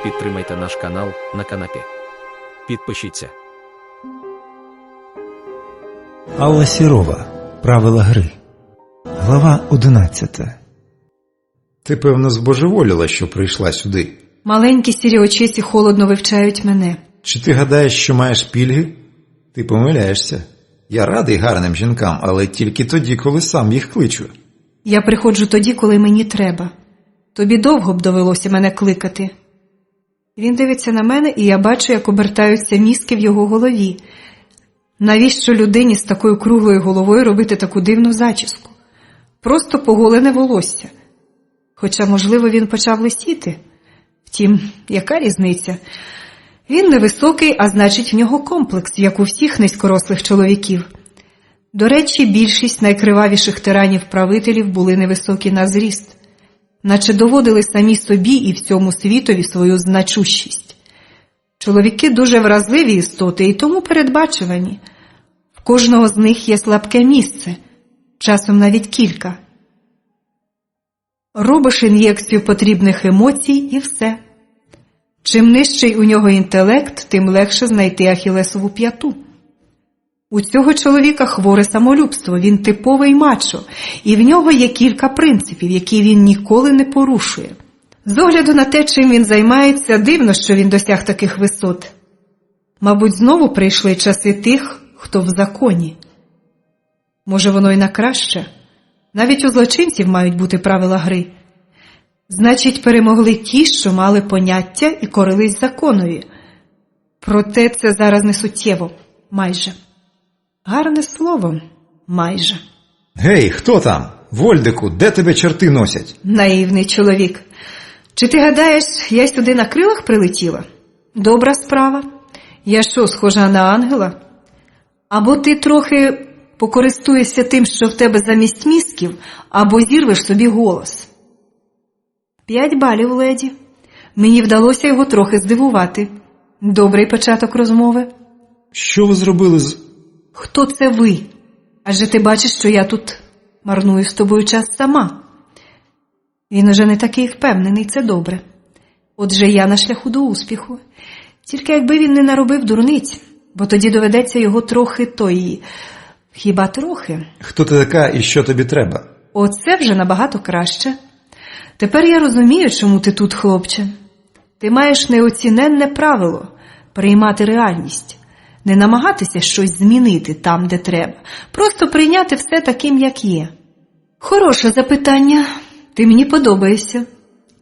Підтримайте наш канал на канапі. Підпишіться. Алла Сірова. Правила гри. Глава 11. Ти, певно, збожеволіла, що прийшла сюди. Маленькі сірі очисі холодно вивчають мене. Чи ти гадаєш, що маєш пільги? Ти помиляєшся. Я радий гарним жінкам, але тільки тоді, коли сам їх кличу. Я приходжу тоді, коли мені треба. Тобі довго б довелося мене кликати. Він дивиться на мене, і я бачу, як обертаються мізки в його голові. Навіщо людині з такою круглою головою робити таку дивну зачіску? Просто поголене волосся. Хоча, можливо, він почав лисіти. Втім, яка різниця? Він невисокий, а значить, в нього комплекс, як у всіх низькорослих чоловіків. До речі, більшість найкривавіших тиранів-правителів були невисокі на зріст, наче доводили самі собі і всьому світові свою значущість. Чоловіки дуже вразливі істоти і тому передбачувані. В кожного з них є слабке місце, часом навіть кілька. Робиш ін'єкцію потрібних емоцій і все. Чим нижчий у нього інтелект, тим легше знайти ахілесову п'яту. У цього чоловіка хворе самолюбство, він типовий мачо, і в нього є кілька принципів, які він ніколи не порушує. З огляду на те, чим він займається, дивно, що він досяг таких висот. Мабуть, знову прийшли часи тих, хто в законі. Може, воно й на краще? Навіть у злочинців мають бути правила гри. Значить, перемогли ті, що мали поняття і корились законові. Проте це зараз не суттєво. Майже. Гарне слово. Майже. Гей, хто там? Вольдику, де тебе чорти носять? Наївний чоловік. Чи ти гадаєш, я сюди на крилах прилетіла? Добра справа. Я що, схожа на ангела? Або ти трохи покористуєшся тим, що в тебе замість мізків, або зірвеш собі голос. 5 балів, леді. Мені вдалося його трохи здивувати. Добрий початок розмови. Що ви зробили з... Хто це ви? Адже ти бачиш, що я тут марную з тобою час сама. Він уже не такий впевнений, це добре. Отже, я на шляху до успіху. Тільки якби він не наробив дурниць, бо тоді доведеться його трохи тої... Хіба трохи? Хто ти така і що тобі треба? Оце вже набагато краще. Тепер я розумію, чому ти тут, хлопче. Ти маєш неоціненне правило – приймати реальність. Не намагатися щось змінити там, де треба. Просто прийняти все таким, як є. Хороше запитання. Ти мені подобаєшся.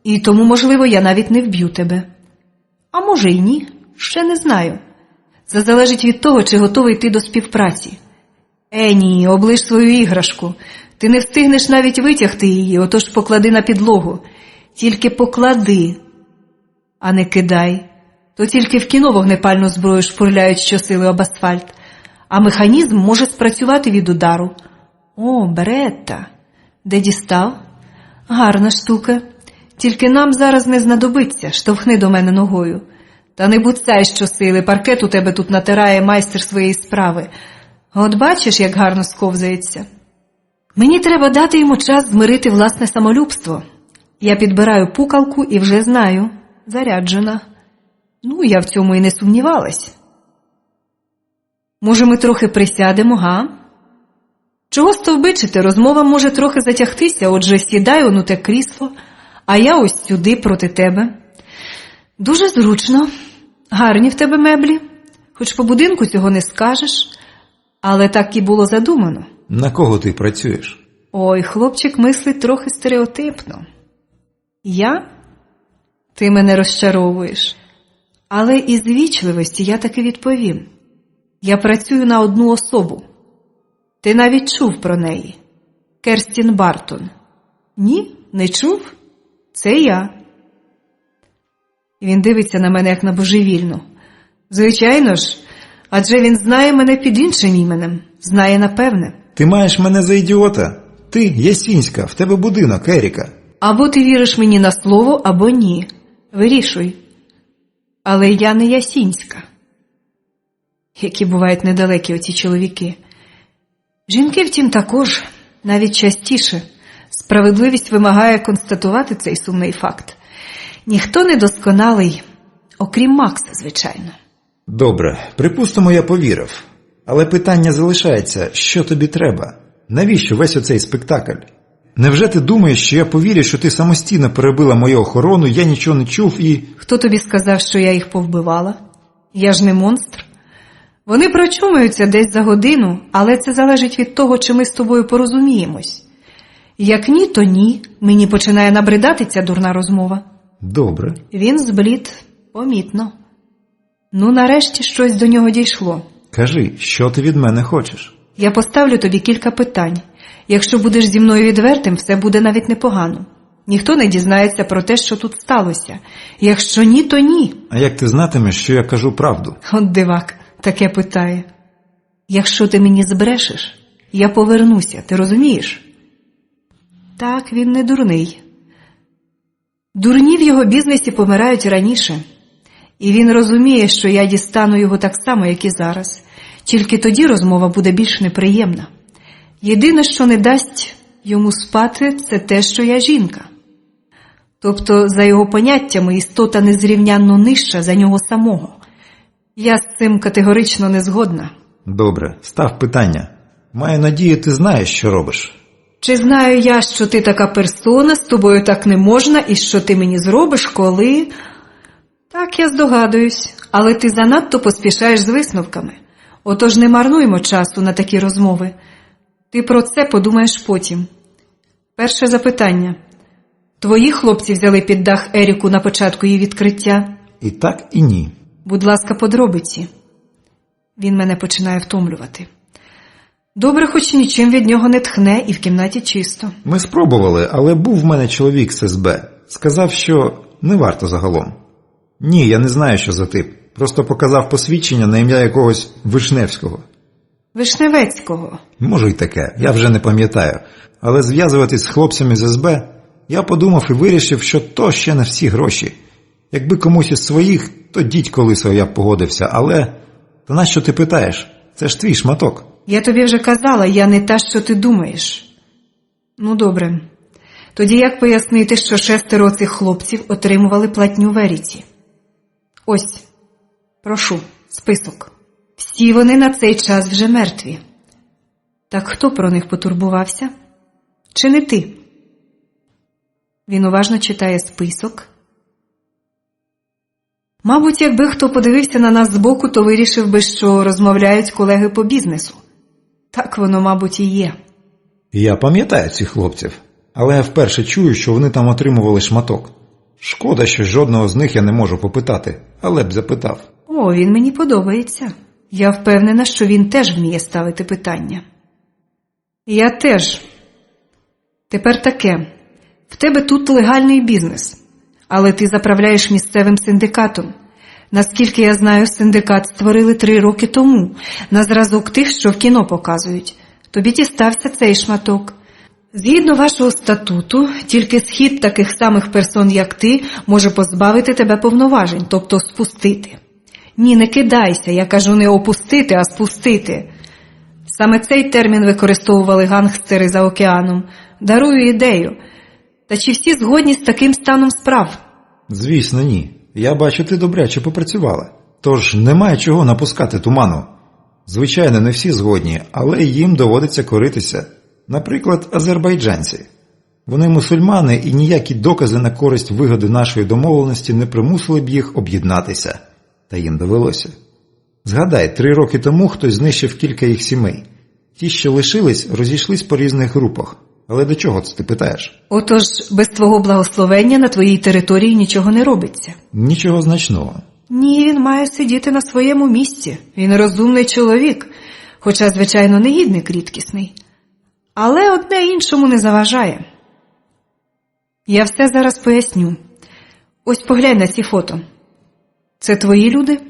І тому, можливо, я навіть не вб'ю тебе. А може й ні. Ще не знаю. Це залежить від того, чи готовий ти до співпраці. Ні, оближ свою іграшку. Ти не встигнеш навіть витягти її, отож поклади на підлогу. Тільки поклади, а не кидай. То тільки в кіно вогнепальну зброю шпурляють щосили об асфальт, а механізм може спрацювати від удару. О, Беретта, де дістав? Гарна штука. Тільки нам зараз не знадобиться, штовхни до мене ногою. Та не буцай щосили, паркет у тебе тут натирає майстер своєї справи. От бачиш, як гарно сковзається. Мені треба дати йому час змирити власне самолюбство. Я підбираю пукалку і вже знаю. Заряджена. Я в цьому і не сумнівалась. Може, ми трохи присядемо, га? Чого стовбичити? Розмова може трохи затягтися, отже, сідай он у те крісло, а я ось сюди проти тебе. Дуже зручно. Гарні в тебе меблі. Хоч по будинку цього не скажеш. Але так і було задумано. На кого ти працюєш? Ой, хлопчик мислить трохи стереотипно. Я? Ти мене розчаровуєш. Але із вічливості я таки відповім. Я працюю на одну особу. Ти навіть чув про неї. Керстін Бартон. Ні, не чув? Це я. Він дивиться на мене, як на божевільну. Звичайно ж, адже він знає мене під іншим іменем. Знає напевне. Ти маєш мене за ідіота. Ти, Ясінська, в тебе будинок, Еріка. Або ти віриш мені на слово, або ні. Вирішуй. Але я не Ясінська. Які бувають недалекі оці чоловіки. Жінки, втім, також, навіть частіше. Справедливість вимагає констатувати цей сумний факт. Ніхто не досконалий, Окрім Макса, звичайно. Добре, припустимо, я повірив. Але питання залишається, що тобі треба? Навіщо весь оцей спектакль? Невже ти думаєш, що я повірю, що ти самостійно перебила мою охорону, я нічого не чув і... Хто тобі сказав, що я їх повбивала? Я ж не монстр. Вони прочумаються десь за годину, але це залежить від того, чи ми з тобою порозуміємось. Як ні, то ні. Мені починає набридати ця дурна розмова. Добре. Він зблід, помітно. Ну, нарешті щось до нього дійшло. Кажи, що ти від мене хочеш? Я поставлю тобі кілька питань. Якщо будеш зі мною відвертим, все буде навіть непогано. Ніхто не дізнається про те, що тут сталося. Якщо ні, то ні. А як ти знатимеш, що я кажу правду? От дивак, таке питає. Якщо ти мені збрешеш, я повернуся, ти розумієш? Так, він не дурний. Дурні в його бізнесі помирають раніше. І він розуміє, що я дістану його так само, як і зараз. Тільки тоді розмова буде більш неприємна. Єдине, що не дасть йому спати, це те, що я жінка. Тобто, за його поняттями, істота незрівнянно нижча за нього самого. Я з цим категорично не згодна. Добре, став питання. Маю надію, ти знаєш, що робиш. Чи знаю я, що ти така персона, з тобою так не можна, і що ти мені зробиш, коли... Так, я здогадуюсь, але ти занадто поспішаєш з висновками. Отож не марнуймо часу на такі розмови. Ти про це подумаєш потім. Перше запитання. Твої хлопці взяли під дах Еріку на початку її відкриття? І так, і ні. Будь ласка, подробиці. Він мене починає втомлювати. Добре, хоч нічим від нього не тхне і в кімнаті чисто. Ми спробували, але був в мене чоловік з СБ. Сказав, що не варто загалом. Ні, я не знаю, що за тип. Просто показав посвідчення на ім'я якогось Вишневського. Вишневецького. Може й таке, я вже не пам'ятаю. Але зв'язуватись з хлопцями з СБ, я подумав і вирішив, що то ще не всі гроші. Якби комусь із своїх, то дідько лисого я б погодився, але... Та нащо ти питаєш? Це ж твій шматок. Я тобі вже казала, я не та, що ти думаєш. Ну, добре. Тоді як пояснити, що 6 цих хлопців отримували платню в Еріці? Ось, прошу, список. Всі вони на цей час вже мертві. Так хто про них потурбувався? Чи не ти? Він уважно читає список. Мабуть, якби хто подивився на нас збоку, то вирішив би, що розмовляють колеги по бізнесу. Так воно, мабуть, і є. Я пам'ятаю цих хлопців, але я вперше чую, що вони там отримували шматок. Шкода, що жодного з них я не можу попитати, але б запитав. О, він мені подобається. Я впевнена, що він теж вміє ставити питання. Я теж. Тепер таке. В тебе тут легальний бізнес, але ти заправляєш місцевим синдикатом. Наскільки я знаю, синдикат створили 3 роки тому, на зразок тих, що в кіно показують. Тобі дістався цей шматок. Згідно вашого статуту, тільки схід таких самих персон, як ти, може позбавити тебе повноважень, тобто спустити. Ні, не кидайся, я кажу не опустити, а спустити. Саме цей термін використовували гангстери за океаном. Дарую ідею. Та чи всі згодні з таким станом справ? Звісно, ні. Я бачу, ти добряче попрацювала. Тож немає чого напускати туману. Звичайно, не всі згодні, але їм доводиться коритися. Наприклад, азербайджанці. Вони мусульмани і ніякі докази на користь вигоди нашої домовленості не примусили б їх об'єднатися. Та їм довелося. Згадай, 3 роки тому хтось знищив кілька їх сімей. Ті, що лишились, розійшлись по різних групах. Але до чого це ти питаєш? Отож, без твого благословення на твоїй території нічого не робиться. Нічого значного. Ні, він має сидіти на своєму місці. Він розумний чоловік, хоча, звичайно, негідник рідкісний. Але одне іншому не заважає. Я все зараз поясню. Ось поглянь на ці фото. Це твої люди?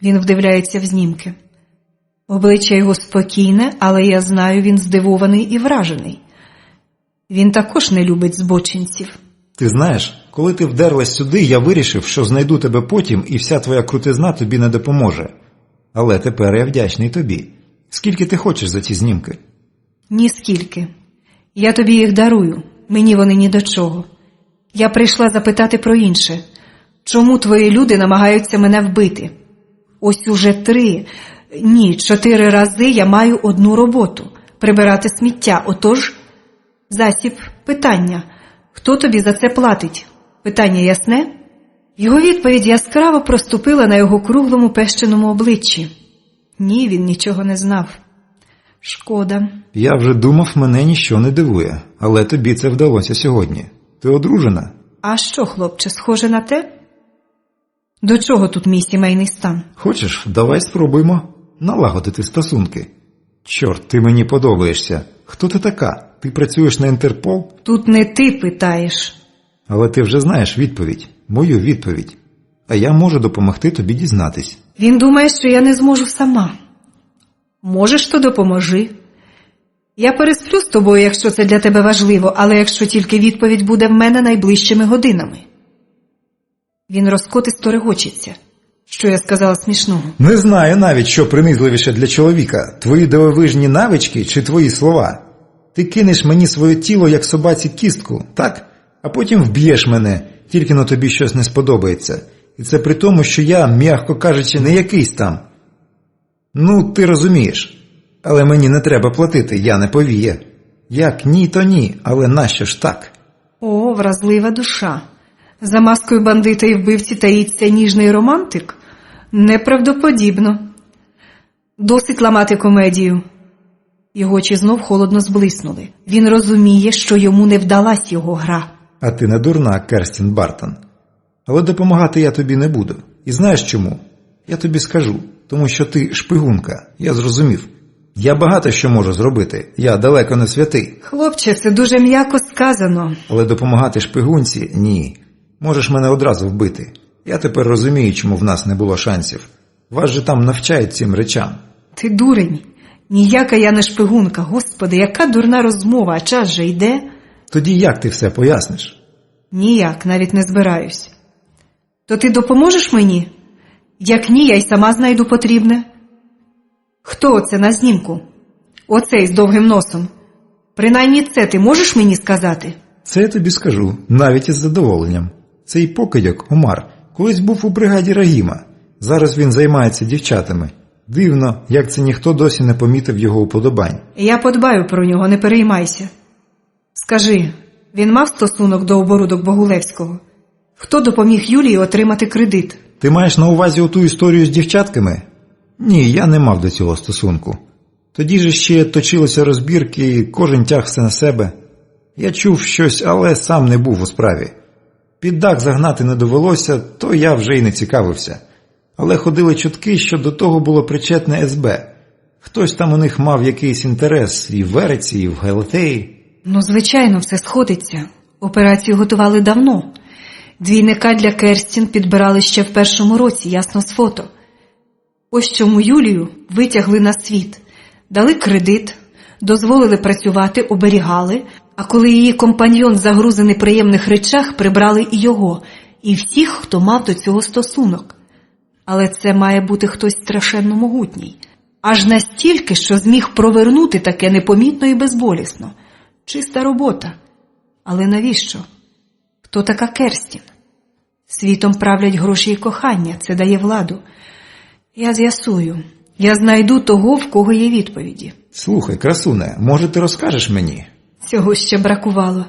Він вдивляється в знімки. Обличчя його спокійне, але я знаю, він здивований і вражений. Він також не любить збочинців. Ти знаєш, коли ти вдерлась сюди, я вирішив, що знайду тебе потім і вся твоя крутизна тобі не допоможе. Але тепер я вдячний тобі. Скільки ти хочеш за ці знімки? Ніскільки. Я тобі їх дарую. Мені вони ні до чого. Я прийшла запитати про інше. Чому твої люди намагаються мене вбити? Ось уже 4 рази я маю одну роботу – прибирати сміття. Отож, засіб, питання. Хто тобі за це платить? Питання ясне? Його відповідь яскраво проступила на його круглому пещеному обличчі. Ні, він нічого не знав. Шкода. Я вже думав, мене ніщо не дивує, але тобі це вдалося сьогодні. Ти одружена? А що, хлопче, схоже на те? До чого тут мій сімейний стан? Хочеш, давай спробуємо налагодити стосунки. Чорт, ти мені подобаєшся. Хто ти така? Ти працюєш на Інтерпол? Тут не ти питаєш. Але ти вже знаєш відповідь. Мою відповідь. А я можу допомогти тобі дізнатись. Він думає, що я не зможу сама. Можеш, то допоможи. Я пересплю з тобою, якщо це для тебе важливо, але якщо тільки відповідь буде в мене найближчими годинами. Він розкотисто регочеться. Що я сказала смішного? Не знаю навіть, що принизливіше для чоловіка. Твої дивовижні навички чи твої слова. Ти кинеш мені своє тіло, як собаці кістку, так? А потім вб'єш мене, тільки на тобі щось не сподобається. І це при тому, що я, м'яко кажучи, не якийсь там. Ну, ти розумієш. Але мені не треба платити, я не повія. Як ні, то ні, але нащо ж так? О, вразлива душа. За маскою бандита і вбивці таїться ніжний романтик? Неправдоподібно. Досить ламати комедію. Його очі знов холодно зблиснули. Він розуміє, що йому не вдалась його гра. А ти не дурна, Керстін Бартон. Але допомагати я тобі не буду. І знаєш чому? Я тобі скажу. Тому що ти шпигунка. Я зрозумів. Я багато що можу зробити. Я далеко не святий. Хлопче, це дуже м'яко сказано. Але допомагати шпигунці – ні. Можеш мене одразу вбити. Я тепер розумію, чому в нас не було шансів. Вас же там навчають цим речам. Ти дурень. Ніяка я не шпигунка. Господи, яка дурна розмова, а час же йде. Тоді як ти все поясниш? Ніяк, навіть не збираюсь. То ти допоможеш мені? Як ні, я й сама знайду потрібне. Хто оце на знімку? Оцей з довгим носом. Принаймні це ти можеш мені сказати? Це я тобі скажу, навіть із задоволенням. Цей покидьок, Омар, колись був у бригаді Рагіма. Зараз він займається дівчатами. Дивно, як це ніхто досі не помітив його уподобань. Я подбаю про нього, не переймайся. Скажи, він мав стосунок до оборудок Богулевського? Хто допоміг Юлії отримати кредит? Ти маєш на увазі оту історію з дівчатками? Ні, я не мав до цього стосунку. Тоді ж ще точилися розбірки, і кожен тяг все на себе. Я чув щось, але сам не був у справі. Під дах загнати не довелося, то я вже й не цікавився. Але ходили чутки, що до того було причетне СБ. Хтось там у них мав якийсь інтерес і в Ереці, і в Галатеї. Ну, звичайно, все сходиться. Операцію готували давно. Двійника для Керстін підбирали ще в першому році, ясно з фото. Ось чому Юлію витягли на світ. Дали кредит, дозволили працювати, оберігали, а коли її компаньйон загрузений приємних речах, прибрали і його, і всіх, хто мав до цього стосунок. Але це має бути хтось страшенно могутній. Аж настільки, що зміг провернути таке непомітно і безболісно. Чиста робота. Але навіщо? Хто така Керстін? Світом правлять гроші і кохання, це дає владу. Я з'ясую. Я знайду того, в кого є відповіді. Слухай, красуне, може ти розкажеш мені? Цього ще бракувало.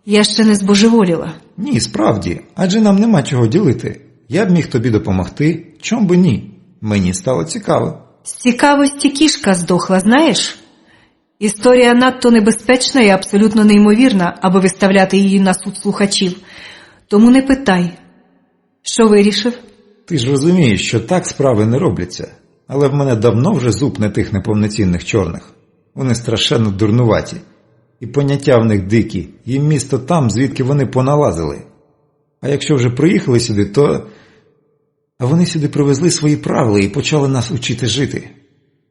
Я ще не збожеволіла. Ні, справді, адже нам нема чого ділити. Я б міг тобі допомогти, чом би ні. Мені стало цікаво. З цікавості кішка здохла, знаєш? Історія надто небезпечна і абсолютно неймовірна, аби виставляти її на суд слухачів. Тому не питай. Що вирішив? Ти ж розумієш, що так справи не робляться. Але в мене давно вже зуб не тих неповноцінних чорних. Вони страшенно дурнуваті. І поняття в них дикі. Їм місто там, звідки вони поналазили. А якщо вже приїхали сюди, то... А вони сюди привезли свої правила і почали нас учити жити.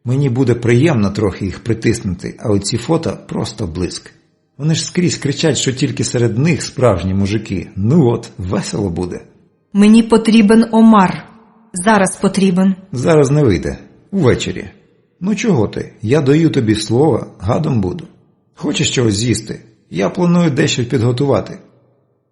Мені буде приємно трохи їх притиснути, а оці фото просто блиск. Вони ж скрізь кричать, що тільки серед них справжні мужики. Ну от, весело буде. Мені потрібен Омар. Зараз потрібен. Зараз не вийде. Увечері. Ну чого ти? Я даю тобі слово, гадом буду. Хочеш чогось з'їсти? Я планую дещо підготувати.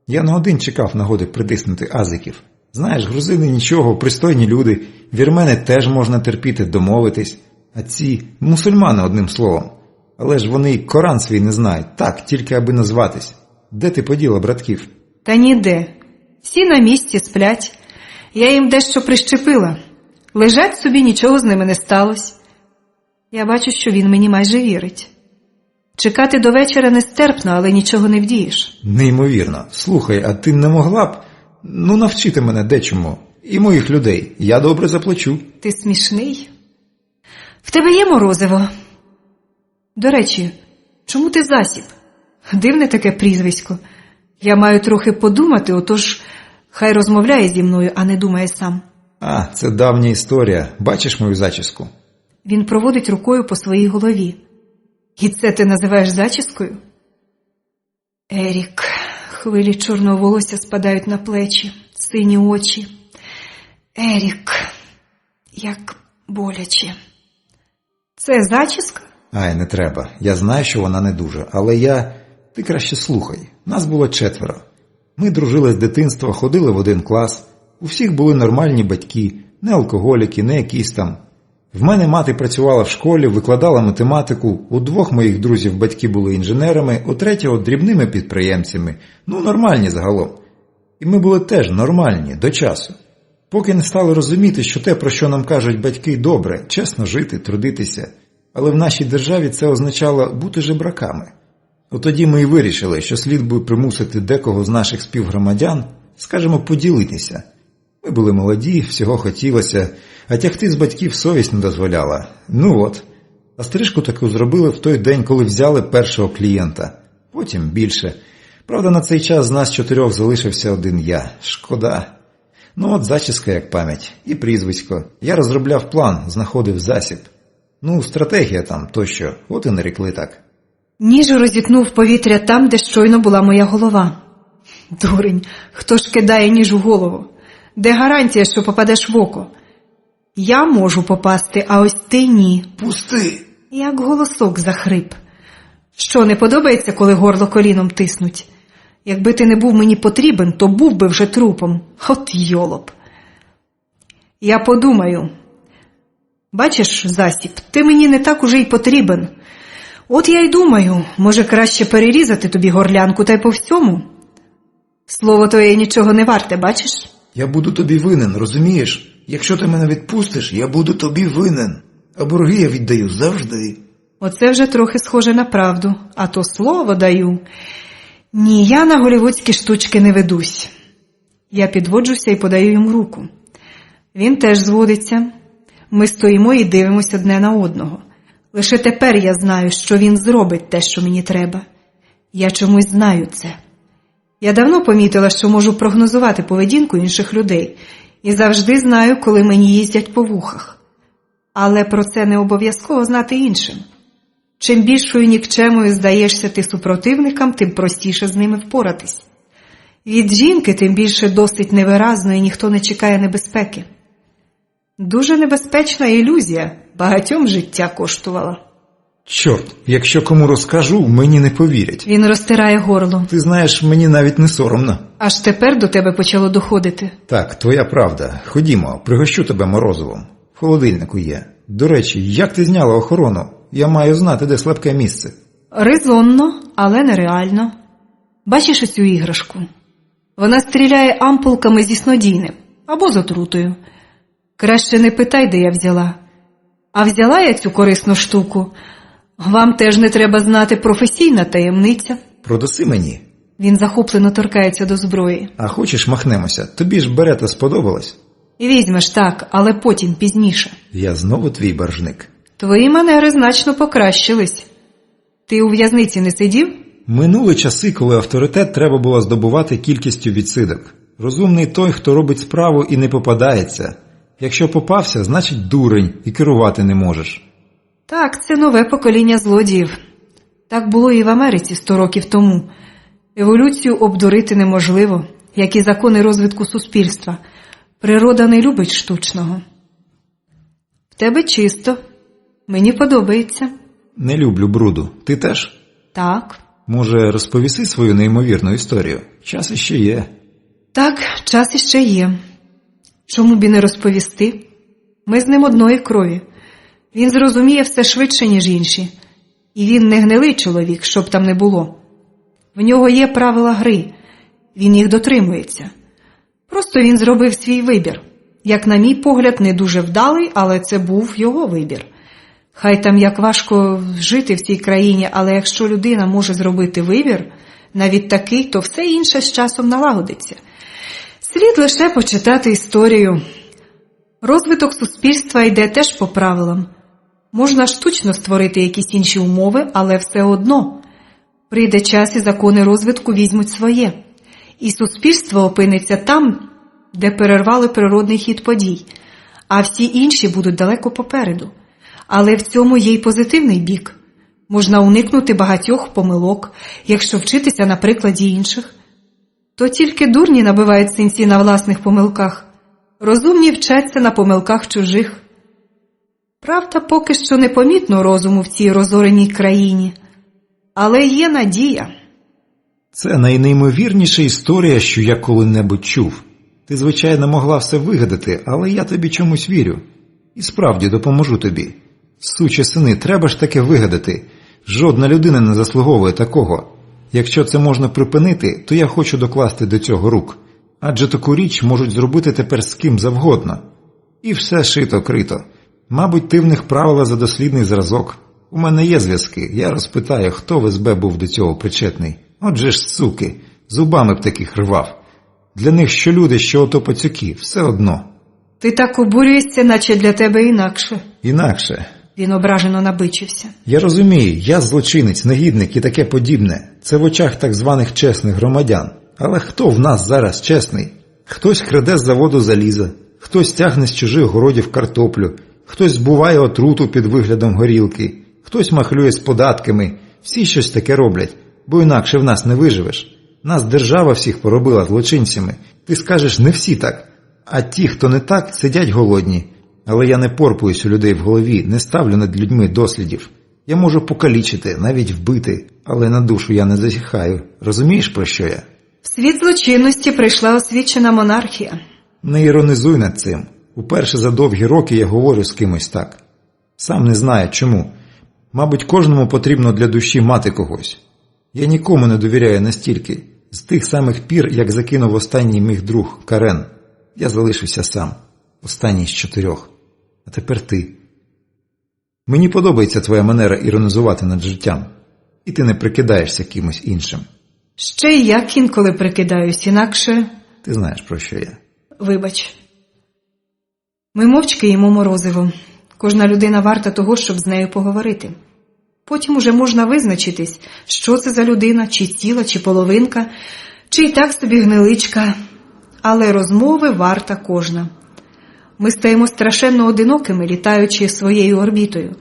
Я на один чекав нагоди притиснути азиків. Знаєш, грузини нічого, пристойні люди, вірмени теж можна терпіти, домовитись, а ці мусульмани одним словом. Але ж вони Коран свій не знають, так, тільки аби назватись. Де ти поділа братків? Та ніде. Всі на місці сплять. Я їм дещо прищепила. Лежать собі, нічого з ними не сталося. Я бачу, що він мені майже вірить. Чекати до вечора нестерпно, але нічого не вдієш. Неймовірно. Слухай, а ти не могла б, навчити мене дечому? І моїх людей. Я добре заплачу. Ти смішний. В тебе є морозиво. До речі, чому ти засіб? Дивне таке прізвисько. Я маю трохи подумати, отож хай розмовляє зі мною, а не думає сам. А, це давня історія. Бачиш мою зачіску? Він проводить рукою по своїй голові. І це ти називаєш зачіскою? Ерік. Хвилі чорного волосся спадають на плечі, сині очі. Ерік. Як боляче. Це зачіска? Ай, не треба. Я знаю, що вона не дуже. Але Ти краще слухай. Нас було 4. Ми дружили з дитинства, ходили в один клас. У всіх були нормальні батьки. Не алкоголіки, не якісь там. В мене мати працювала в школі, викладала математику. У 2 моїх друзів батьки були інженерами, у 3-го дрібними підприємцями. Нормальні загалом. І ми були теж нормальні, до часу. Поки не стали розуміти, що те, про що нам кажуть батьки, добре, чесно жити, трудитися. Але в нашій державі це означало бути жебраками. Тоді ми і вирішили, що слід би примусити декого з наших співгромадян, скажімо, поділитися. Ми були молоді, всього хотілося, а тягти з батьків совість не дозволяла. А стрижку таку зробили в той день, коли взяли першого клієнта. Потім більше. Правда, на цей час з нас 4 залишився один я. Шкода. Зачіска як пам'ять. І прізвисько. Я розробляв план, знаходив засіб. Стратегія там, тощо. От і нарекли так. Ніж розітнув повітря там, де щойно була моя голова. Дурень, хто ж кидає ніж у голову? Де гарантія, що попадеш в око? Я можу попасти, а ось ти ні. Пусти! Як голосок захрип. Що, не подобається, коли горло коліном тиснуть? Якби ти не був мені потрібен, то був би вже трупом. От йолоп. Я подумаю. Бачиш, засіб, ти мені не так уже й потрібен. От я й думаю, може краще перерізати тобі горлянку та й по всьому? Слово твоє нічого не варте, бачиш? Я буду тобі винен, розумієш? Якщо ти мене відпустиш, я буду тобі винен. А борги я віддаю завжди. Оце вже трохи схоже на правду, а то слово даю. Ні, я на голівудські штучки не ведусь. Я підводжуся і подаю йому руку. Він теж зводиться. Ми стоїмо і дивимося одне на одного. Лише тепер я знаю, що він зробить те, що мені треба. Я чомусь знаю це. Я давно помітила, що можу прогнозувати поведінку інших людей. І завжди знаю, коли мені їздять по вухах. Але про це не обов'язково знати іншим. Чим більшою нікчемою здаєшся ти супротивникам, тим простіше з ними впоратись. Від жінки тим більше досить невиразно і ніхто не чекає небезпеки. Дуже небезпечна ілюзія, багатьом життя коштувала. Чорт, якщо кому розкажу, мені не повірять. Він розтирає горло. Ти знаєш, мені навіть не соромно. Аж тепер до тебе почало доходити. Так, твоя правда. Ходімо, пригощу тебе морозивом. В холодильнику є. До речі, як ти зняла охорону? Я маю знати, де слабке місце. Резонно, але нереально. Бачиш оцю іграшку? Вона стріляє ампулками зі снодійним або з отрутою. Краще не питай, де я взяла. А взяла я цю корисну штуку. Вам теж не треба знати, професійна таємниця. Продаси мені. Він захоплено торкається до зброї. А хочеш, махнемося? Тобі ж берета сподобалась? І візьмеш так, але потім, пізніше. Я знову твій боржник. Твої манери значно покращились. Ти у в'язниці не сидів? Минули часи, коли авторитет треба було здобувати кількістю відсидок. Розумний той, хто робить справу і не попадається. Якщо попався, значить дурень і керувати не можеш. Так, це нове покоління злодіїв. Так було і в Америці 100 років тому. Еволюцію обдурити неможливо, як і закони розвитку суспільства. Природа не любить штучного. В тебе чисто. Мені подобається. Не люблю бруду. Ти теж? Так. Може, розповіси свою неймовірну історію? Час іще є. Так, час іще є. Чому б і не розповісти? Ми з ним одної крові. Він зрозуміє все швидше, ніж інші. І він не гнилий чоловік, щоб там не було. В нього є правила гри. Він їх дотримується. Просто він зробив свій вибір. Як на мій погляд, не дуже вдалий, але це був його вибір. Хай там як важко жити в цій країні, але якщо людина може зробити вибір, навіть такий, то все інше з часом налагодиться. Слід лише почитати історію. Розвиток суспільства йде теж по правилам. Можна штучно створити якісь інші умови, але все одно. Прийде час і закони розвитку візьмуть своє. І суспільство опиниться там, де перервали природний хід подій, а всі інші будуть далеко попереду. Але в цьому є й позитивний бік. Можна уникнути багатьох помилок, якщо вчитися на прикладі інших. То тільки дурні набивають синці на власних помилках. Розумні вчаться на помилках чужих. Правда, поки що непомітно розуму в цій розореній країні. Але є надія. Це найнеймовірніша історія, що я коли-небудь чув. Ти, звичайно, могла все вигадати, але я тобі чомусь вірю. І справді допоможу тобі. Сучі сини, треба ж таке вигадати. Жодна людина не заслуговує такого. Якщо це можна припинити, то я хочу докласти до цього рук. Адже таку річ можуть зробити тепер з ким завгодно. І все шито-крито. Мабуть, ти в них правила за дослідний зразок. У мене є зв'язки, я розпитаю, хто в СБ був до цього причетний. Отже ж, суки, зубами б таких рвав. Для них що люди, що ото пацюки, все одно. Ти так обурюєшся, наче для тебе інакше. Інакше. Він ображено набичився. Я розумію, я злочинець, негідник і таке подібне. Це в очах так званих чесних громадян. Але хто в нас зараз чесний? Хтось краде з заводу заліза, хтось тягне з чужих городів картоплю, хтось збуває отруту під виглядом горілки, хтось махлює з податками. Всі щось таке роблять, бо інакше в нас не виживеш. Нас держава всіх поробила злочинцями. Ти скажеш, не всі так. А ті, хто не так, сидять голодні. Але я не порпуюсь у людей в голові, не ставлю над людьми дослідів. Я можу покалічити, навіть вбити, але на душу я не засіхаю. Розумієш, про що я? В світ злочинності прийшла освічена монархія. Не іронізуй над цим. Уперше за довгі роки я говорю з кимось так. Сам не знаю, чому. Мабуть, кожному потрібно для душі мати когось. Я нікому не довіряю настільки. З тих самих пір, як закинув останній мій друг Карен. Я залишився сам. Останній з 4. А тепер ти. Мені подобається твоя манера іронізувати над життям. І ти не прикидаєшся кимось іншим. Ще й я інколи прикидаюсь, інакше... Ти знаєш, про що я. Вибач. Ми мовчки їмо морозиво. Кожна людина варта того, щоб з нею поговорити. Потім уже можна визначитись, що це за людина, чи ціла, чи половинка, чи й так собі гниличка. Але розмови варта кожна. Ми стаємо страшенно одинокими, літаючи своєю орбітою.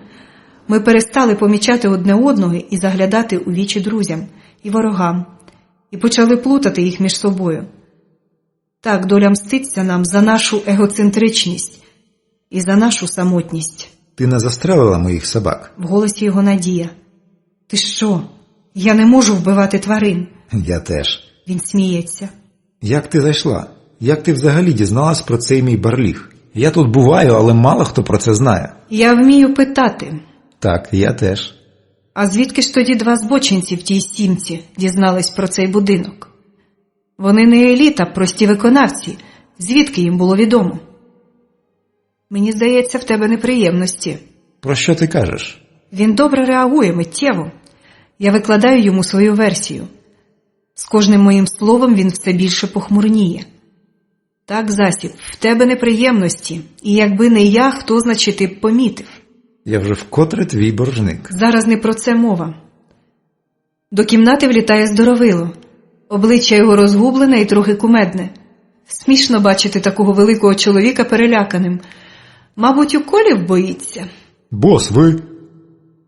Ми перестали помічати одне одного і заглядати у вічі друзям і ворогам, і почали плутати їх між собою. Так доля мститься нам за нашу егоцентричність і за нашу самотність. Ти не застрелила моїх собак? В голосі його надія. Ти що? Я не можу вбивати тварин. Я теж. Він сміється. Як ти зайшла? Як ти взагалі дізналась про цей мій барліг? Я тут буваю, але мало хто про це знає. Я вмію питати. Так, я теж. А звідки ж тоді 2 збочинці в тій сімці дізнались про цей будинок? Вони не еліта, прості виконавці. Звідки їм було відомо? Мені здається, в тебе неприємності. Про що ти кажеш? Він добре реагує миттєво. Я викладаю йому свою версію. З кожним моїм словом він все більше похмурніє. Так, Засіб, в тебе неприємності. І якби не я, хто, значить, ти б помітив. Я вже вкотре твій боржник. Зараз не про це мова. До кімнати влітає Здоровило. Обличчя його розгублене і трохи кумедне. Смішно бачити такого великого чоловіка переляканим. Мабуть, уколів боїться. Бос, ви?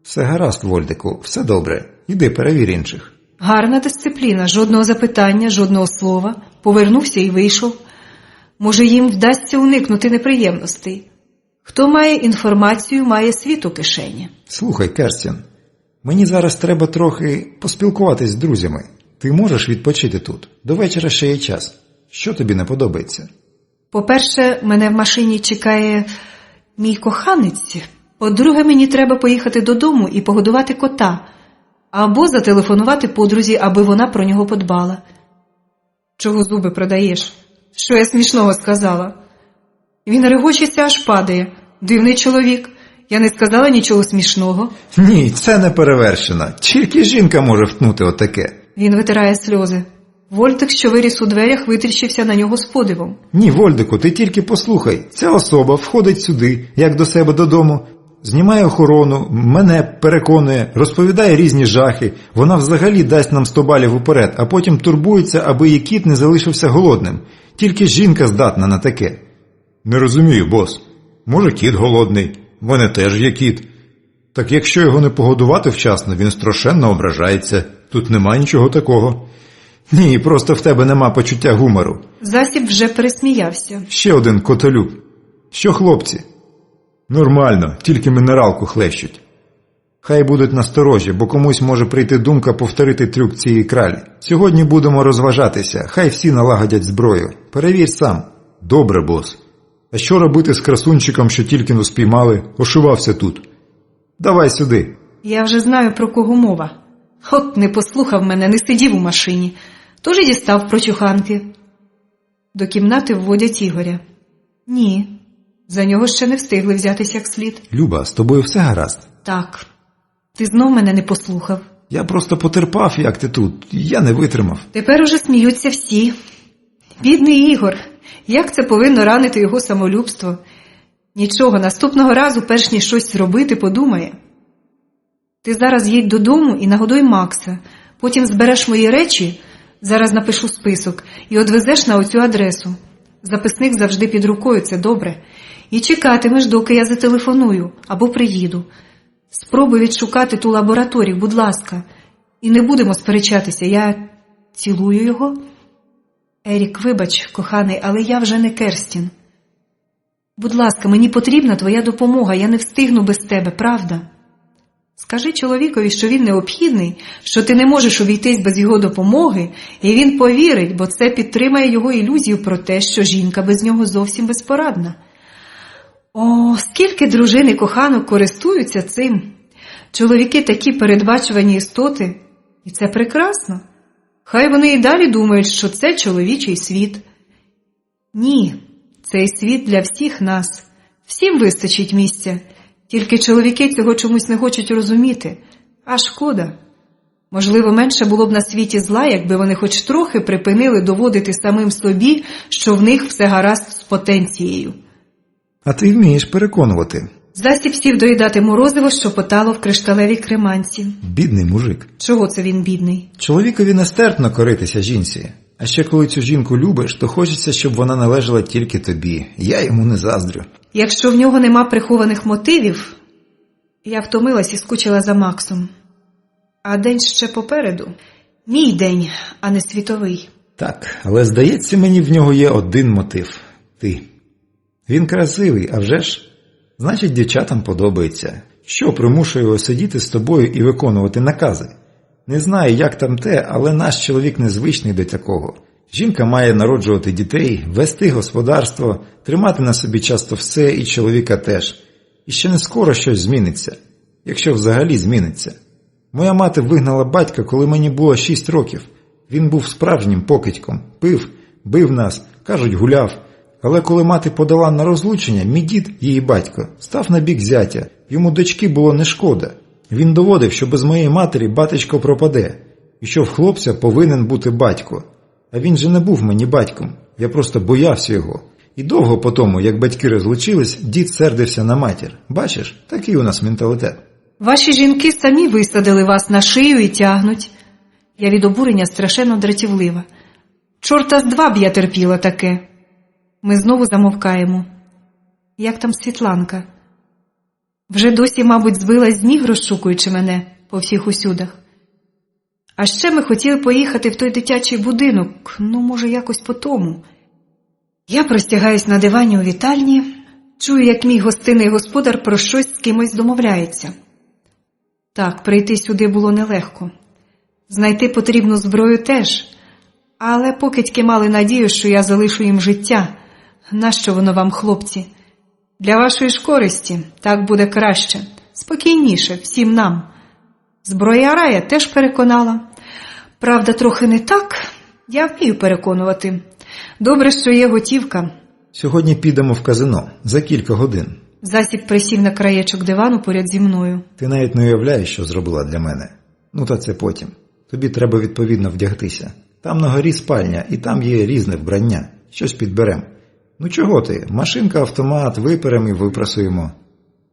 Все гаразд, Вольдику, все добре. Іди, перевір інших. Гарна дисципліна, жодного запитання, жодного слова. Повернувся і вийшов. Може, їм вдасться уникнути неприємностей. Хто має інформацію, має світ у кишені. Слухай, Керстін, мені зараз треба трохи поспілкуватись з друзями. Ти можеш відпочити тут? До вечора ще є час. Що тобі не подобається? По-перше, мене в машині чекає мій коханець. По-друге, мені треба поїхати додому і погодувати кота. Або зателефонувати подрузі, аби вона про нього подбала. Чого зуби продаєш? Що я смішного сказала? Він регочеться, аж падає. Дивний чоловік. Я не сказала нічого смішного. Ні, це не перевершено. Тільки жінка може втнути отаке. Він витирає сльози. Вольтик, що виріс у дверях, витріщився на нього з подивом. Ні, Вольдику, ти тільки послухай. Ця особа входить сюди, як до себе додому, знімає охорону, мене переконує, розповідає різні жахи. Вона взагалі дасть нам 100 балів уперед, а потім турбується, аби її кіт не залишився голодним. Тільки жінка здатна на таке. Не розумію, бос. Може, кіт голодний. В мене теж є кіт. Так якщо його не погодувати вчасно, він страшенно ображається. Тут нема нічого такого. Ні, просто в тебе нема почуття гумору. Засіб вже пересміявся. Ще один котолюб. Що, хлопці? Нормально, тільки мінералку хлещуть. Хай будуть насторожі, бо комусь може прийти думка повторити трюк цієї кралі. Сьогодні будемо розважатися, хай всі налагодять зброю. Перевір сам. Добре, бос. А що робити з красунчиком, що тільки но спіймали, ошивався тут? Давай сюди. Я вже знаю, про кого мова. От не послухав мене, не сидів у машині. Тож і дістав прочуханки. До кімнати вводять Ігоря. Ні, за нього ще не встигли взятись як слід. Люба, з тобою все гаразд? Так, ти знов мене не послухав. Я просто потерпав, як ти тут. Я не витримав. Тепер уже сміються всі. Бідний Ігор, як це повинно ранити його самолюбство? Нічого, наступного разу, перш ніж щось зробити, подумає. Ти зараз їдь додому і нагодуй Макса. Потім збереш мої речі, зараз напишу список, і одвезеш на оцю адресу. Записник завжди під рукою, це добре. І чекатимеш, доки я зателефоную або приїду. Спробуй відшукати ту лабораторію, будь ласка. І не будемо сперечатися, я цілую його. Ерік, вибач, коханий, але я вже не Керстін. Будь ласка, мені потрібна твоя допомога, я не встигну без тебе, правда? Скажи чоловікові, що він необхідний, що ти не можеш обійтись без його допомоги, і він повірить, бо це підтримає його ілюзію про те, що жінка без нього зовсім безпорадна. О, скільки дружин і коханок користуються цим. Чоловіки такі передбачувані істоти, і це прекрасно. Хай вони і далі думають, що це чоловічий світ. Ні, цей світ для всіх нас. Всім вистачить місця. Тільки чоловіки цього чомусь не хочуть розуміти. А шкода. Можливо, менше було б на світі зла, якби вони хоч трохи припинили доводити самим собі, що в них все гаразд з потенцією. А ти вмієш переконувати. Засіб сів доїдати морозиво, що потало в кришталевій креманці. Бідний мужик. Чого це він бідний? Чоловікові нестерпно коритися жінці. А ще коли цю жінку любиш, то хочеться, щоб вона належала тільки тобі. Я йому не заздрю. Якщо в нього нема прихованих мотивів, я втомилась і скучила за Максом. А день ще попереду. Мій день, а не світовий. Так, але здається, мені в нього є один мотив. Ти. Він красивий, а вже ж? Значить, дівчатам подобається. Що примушує його сидіти з тобою і виконувати накази? Не знаю, як там те, але наш чоловік незвичний до такого. Жінка має народжувати дітей, вести господарство, тримати на собі часто все і чоловіка теж. І ще не скоро щось зміниться. Якщо взагалі зміниться. Моя мати вигнала батька, коли мені було 6 років. Він був справжнім покидьком. Пив, бив нас, кажуть, гуляв. Але коли мати подала на розлучення, мій дід, її батько, став на бік зятя. Йому дочки було не шкода. Він доводив, що без моєї матері батечко пропаде. І що в хлопця повинен бути батько. А він же не був мені батьком. Я просто боявся його. І довго по тому, як батьки розлучились, дід сердився на матір. Бачиш, такий у нас менталітет. Ваші жінки самі висадили вас на шию і тягнуть. Я від обурення страшенно дратівлива. Чорта з два б я терпіла таке. Ми знову замовкаємо. Як там Світланка? Вже досі, мабуть, збилась з ніг, розшукуючи мене по всіх усюдах. А ще ми хотіли поїхати в той дитячий будинок, може, якось по тому. Я простягаюсь на дивані у вітальні, чую, як мій гостинний господар про щось з кимось домовляється. Так, прийти сюди було нелегко. Знайти потрібну зброю теж. Але покидьки мали надію, що я залишу їм життя. нащо воно вам, хлопці? Для вашої ж користі так буде краще, спокійніше всім нам. Зброяра я теж переконала. Правда, трохи не так, я вмію переконувати. Добре, що є готівка. Сьогодні підемо в казино за кілька годин. Засіб присів на краєчок дивану поряд зі мною. Ти навіть не уявляєш, що зробила для мене. Ну та це потім. Тобі треба відповідно вдягтися. Там на горі спальня, і там є різне вбрання. Щось підберем. Ну чого ти? Машинка, автомат, виперем і випрасуємо.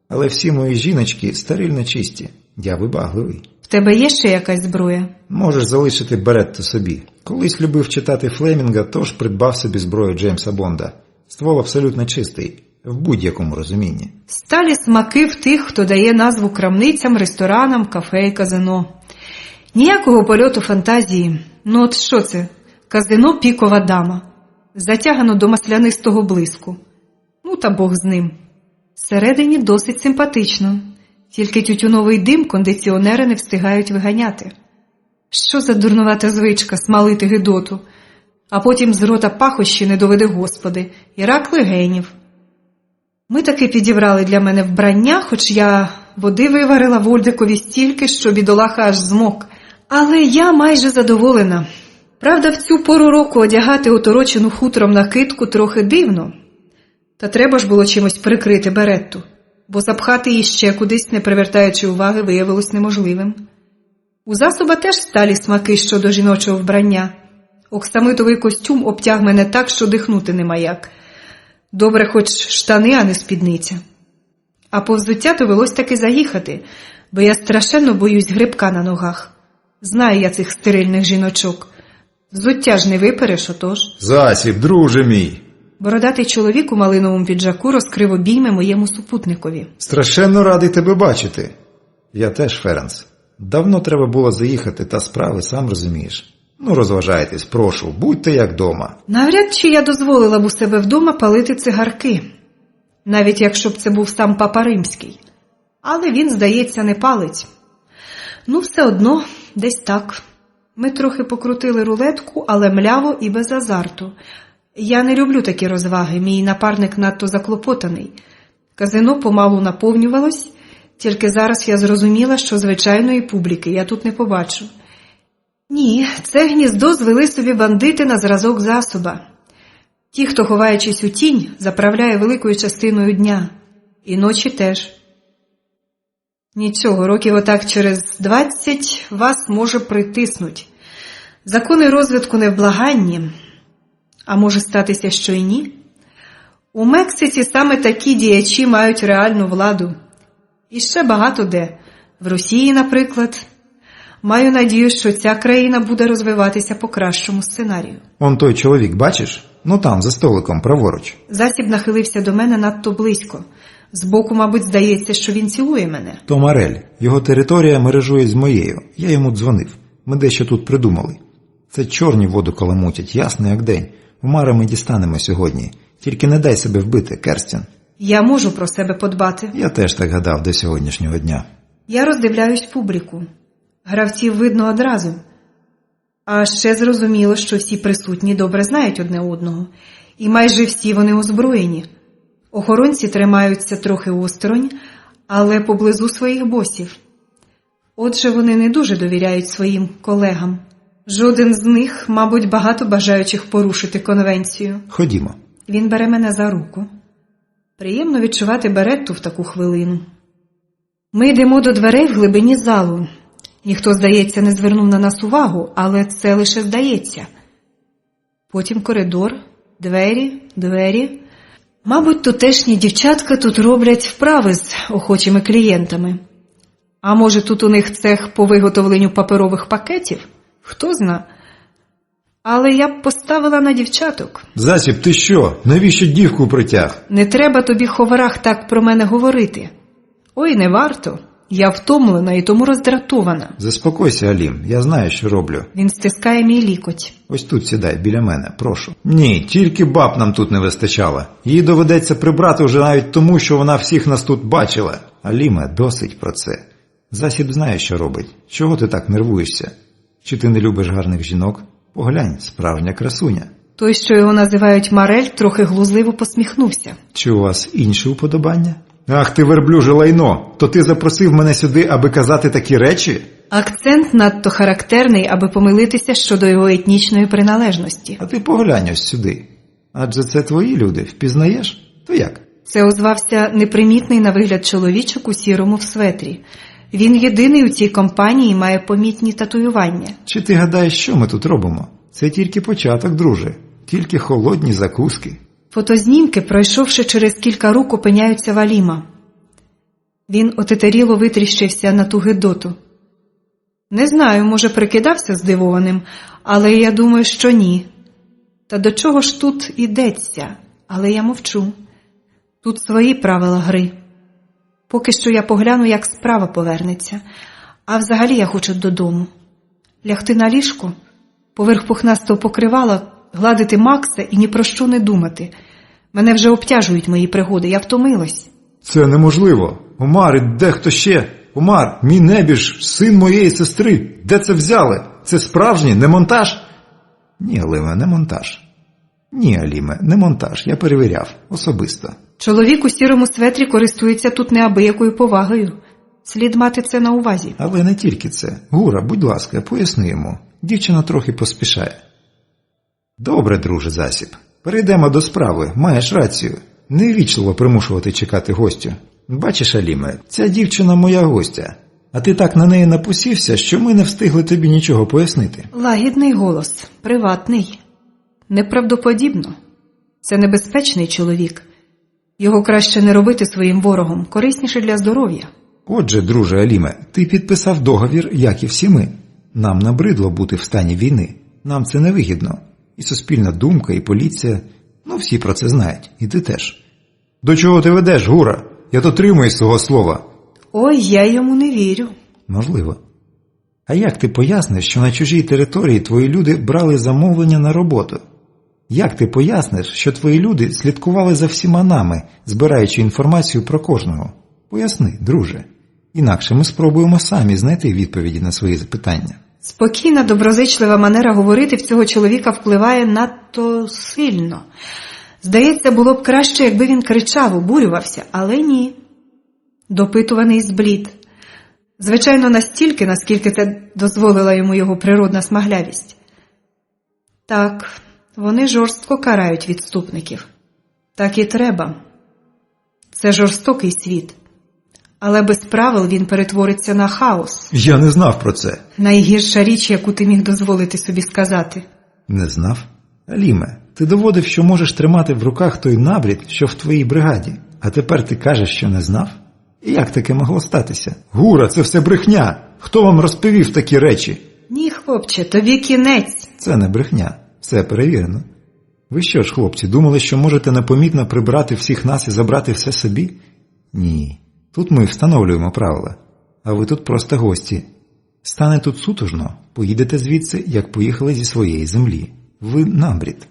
Але всі мої жіночки стерильно чисті. Я вибагливий. В тебе є ще якась зброя? Можеш залишити беретто собі. Колись любив читати Флемінга, тож придбав собі зброю Джеймса Бонда. Ствол абсолютно чистий, в будь-якому розумінні. Сталі смаки в тих, хто дає назву крамницям, ресторанам, кафе і казино. Ніякого польоту фантазії. Ну от що це? Казино «Пікова дама». Затягано до маслянистого блиску. Ну та Бог з ним. Всередині досить симпатично. Тільки тютюновий дим кондиціонери не встигають виганяти. Що за дурнувата звичка смалити гидоту? А потім з рота пахощі не доведе Господи, і рак легенів. Ми таки підібрали для мене вбрання, хоч я води виварила Вольдикові стільки, що бідолаха аж змок. Але я майже задоволена. Правда, в цю пору року одягати оторочену хутром накидку трохи дивно. Та треба ж було чимось прикрити беретту, бо запхати її ще кудись, не привертаючи уваги, виявилось неможливим. У засоба теж сталі смаки щодо жіночого вбрання. Оксамитовий костюм обтяг мене так, що дихнути нема як. Добре хоч штани, а не спідниця. А по взуття довелось таки заїхати, бо я страшенно боюсь грибка на ногах. Знаю я цих стерильних жіночок. Взуття ж не випереш, отож. Засіб, друже мій! Бородатий чоловік у малиновому піджаку розкрив обійми моєму супутникові. Страшенно радий тебе бачити. Я теж, Ференс. Давно треба було заїхати, та справи, сам розумієш. Ну, розважайтесь, прошу, будьте як дома. Навряд чи я дозволила б у себе вдома палити цигарки. Навіть якщо б це був сам Папа Римський. Але він, здається, не палить. Ну, все одно, десь так. Ми трохи покрутили рулетку, але мляво і без азарту. Я не люблю такі розваги, мій напарник надто заклопотаний. Казино помалу наповнювалось, тільки зараз я зрозуміла, що звичайної публіки я тут не побачу. Ні, це гніздо звели собі бандити на зразок засоба. Ті, хто, ховаючись у тінь, заправляє великою частиною дня. І ночі теж. Нічого, років отак через 20 вас може притиснуть. Закони розвитку невблаганні. А може статися, що і ні? У Мексиці саме такі діячі мають реальну владу. І ще багато де. В Росії, наприклад. Маю надію, що ця країна буде розвиватися по кращому сценарію. Он той чоловік, бачиш? Ну там, за столиком, праворуч. Засіб нахилився до мене надто близько. Збоку, мабуть, здається, що він цілує мене. То Марель. Його територія мережує з моєю. Я йому дзвонив. Ми дещо тут придумали. Це чорні воду каламутять, ясно як день. Умари ми дістанемо сьогодні. Тільки не дай себе вбити, Керстін. Я можу про себе подбати. Я теж так гадав до сьогоднішнього дня. Я роздивляюсь публіку. Гравців видно одразу. А ще зрозуміло, що всі присутні добре знають одне одного. І майже всі вони озброєні. Охоронці тримаються трохи осторонь, але поблизу своїх босів. Отже, вони не дуже довіряють своїм колегам. Жоден з них, мабуть, багато бажаючих порушити конвенцію. Ходімо. Він бере мене за руку. Приємно відчувати беретту в таку хвилину. Ми йдемо до дверей в глибині залу. Ніхто, здається, не звернув на нас увагу, але це лише здається. Потім коридор, двері. Мабуть, тутешні дівчатка тут роблять вправи з охочими клієнтами. А може, тут у них цех по виготовленню паперових пакетів? Хто зна. Але я б поставила на дівчаток. Засіб, ти що? Навіщо дівку притяг? Не треба тобі, ховарах, так про мене говорити. Ой, не варто. Я втомлена і тому роздратована. Заспокойся, Алім, я знаю, що роблю. Він стискає мій лікоть. Ось тут сідай, біля мене, прошу. Ні, тільки баб нам тут не вистачало. Їй доведеться прибрати вже навіть тому, що вона всіх нас тут бачила. Аліме, досить про це. Засіб знає, що робить. Чого ти так нервуєшся? Чи ти не любиш гарних жінок? Поглянь, справжня красуня. Той, що його називають Марель, трохи глузливо посміхнувся. Чи у вас інші уподобання? Ах ти, верблюже лайно! То ти запросив мене сюди, аби казати такі речі? Акцент надто характерний, аби помилитися щодо його етнічної приналежності. А ти поглянь ось сюди. Адже це твої люди, впізнаєш? То як? Це озвався непримітний на вигляд чоловічок у сірому в светрі. Він єдиний у цій компанії має помітні татуювання. Чи ти гадаєш, що ми тут робимо? Це тільки початок, друже. Тільки холодні закуски. Фотознімки, пройшовши через кілька рук, опиняються в Аліма. Він отетеріло витріщився на ту гидоту. Не знаю, може, прикидався здивованим, але я думаю, що ні. Та до чого ж тут ідеться? Але я мовчу. Тут свої правила гри. Поки що я погляну, як справа повернеться. А взагалі я хочу додому. Лягти на ліжко, поверх пухнастого покривала, гладити Макса і ні про що не думати. Мене вже обтяжують мої пригоди, я втомилась. Це неможливо. Омар, і де хто ще? Омар, мій небіж, син моєї сестри. Де це взяли? Це справжній, не монтаж? Ні, Аліме, не монтаж. Ні, Аліме, не монтаж. Я перевіряв. Особисто. Чоловік у сірому светрі користується тут неабиякою повагою. Слід мати це на увазі. Але не тільки це. Гура, будь ласка, поясни йому. Дівчина трохи поспішає. Добре, друже Засіб. Перейдемо до справи. Маєш рацію. Невічливо примушувати чекати гостю. Бачиш, Аліме, ця дівчина моя гостя. А ти так на неї напусівся, що ми не встигли тобі нічого пояснити. Лагідний голос, приватний. Неправдоподібно. Це небезпечний чоловік. Його краще не робити своїм ворогом, корисніше для здоров'я. Отже, друже Аліме, ти підписав договір, як і всі ми. Нам набридло бути в стані війни. Нам це невигідно. І суспільна думка, і поліція. Ну, всі про це знають. І ти теж. До чого ти ведеш, Гура? Я дотримуюсь свого слова. Ой, я йому не вірю. Можливо. А як ти поясниш, що на чужій території твої люди брали замовлення на роботу? Як ти поясниш, що твої люди слідкували за всіма нами, збираючи інформацію про кожного? Поясни, друже. Інакше ми спробуємо самі знайти відповіді на свої запитання. Спокійна, доброзичлива манера говорити в цього чоловіка впливає надто сильно. Здається, було б краще, якби він кричав, обурювався, але ні. Допитуваний зблід. Звичайно, настільки, наскільки це дозволила йому його природна смаглявість. Так, вони жорстко карають відступників. Так і треба. Це жорстокий світ. Але без правил він перетвориться на хаос. Я не знав про це. Найгірша річ, яку ти міг дозволити собі сказати. Не знав? Аліме, ти доводив, що можеш тримати в руках той набрід, що в твоїй бригаді. А тепер ти кажеш, що не знав? І як таке могло статися? Гура, це все брехня. Хто вам розповів такі речі? Ні, хлопче, тобі кінець. Це не брехня. Все перевірено. Ви що ж, хлопці, думали, що можете непомітно прибрати всіх нас і забрати все собі? Ні. Тут ми встановлюємо правила. А ви тут просто гості. Стане тут сутужно, поїдете звідси, як поїхали зі своєї землі. Ви набрід.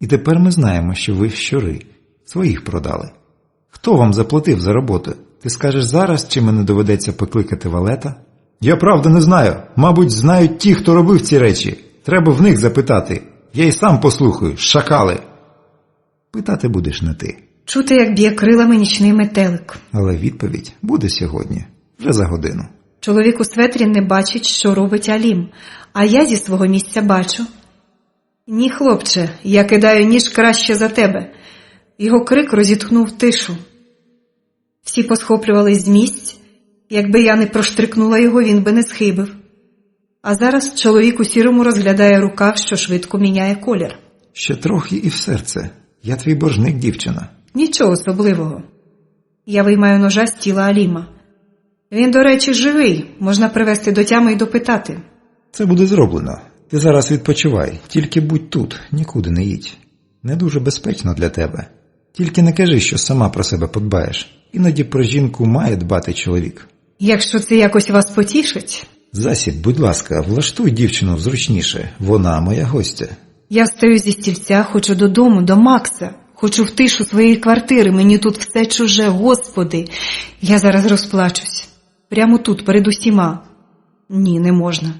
І тепер ми знаємо, що ви щури. Своїх продали. Хто вам заплатив за роботу? Ти скажеш зараз, чи мене доведеться покликати валета? Я правда не знаю. Мабуть, знають ті, хто робив ці речі. Треба в них запитати. Я й сам послухаю. Шакали. Питати будеш не ти. Чути, як б'є крилами нічний метелик. Але відповідь буде сьогодні. Вже за годину. Чоловік у светрі не бачить, що робить Алім. А я зі свого місця бачу. Ні, хлопче, я кидаю ніж краще за тебе. Його крик розітхнув тишу. Всі посхоплювались з місць. Якби я не проштрикнула його, він би не схибив. А зараз чоловік у сірому розглядає рукав, що швидко міняє колір. Ще трохи і в серце. Я твій боржник, дівчина. Нічого особливого. Я виймаю ножа з тіла Аліма. Він, до речі, живий. Можна привести до тями і допитати. Це буде зроблено. Ти зараз відпочивай. Тільки будь тут, нікуди не їдь. Не дуже безпечно для тебе. Тільки не кажи, що сама про себе подбаєш. Іноді про жінку має дбати чоловік. Якщо це якось вас потішить. Засіб, будь ласка, влаштуй дівчину зручніше. Вона моя гостя. Я встаю зі стільця, хочу додому, до Макса. Хочу в тишу своєї квартири, мені тут все чуже, Господи. Я зараз розплачусь. Прямо тут, перед усіма. Ні, не можна.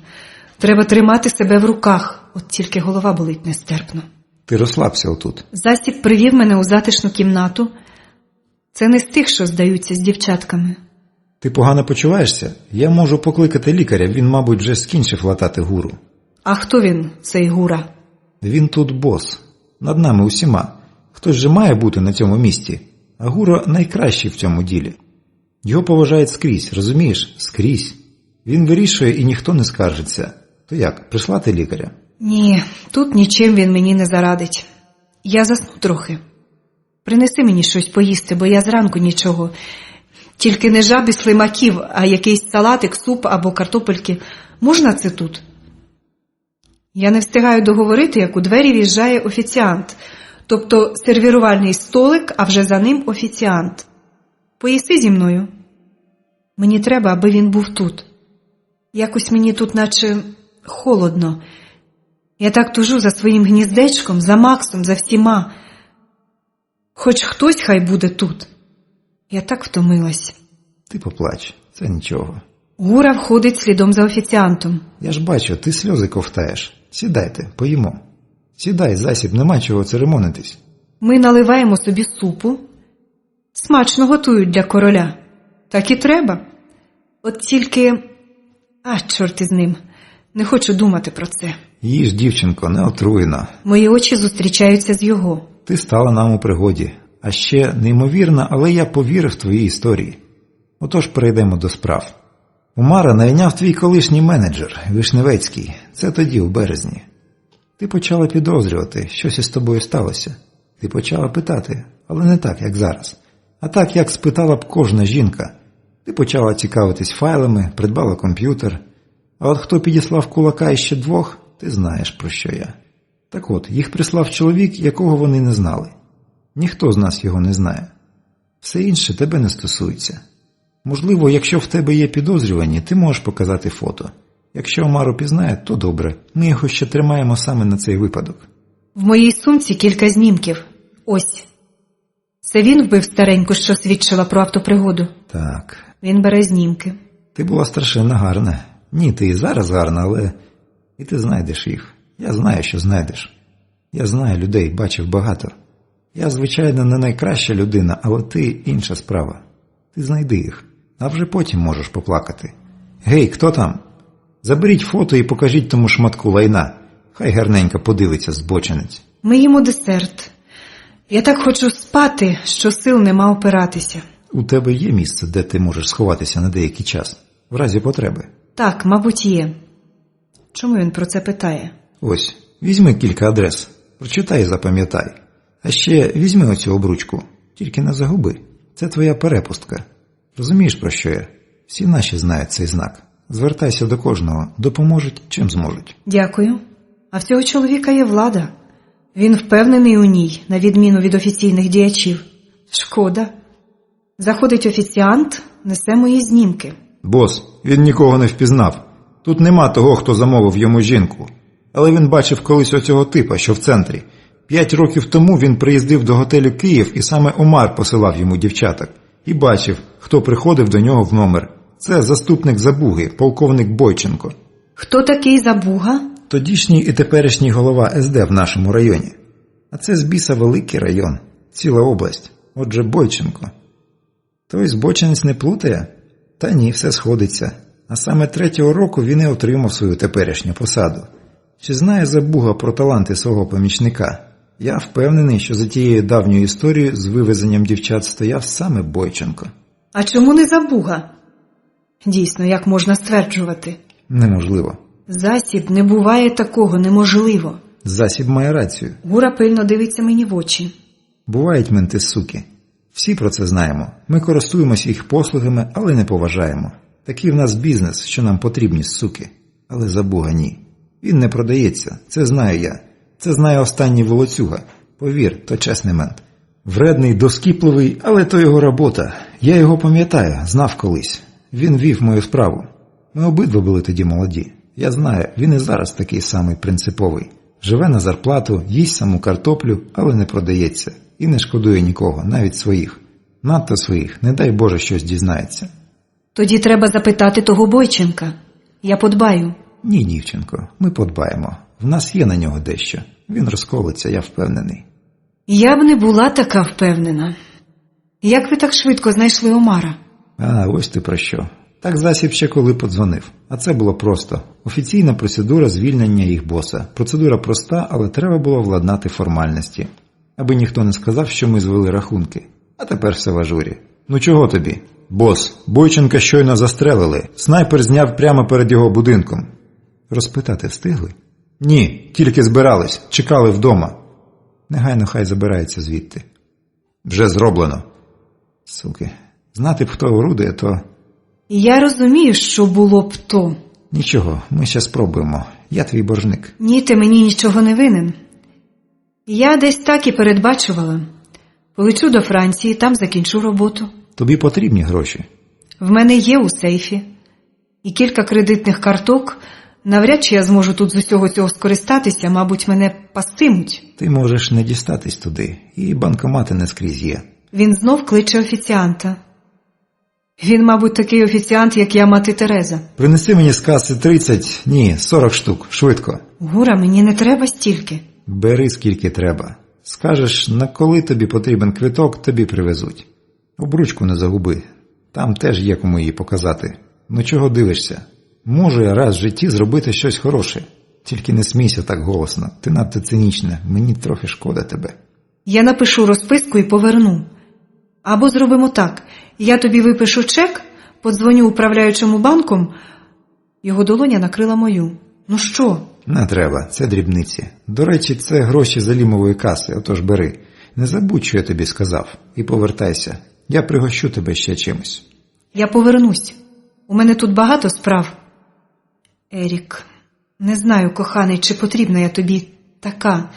Треба тримати себе в руках. От тільки голова болить нестерпно. Ти розслабся отут. Засіб привів мене у затишну кімнату. Це не з тих, що здаються з дівчатками. Ти погано почуваєшся? Я можу покликати лікаря, він, мабуть, вже скінчив латати гуру. А хто він, цей Гура? Він тут бос. Над нами усіма. Хтось же має бути на цьому місці. А Гура найкращий в цьому ділі. Його поважають скрізь, розумієш? Скрізь. Він вирішує і ніхто не скаржиться. То як, прислати лікаря? Ні, тут нічим він мені не зарадить. Я засну трохи. Принеси мені щось поїсти, бо я зранку нічого. Тільки не жабі слимаків, а якийсь салатик, суп або картопельки. Можна це тут? Я не встигаю договорити, як у двері в'їжджає офіціант. Тобто сервірувальний столик, а вже за ним офіціант. Поїси зі мною? Мені треба, аби він був тут. Якось мені тут наче холодно. Я так тужу за своїм гніздечком, за Максом, за всіма. Хоч хтось хай буде тут. Я так втомилась. Ти поплач, це нічого. Гура входить слідом за офіціантом. Я ж бачу, ти сльози ковтаєш. Сідайте, поїмо. Сідай, Засіб, нема чого церемонитись. Ми наливаємо собі супу. Смачно готують для короля. Так і треба. От тільки... чорт із ним. Не хочу думати про це. Їж, дівчинко, не отруєна. Мої очі зустрічаються з його. Ти стала нам у пригоді. А ще неймовірно, але я повірив твоїй історії. Отож перейдемо до справ. Умара найняв твій колишній менеджер, Вишневецький. Це тоді, у березні. Ти почала підозрювати, щось із тобою сталося. Ти почала питати, але не так, як зараз. А так, як спитала б кожна жінка. Ти почала цікавитись файлами, придбала комп'ютер. А от хто підіслав кулака іще двох, ти знаєш, про що я. Так от, їх прислав чоловік, якого вони не знали. Ніхто з нас його не знає. Все інше тебе не стосується. Можливо, якщо в тебе є підозрювані, ти можеш показати фото. Якщо Омару пізнає, то добре. Ми його ще тримаємо саме на цей випадок. В моїй сумці кілька знімків. Ось. Це він вбив стареньку, що свідчила про автопригоду? Так. Він бере знімки. Ти була страшенно гарна. Ні, ти і зараз гарна, але... І ти знайдеш їх. Я знаю, що знайдеш. Я знаю людей, бачив багато. Я, звичайно, не найкраща людина, але ти інша справа. Ти знайди їх, а вже потім можеш поплакати. Гей, хто там? Заберіть фото і покажіть тому шматку лайна. Хай гарненько подивиться збочинець. Ми їмо десерт. Я так хочу спати, що сил нема опиратися. У тебе є місце, де ти можеш сховатися на деякий час, в разі потреби? Так, мабуть, є. Чому він про це питає? Ось, візьми кілька адрес, прочитай і запам'ятай. А ще візьми оцю обручку, тільки не загуби. Це твоя перепустка. Розумієш, про що я? Всі наші знають цей знак. Звертайся до кожного, допоможуть, чим зможуть. Дякую. А в цього чоловіка є влада. Він впевнений у ній, на відміну від офіційних діячів. Шкода. Заходить офіціант, несе мої знімки. Бос, він нікого не впізнав. Тут нема того, хто замовив йому жінку. Але він бачив колись оцього типа, що в центрі. 5 років тому він приїздив до готелю «Київ» і саме Омар посилав йому дівчаток. І бачив, хто приходив до нього в номер. Це заступник Забуги, полковник Бойченко. Хто такий Забуга? Тодішній і теперішній голова СД в нашому районі. А це з біса великий район, ціла область. Отже, Бойченко. Той збочинець не плутає? Та ні, все сходиться. А саме 3-го року він і отримав свою теперішню посаду. Чи знає Забуга про таланти свого помічника? Я впевнений, що за тією давньою історією з вивезенням дівчат стояв саме Бойченко. А чому не Забуга? Дійсно, як можна стверджувати? Неможливо. Засіб, не буває такого, неможливо. Засіб має рацію. Гура пильно дивиться мені в очі. Бувають менти суки. Всі про це знаємо. Ми користуємося їх послугами, але не поважаємо. Такий в нас бізнес, що нам потрібні суки. Але Забуга ні. Він не продається, це знаю я. Це знає останній волоцюга. Повір, то чесний мент. Вредний, доскіпливий, але то його робота. Я його пам'ятаю, знав колись. Він вів мою справу. Ми обидва були тоді молоді. Я знаю, він і зараз такий самий принциповий. Живе на зарплату, їсть саму картоплю, але не продається. І не шкодує нікого, навіть своїх. Надто своїх, не дай Боже, щось дізнається. Тоді треба запитати того Бойченка. Я подбаю. Ні, дівчинко, ми подбаємо. В нас є на нього дещо. Він розколиться, я впевнений. Я б не була така впевнена. Як ви так швидко знайшли Омара? А, ось ти про що. Так засіб ще коли подзвонив. А це було просто. Офіційна процедура звільнення їх боса. Процедура проста, але треба було владнати формальності. Аби ніхто не сказав, що ми звели рахунки. А тепер все в ажурі. Ну чого тобі? Бос, Бойченка щойно застрелили. Снайпер зняв прямо перед його будинком. Розпитати встигли? Ні, тільки збирались, чекали вдома. Негайно хай забирається звідти. Вже зроблено. Суки, знати б, хто орудує, то... Я розумію, що було б то. Нічого, ми ще спробуємо. Я твій боржник. Ні, ти мені нічого не винен. Я десь так і передбачувала. Полечу до Франції, там закінчу роботу. Тобі потрібні гроші. В мене є у сейфі. І кілька кредитних карток. Навряд чи я зможу тут з усього цього скористатися, мабуть, мене пастимуть. Ти можеш не дістатись туди, і банкомати не скрізь є. Він знов кличе офіціанта. Він, мабуть, такий офіціант, як я, мати Тереза. Принеси мені з каси 30, ні, 40 штук, швидко. Гура, мені не треба стільки. Бери скільки треба. Скажеш, на коли тобі потрібен квиток, тобі привезуть. Обручку не загуби, там теж є кому її показати. Ну чого дивишся? Можу я раз в житті зробити щось хороше. Тільки не смійся так голосно, ти надто цинічна, мені трохи шкода тебе. Я напишу розписку і поверну. Або зробимо так. Я тобі випишу чек, подзвоню управляючому банком. Його долоня накрила мою. Ну що? Не треба, це дрібниці. До речі, це гроші з Алімової каси, отож бери. Не забудь, що я тобі сказав. І повертайся. Я пригощу тебе ще чимось. Я повернусь. У мене тут багато справ. Ерік, не знаю, коханий, чи потрібна я тобі така.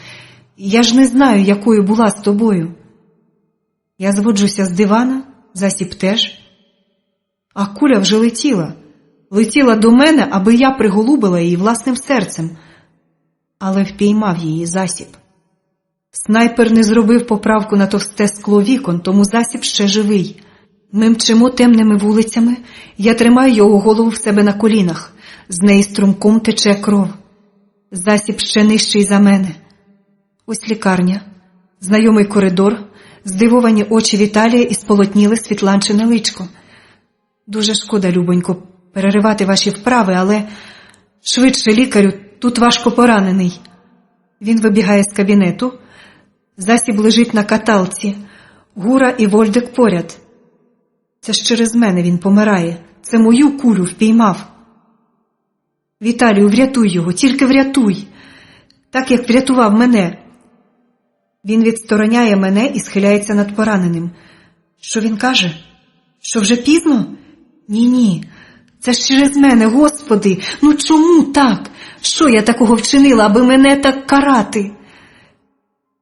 Я ж не знаю, якою була з тобою. Я зводжуся з дивана, засіб теж. А куля вже летіла. Летіла до мене, аби я приголубила її власним серцем. Але впіймав її засіб. Снайпер не зробив поправку на товсте скло вікон, тому засіб ще живий. Ми мчимо темними вулицями, я тримаю його голову в себе на колінах. З неї струмком тече кров. Засіб ще нижчий за мене. Ось лікарня, знайомий коридор, здивовані очі Віталія і сполотніле світланчине личко. Дуже шкода, любонько, переривати ваші вправи, але швидше, лікарю, тут важко поранений. Він вибігає з кабінету. Засіб лежить на каталці. Гура і Вольдик поряд. Це ж через мене він помирає. Це мою кулю впіймав. Віталію, врятуй його, тільки врятуй. Так, як врятував мене. Він відстороняє мене і схиляється над пораненим. Що він каже? Що вже пізно? Ні-ні, це ж через мене, Господи. Ну чому так? Що я такого вчинила, аби мене так карати?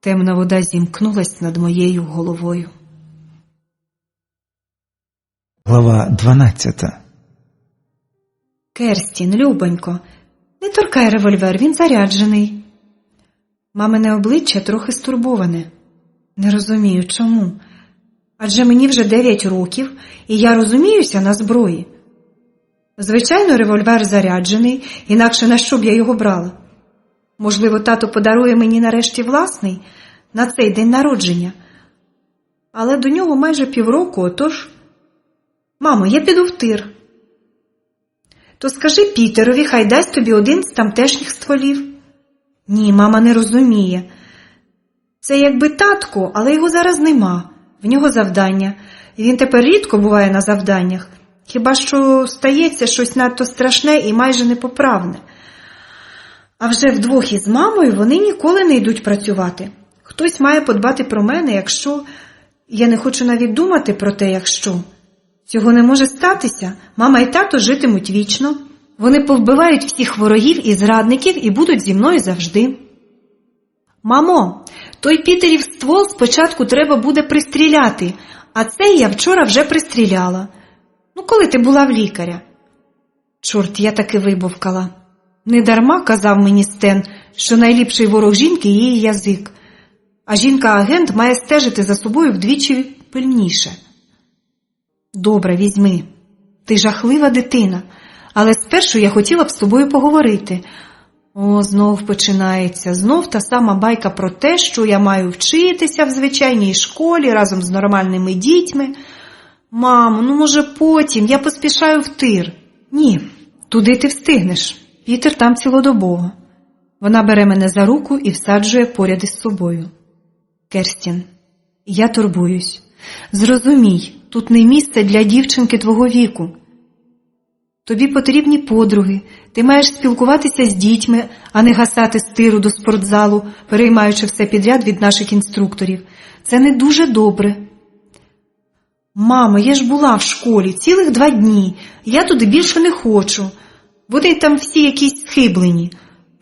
Темна вода зімкнулась над моєю головою. Глава 12. Керстін, любонько, не торкай револьвер, він заряджений. Мамине обличчя трохи стурбоване. Не розумію, чому. Адже мені вже 9 років, і я розуміюся на зброї. Звичайно, револьвер заряджений, інакше на що б я його брала? Можливо, тато подарує мені нарешті власний на цей день народження. Але до нього майже півроку, отож... Мамо, я піду в тир. То скажи Пітерові, хай дасть тобі один з тамтешніх стволів. Ні, мама не розуміє. Це якби татко, але його зараз нема. В нього завдання. І він тепер рідко буває на завданнях. Хіба що стається щось надто страшне і майже непоправне. А вже вдвох із мамою вони ніколи не йдуть працювати. Хтось має подбати про мене, якщо... Я не хочу навіть думати про те, якщо... Цього не може статися. Мама і тато житимуть вічно. Вони повбивають всіх ворогів і зрадників і будуть зі мною завжди. Мамо, той Пітерів ствол спочатку треба буде пристріляти, а цей я вчора вже пристріляла. Ну, коли ти була в лікаря? Чорт, я таки вибовкала. Недарма казав мені Стен, що найліпший ворог жінки – її язик. А жінка-агент має стежити за собою вдвічі пильніше. Добре, візьми. Ти жахлива дитина, але спершу я хотіла б з тобою поговорити. О, знов починається, знов та сама байка про те, що я маю вчитися в звичайній школі разом з нормальними дітьми. Мамо, ну може потім, я поспішаю в тир. Ні, туди ти встигнеш, Пітер там цілодобово. Вона бере мене за руку і всаджує поряд із собою. Керстін, я турбуюсь. Зрозумій, тут не місце для дівчинки твого віку. Тобі потрібні подруги, ти маєш спілкуватися з дітьми, а не гасати з тиру до спортзалу, переймаючи все підряд від наших інструкторів. Це не дуже добре. Мамо, я ж була в школі цілих 2 дні, я туди більше не хочу. Вони там всі якісь схиблені.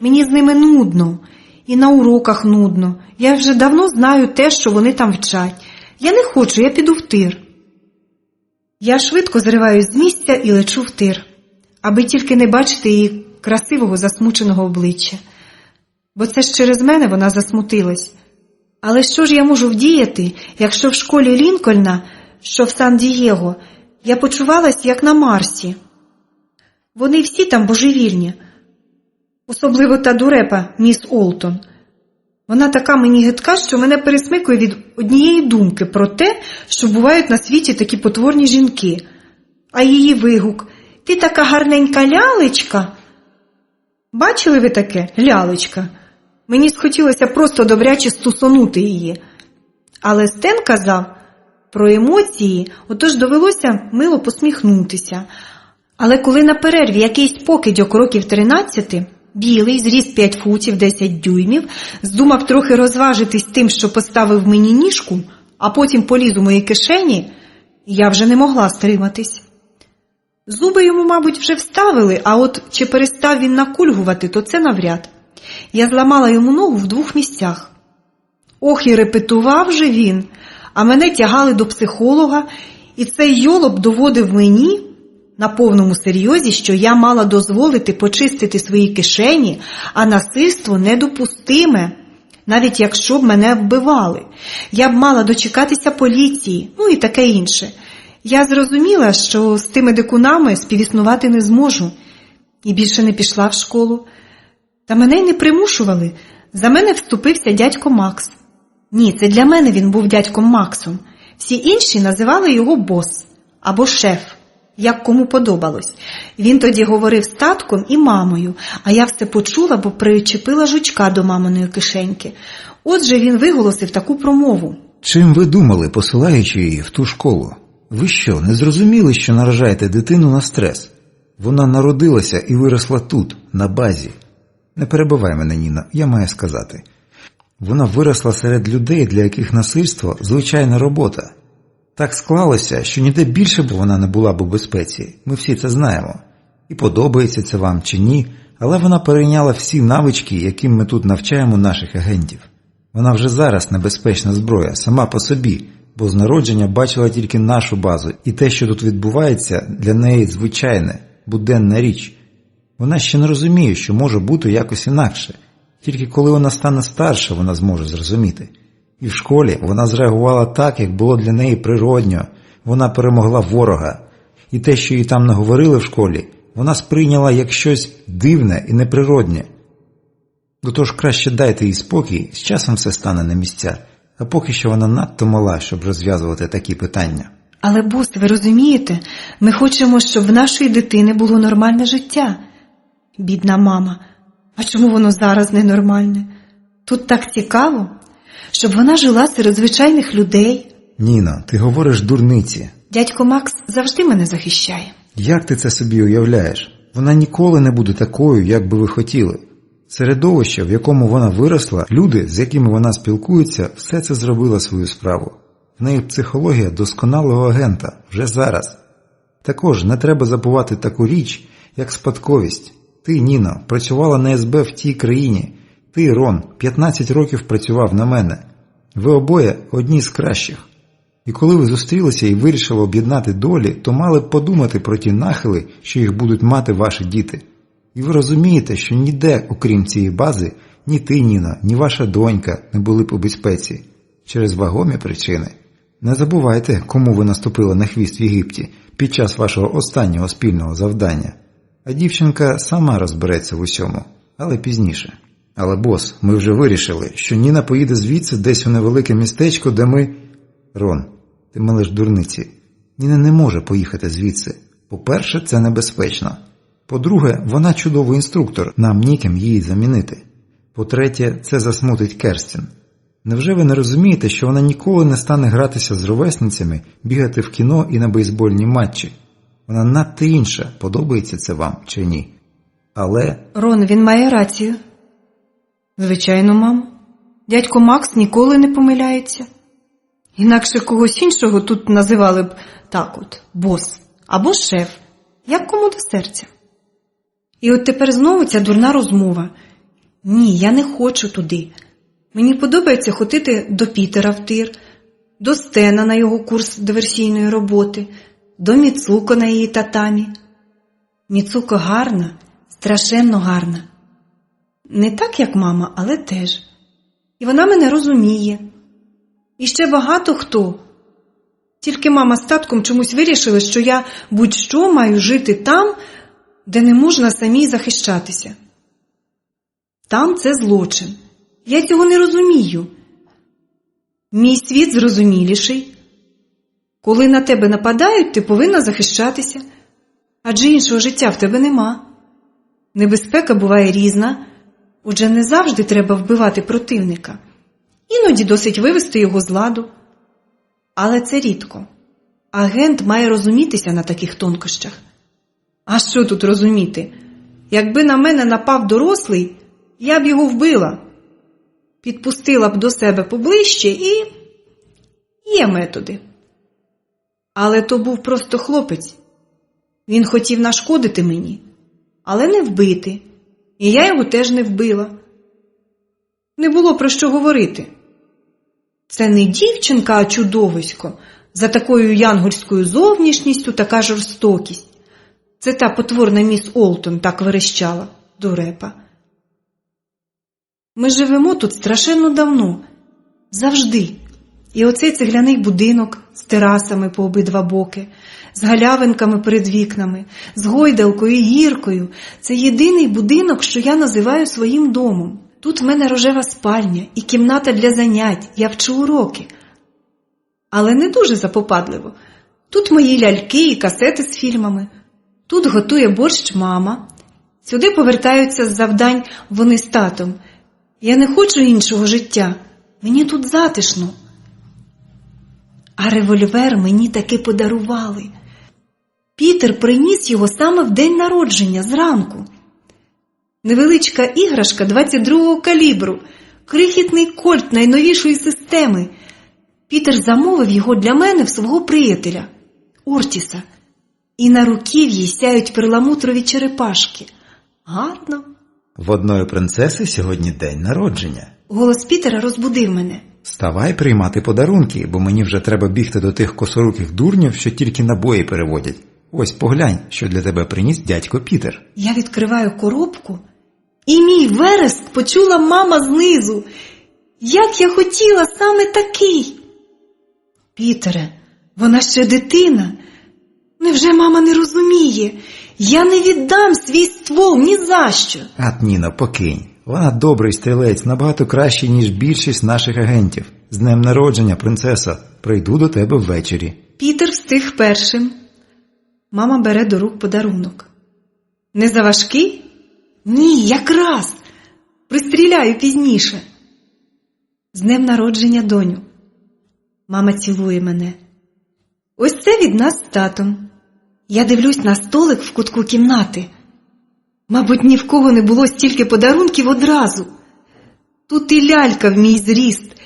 Мені з ними нудно, і на уроках нудно. Я вже давно знаю те, що вони там вчать. Я не хочу, я піду в тир. Я швидко зриваюсь з місця і лечу в тир, аби тільки не бачити її красивого засмученого обличчя. Бо це ж через мене вона засмутилась. Але що ж я можу вдіяти, якщо в школі Лінкольна, що в Сан-Дієго, я почувалась як на Марсі? Вони всі там божевільні. Особливо та дурепа, міс Олтон. Вона така мені гидка, що мене пересмикує від однієї думки про те, що бувають на світі такі потворні жінки. А її вигук: «Ти така гарненька лялечка». Бачили ви таке? Лялечка. Мені схотілося просто добряче стусонути її. Але Стен казав про емоції, отож довелося мило посміхнутися. Але коли на перерві якийсь покидьок років 13, білий, зріст 5 футів 10 дюймів, здумав трохи розважитись тим, що поставив мені ніжку, а потім поліз у мої кишені, я вже не могла стриматись. Зуби йому, мабуть, вже вставили, а от чи перестав він накульгувати, то це навряд. Я зламала йому ногу в 2 місцях. Ох, і репетував же він, а мене тягали до психолога, і цей йолоп доводив мені на повному серйозі, що я мала дозволити почистити свої кишені, а насильство недопустиме, навіть якщо б мене вбивали. Я б мала дочекатися поліції, ну і таке інше. Я зрозуміла, що з тими дикунами співіснувати не зможу, і більше не пішла в школу. Та мене й не примушували. За мене вступився дядько Макс. Ні, це для мене він був дядьком Максом. Всі інші називали його бос або шеф, як кому подобалось. Він тоді говорив з татком і мамою, а я все почула, бо причепила жучка до маминої кишеньки. Отже, він виголосив таку промову. Чим ви думали, посилаючи її в ту школу? Ви що, не зрозуміли, що наражаєте дитину на стрес? Вона народилася і виросла тут, на базі. Не перебивай мене, Ніно, я маю сказати. Вона виросла серед людей, для яких насильство – звичайна робота. Так склалося, що ніде більше б вона не була б у безпеці. Ми всі це знаємо. І подобається це вам чи ні, але вона перейняла всі навички, яким ми тут навчаємо наших агентів. Вона вже зараз небезпечна зброя, сама по собі, бо з народження бачила тільки нашу базу, і те, що тут відбувається, для неї звичайне, буденна річ. Вона ще не розуміє, що може бути якось інакше. Тільки коли вона стане старша, вона зможе зрозуміти. І в школі вона зреагувала так, як було для неї природньо. Вона перемогла ворога. І те, що їй там наговорили в школі, вона сприйняла як щось дивне і неприродне. Тож краще дайте їй спокій, з часом все стане на місця. А поки що вона надто мала, щоб розв'язувати такі питання. Але, бос, ви розумієте, ми хочемо, щоб в нашої дитини було нормальне життя. Бідна мама. А чому воно зараз ненормальне? Тут так цікаво, щоб вона жила серед звичайних людей. Ніно, ти говориш дурниці. Дядько Макс завжди мене захищає. Як ти це собі уявляєш? Вона ніколи не буде такою, як би ви хотіли. Середовище, в якому вона виросла, люди, з якими вона спілкується, все це зробило свою справу. В неї психологія досконалого агента, вже зараз. Також не треба забувати таку річ, як спадковість. Ти, Ніно, працювала на СБ в тій країні. Ти, Рон, 15 років працював на мене. Ви обоє одні з кращих. І коли ви зустрілися і вирішили об'єднати долі, то мали б подумати про ті нахили, що їх будуть мати ваші діти. І ви розумієте, що ніде, окрім цієї бази, ні ти, Ніно, ні ваша донька не були б у безпеці. Через вагомі причини. Не забувайте, кому ви наступили на хвіст в Єгипті під час вашого останнього спільного завдання. А дівчинка сама розбереться в усьому. Але пізніше. Але, бос, ми вже вирішили, що Ніна поїде звідси десь у невелике містечко, де ми... Рон, ти мелеш дурниці. Ніна не може поїхати звідси. По-перше, це небезпечно. По-друге, вона чудовий інструктор, нам ніким її замінити. По-третє, це засмутить Керстін. Невже ви не розумієте, що вона ніколи не стане гратися з ровесницями, бігати в кіно і на бейсбольні матчі? Вона надто інша, подобається це вам чи ні? Але... Рон, він має рацію. Звичайно, мам. Дядько Макс ніколи не помиляється. Інакше когось іншого тут називали б так от, бос або шеф, як кому до серця. І от тепер знову ця дурна розмова. Ні, я не хочу туди. Мені подобається ходити до Пітера в тир, до Стена на його курс диверсійної роботи, до Міцуко на її татамі. Міцуко гарна, страшенно гарна. Не так, як мама, але теж. І вона мене розуміє. І ще багато хто. Тільки мама з татком чомусь вирішили, що я будь-що маю жити там, де не можна самій захищатися. Там це злочин. Я цього не розумію. Мій світ зрозуміліший. Коли на тебе нападають, ти повинна захищатися. Адже іншого життя в тебе нема. Небезпека буває різна, отже не завжди треба вбивати противника. Іноді досить вивести його з ладу. Але це рідко. Агент має розумітися на таких тонкощах. А що тут розуміти? Якби на мене напав дорослий, я б його вбила. Підпустила б до себе поближче і... Є методи. Але то був просто хлопець. Він хотів нашкодити мені, але не вбити. І я його теж не вбила. Не було про що говорити. Це не дівчинка, а чудовисько. За такою янгольською зовнішністю така жорстокість. Це та потворна міс Олтон так верещала, дурепа. Ми живемо тут страшенно давно. Завжди. І оцей цегляний будинок з терасами по обидва боки, з галявинками перед вікнами, з гойдалкою і гіркою. Це єдиний будинок, що я називаю своїм домом. Тут в мене рожева спальня і кімната для занять, я вчу уроки. Але не дуже запопадливо. Тут мої ляльки і касети з фільмами. Тут готує борщ мама. Сюди повертаються з завдань вони з татом. Я не хочу іншого життя. Мені тут затишно. А револьвер мені таки подарували. Пітер приніс його саме в день народження, зранку. Невеличка іграшка 22-го калібру, крихітний кольт найновішої системи. Пітер замовив його для мене в свого приятеля, Ортіса. І на руків'ї сяють перламутрові черепашки. Гарно. В одної принцеси сьогодні день народження. Голос Пітера розбудив мене. Вставай приймати подарунки, бо мені вже треба бігти до тих косоруких дурнів, що тільки набої переводять. Ось поглянь, що для тебе приніс дядько Пітер. Я відкриваю коробку, і мій вереск почула мама знизу. Як я хотіла саме такий! Пітере, вона ще дитина. Невже мама не розуміє? Я не віддам свій ствол ні за що. Ат, Ніно, покинь. Вона добрий стрілець, набагато кращий, ніж більшість наших агентів. З днем народження, принцесо. Прийду до тебе ввечері. Пітер встиг першим. Мама бере до рук подарунок. Не заважкий? Ні, якраз. Пристріляю пізніше. З днем народження, доню. Мама цілує мене. Ось це від нас з татом. Я дивлюсь на столик в кутку кімнати. Мабуть, ні в кого не було стільки подарунків одразу. Тут і лялька в мій зріст,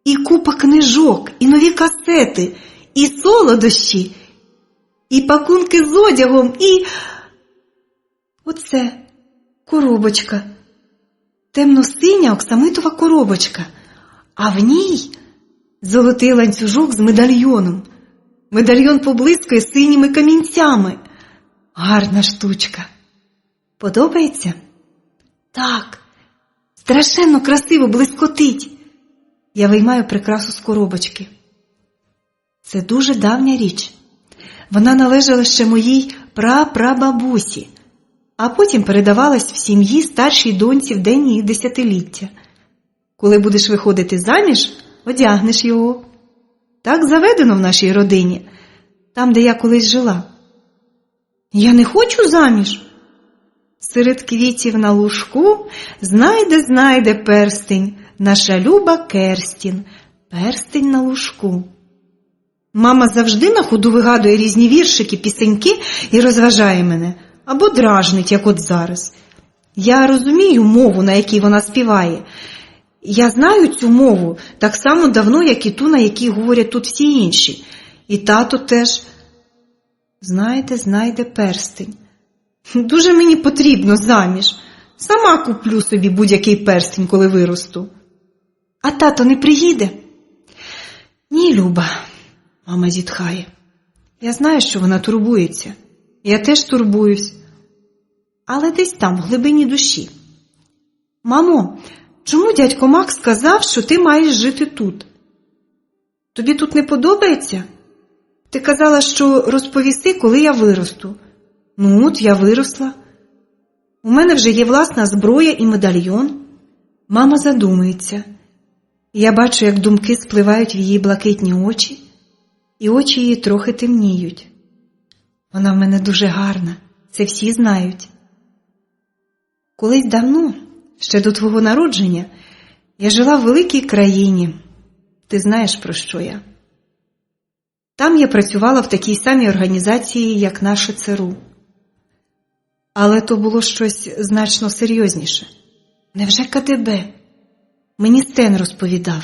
і купа книжок, і нові касети, і солодощі, і пакунки з одягом, і... Оце коробочка. Темно-синя оксамитова коробочка. А в ній золотий ланцюжок з медальйоном. Медальйон поблискує синіми камінцями. Гарна штучка. Подобається? Так. Страшенно красиво блискотить. Я виймаю прикрасу з коробочки. Це дуже давня річ. Вона належала ще моїй прапрабабусі. а потім передавалась в сім'ї старшій доньці в день її 10-ліття. Коли будеш виходити заміж, одягнеш його. Так заведено в нашій родині, там, де я колись жила. Я не хочу заміж. Серед квітів на лужку знайде перстень, наша люба Керстін, перстень на лужку. Мама завжди на ходу вигадує різні віршики, пісеньки і розважає мене, або дражнить, як от зараз. Я розумію мову, на якій вона співає. Я знаю цю мову так само давно, як і ту, на якій говорять тут всі інші. І тато теж. Знайде перстень. Дуже мені потрібно заміж. Сама куплю собі будь-який перстень, коли виросту. А тато не приїде? Ні, Люба, мама зітхає. Я знаю, що вона турбується. Я теж турбуюсь. Але десь там, в глибині душі. Мамо, чому дядько Макс сказав, що ти маєш жити тут? Тобі тут не подобається? Ти казала, що розповісти, коли я виросту. Ну от, я виросла. У мене вже є власна зброя і медальйон. Мама задумується. Я бачу, як думки спливають в її блакитні очі, і очі її трохи темніють. Вона в мене дуже гарна, це всі знають. Колись давно, ще до твого народження, я жила в великій країні. Ти знаєш, про що я. Там я працювала в такій самій організації, як наше ЦРУ. Але то було щось значно серйозніше. Невже КДБ? Мені Стен розповідав.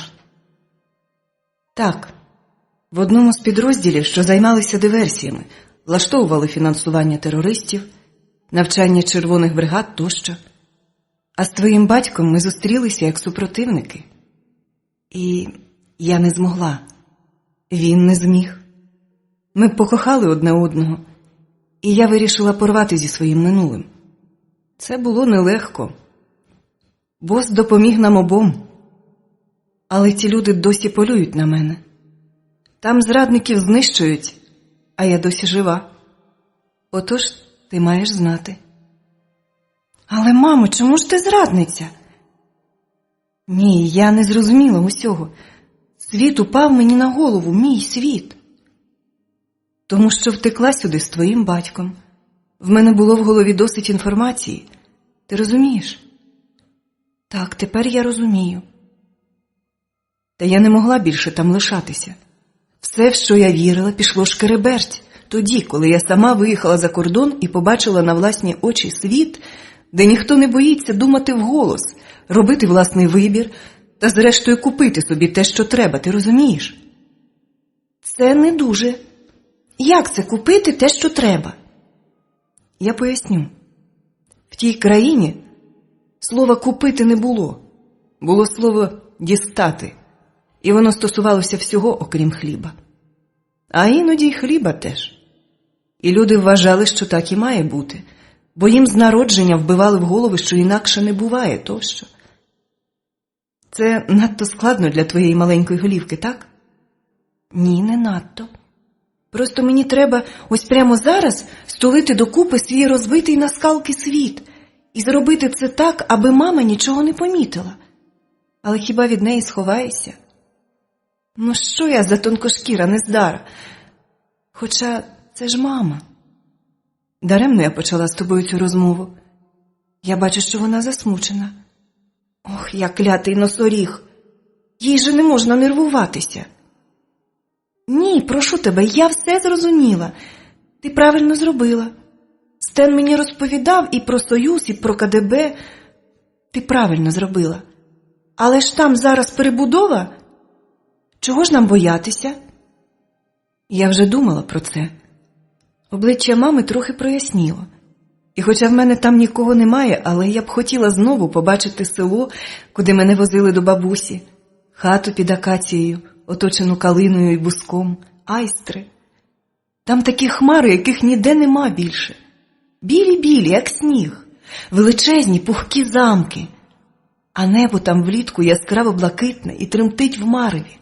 Так, в одному з підрозділів, що займалися диверсіями, влаштовували фінансування терористів, навчання червоних бригад тощо. А з твоїм батьком ми зустрілися як супротивники. І я не змогла. Він не зміг. Ми покохали одне одного, і я вирішила порвати зі своїм минулим. Це було нелегко. Бос допоміг нам обом. Але ті люди досі полюють на мене. Там зрадників знищують, а я досі жива. Отож, ти маєш знати. Але, мамо, чому ж ти зрадниця? Ні, я не зрозуміла усього. Світ упав мені на голову, мій світ. Тому що втекла сюди з твоїм батьком. В мене було в голові досить інформації. Ти розумієш? Так, тепер я розумію. Та я не могла більше там лишатися. Все, в що я вірила, пішло шкереберть. Тоді, коли я сама виїхала за кордон і побачила на власні очі світ, де ніхто не боїться думати вголос, робити власний вибір та зрештою купити собі те, що треба, ти розумієш? Це не дуже. Як це купити те, що треба? Я поясню. В тій країні слова «купити» не було. Було слово «дістати». І воно стосувалося всього, окрім хліба. А іноді й хліба теж. І люди вважали, що так і має бути, бо їм з народження вбивали в голови, що інакше не буває тощо. Це надто складно для твоєї маленької голівки, так? Ні, не надто. Просто мені треба ось прямо зараз стулити докупи свій розбитий на скалки світ і зробити це так, аби мама нічого не помітила. Але хіба від неї сховаєшся? Ну що я за тонкошкіра нездара? Хоча це ж мама. Даремно я почала з тобою цю розмову. Я бачу, що вона засмучена. Ох, я клятий носоріг. Їй же не можна нервуватися. Ні, прошу тебе, я все зрозуміла. Ти правильно зробила. Стен мені розповідав і про Союз, і про КДБ. Ти правильно зробила. Але ж там зараз перебудова. Чого ж нам боятися? Я вже думала про це. Обличчя мами трохи проясніло. І хоча в мене там нікого немає, але я б хотіла знову побачити село, куди мене возили до бабусі, хату під акацією, оточену калиною і буском, айстри. Там такі хмари, яких ніде нема більше. Білі-білі, як сніг, величезні пухкі замки. А небо там влітку яскраво блакитне і тремтить в мареві.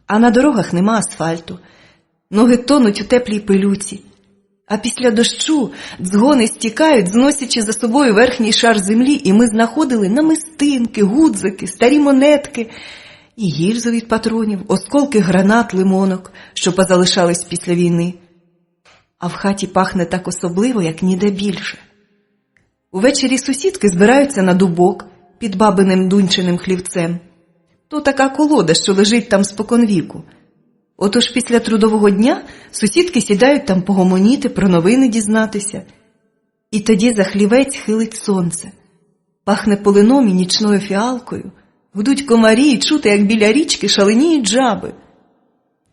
А на дорогах нема асфальту, ноги тонуть у теплій пилюці, А після дощу дзгони стікають, зносячи за собою верхній шар землі, і ми знаходили намистинки, гудзики, старі монетки і гільзи від патронів, осколки гранат, лимонок, що позалишались після війни. А в хаті пахне так особливо, як ніде більше. Увечері сусідки збираються на дубок під бабиним дунчиним хлівцем. То така колода, що лежить там споконвіку. Отож після трудового дня сусідки сідають там погомоніти, про новини дізнатися. І тоді за хлівець хилить сонце. Пахне полином і нічною фіалкою. Гудуть комарі і чути, як біля річки шаленіють жаби.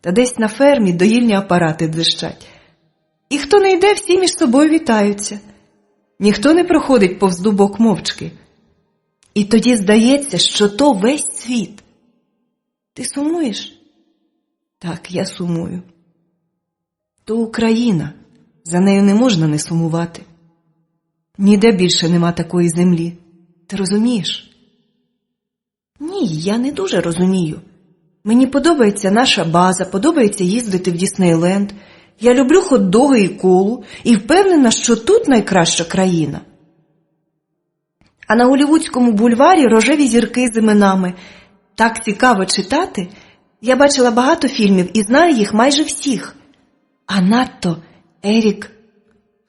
Та десь на фермі доїльні апарати дзищать. І хто не йде, всі між собою вітаються. Ніхто не проходить повз дубок мовчки. І тоді здається, що то весь світ. Ти сумуєш? Так, я сумую. То Україна, за нею не можна не сумувати. Ніде більше нема такої землі. Ти розумієш? Ні, я не дуже розумію. Мені подобається наша база, подобається їздити в Діснейленд. Я люблю хот-доги і колу і впевнена, що тут найкраща країна. А на Голлівудському бульварі рожеві зірки з іменами. Так цікаво читати. Я бачила багато фільмів і знаю їх майже всіх. А надто Ерік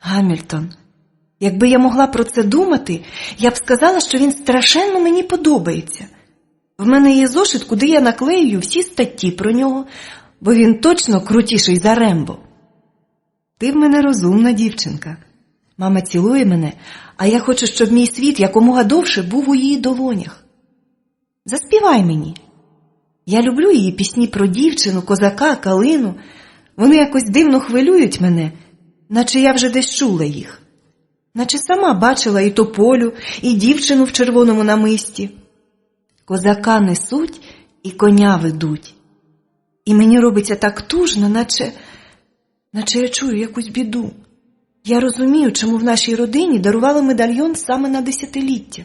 Гамільтон. Якби я могла про це думати, я б сказала, що він страшенно мені подобається. В мене є зошит, куди я наклею всі статті про нього, бо він точно крутіший за Рембо. Ти в мене розумна дівчинка. Мама цілує мене, а я хочу, щоб мій світ якомога довше був у її долонях. Заспівай мені. Я люблю її пісні про дівчину, козака, калину. Вони якось дивно хвилюють мене, наче я вже десь чула їх. Наче сама бачила і тополю, і дівчину в червоному намисті. Козака несуть і коня ведуть. І мені робиться так тужно, наче я чую якусь біду. Я розумію, чому в нашій родині дарували медальйон саме на 10-ліття.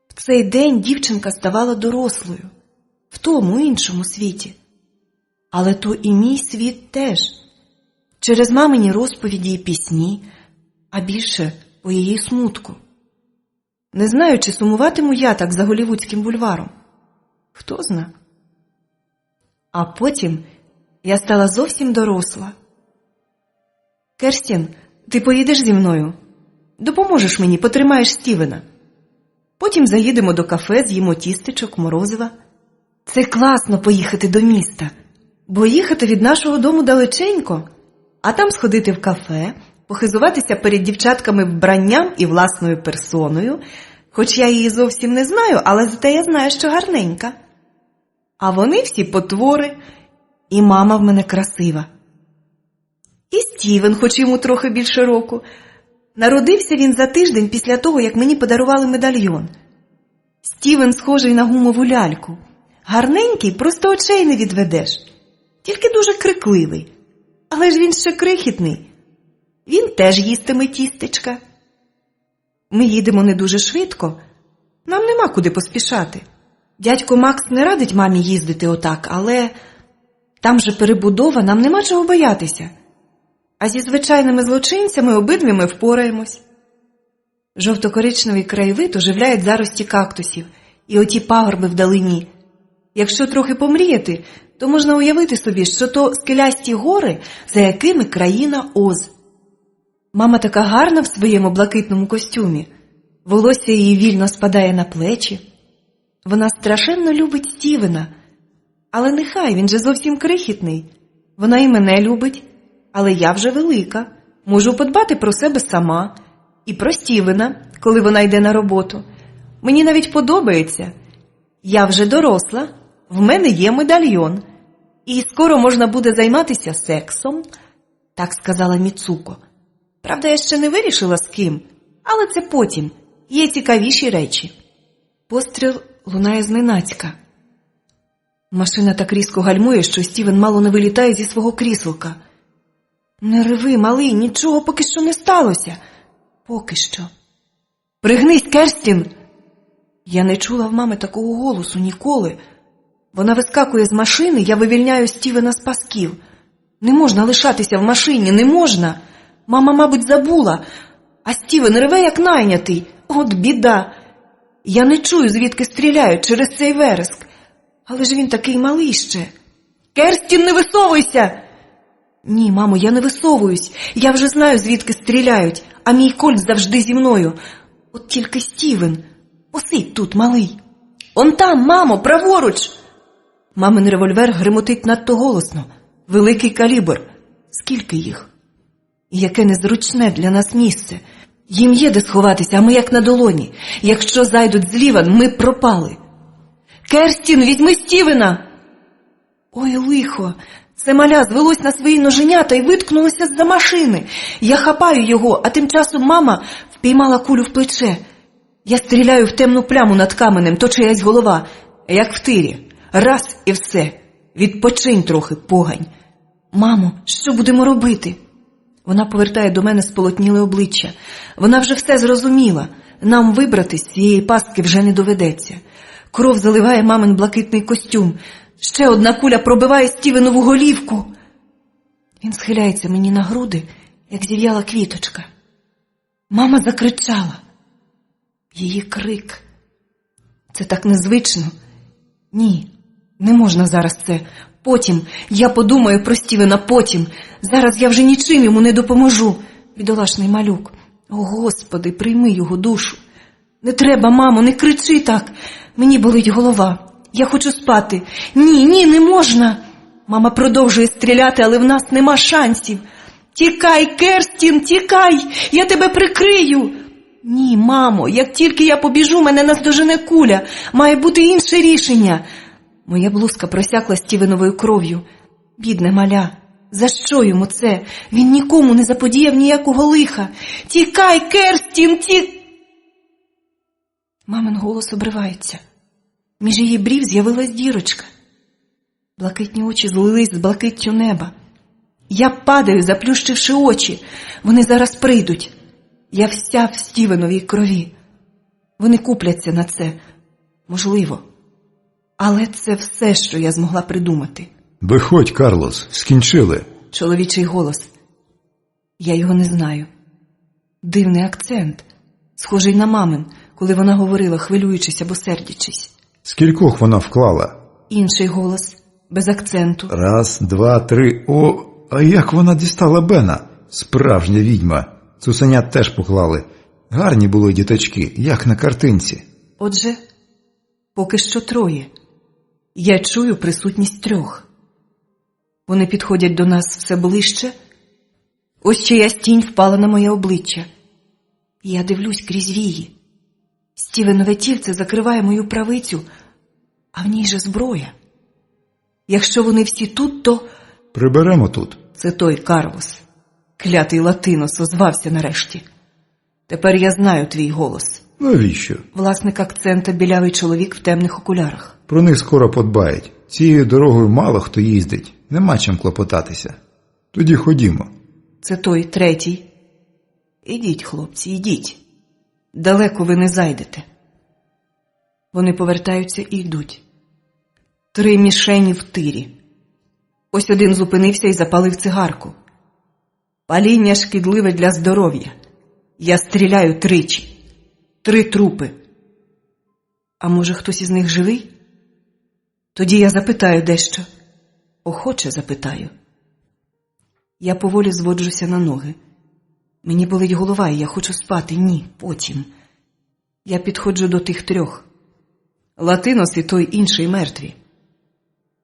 В цей день дівчинка ставала дорослою. В тому іншому світі. Але то і мій світ теж. Через мамині розповіді і пісні, а більше по її смутку. Не знаю, чи сумуватиму я так за Голлівудським бульваром. Хто зна. А потім я стала зовсім доросла. Керстін, ти поїдеш зі мною? Допоможеш мені, потримаєш Стівена. Потім заїдемо до кафе, з'їмо тістечок, морозива. Це класно поїхати до міста, бо їхати від нашого дому далеченько, а там сходити в кафе, похизуватися перед дівчатками вбранням і власною персоною, хоч я її зовсім не знаю, але зате я знаю, що гарненька. А вони всі потвори, і мама в мене красива. І Стівен, хоч йому трохи більше року. Народився він за тиждень після того, як мені подарували медальйон. Стівен схожий на гумову ляльку. Гарненький, просто очей не відведеш. Тільки дуже крикливий. Але ж він ще крихітний. Він теж їстиме тістечка. Ми їдемо не дуже швидко. Нам нема куди поспішати. Дядько Макс не радить мамі їздити отак, але там же перебудова, нам нема чого боятися. А зі звичайними злочинцями обидві ми впораємось. Жовто-коричневий краєвид оживляють зарості кактусів і оті пагорби вдалині. Якщо трохи помріяти, то можна уявити собі, що то скелясті гори, за якими країна Оз. Мама така гарна в своєму блакитному костюмі. Волосся її вільно спадає на плечі. Вона страшенно любить Стівена. Але нехай, він же зовсім крихітний. Вона і мене любить, але я вже велика. Можу подбати про себе сама. І про Стівена, коли вона йде на роботу. Мені навіть подобається. Я вже доросла, в мене є медальйон. І скоро можна буде займатися сексом, так сказала Міцуко. Правда, я ще не вирішила з ким, але це потім. Є цікавіші речі. Постріл лунає зненацька. Машина так різко гальмує, що Стівен мало не вилітає зі свого кріселка. Не реви, малий, нічого поки що не сталося. Поки що. Пригнись, Керстін! Я не чула в мами такого голосу ніколи. Вона вискакує з машини, я вивільняю Стівена з пасків. Не можна лишатися в машині, не можна. Мама, мабуть, забула. А Стівен реве, як найнятий. От біда. Я не чую, звідки стріляють через цей вереск. Але ж він такий малий ще. Керстін, не висовуйся! Ні, мамо, я не висовуюсь. Я вже знаю, звідки стріляють. А мій Кольт завжди зі мною. От тільки Стівен. Посидь тут, малий. Он там, мамо, праворуч! Мамин револьвер гримотить надто голосно. Великий калібр. Скільки їх? І яке незручне для нас місце. Їм є де сховатися, а ми як на долоні. Якщо зайдуть зліва, ми пропали. Керстін, візьми Стівена! Ой, лихо! Це маля звелось на свої ноженята і виткнулося з-за машини. Я хапаю його, а тим часом мама впіймала кулю в плече. Я стріляю в темну пляму над каменем, то чиясь голова, як в тирі. Раз і все. Відпочинь трохи, погань. Мамо, що будемо робити? Вона повертає до мене сполотніле обличчя. Вона вже все зрозуміла. Нам вибратись з цієї пастки вже не доведеться. Кров заливає мамин блакитний костюм. Ще одна куля пробиває Стівенову голівку. Він схиляється мені на груди, як зів'яла квіточка. Мама закричала. Її крик. Це так незвично. Ні, не можна зараз це. Потім. Я подумаю про Стівена потім. Зараз я вже нічим йому не допоможу. Бідолашний малюк. О, Господи, прийми його душу. Не треба, мамо, не кричи так. Мені болить голова. Я хочу спати. Ні, не можна. Мама продовжує стріляти, але в нас нема шансів. Тікай, Керстін, тікай, я тебе прикрию. Ні, мамо, як тільки я побіжу, мене наздожене куля. Має бути інше рішення. Моя блузка просякла Стівеновою кров'ю. Бідне маля. За що йому це? Він нікому не заподіяв ніякого лиха. Тікай, Керстін, Мамин голос обривається. Між її брів з'явилась дірочка. Блакитні очі злились з блакиттю неба. Я падаю, заплющивши очі. Вони зараз прийдуть. Я вся в Стівеновій крові. Вони купляться на це. Можливо. Але це все, що я змогла придумати. Виходь, Карлос, скінчили. Чоловічий голос. Я його не знаю. Дивний акцент. Схожий на мамин, коли вона говорила, хвилюючись або сердячись. Скількох вона вклала? Інший голос. Без акценту. Раз, два, три. О, а як вона дістала Бена? Справжня відьма. Цуценят теж поклали. Гарні були діточки, як на картинці. Отже, поки що 3. Я чую присутність 3. Вони підходять до нас все ближче. Ось чиясь тінь впала на моє обличчя. Я дивлюсь крізь вії. Стівенове тільце закриває мою правицю, а в ній же зброя. Якщо вони всі тут, то... Приберемо тут. Це той Карлос. Клятий Латинос озвався нарешті. Тепер я знаю твій голос. Навіщо? Власник акцента білявий чоловік в темних окулярах. Про них скоро подбають. Цією дорогою мало хто їздить. Нема чим клопотатися. Тоді ходімо. Це той 3. Ідіть, хлопці, ідіть. Далеко ви не зайдете. Вони повертаються і йдуть. 3 мішені в тирі. Ось один зупинився і запалив цигарку. Паління шкідливе для здоров'я. Я стріляю 3. 3 трупи. А може, хтось із них живий? Тоді я запитаю дещо. Охоче запитаю. Я поволі зводжуся на ноги. Мені болить голова, і я хочу спати. Ні, потім. Я підходжу до тих 3. Латинос і той інший мертві.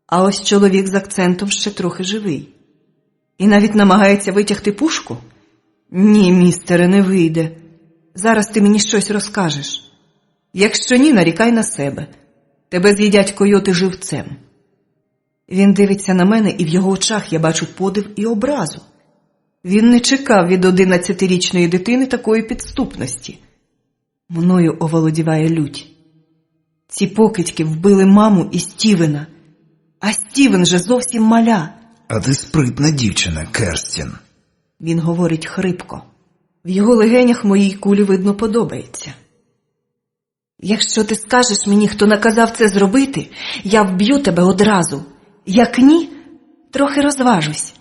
А ось чоловік з акцентом ще трохи живий. І навіть намагається витягти пушку? Ні, містере, не вийде. Зараз ти мені щось розкажеш. Якщо ні, нарікай на себе. Тебе з'їдять койоти живцем. Він дивиться на мене, і в його очах я бачу подив і образу. Він не чекав від 11-річної дитини такої підступності. Мною оволодіває лють. Ці покидьки вбили маму і Стівена. А Стівен же зовсім маля. А ти спритна дівчина, Керстін. Він говорить хрипко. В його легенях моїй кулі, видно, подобається. Якщо ти скажеш мені, хто наказав це зробити, я вб'ю тебе одразу. Як ні, трохи розважусь.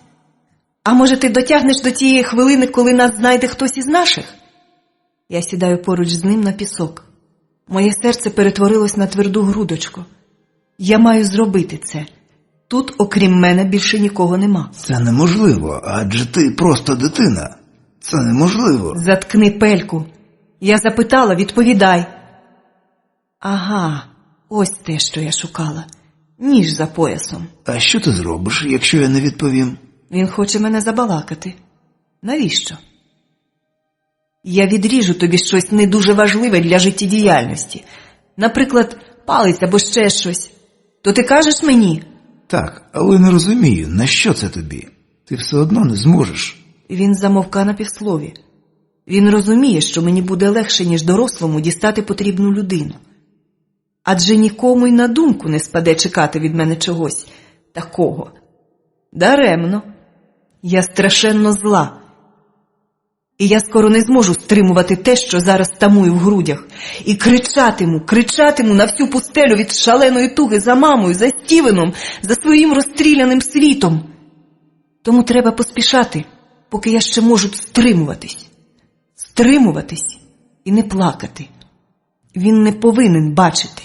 А може, ти дотягнеш до тієї хвилини, коли нас знайде хтось із наших? Я сідаю поруч з ним на пісок. Моє серце перетворилось на тверду грудочку. Я маю зробити це. Тут, окрім мене, більше нікого нема. Це неможливо, адже ти просто дитина. Це неможливо. Заткни пельку. Я запитала, відповідай. Ага, ось те, що я шукала. Ніж за поясом. А що ти зробиш, якщо я не відповім? Він хоче мене забалакати. Навіщо? Я відріжу тобі щось не дуже важливе для життєдіяльності. Наприклад, палець або ще щось. То ти кажеш мені? Так, але не розумію, на що це тобі? Ти все одно не зможеш. Він замовка на півслові. Він розуміє, що мені буде легше, ніж дорослому дістати потрібну людину. Адже нікому й на думку не спаде чекати від мене чогось такого. Даремно. Я страшенно зла. І я скоро не зможу стримувати те, що зараз тамую в грудях. І кричатиму на всю пустелю від шаленої туги за мамою, за Стівеном, за своїм розстріляним світом. Тому треба поспішати, поки я ще можу стримуватись. Стримуватись і не плакати. Він не повинен бачити.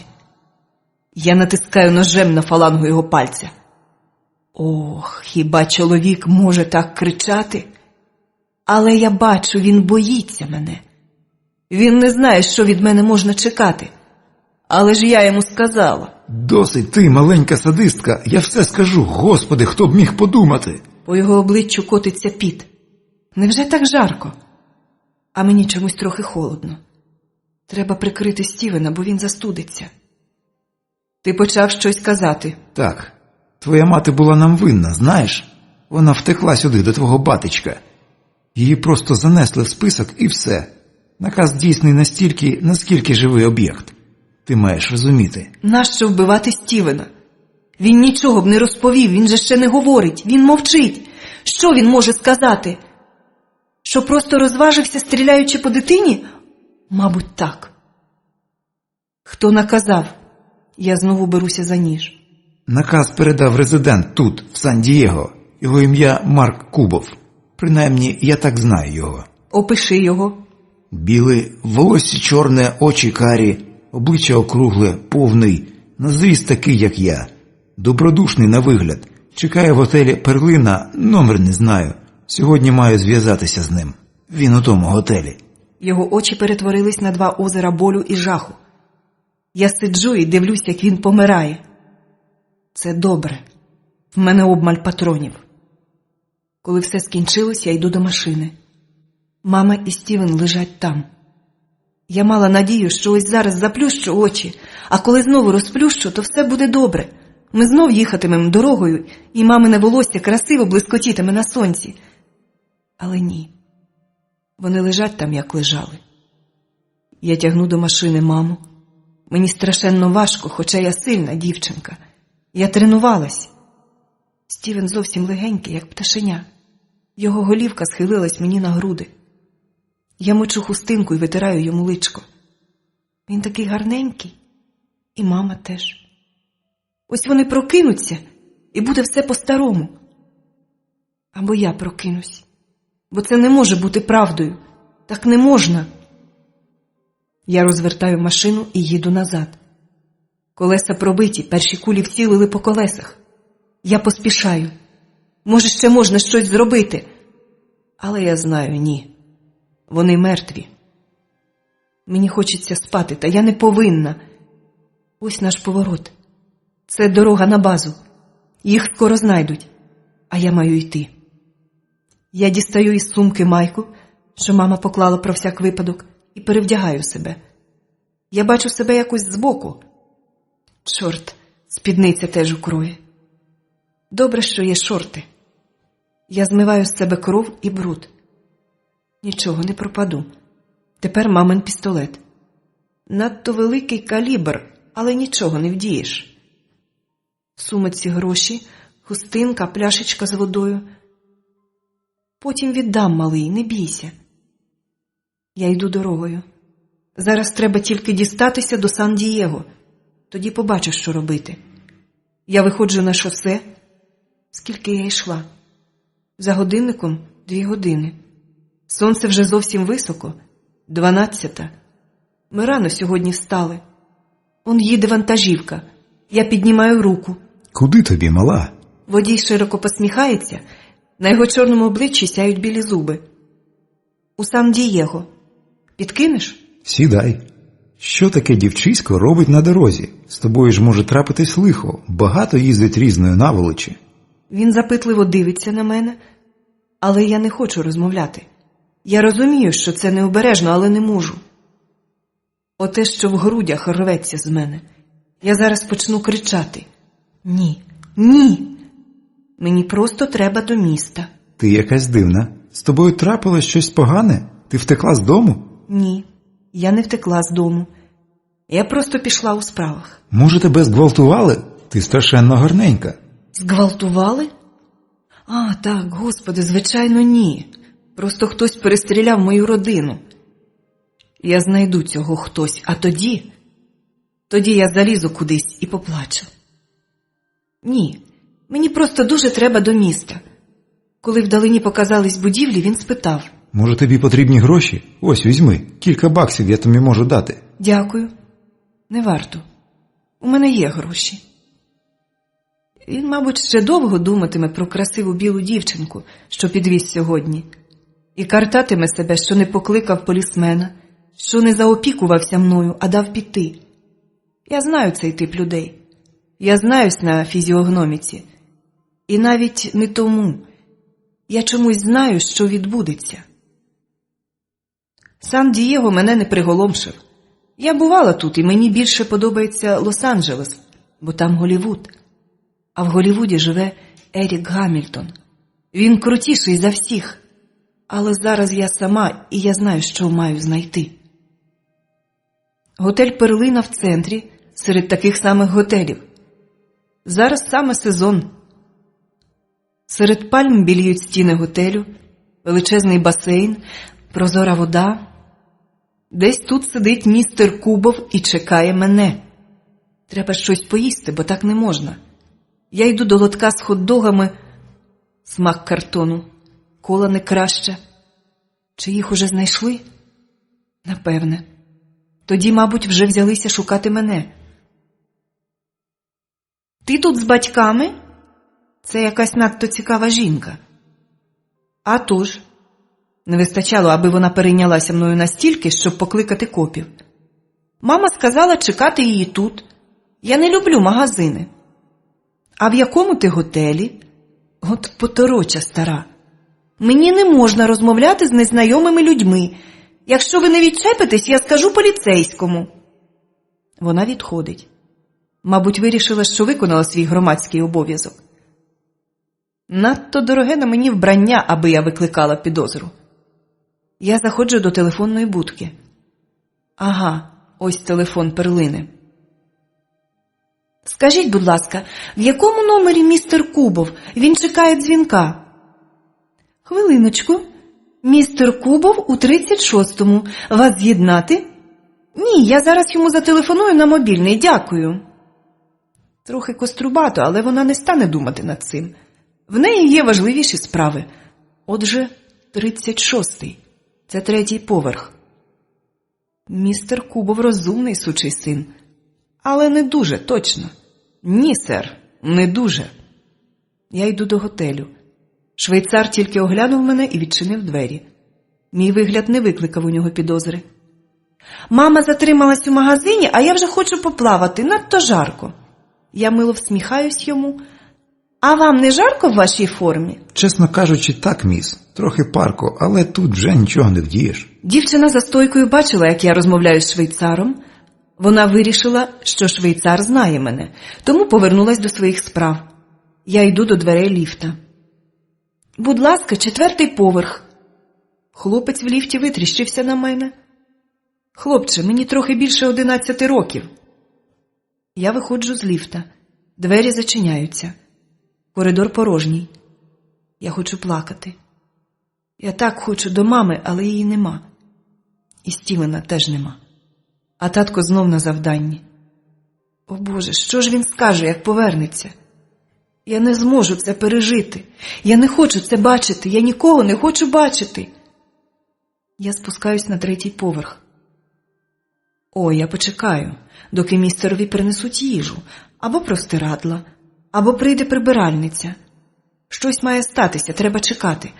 Я натискаю ножем на фалангу його пальця. Ох, хіба чоловік може так кричати? Але я бачу, він боїться мене. Він не знає, що від мене можна чекати. Але ж я йому сказала. Досить ти, маленька садистка, я все скажу. Господи, хто б міг подумати? По його обличчю котиться піт. Невже так жарко? А мені чомусь трохи холодно. Треба прикрити Стівена, бо він застудиться. Ти почав щось казати. Так, твоя мати була нам винна, знаєш? Вона втекла сюди, до твого батечка. Її просто занесли в список і все. Наказ дійсний настільки, наскільки живий об'єкт. Ти маєш розуміти. Нащо вбивати Стівена? Він нічого б не розповів, він же ще не говорить, він мовчить. Що він може сказати? Що просто розважився, стріляючи по дитині? Мабуть, так. Хто наказав? Я знову беруся за ніж. Наказ передав резидент тут, в Сан-Дієго. Його ім'я Марк Кубов. Принаймні, я так знаю його. Опиши його. Біле, волосся чорне, очі карі, обличчя округле, повний, на зріст такий, як я. Добродушний на вигляд. Чекає в готелі «Перлина», номер не знаю. Сьогодні маю зв'язатися з ним. Він у тому готелі. Його очі перетворились на два озера болю і жаху. Я сиджу і дивлюсь, як він помирає. Це добре. В мене обмаль патронів. Коли все скінчилось, я йду до машини. Мама і Стівен лежать там. Я мала надію, що ось зараз заплющу очі, а коли знову розплющу, то все буде добре. Ми знов їхатимемо дорогою, і мамине волосся красиво блискотітиме на сонці. Але ні. Вони лежать там, як лежали. Я тягну до машини маму. Мені страшенно важко, хоча я сильна дівчинка. Я тренувалась. Стівен зовсім легенький, як пташеня. Його голівка схилилась мені на груди. Я мочу хустинку і витираю йому личко. Він такий гарненький. І мама теж. Ось вони прокинуться, і буде все по-старому. Або я прокинусь. Бо це не може бути правдою. Так не можна. Я розвертаю машину і їду назад. Колеса пробиті, перші кулі вцілили по колесах. Я поспішаю. Може, ще можна щось зробити. Але я знаю, ні. Вони мертві. Мені хочеться спати, та я не повинна. Ось наш поворот. Це дорога на базу. Їх скоро знайдуть. А я маю йти. Я дістаю із сумки майку, що мама поклала про всяк випадок, і перевдягаю себе. Я бачу себе якось збоку. Чорт, спідниця теж укроє. Добре, що є шорти. Я змиваю з себе кров і бруд. Нічого, не пропаду. Тепер мамин пістолет. Надто великий калібр, але нічого не вдієш. В сумочці гроші, хустинка, пляшечка з водою. Потім віддам, малий, не бійся. Я йду дорогою. Зараз треба тільки дістатися до Сан-Дієго. Тоді побачу, що робити. Я виходжу на шосе. Скільки я йшла? За годинником 2 години. Сонце вже зовсім високо. 12:00. Ми рано сьогодні встали. Он їде вантажівка. Я піднімаю руку. Куди тобі, мала? Водій широко посміхається. На його чорному обличчі сяють білі зуби. У Сан-Дієго. Підкинеш? Сідай. Що таке дівчисько робить на дорозі? З тобою ж може трапитись лихо. Багато їздить різної наволочі. Він запитливо дивиться на мене, але я не хочу розмовляти. Я розумію, що це необережно, але не можу. Оте, що в грудях рветься з мене. Я зараз почну кричати. Ні, ні! Мені просто треба до міста. Ти якась дивна. З тобою трапилось щось погане? Ти втекла з дому? Ні, я не втекла з дому. Я просто пішла у справах. Може, тебе зґвалтували? Ти страшенно гарненька. Зґвалтували? А, так, Господи, звичайно, ні. Просто хтось перестріляв мою родину. Я знайду цього хтось, а тоді я залізу кудись і поплачу. Ні, мені просто дуже треба до міста. Коли вдалині показались будівлі, він спитав. Може, тобі потрібні гроші? Ось, візьми. Кілька баксів я тобі можу дати. Дякую. Не варто. У мене є гроші. Він, мабуть, ще довго думатиме про красиву білу дівчинку, що підвіз сьогодні. І картатиме себе, що не покликав полісмена, що не заопікувався мною, а дав піти. Я знаю цей тип людей. Я знаюсь на фізіогноміці. І навіть не тому. Я чомусь знаю, що відбудеться. Сан-Дієго мене не приголомшив. Я бувала тут, і мені більше подобається Лос-Анджелес, бо там Голлівуд. А в Голлівуді живе Ерік Гамільтон. Він крутіший за всіх. Але зараз я сама, і я знаю, що маю знайти. Готель «Перлина» в центрі, серед таких самих готелів. Зараз саме сезон. Серед пальм біліють стіни готелю, величезний басейн, прозора вода. Десь тут сидить містер Кубов і чекає мене. Треба щось поїсти, бо так не можна. Я йду до лотка з хот-догами. Смак картону. Кола не краще. Чи їх уже знайшли? Напевне. Тоді, мабуть, вже взялися шукати мене. Ти тут з батьками? Це якась надто цікава жінка. А тож. Не вистачало, аби вона перейнялася мною настільки, щоб покликати копів. Мама сказала чекати її тут. Я не люблю магазини. А в якому ти готелі? От потороча стара. Мені не можна розмовляти з незнайомими людьми. Якщо ви не відчепитесь, я скажу поліцейському. Вона відходить. Мабуть, вирішила, що виконала свій громадський обов'язок. Надто дороге на мені вбрання, аби я викликала підозру. Я заходжу до телефонної будки. Ага, ось телефон «Перлини». Скажіть, будь ласка, в якому номері містер Кубов? Він чекає дзвінка. Хвилиночку. Містер Кубов у 36-му. Вас з'єднати? Ні, я зараз йому зателефоную на мобільний, дякую. Трохи кострубато, але вона не стане думати над цим. В неї є важливіші справи. Отже, 36-й. Це 3-й поверх. Містер Кубов розумний сучий син. Але не дуже, точно. Ні, сер, не дуже. Я йду до готелю. Швейцар тільки оглянув мене і відчинив двері. Мій вигляд не викликав у нього підозри. Мама затрималась у магазині, а я вже хочу поплавати, надто жарко. Я мило всміхаюсь йому. А вам не жарко в вашій формі? Чесно кажучи, так, міс. Трохи парко, але тут вже нічого не вдієш. Дівчина за стойкою бачила, як я розмовляю з швейцаром. Вона вирішила, що швейцар знає мене, тому повернулась до своїх справ. Я йду до дверей ліфта. Будь ласка, 4-й поверх. Хлопець в ліфті витріщився на мене. Хлопче, мені трохи більше 11 років. Я виходжу з ліфта. Двері зачиняються. Коридор порожній. Я хочу плакати. Я так хочу до мами, але її нема. І Стівена теж нема. А татко знов на завданні. О Боже, що ж він скаже, як повернеться? Я не зможу це пережити. Я не хочу це бачити. Я нікого не хочу бачити. Я спускаюсь на 3-й поверх. Я почекаю, доки містерові принесуть їжу, або простирадла, або прийде прибиральниця. Щось має статися, треба чекати.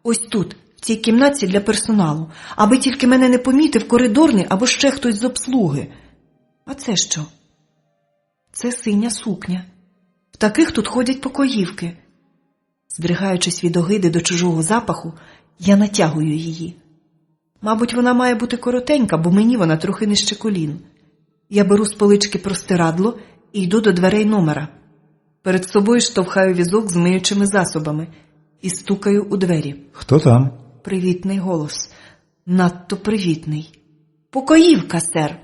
Ось тут, в цій кімнаті для персоналу, аби тільки мене не помітив коридорний або ще хтось з обслуги. А це що? Це синя сукня. В таких тут ходять покоївки. Здригаючись від огиди до чужого запаху, я натягую її. Мабуть, вона має бути коротенька, бо мені вона трохи нижче колін. Я беру з полички простирадло і йду до дверей номера. Перед собою штовхаю візок з миючими засобами і стукаю у двері. Хто там? Привітний голос. Надто привітний. Покоївка, сер.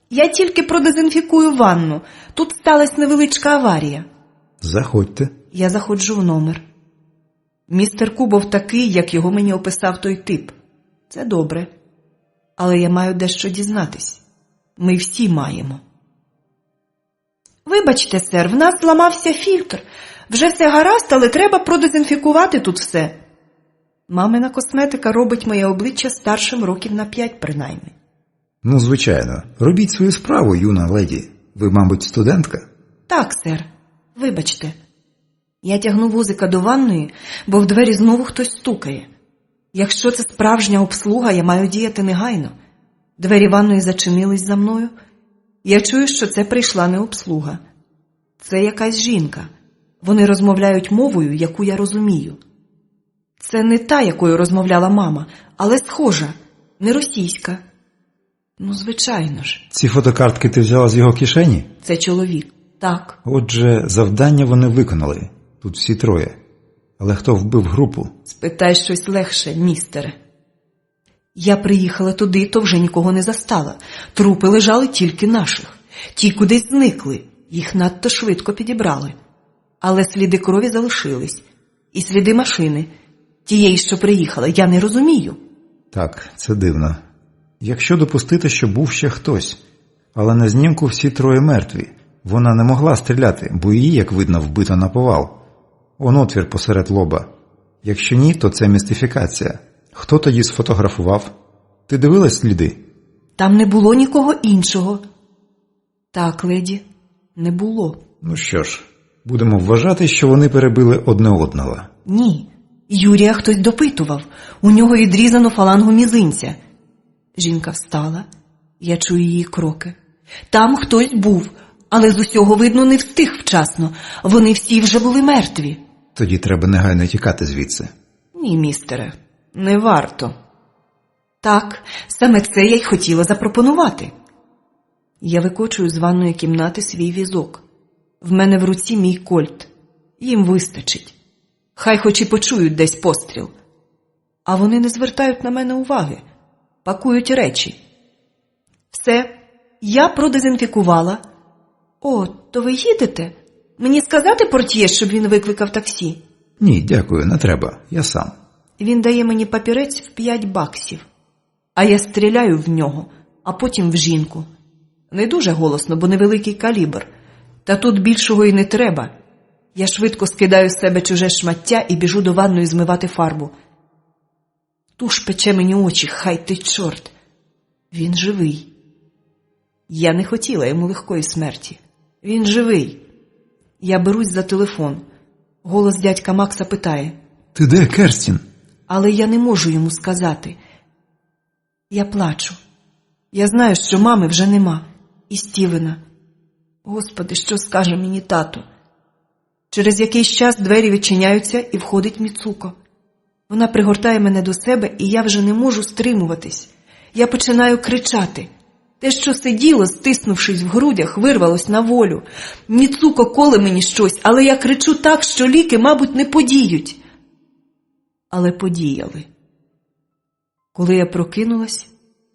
Я тільки продезінфікую ванну. Тут сталася невеличка аварія. Заходьте. Я заходжу в номер. Містер Кубов такий, як його мені описав той тип. Це добре. Але я маю дещо дізнатись. Ми всі маємо. Вибачте, сер, в нас зламався фільтр. Вже все гаразд, але треба продезінфікувати тут все. Мамина косметика робить моє обличчя старшим років на 5 принаймні. Ну, звичайно. Робіть свою справу, юна леді. Ви, мабуть, студентка? Так, сер. Вибачте. Я тягну вузика до ванної, бо в двері знову хтось стукає. Якщо це справжня обслуга, я маю діяти негайно. Двері ванної зачинились за мною. Я чую, що це прийшла не обслуга. Це якась жінка. Вони розмовляють мовою, яку я розумію. Це не та, якою розмовляла мама, але схожа, не російська. Ну, звичайно ж. Ці фотокартки ти взяла з його кишені? Це чоловік. Так. Отже, завдання вони виконали. Тут всі троє. Але хто вбив групу? Спитай щось легше, містере. Я приїхала туди, то вже нікого не застала. Трупи лежали тільки наших. Ті кудись зникли. Їх надто швидко підібрали. Але сліди крові залишились. І сліди машини. Тієї, що приїхала, я не розумію. Так, це дивно. Якщо допустити, що був ще хтось. Але на знімку всі троє мертві. Вона не могла стріляти, бо її, як видно, вбито наповал. Он отвір посеред лоба. Якщо ні, то це містифікація. Хто тоді сфотографував? Ти дивилась сліди? Там не було нікого іншого. Так, леді, не було. Ну що ж, будемо вважати, що вони перебили одне одного. Ні, Юрія хтось допитував. У нього відрізано фалангу мізинця. Жінка встала. Я чую її кроки. Там хтось був, але з усього, видно, не встиг вчасно. Вони всі вже були мертві. Тоді треба негайно тікати звідси. Ні, містере, не варто. Так, саме це я й хотіла запропонувати. Я викочую з ванної кімнати свій візок. В мене в руці мій кольт. Їм вистачить. Хай хоч і почують десь постріл. А вони не звертають на мене уваги. Пакують речі. Все, я продезінфікувала. О, то ви їдете? Мені сказати портьє, щоб він викликав таксі? Ні, дякую, не треба. Я сам. Він дає мені папірець в 5 баксів. А я стріляю в нього, а потім в жінку. Не дуже голосно, бо невеликий калібр. Та тут більшого і не треба. Я швидко скидаю з себе чуже шмаття і біжу до ванної змивати фарбу. Туш пече мені очі, хай ти чорт. Він живий. Я не хотіла йому легкої смерті. Він живий. Я берусь за телефон. Голос дядька Макса питає. Ти де, Керстін? Але я не можу йому сказати. Я плачу. Я знаю, що мами вже нема. І Стівена. Господи, що скаже мені тато? Через якийсь час двері відчиняються і входить Міцуко. Вона пригортає мене до себе, і я вже не можу стримуватись. Я починаю кричати. Те, що сиділо, стиснувшись в грудях, вирвалось на волю. Міцуко коле мені щось, але я кричу так, що ліки, мабуть, не подіють. Але подіяли. Коли я прокинулась,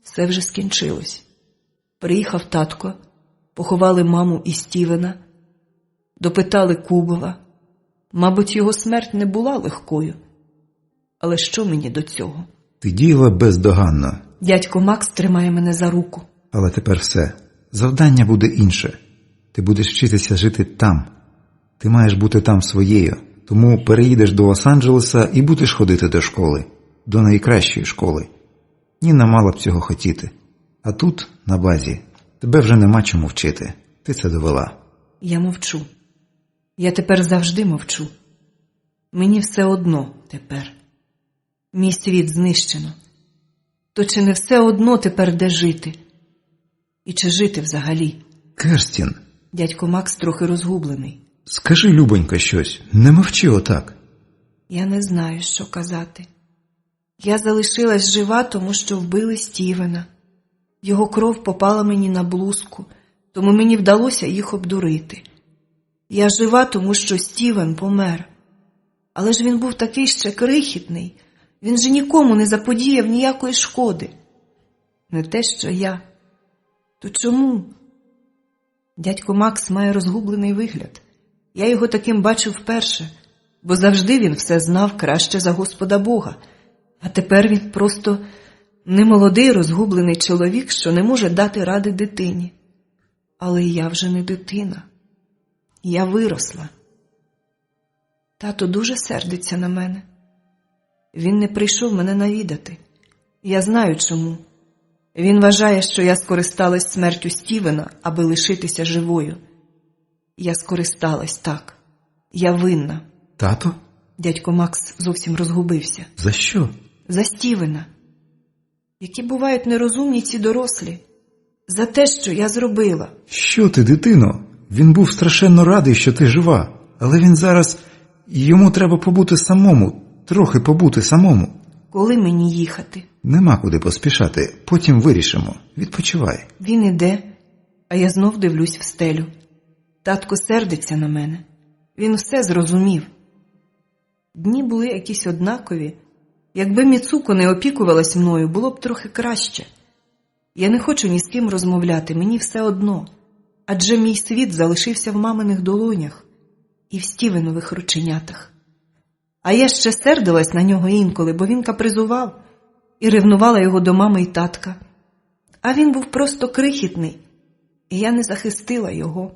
все вже скінчилось. Приїхав татко, поховали маму і Стівена, допитали Кубова. Мабуть, його смерть не була легкою. Але що мені до цього? Ти діяла бездоганно. Дядько Макс тримає мене за руку. Але тепер все. Завдання буде інше. Ти будеш вчитися жити там. Ти маєш бути там своєю, тому переїдеш до Лос-Анджелеса і будеш ходити до школи, до найкращої школи. Ніна мала б цього хотіти. А тут, на базі, тебе вже нема чому вчити. Ти це довела. Я мовчу. Я тепер завжди мовчу. Мені все одно тепер. Мій світ знищено. То чи не все одно тепер де жити? І чи жити взагалі? Керстін, Дядько Макс трохи розгублений. скажи, любонько, щось. Не мовчи отак. Я не знаю, що казати. Я залишилась жива, тому що вбили Стівена. Його кров попала мені на блузку, тому мені вдалося їх обдурити. Я жива, тому що Стівен помер. Але ж він був такий ще крихітний. Він же нікому не заподіяв ніякої шкоди. Не те, що я. То чому? Дядько Макс має розгублений вигляд. Я його таким бачив вперше, бо завжди він все знав краще за Господа Бога. А тепер він просто немолодий розгублений чоловік, що не може дати ради дитині. Але я вже не дитина. Я виросла. Тато дуже сердиться на мене. Він не прийшов мене навідати. Я знаю чому. Він вважає, що я скористалась смертю Стівена, аби лишитися живою. Я скористалась, так. Я винна. Тато? Дядько Макс зовсім розгубився. За що? За Стівена. Які бувають нерозумні ці дорослі. За те, що я зробила. Що ти, дитино? Він був страшенно радий, що ти жива. Але він зараз... Йому треба побути самому. Трохи побути самому. Коли мені їхати? Нема куди поспішати. Потім вирішимо. Відпочивай. Він іде, а я знов дивлюсь в стелю. Татко сердиться на мене. Він все зрозумів. Дні були якісь однакові. Якби Міцуко не опікувалась мною, було б трохи краще. Я не хочу ні з ким розмовляти, мені все одно. Адже мій світ залишився в маминих долонях і в Стівенових рученятах. А я ще сердилась на нього інколи, бо він капризував і ревнувала його до мами і татка. А він був просто крихітний, і я не захистила його.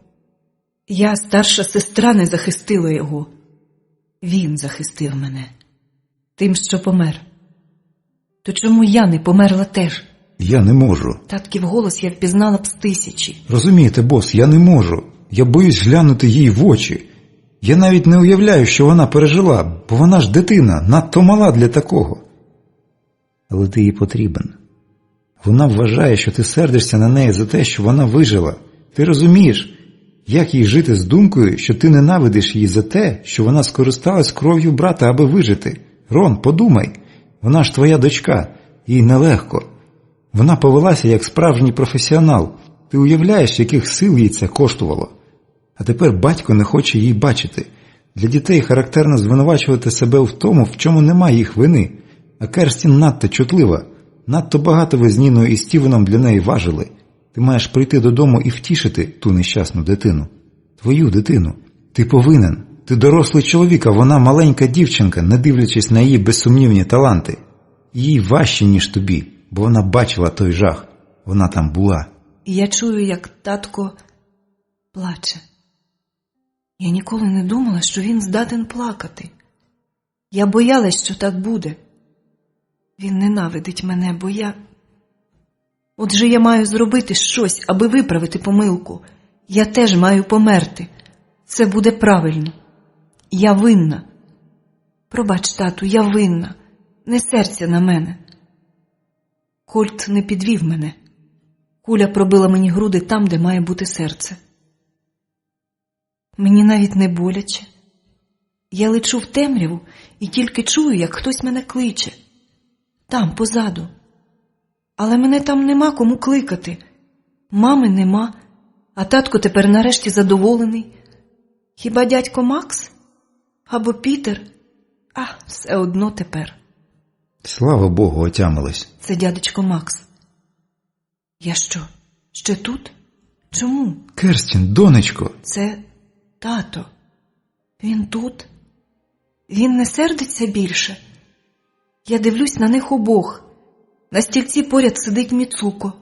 Я, старша сестра, не захистила його. Він захистив мене. Тим, що помер. То чому я не померла теж? Я не можу. Татків голос я впізнала б з тисячі. Розумієте, бос, я не можу. Я боюсь глянути їй в очі. Я навіть не уявляю, що вона пережила, бо вона ж дитина, надто мала для такого. Але ти їй потрібен. Вона вважає, що ти сердишся на неї за те, що вона вижила. Ти розумієш, як їй жити з думкою, що ти ненавидиш її за те, що вона скористалась кров'ю брата, аби вижити? Рон, подумай, вона ж твоя дочка, їй нелегко. Вона повелася як справжній професіонал. Ти уявляєш, яких сил їй це коштувало? А тепер батько не хоче її бачити. Для дітей характерно звинувачувати себе в тому, в чому немає їх вини. А Керстін надто чутлива. Надто багато ви з Ніною і Стівеном для неї важили. Ти маєш прийти додому і втішити ту нещасну дитину. Твою дитину. Ти повинен. Ти дорослий чоловік, а вона маленька дівчинка, не дивлячись на її безсумнівні таланти. Їй важче, ніж тобі, бо вона бачила той жах. Вона там була. І я чую, як татко плаче. Я ніколи не думала, що він здатен плакати. Я боялась, що так буде. Він ненавидить мене, бо я... Отже, я маю зробити щось, аби виправити помилку. Я теж маю померти. Це буде правильно. Я винна. Пробач, тату, я винна. Не серця на мене. Кольт не підвів мене. Куля пробила мені груди там, де має бути серце. Мені навіть не боляче. Я лечу в темряву і тільки чую, як хтось мене кличе. Там, позаду. Але мене там нема кому кликати. Мами нема, а татко тепер нарешті задоволений. Хіба дядько Макс? Або Пітер? А, все одно тепер. Слава Богу, отямилась. Це дядечко Макс. Я що, ще тут? Чому? Керстін, донечко. Це тато. Він тут? Він не сердиться більше? Я дивлюсь на них обох. На стільці поряд сидить Міцуко.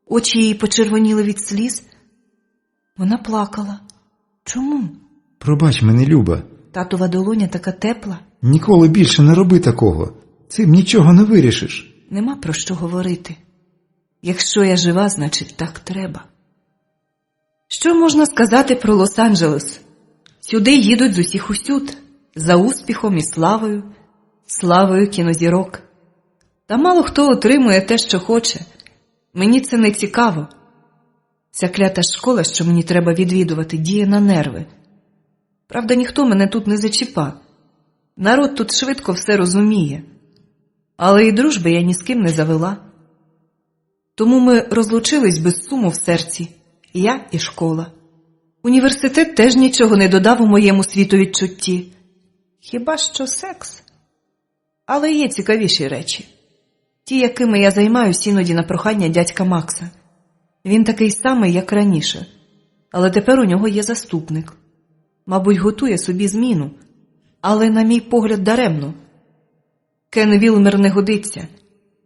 Очі її почервоніли від сліз. Вона плакала. Чому? Пробач мене, Люба. Татова долоня така тепла. Ніколи більше не роби такого. Цим нічого не вирішиш. Нема про що говорити. Якщо я жива, значить так треба. Що можна сказати про Лос-Анджелес? Сюди їдуть з усіх усюд. За успіхом і славою. Славою кінозірок. Та мало хто отримує те, що хоче. Мені це не цікаво. Ця клята школа, що мені треба відвідувати, діє на нерви. Правда, ніхто мене тут не зачіпа. Народ тут швидко все розуміє. Але і дружби я ні з ким не завела. Тому ми розлучились без суму в серці. Я і школа. Університет теж нічого не додав у моєму світовідчутті. Хіба що секс. Але є цікавіші речі. Ті, якими я займаюсь іноді на прохання дядька Макса. Він такий самий, як раніше. Але тепер у нього є заступник. Мабуть, готує собі зміну. Але, на мій погляд, даремно. Кен Вілмер не годиться.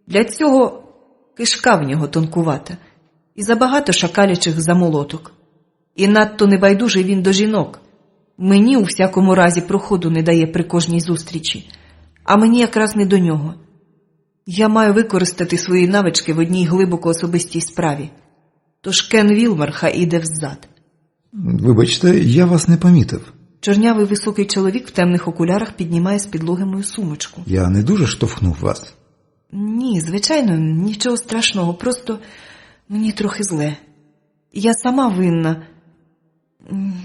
Для цього кишка в нього тонкувата. І забагато шакалячих замолоток. І надто небайдужий він до жінок. Мені у всякому разі проходу не дає при кожній зустрічі. А мені якраз не до нього. Я маю використати свої навички в одній глибоко особистій справі. Тож Кен Вілмер хай іде взад. Вибачте, я вас не помітив. Чорнявий високий чоловік в темних окулярах піднімає з підлоги мою сумочку. Я не дуже штовхнув вас. Ні, звичайно, нічого страшного, просто мені трохи зле. Я сама винна.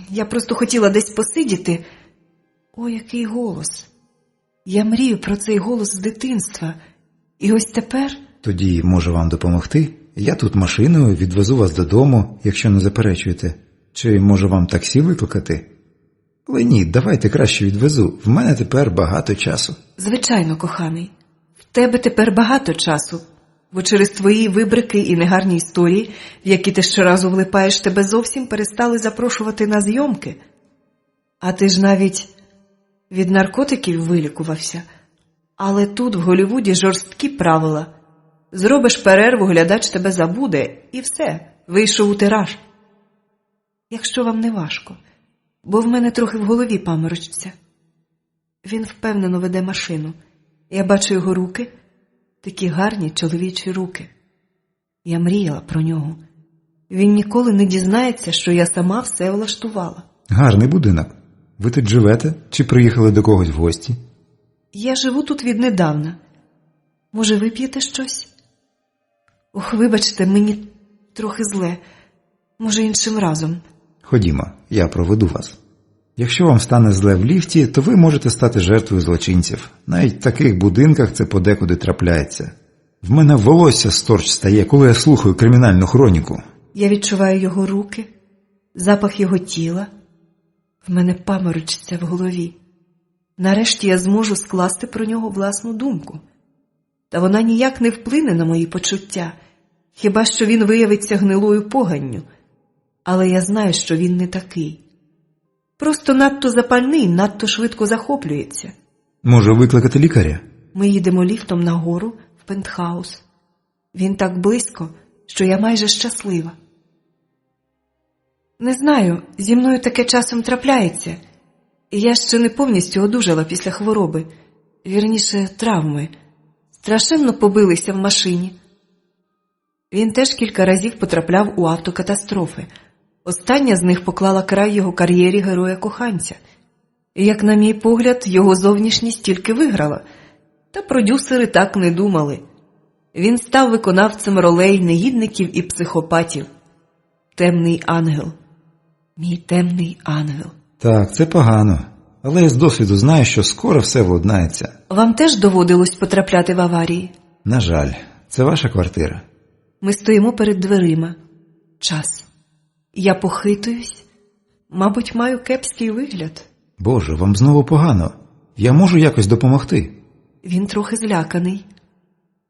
Я просто хотіла десь посидіти. О, який голос. Я мрію про цей голос з дитинства. І ось тепер... Тоді, може, вам допомогти? Я тут машиною відвезу вас додому, якщо не заперечуєте. Чи, може, вам таксі викликати? Але ні, давайте краще відвезу. В мене тепер багато часу. Звичайно, коханий. В тебе тепер багато часу. Бо через твої вибрики і негарні історії, в які ти щоразу влипаєш, тебе зовсім перестали запрошувати на зйомки. А ти ж навіть від наркотиків вилікувався. Але тут, в Голлівуді, жорсткі правила. Зробиш перерву, глядач тебе забуде, і все, вийшов у тираж. Якщо вам не важко, бо в мене трохи в голові паморочиться. Він впевнено веде машину. Я бачу його руки, такі гарні чоловічі руки. Я мріяла про нього. Він ніколи не дізнається, що я сама все влаштувала. Гарний будинок. Ви тут живете? Чи приїхали до когось в гості? Я живу тут віднедавна. Може, вип'єте щось? Ох, вибачте, мені трохи зле. Може, іншим разом. Ходімо, я проведу вас. Якщо вам стане зле в ліфті, то ви можете стати жертвою злочинців. Навіть в таких будинках це подекуди трапляється. В мене волосся сторч стає, коли я слухаю кримінальну хроніку. Я відчуваю його руки, запах його тіла. В мене паморочиться в голові. Нарешті я зможу скласти про нього власну думку. Та вона ніяк не вплине на мої почуття, хіба що він виявиться гнилою поганню. Але я знаю, що він не такий. Просто надто запальний, надто швидко захоплюється. Можу викликати лікаря? Ми їдемо ліфтом нагору в пентхаус. Він так близько, що я майже щаслива. Не знаю, зі мною таке часом трапляється. І я ще не повністю одужала після хвороби. Вірніше, травми. Страшенно побилися в машині. Він теж кілька разів потрапляв у автокатастрофи. Остання з них поклала край його кар'єрі героя-коханця. І, як на мій погляд, його зовнішність тільки виграла. Та продюсери так не думали. Він став виконавцем ролей негідників і психопатів. Темний ангел. Мій темний ангел. Так, це погано. Але я з досвіду знаю, що скоро все владнається. Вам теж доводилось потрапляти в аварії? На жаль, це ваша квартира. Ми стоїмо перед дверима. Час. Я похитуюсь. Мабуть, маю кепський вигляд. Боже, вам знову погано. Я можу якось допомогти. Він трохи зляканий.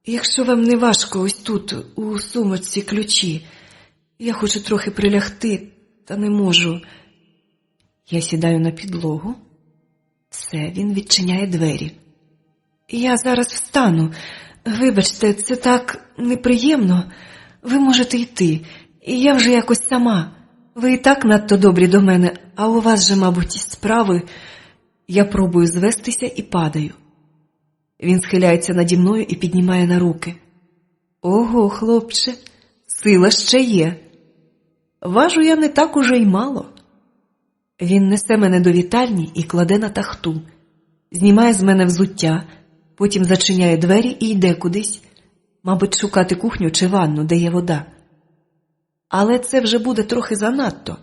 Якщо вам не важко, ось тут, у сумочці, ключі. Я хочу трохи прилягти, та не можу. Я сідаю на підлогу. Все, він відчиняє двері. Я зараз встану. Вибачте, це так неприємно. Ви можете йти. І я вже якось сама. Ви і так надто добрі до мене, а у вас же, мабуть, справи. Я пробую звестися і падаю. Він схиляється наді мною і піднімає на руки. Ого, хлопче, сила ще є. Важу я не так уже й мало. Він несе мене до вітальні і кладе на тахту. Знімає з мене взуття, потім зачиняє двері і йде кудись. Мабуть, шукати кухню чи ванну, де є вода. Але це вже буде трохи занадто.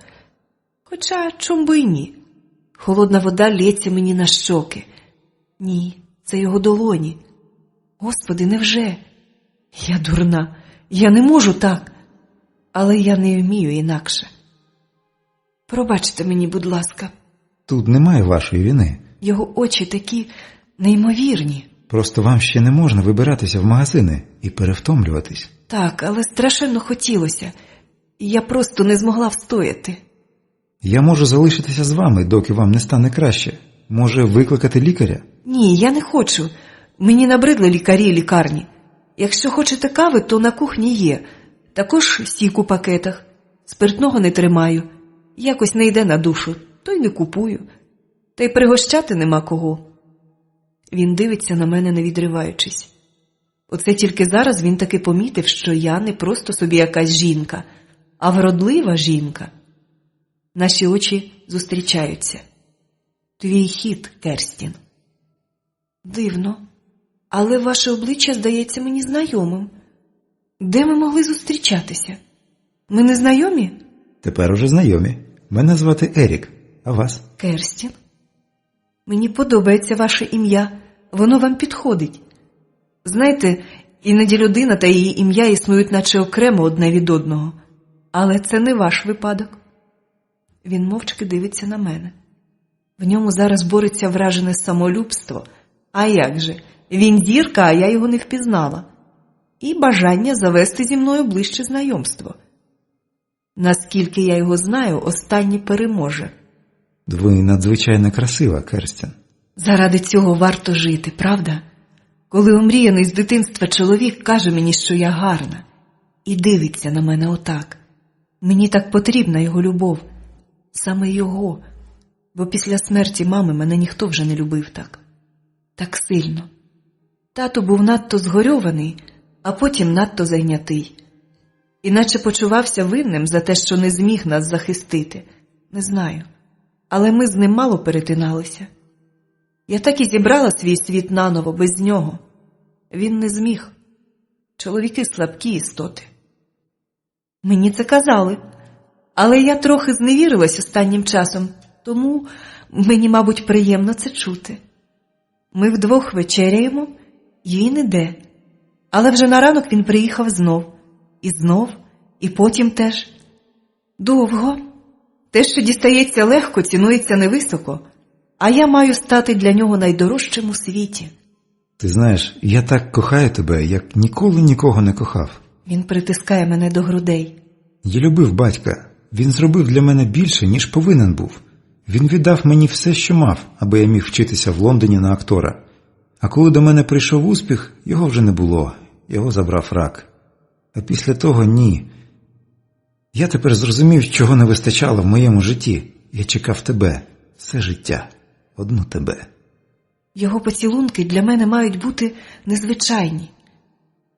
Хоча, чом би й ні. Холодна вода лється мені на щоки. Ні, це його долоні. Господи, невже? Я дурна, я не можу так. Але я не вмію інакше. Пробачте мені, будь ласка. Тут немає вашої вини. Його очі такі неймовірні. Просто вам ще не можна вибиратися в магазини і перевтомлюватись. Так, але страшенно хотілося. Я просто не змогла встояти. Я можу залишитися з вами, доки вам не стане краще. Може, викликати лікаря? Ні, я не хочу. Мені набридли лікарі і лікарні. Якщо хочете кави, то на кухні є. Також сік у пакетах. Спиртного не тримаю. Якось не йде на душу, то й не купую. Та й пригощати нема кого. Він дивиться на мене, не відриваючись. Оце тільки зараз він таки помітив, що я не просто собі якась жінка, а вродлива жінка. Наші очі зустрічаються. Твій хід, Керстін. Дивно, але ваше обличчя здається мені знайомим. Де ми могли зустрічатися? Ми не знайомі? Тепер уже знайомі. Мене звати Ерік, а вас? Керстін. Мені подобається ваше ім'я, воно вам підходить. Знаєте, іноді людина та її ім'я існують наче окремо одне від одного. Але це не ваш випадок. Він мовчки дивиться на мене. В ньому зараз бореться вражене самолюбство. А як же? Він зірка, а я його не впізнала. І бажання завести зі мною ближче знайомство. Наскільки я його знаю, останнє переможе. Ви надзвичайно красива, Керстін. Заради цього варто жити, правда? Коли омріяний з дитинства чоловік каже мені, що я гарна, і дивиться на мене отак. Мені так потрібна його любов. Саме його. Бо після смерті мами мене ніхто вже не любив так. Так сильно. Тато був надто згорьований, а потім надто зайнятий. Іначе почувався винним за те, що не зміг нас захистити. Не знаю. Але ми з ним мало перетиналися. Я так і зібрала свій світ наново без нього. Він не зміг. Чоловіки слабкі істоти. Мені це казали. Але я трохи зневірилась останнім часом, тому мені, мабуть, приємно це чути. Ми вдвох вечеряємо, і він іде. Але вже на ранок він приїхав знов. І знов, і потім теж. Довго. Те, що дістається легко, цінується невисоко, а я маю стати для нього найдорожчим у світі. Ти знаєш, я так кохаю тебе, як ніколи нікого не кохав. Він притискає мене до грудей. Я любив батька. Він зробив для мене більше, ніж повинен був. Він віддав мені все, що мав, аби я міг вчитися в Лондоні на актора. А коли до мене прийшов успіх, його вже не було. Його забрав рак. А після того ні. Я тепер зрозумів, чого не вистачало в моєму житті. Я чекав тебе. Все життя. Одну тебе. Його поцілунки для мене мають бути незвичайні.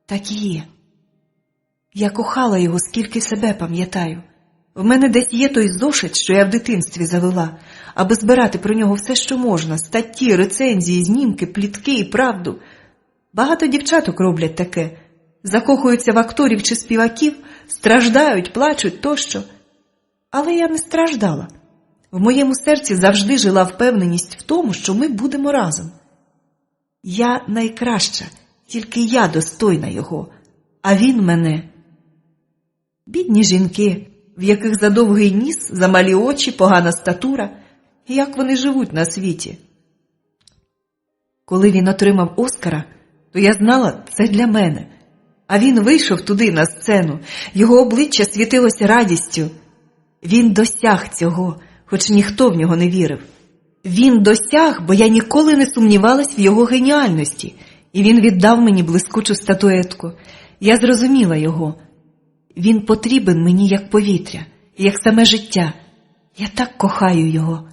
Так і є. Я кохала його, скільки себе пам'ятаю. В мене десь є той зошит, що я в дитинстві завела, аби збирати про нього все, що можна. Статті, рецензії, знімки, плітки і правду. Багато дівчаток роблять таке. Закохуються в акторів чи співаків, страждають, плачуть тощо. Але я не страждала. В моєму серці завжди жила впевненість в тому, що ми будемо разом. Я найкраща, тільки я достойна його, а він мене. Бідні жінки, в яких задовгий ніс, замалі очі, погана статура, як вони живуть на світі. Коли він отримав Оскара, то я знала, це для мене. А він вийшов туди на сцену, його обличчя світилося радістю. Він досяг цього, хоч ніхто в нього не вірив. Він досяг, бо я ніколи не сумнівалась в його геніальності, і він віддав мені блискучу статуетку. Я зрозуміла його. Він потрібен мені як повітря, як саме життя. Я так кохаю його.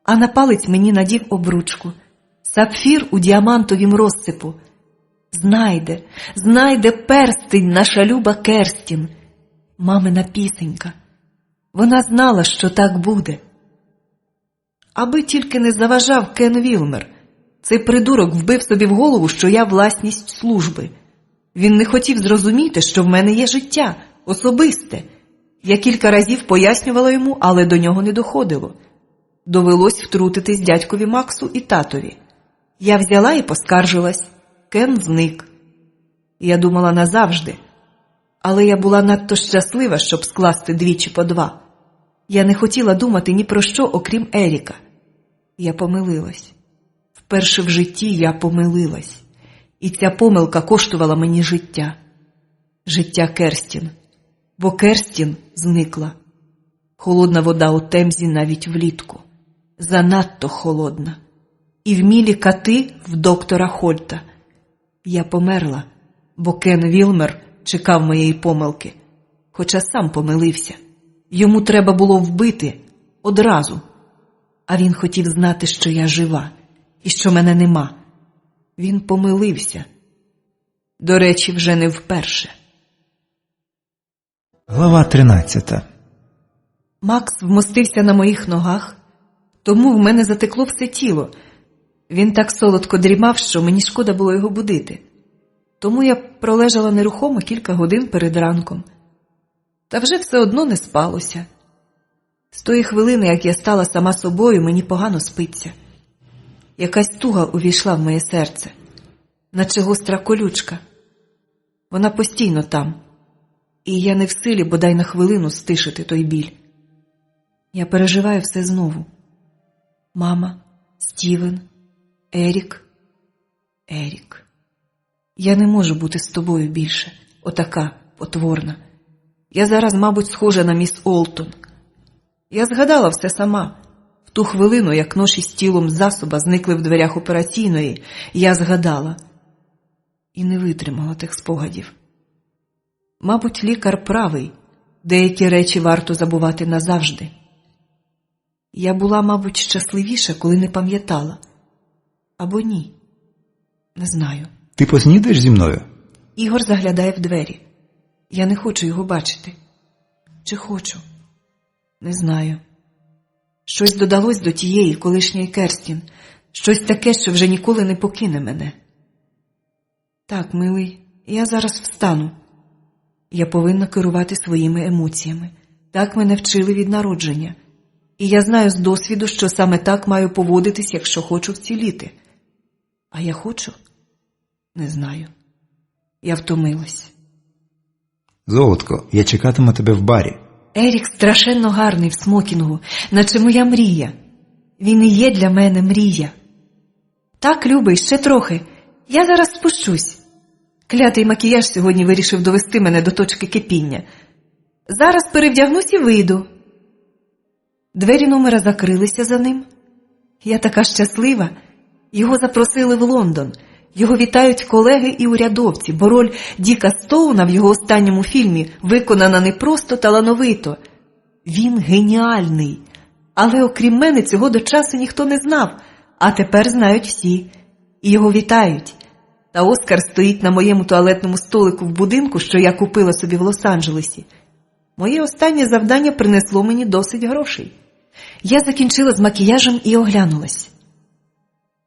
А на палець мені надів обручку. Сапфір у діамантовім розсипу. Знайде перстень наша люба Керстін. Мамина пісенька. Вона знала, що так буде. Аби тільки не заважав Кен Вілмер. Цей придурок вбив собі в голову, що я власність служби. Він не хотів зрозуміти, що в мене є життя, особисте. Я кілька разів пояснювала йому, але до нього не доходило. Довелось втрутитись дядькові Максу і татові. Я взяла і поскаржилась. Кен зник. Я думала назавжди. Але я була надто щаслива, щоб скласти двічі по два. Я не хотіла думати ні про що, окрім Еріка. Я помилилась. Вперше в житті я помилилась. І ця помилка коштувала мені життя. Життя Керстін. Бо Керстін зникла. Холодна вода у Темзі навіть влітку. Занадто холодна. І вмілі кати в доктора Хольта. Я померла, бо Кен Вілмер чекав моєї помилки. Хоча сам помилився. Йому треба було вбити одразу. А він хотів знати, що я жива і що мене нема. Він помилився. До речі, вже не вперше. Глава 13. Макс вмостився на моїх ногах, тому в мене затекло все тіло. Він так солодко дрімав, що мені шкода було його будити. Тому я пролежала нерухомо кілька годин перед ранком. Та вже все одно не спалося. З тої хвилини, як я стала сама собою, мені погано спиться. Якась туга увійшла в моє серце, наче гостра колючка. Вона постійно там, і я не в силі бодай на хвилину стишити той біль. Я переживаю все знову. Мама, Стівен, Ерік. Я не можу бути з тобою більше, отака потворна. Я зараз, мабуть, схожа на міс Олтон. Я згадала все сама. В ту хвилину, як ноші з тілом засоба зникли в дверях операційної, я згадала. І не витримала тих спогадів. Мабуть, лікар правий. Деякі речі варто забувати назавжди. Я була, мабуть, щасливіша, коли не пам'ятала. Або ні. Не знаю. Ти поснідаєш зі мною? Ігор заглядає в двері. Я не хочу його бачити. Чи хочу? Не знаю. Щось додалось до тієї колишньої Керстін. Щось таке, що вже ніколи не покине мене. Так, милий, я зараз встану. Я повинна керувати своїми емоціями. Так мене вчили від народження. І я знаю з досвіду, що саме так маю поводитись, якщо хочу вціліти. А я хочу? Не знаю. Я втомилась. Золотко, я чекатиму тебе в барі. Ерік страшенно гарний в смокінгу, наче моя мрія. Він і є для мене мрія. Так, любий, ще трохи. Я зараз спущусь. Клятий макіяж сьогодні вирішив довести мене до точки кипіння. Зараз перевдягнусь і вийду. Двері номера закрилися за ним. Я така щаслива. Його запросили в Лондон. Його вітають колеги і урядовці, бо роль Діка Стоуна в його останньому фільмі виконана не просто талановито. Він геніальний. Але окрім мене цього до часу ніхто не знав, а тепер знають всі. І його вітають. Та Оскар стоїть на моєму туалетному столику в будинку, що я купила собі в Лос-Анджелесі. Моє останнє завдання принесло мені досить грошей. Я закінчила з макіяжем і оглянулась.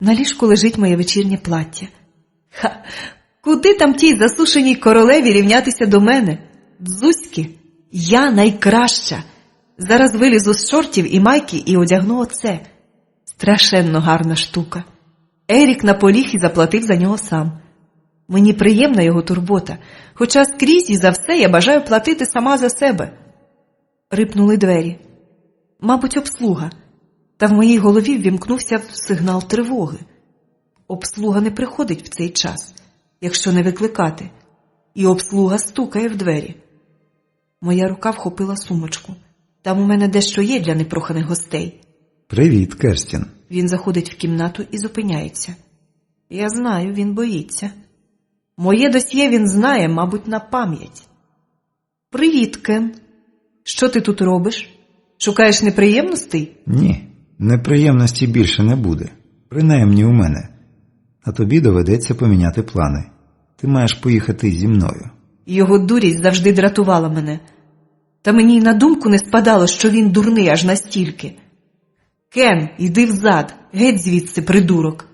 На ліжку лежить моє вечірнє плаття. Куди там тій засушеній королеві рівнятися до мене? Дзузьки, я найкраща. Зараз вилізу з шортів і майки і одягну оце. Страшенно гарна штука. Ерік наполіг і заплатив за нього сам. Мені приємна його турбота, хоча скрізь і за все я бажаю платити сама за себе. Рипнули двері. Мабуть, обслуга. Та в моїй голові ввімкнувся сигнал тривоги. Обслуга не приходить в цей час, якщо не викликати. І обслуга стукає в двері. Моя рука вхопила сумочку. Там у мене дещо є для непроханих гостей. Привіт, Керстін. Він заходить в кімнату і зупиняється. Я знаю, він боїться. Моє досьє він знає, мабуть, на пам'ять. Привіт, Кен. Що ти тут робиш? Шукаєш неприємностей? Ні, неприємності більше не буде. Принаймні у мене. А тобі доведеться поміняти плани. Ти маєш поїхати зі мною. Його дурість завжди дратувала мене. Та мені й на думку не спадало, що він дурний аж настільки. Кен, іди взад, геть звідси, придурок.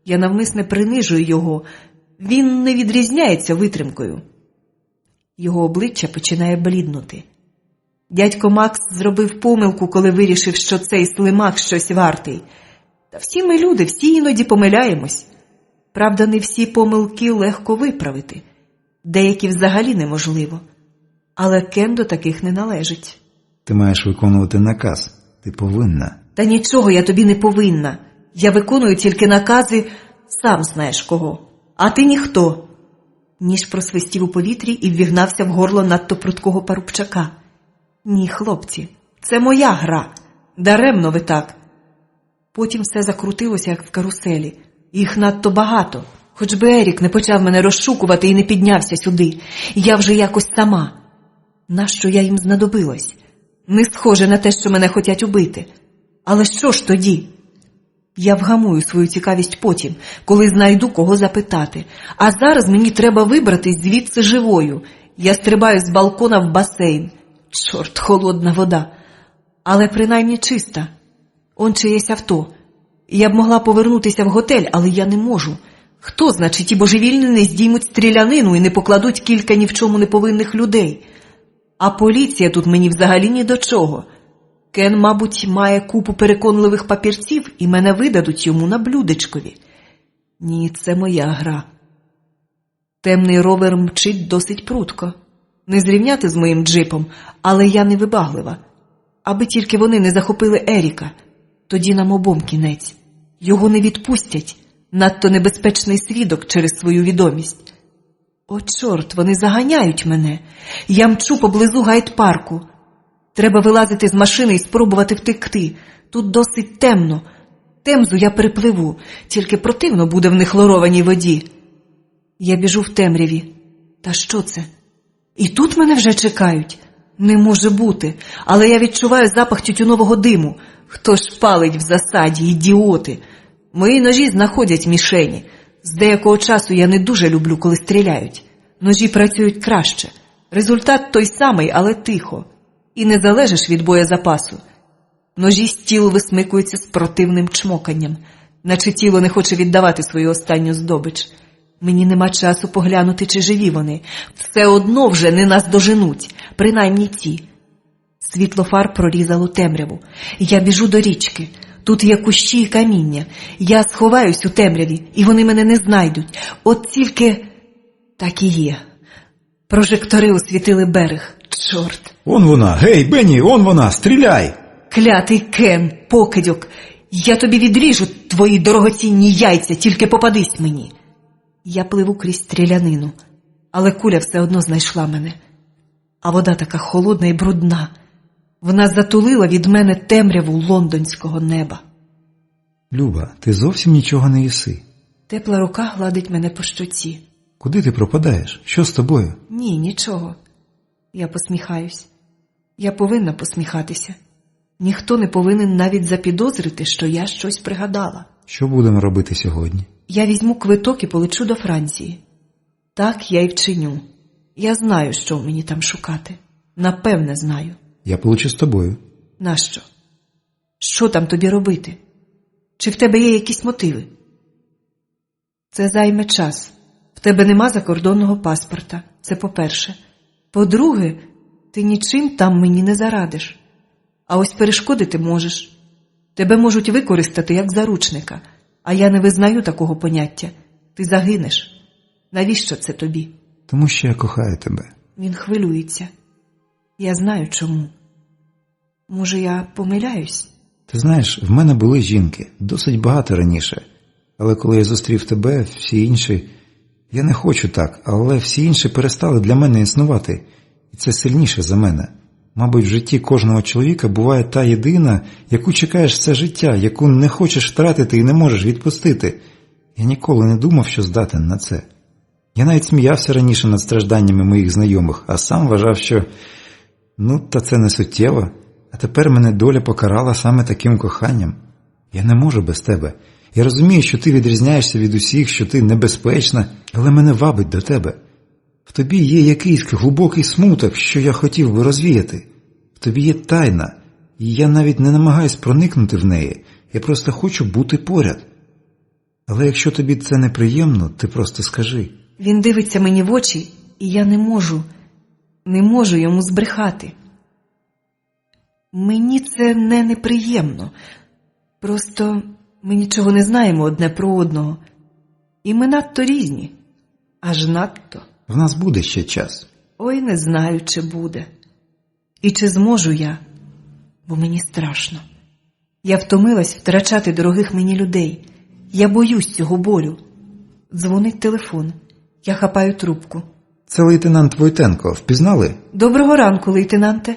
Я навмисне принижую його. Він не відрізняється витримкою. Його обличчя починає бліднути. Дядько Макс зробив помилку, коли вирішив, що цей слимак щось вартий. Та всі ми люди, всі іноді помиляємось. Правда, не всі помилки легко виправити. Деякі взагалі неможливо. Але Кен до таких не належить. Ти маєш виконувати наказ. Ти повинна. Та нічого я тобі не повинна. Я виконую тільки накази, сам знаєш кого. А ти ніхто. Ніж просвистів у повітрі і ввігнався в горло надто пруткого парубчака. Ні, хлопці, це моя гра. Даремно ви так. Потім все закрутилося, як в каруселі. Їх надто багато. Хоч би Ерік не почав мене розшукувати і не піднявся сюди. Я вже якось сама. Нащо я їм знадобилась? Не схоже на те, що мене хотять убити. Але що ж тоді? Я вгамую свою цікавість потім, коли знайду кого запитати. А зараз мені треба вибратись звідси живою. Я стрибаю з балкона в басейн. Чорт, холодна вода. Але принаймні чиста. Он чиєсь авто. Я б могла повернутися в готель, але я не можу. Хто, значить, ті божевільні не здіймуть стрілянину і не покладуть кілька ні в чому не повинних людей? А поліція тут мені взагалі ні до чого. Кен, мабуть, має купу переконливих папірців і мене видадуть йому на блюдечкові. Ні, це моя гра. Темний ровер мчить досить прудко. Не зрівняти з моїм джипом, але я не вибаглива. Аби тільки вони не захопили Еріка. Тоді нам обом кінець. Його не відпустять. Надто небезпечний свідок через свою відомість. О, чорт, вони заганяють мене. Я мчу поблизу гайд-парку. Треба вилазити з машини і спробувати втекти. Тут досить темно. Темзу я перепливу, тільки противно буде в нехлорованій воді. Я біжу в темряві. Та що це? І тут мене вже чекають. Не може бути, але я відчуваю запах тютюнового диму. Хто ж палить в засаді, ідіоти? Мої ножі знаходять мішені. З деякого часу я не дуже люблю, коли стріляють. Ножі працюють краще. Результат той самий, але тихо. І не залежиш від боєзапасу. Ножі з тілу висмикуються з противним чмоканням, наче тіло не хоче віддавати свою останню здобич. Мені нема часу поглянути, чи живі вони. Все одно вже не нас доженуть, принаймні ці. Світло фар прорізало темряву. Я біжу до річки. Тут є кущі і каміння. Я сховаюсь у темряві, і вони мене не знайдуть. От тільки... Так і є. Прожектори освітили берег. Чорт. Он вона! Гей, Бенні, он вона! Стріляй! Клятий Кен, покидьок. Я тобі відріжу твої дорогоцінні яйця, тільки попадись мені. Я пливу крізь стрілянину, але куля все одно знайшла мене. А вода така холодна і брудна. Вона затулила від мене темряву лондонського неба. Люба, ти зовсім нічого не їси. Тепла рука гладить мене по щоці. Куди ти пропадаєш? Що з тобою? Ні, нічого. Я посміхаюсь. Я повинна посміхатися. Ніхто не повинен навіть запідозрити, що я щось пригадала. Що будемо робити сьогодні? Я візьму квиток і полечу до Франції. Так я й вчиню. Я знаю, що мені там шукати. Напевне знаю. Я полечу з тобою. Нащо? Що там тобі робити? Чи в тебе є якісь мотиви? Це займе час. В тебе нема закордонного паспорта. Це по-перше. По-друге, ти нічим там мені не зарадиш. А ось перешкодити можеш. Тебе можуть використати як заручника. А я не визнаю такого поняття. Ти загинеш. Навіщо це тобі? Тому що я кохаю тебе. Він хвилюється. Я знаю чому. Може, я помиляюсь? Ти знаєш, в мене були жінки, досить багато раніше. Але коли я зустрів тебе, всі інші... Я не хочу так, але всі інші перестали для мене існувати. І це сильніше за мене. Мабуть, в житті кожного чоловіка буває та єдина, яку чекаєш все життя, яку не хочеш втратити і не можеш відпустити. Я ніколи не думав, що здатен на це. Я навіть сміявся раніше над стражданнями моїх знайомих, а сам вважав, що... Ну, та це не суттєво. А тепер мене доля покарала саме таким коханням. Я не можу без тебе. Я розумію, що ти відрізняєшся від усіх, що ти небезпечна, але мене вабить до тебе. В тобі є якийсь глибокий смуток, що я хотів би розвіяти. В тобі є тайна, і я навіть не намагаюсь проникнути в неї. Я просто хочу бути поряд. Але якщо тобі це неприємно, ти просто скажи. Він дивиться мені в очі, і я не можу йому збрехати. Мені це не неприємно. Просто ми нічого не знаємо одне про одного. І ми надто різні. Аж надто. В нас буде ще час. Ой, не знаю, чи буде. І чи зможу я, бо мені страшно. Я втомилась втрачати дорогих мені людей. Я боюсь цього болю. Дзвонить телефон. Я хапаю трубку. Це лейтенант Войтенко. Впізнали? Доброго ранку, лейтенанте.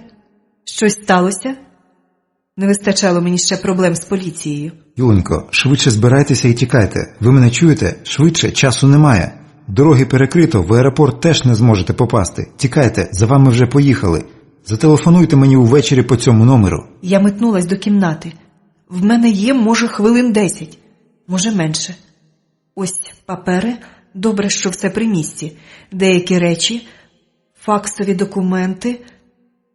Щось сталося? Не вистачало мені ще проблем з поліцією. Юленько, швидше збирайтеся і тікайте. Ви мене чуєте? Швидше, часу немає. Дороги перекрито, в аеропорт теж не зможете попасти. Тікайте, за вами вже поїхали. Зателефонуйте мені увечері по цьому номеру. Я метнулась до кімнати. В мене є, може, хвилин 10, може, менше. Ось папери, добре, що все при місці. Деякі речі, факсові документи.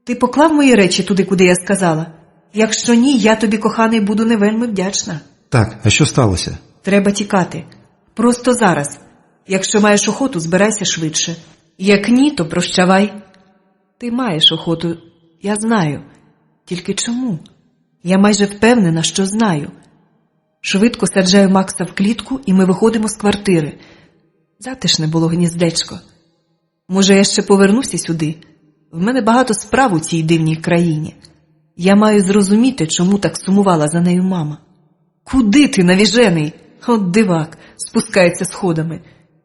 Ти поклав мої речі туди, куди я сказала? Якщо ні, я тобі, коханий, буду не вельми вдячна. Так, а що сталося? Треба тікати. Просто зараз. Якщо маєш охоту, збирайся швидше. Як ні, то прощавай. Ти маєш охоту, я знаю. Тільки чому? Я майже впевнена, що знаю. Швидко саджаю Макса в клітку, і ми виходимо з квартири. Затишне було гніздечко. Може, я ще повернуся сюди? В мене багато справ у цій дивній країні. Я маю зрозуміти, чому так сумувала за нею мама. Куди ти, навіжений? От дивак, спускається сходами.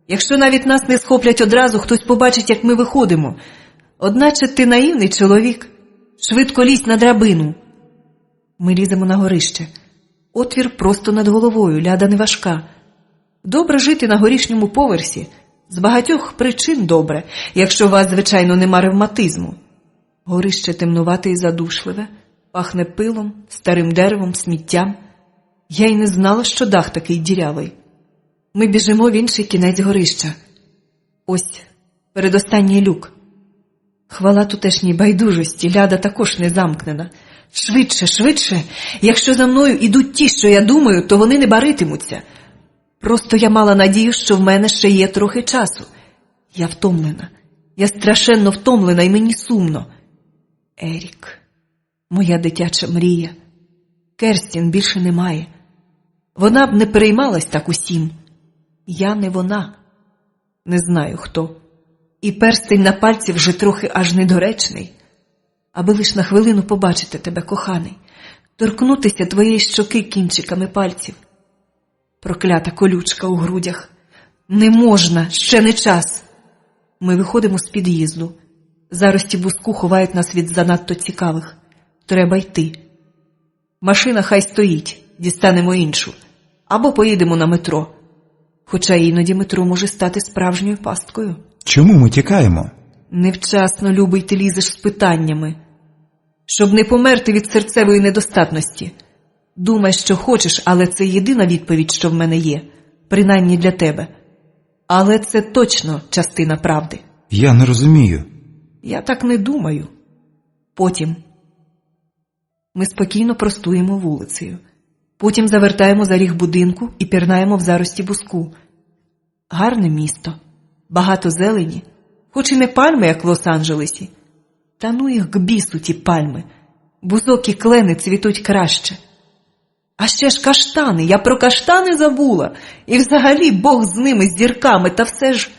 Якщо навіть нас не схоплять одразу, хтось побачить, як ми виходимо. Одначе ти наївний чоловік. Швидко лізь на драбину. Ми ліземо на горище. Отвір просто над головою, ляда не важка. Добре жити на горішньому поверсі. З багатьох причин добре, якщо у вас, звичайно, нема ревматизму. Горище темнувате і задушливе, пахне пилом, старим деревом, сміттям. Я й не знала, що дах такий дірявий. Ми біжимо в інший кінець горища. Ось, передостанній люк. Хвала тутешній байдужості, ляда також не замкнена. Швидше, швидше. Якщо за мною ідуть ті, що я думаю, то вони не баритимуться. Просто я мала надію, що в мене ще є трохи часу. Я втомлена. Я страшенно втомлена і мені сумно. Ерік, моя дитяча мрія. Керстін більше немає. Вона б не переймалась так усім. Я не вона. Не знаю хто. І перстень на пальці вже трохи аж недоречний. Аби лиш на хвилину побачити тебе, коханий, торкнутися твоєї щоки кінчиками пальців. Проклята колючка у грудях. Не можна, ще не час. Ми виходимо з під'їзду. Зарості буску ховають нас від занадто цікавих. Треба йти. Машина хай стоїть, дістанемо іншу. Або поїдемо на метро. Хоча іноді метро може стати справжньою пасткою. Чому ми тікаємо? Невчасно, любий, ти лізеш з питаннями. Щоб не померти від серцевої недостатності. Думай, що хочеш, але це єдина відповідь, що в мене є. Принаймні для тебе. Але це точно частина правди. Я не розумію. Я так не думаю. Потім. Ми спокійно простуємо вулицею. Потім завертаємо за ріг будинку і пірнаємо в зарості буску. Гарне місто. Багато зелені. Хоч і не пальми, як в Лос-Анджелесі. Та ну їх к бісу, ті пальми. Бузок і клени цвітуть краще. А ще ж каштани, я про каштани забула. І взагалі Бог з ними, з зірками, та все ж...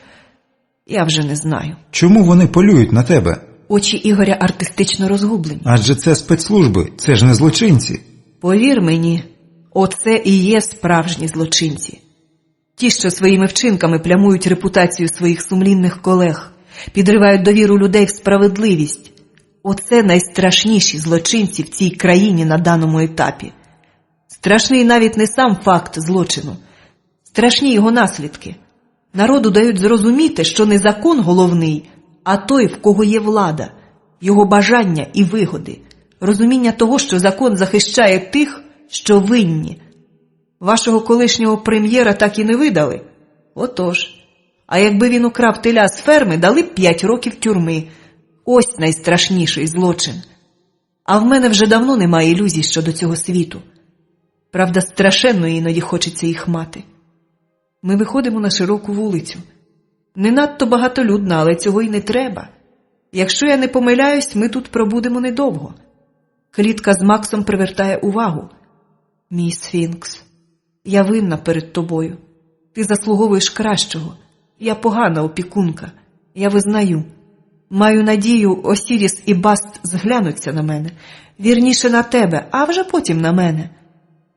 Я вже не знаю. Чому вони полюють на тебе? Очі Ігоря артистично розгублені. Адже це спецслужби, це ж не злочинці. Повір мені, оце і є справжні злочинці. Ті, що своїми вчинками плямують репутацію своїх сумлінних колег, підривають довіру людей в справедливість. Оце найстрашніші злочинці в цій країні на даному етапі. Страшний навіть не сам факт злочину. Страшні його наслідки. Народу дають зрозуміти, що не закон головний, а той, в кого є влада. його бажання і вигоди, розуміння того, що закон захищає тих, що винні. Вашого колишнього прем'єра так і не видали? Отож. А якби він украв теля з ферми, дали б 5 років тюрми. Ось найстрашніший злочин. А в мене вже давно немає ілюзій щодо цього світу. Правда, страшенно іноді хочеться їх мати. Ми виходимо на широку вулицю. Не надто багатолюдна, але цього й не треба. Якщо я не помиляюсь, ми тут пробудемо недовго. Клітка з Максом привертає увагу. Мій Сфінкс, я винна перед тобою. Ти заслуговуєш кращого. Я погана опікунка. Я визнаю. Маю надію, Осіріс і Баст зглянуться на мене. Вірніше на тебе, а вже потім на мене.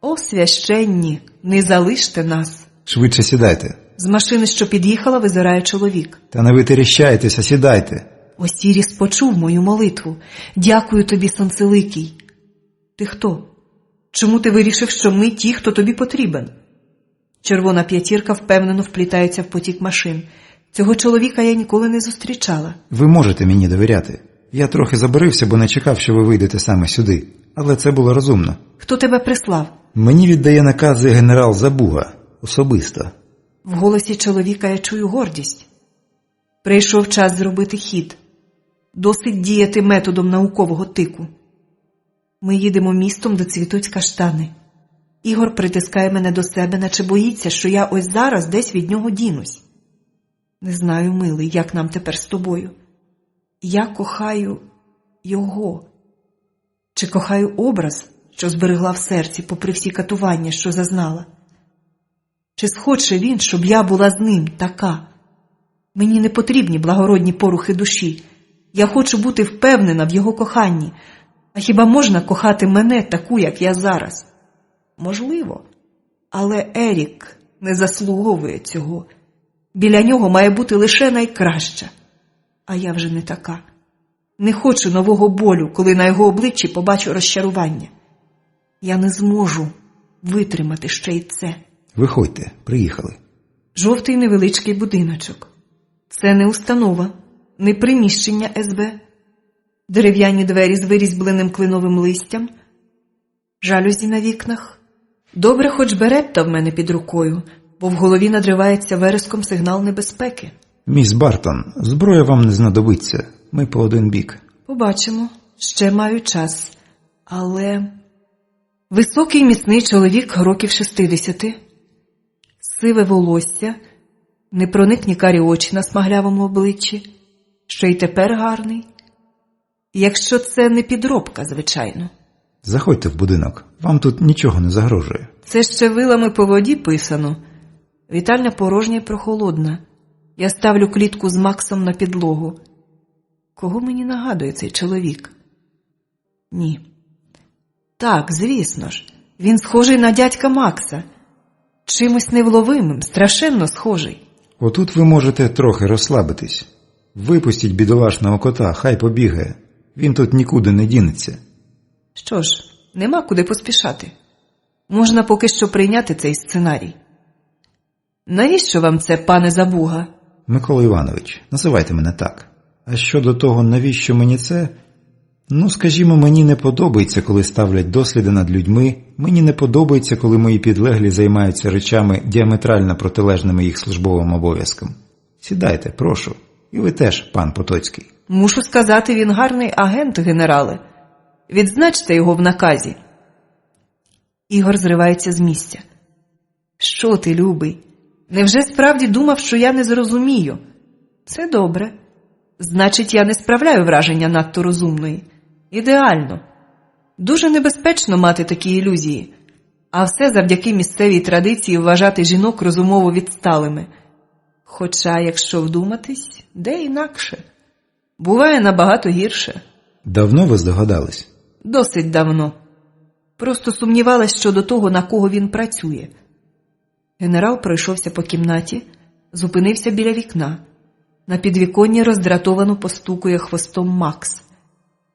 О, священні, не залиште нас. Швидше сідайте. З машини, що під'їхала, визирає чоловік. Та не витріщайтеся, сідайте. Осіріс почув мою молитву. Дякую тобі, Сонцеликий. Ти хто? Чому ти вирішив, що ми ті, хто тобі потрібен? Червона п'ятірка впевнено вплітається в потік машин. Цього чоловіка я ніколи не зустрічала. Ви можете мені довіряти. Я трохи забарився, бо не чекав, що ви вийдете саме сюди. Але це було розумно. Хто тебе прислав? Мені віддає накази генерал Забуга. Особисто. В голосі чоловіка я чую гордість. Прийшов час зробити хід. Досить діяти методом наукового тику. Ми їдемо містом, де цвітуть каштани. Ігор притискає мене до себе, наче боїться, що я ось зараз десь від нього дінусь. Не знаю, милий, як нам тепер з тобою. Я кохаю його. Чи кохаю образ, що зберегла в серці, попри всі катування, що зазнала? Чи схоче він, щоб я була з ним така? Мені не потрібні благородні порухи душі. Я хочу бути впевнена в його коханні. А хіба можна кохати мене таку, як я зараз? Можливо. Але Ерік не заслуговує цього. Біля нього має бути лише найкраща. А я вже не така. Не хочу нового болю, коли на його обличчі побачу розчарування. Я не зможу витримати ще й це. Виходьте, приїхали. Жовтий невеличкий будиночок. Це не установа, не приміщення СБ. Дерев'яні двері з вирізьбленим кленовим листям. Жалюзі на вікнах. Добре, хоч беретта в мене під рукою, бо в голові надривається вереском сигнал небезпеки. Міс Бартон, зброя вам не знадобиться. Ми по один бік. Побачимо. Ще маю час. Але... Високий міцний чоловік років 60. Сиве волосся, непроникні карі очі на смаглявому обличчі. Ще й тепер гарний. Якщо це не підробка, звичайно. Заходьте в будинок. Вам тут нічого не загрожує. Це ще вилами по воді писано. Вітальня порожня й прохолодна. Я ставлю клітку з Максом на підлогу. Кого мені нагадує цей чоловік? Ні. Так, звісно ж. Він схожий на дядька Макса. Чимось невловимим, страшенно схожий. Отут ви можете трохи розслабитись. Випустіть бідолашного кота, хай побігає. Він тут нікуди не дінеться. Що ж, нема куди поспішати. Можна поки що прийняти цей сценарій. Навіщо вам це, пане Забуга? Микола Іванович, називайте мене так. А щодо того, навіщо мені це? Ну, скажімо, мені не подобається, коли ставлять досліди над людьми, мені не подобається, коли мої підлеглі займаються речами діаметрально протилежними їх службовим обов'язкам. Сідайте, прошу. І ви теж, пан Потоцький. Мушу сказати, він гарний агент, генерале. Відзначте його в наказі. Ігор зривається з місця. Що ти, любий? Невже справді думав, що я не зрозумію? Це добре. Значить, я не справляю враження надто розумної. Ідеально. Дуже небезпечно мати такі ілюзії. А все завдяки місцевій традиції вважати жінок розумово відсталими. Хоча, якщо вдуматись, де інакше. Буває набагато гірше. Давно ви здогадались? Досить давно. Просто сумнівалась щодо того, на кого він працює. Генерал пройшовся по кімнаті, зупинився біля вікна. На підвіконні роздратовано постукує хвостом Макс.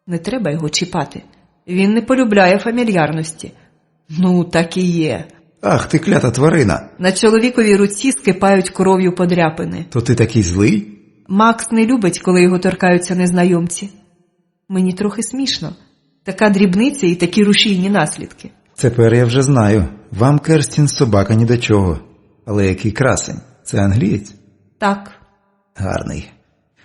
Не треба його чіпати. Він не полюбляє фамільярності. Ну, так і є. Ах, ти клята тварина! На чоловіковій руці скипають кров'ю подряпини. То ти такий злий? Макс не любить, коли його торкаються незнайомці. Мені трохи смішно. Така дрібниця і такі рушійні наслідки. Тепер я вже знаю. Вам Керстін собака ні до чого. Але який красень. Це англієць? Так. Гарний.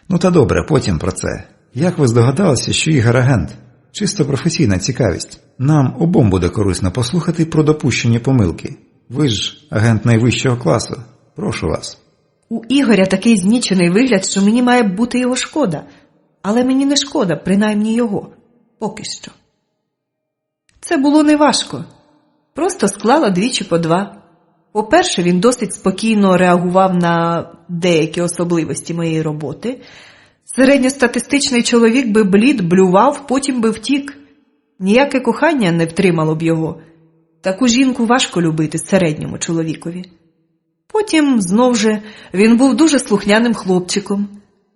Ну та добре, потім про це. Як ви здогадалися, що Ігор агент? Чисто професійна цікавість. Нам обом буде корисно послухати про допущені помилки. Ви ж агент найвищого класу. Прошу вас. У Ігоря такий знічений вигляд, що мені має бути його шкода. Але мені не шкода, принаймні його. Поки що. Це було неважко. Просто склала двічі по два. По-перше, він досить спокійно реагував на деякі особливості моєї роботи. Середньостатистичний чоловік би блід, блював, потім би втік. Ніяке кохання не втримало б його. Таку жінку важко любити середньому чоловікові. Потім, знов же, він був дуже слухняним хлопчиком.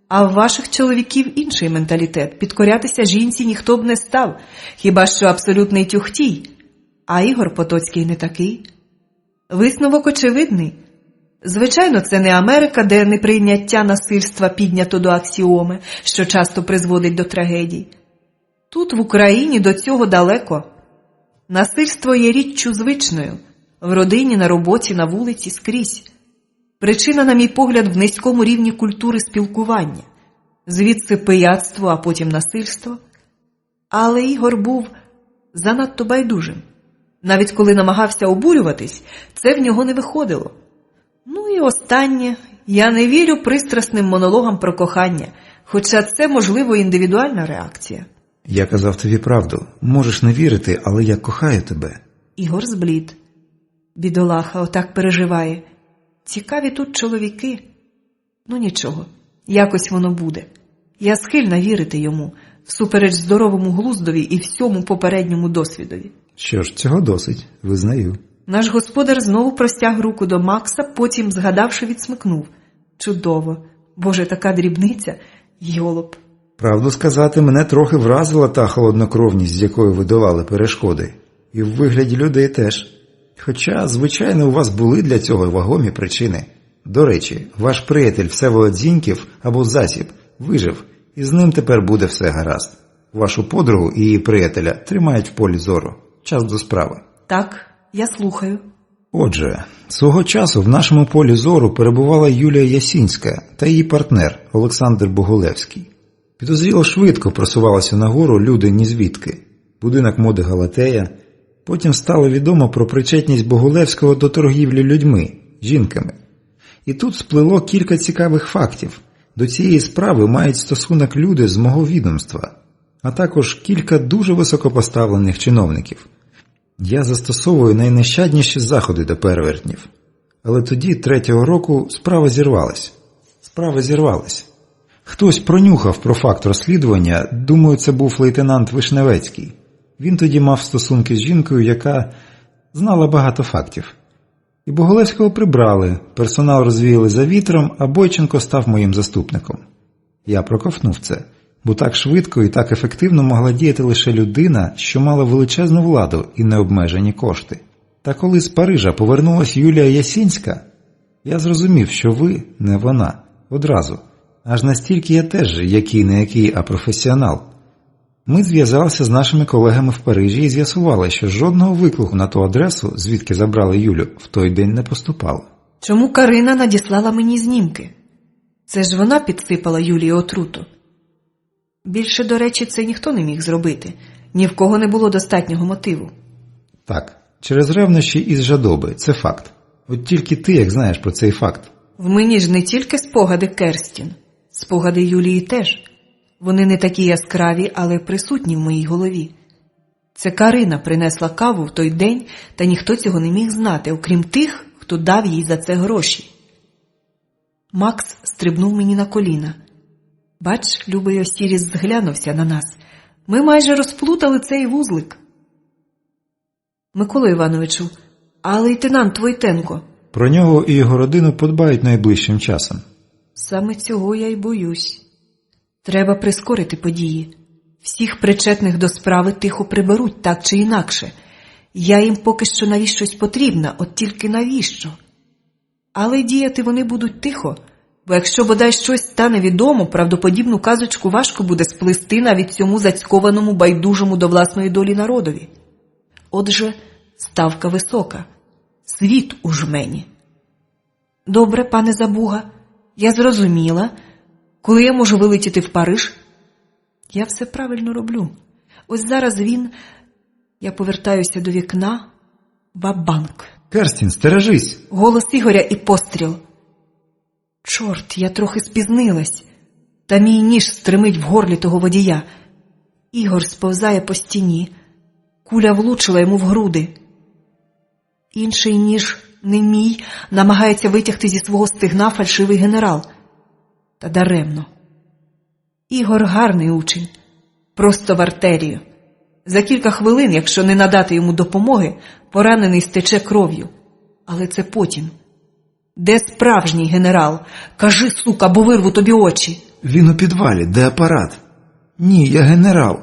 А в ваших чоловіків інший менталітет. Підкорятися жінці ніхто б не став, хіба що абсолютний тюхтій. А Ігор Потоцький не такий. Висновок очевидний. Звичайно, це не Америка, де неприйняття насильства піднято до аксіоми, що часто призводить до трагедій. Тут, в Україні, до цього далеко. Насильство є річчю звичною. В родині, на роботі, на вулиці, скрізь. Причина, на мій погляд, в низькому рівні культури спілкування. Звідси пияцтво, а потім насильство. Але Ігор був занадто байдужим. Навіть коли намагався обурюватись, це в нього не виходило. Ну і останнє. Я не вірю пристрасним монологам про кохання, хоча це, можливо, індивідуальна реакція. Я казав тобі правду. Можеш не вірити, але я кохаю тебе. Ігор зблід. Бідолаха отак переживає. Цікаві тут чоловіки. Ну нічого, якось воно буде. Я схильна вірити йому, всупереч здоровому глуздові і всьому попередньому досвідові. Що ж, цього досить, визнаю. Наш господар знову простяг руку до Макса, потім, згадавши, відсмикнув. Чудово. Боже, така дрібниця. Йолоп. Правду сказати, мене трохи вразила та холоднокровність, з якою ви долали перешкоди. І в вигляді людей теж. Хоча, звичайно, у вас були для цього вагомі причини. До речі, ваш приятель Всеволод Зіньків або Засіб вижив, і з ним тепер буде все гаразд. Вашу подругу і її приятеля тримають в полі зору. Час до справи. Так, я слухаю. Отже, свого часу в нашому полі зору перебувала Юлія Ясінська та її партнер Олександр Богулевський. Підозріло швидко просувалися нагору люди нізвідки. Будинок моди Галатея. Потім стало відомо про причетність Богулевського до торгівлі людьми, жінками. І тут сплило кілька цікавих фактів. До цієї справи мають стосунок люди з мого відомства, а також кілька дуже високопоставлених чиновників. Я застосовую найнещадніші заходи до перевертнів. Але тоді, 3-го року, справа зірвалась. Хтось пронюхав про факт розслідування, думаю, це був лейтенант Вишневецький. Він тоді мав стосунки з жінкою, яка знала багато фактів. І Богулевського прибрали, персонал розвіяли за вітром, а Бойченко став моїм заступником. Я проковтнув це, бо так швидко і так ефективно могла діяти лише людина, що мала величезну владу і необмежені кошти. Та коли з Парижа повернулась Юлія Ясінська, я зрозумів, що ви не вона, одразу. Аж настільки я теж, який-не-який, а професіонал. Ми зв'язалися з нашими колегами в Парижі і з'ясували, що жодного виклику на ту адресу, звідки забрали Юлю, в той день не поступало. Чому Карина надіслала мені знімки? Це ж вона підсипала Юлії отруту. Більше, до речі, це ніхто не міг зробити. Ні в кого не було достатнього мотиву. Так, через ревнощі із жадоби, це факт. От тільки ти, як знаєш про цей факт. В мені ж не тільки спогади Керстін. Спогади Юлії теж. Вони не такі яскраві, але присутні в моїй голові. Це Карина принесла каву в той день, та ніхто цього не міг знати, окрім тих, хто дав їй за це гроші. Макс стрибнув мені на коліна. Бач, любий Осіріс зглянувся на нас. Ми майже розплутали цей вузлик. Миколо Івановичу, а лейтенант Войтенко? Про нього і його родину подбають найближчим часом. Саме цього я й боюсь. Треба прискорити події. Всіх причетних до справи тихо приберуть, так чи інакше. Я їм поки що навіщось потрібна, от тільки навіщо? Але діяти вони будуть тихо, Бо якщо бодай щось стане відомо, правдоподібну казочку важко буде сплести навіть цьому зацькованому байдужому до власної долі народові. Отже, ставка висока. Світ у жмені. Добре, пане Забуга, я зрозуміла. Коли я можу вилетіти в Париж? Я все правильно роблю. Ось зараз він... Я повертаюся до вікна. Ва-банк. Керстін, стережись! Голос Ігоря і постріл. Чорт, я трохи спізнилась. Та мій ніж стримить в горлі того водія. Ігор сповзає по стіні. Куля влучила йому в груди. Інший ніж, не мій, намагається витягти зі свого стегна фальшивий генерал. Та даремно. Ігор гарний учень. Просто в артерію. За кілька хвилин, якщо не надати йому допомоги, поранений стече кров'ю. Але це потім. Де справжній генерал? Кажи, сука, бо вирву тобі очі. Він у підвалі, де апарат. Ні, я генерал.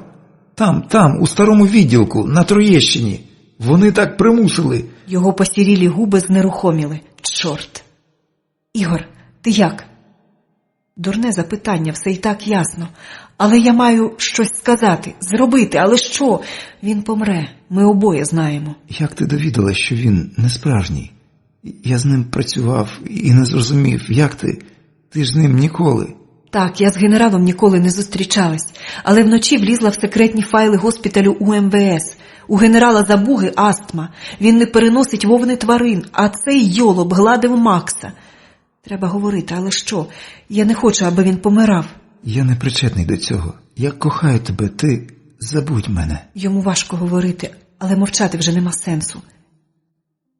Там, у старому відділку, на Троєщині. Вони так примусили. Його посірілі губи знерухоміли. Чорт. Ігор, ти як? Дурне запитання, все і так ясно. Але я маю щось сказати, зробити, але що? Він помре, ми обоє знаємо. Як ти довідалась, що він не справжній? Я з ним працював і не зрозумів. Як ти? Ти ж з ним ніколи. Так, я з генералом ніколи не зустрічалась, але вночі влізла в секретні файли госпіталю УМВС. У генерала Забуги астма. Він не переносить вовни тварин, а цей йолоб гладив Макса. Треба говорити, але що? Я не хочу, аби він помирав. Я не причетний до цього. Я кохаю тебе, ти забудь мене. Йому важко говорити, але мовчати вже нема сенсу.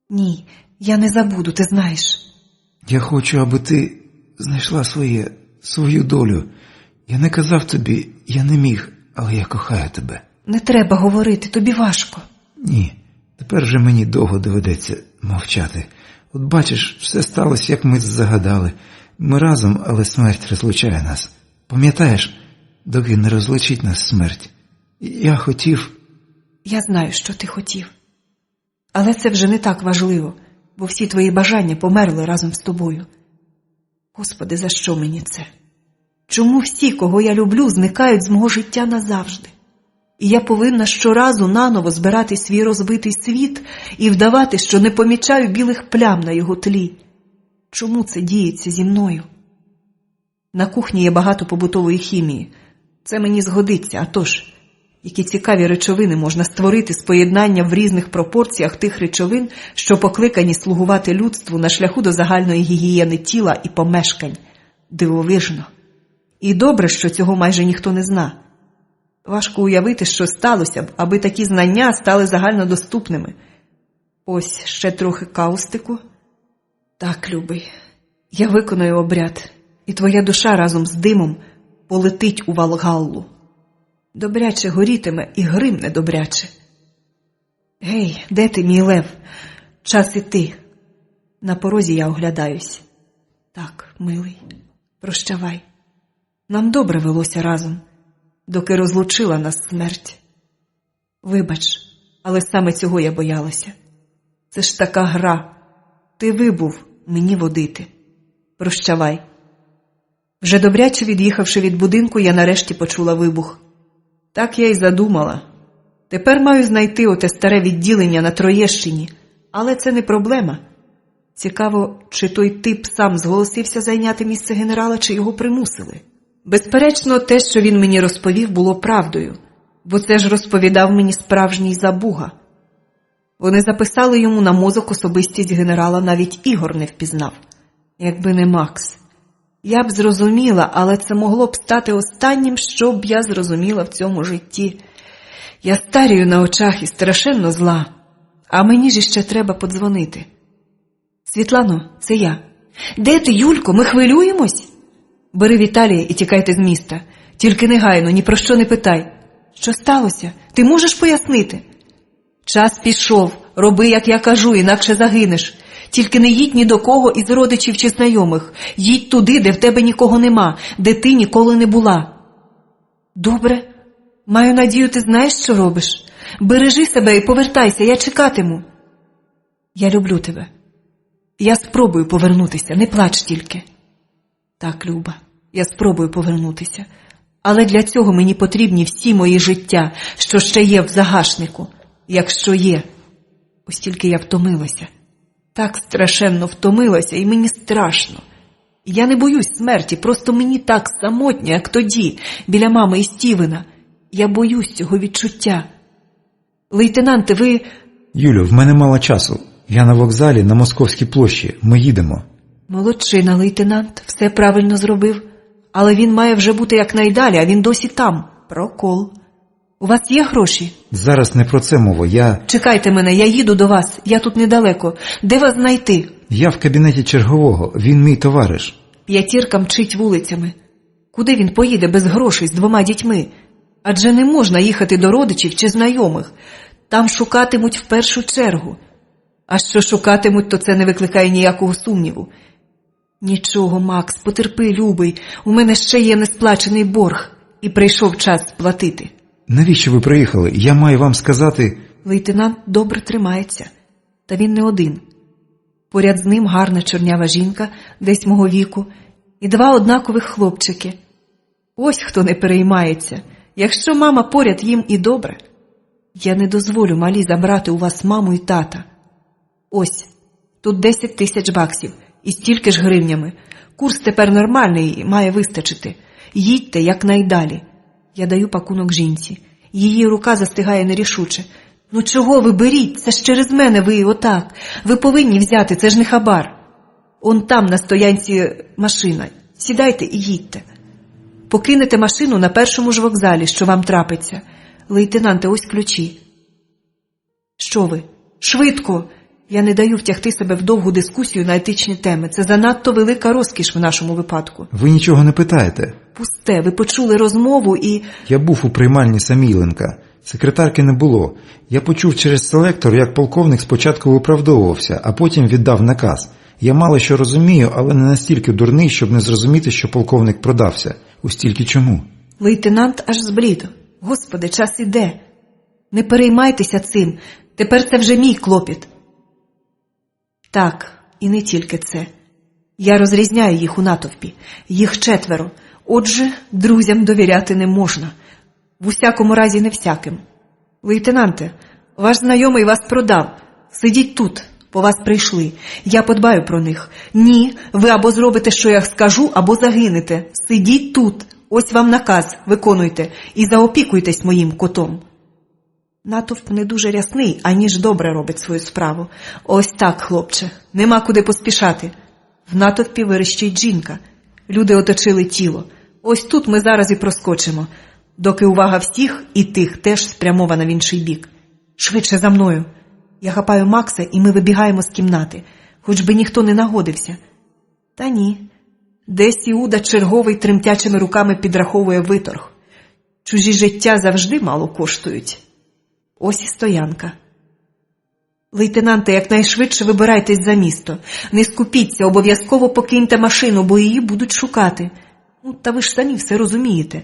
Ні, я не забуду, ти знаєш. Я хочу, аби ти знайшла свою долю. Я не казав тобі, я не міг, але я кохаю тебе. Не треба говорити, тобі важко. Ні, тепер вже мені довго доведеться мовчати. От бачиш, все сталося, як ми загадали. Ми разом, але смерть розлучає нас. Пам'ятаєш, доки не розлучить нас смерть. Я хотів... Я знаю, що ти хотів. Але це вже не так важливо, бо всі твої бажання померли разом з тобою. Господи, за що мені це? Чому всі, кого я люблю, зникають з мого життя назавжди? І я повинна щоразу наново збирати свій розбитий світ і вдавати, що не помічаю білих плям на його тлі. Чому це діється зі мною? На кухні є багато побутової хімії. Це мені згодиться, а тож, які цікаві речовини можна створити з поєднання в різних пропорціях тих речовин, що покликані слугувати людству на шляху до загальної гігієни тіла і помешкань. Дивовижно. І добре, що цього майже ніхто не зна. Важко уявити, що сталося б, аби такі знання стали загальнодоступними. Ось ще трохи каустику. Так, любий, я виконую обряд, і твоя душа разом з димом полетить у Валгаллу. Добряче горітиме і гримне добряче. Гей, де ти, мій лев? Час іти. На порозі я оглядаюсь. Так, милий, прощавай. Нам добре велося разом, доки розлучила нас смерть. Вибач, але саме цього я боялася. Це ж така гра. Ти вибув мені водити. Прощавай. Вже добряче від'їхавши від будинку, я нарешті почула вибух. Так я й задумала. Тепер маю знайти оте старе відділення на Троєщині, але це не проблема. Цікаво, чи той тип сам зголосився зайняти місце генерала, чи його примусили. Безперечно, те, що він мені розповів, було правдою, бо це ж розповідав мені справжній Забуга. Вони записали йому на мозок особистість генерала, навіть Ігор не впізнав. Якби не Макс. Я б зрозуміла, але це могло б стати останнім, що б я зрозуміла в цьому житті. Я старію на очах і страшенно зла, а мені ж іще треба подзвонити. Світлано, це я. Де ти, Юлько, ми хвилюємось? Бери Віталія і тікайте з міста. Тільки негайно, ні про що не питай. Що сталося? Ти можеш пояснити? Час пішов. Роби, як я кажу, інакше загинеш. Тільки не їдь ні до кого із родичів чи знайомих. Їдь туди, де в тебе нікого нема, де ти ніколи не була. Добре. Маю надію, ти знаєш, що робиш. Бережи себе і повертайся, я чекатиму. Я люблю тебе. Я спробую повернутися, не плач тільки. Так, Люба, я спробую повернутися. Але для цього мені потрібні всі мої життя, що ще є в загашнику, якщо є. Ось тільки я втомилася. Так страшенно втомилася, і мені страшно. Я не боюсь смерті, просто мені так самотньо, як тоді, біля мами і Стівена. Я боюсь цього відчуття. Лейтенанте, ви... Юлю, в мене мало часу. Я на вокзалі на Московській площі. Ми їдемо. Молодчина, лейтенант, все правильно зробив. Але він має вже бути якнайдалі, а він досі там. Прокол. У вас є гроші? Зараз не про це мова. Чекайте мене, я їду до вас. Я тут недалеко. Де вас знайти? Я в кабінеті чергового. Він мій товариш. П'ятірка мчить вулицями. Куди він поїде без грошей з 2 дітьми? Адже не можна їхати до родичів чи знайомих. Там шукатимуть в першу чергу. А що шукатимуть, то це не викликає ніякого сумніву. Нічого, Макс, потерпи, любий. У мене ще є несплачений борг. І прийшов час сплатити. Навіщо ви приїхали? Я маю вам сказати... Лейтенант добре тримається. Та він не один. Поряд з ним гарна чорнява жінка, десь мого віку, і 2 однакових хлопчики. Ось хто не переймається. Якщо мама поряд, їм і добре. Я не дозволю малі забрати у вас маму і тата. Ось, тут 10 000 баксів і стільки ж гривнями. Курс тепер нормальний і має вистачити. Їдьте якнайдалі. Я даю пакунок жінці. Її рука застигає нерішуче. Ну чого ви беріть? Це ж через мене ви отак. Ви повинні взяти, це ж не хабар. Он там на стоянці машина. Сідайте і їдьте. Покинете машину на першому ж вокзалі, що вам трапиться. Лейтенанте, ось ключі. Що ви? Швидко! Я не даю втягти себе в довгу дискусію на етичні теми. Це занадто велика розкіш в нашому випадку. Ви нічого не питаєте. Пусте, ви почули розмову і... Я був у приймальні Самійленка. Секретарки не було. Я почув через селектор, як полковник спочатку виправдовувався, а потім віддав наказ. Я мало що розумію, але не настільки дурний, щоб не зрозуміти, що полковник продався. Ось тільки чому. Лейтенант аж зблід. Господи, час іде. Не переймайтеся цим. Тепер це вже мій клопіт. Так, і не тільки це. Я розрізняю їх у натовпі. Їх 4. Отже, друзям довіряти не можна. В усякому разі не всяким. Лейтенанте, ваш знайомий вас продав. Сидіть тут, по вас прийшли. Я подбаю про них. Ні, ви або зробите, що я скажу, або загинете. Сидіть тут. Ось вам наказ, виконуйте. І заопікуйтесь моїм котом. Натовп не дуже рясний, аніж добре робить свою справу. Ось так, хлопче, нема куди поспішати. В натовпі верещить жінка. Люди оточили тіло. Ось тут ми зараз і проскочимо. Доки увага всіх і тих теж спрямована в інший бік. Швидше за мною. Я хапаю Макса, і ми вибігаємо з кімнати. Хоч би ніхто не нагодився. Та ні. Десь Іуда черговий тремтячими руками підраховує виторг. Чужі життя завжди мало коштують. Ось і стоянка. Лейтенанте, якнайшвидше вибирайтесь за місто. Не скупіться, обов'язково покиньте машину, бо її будуть шукати. Та ви ж самі все розумієте.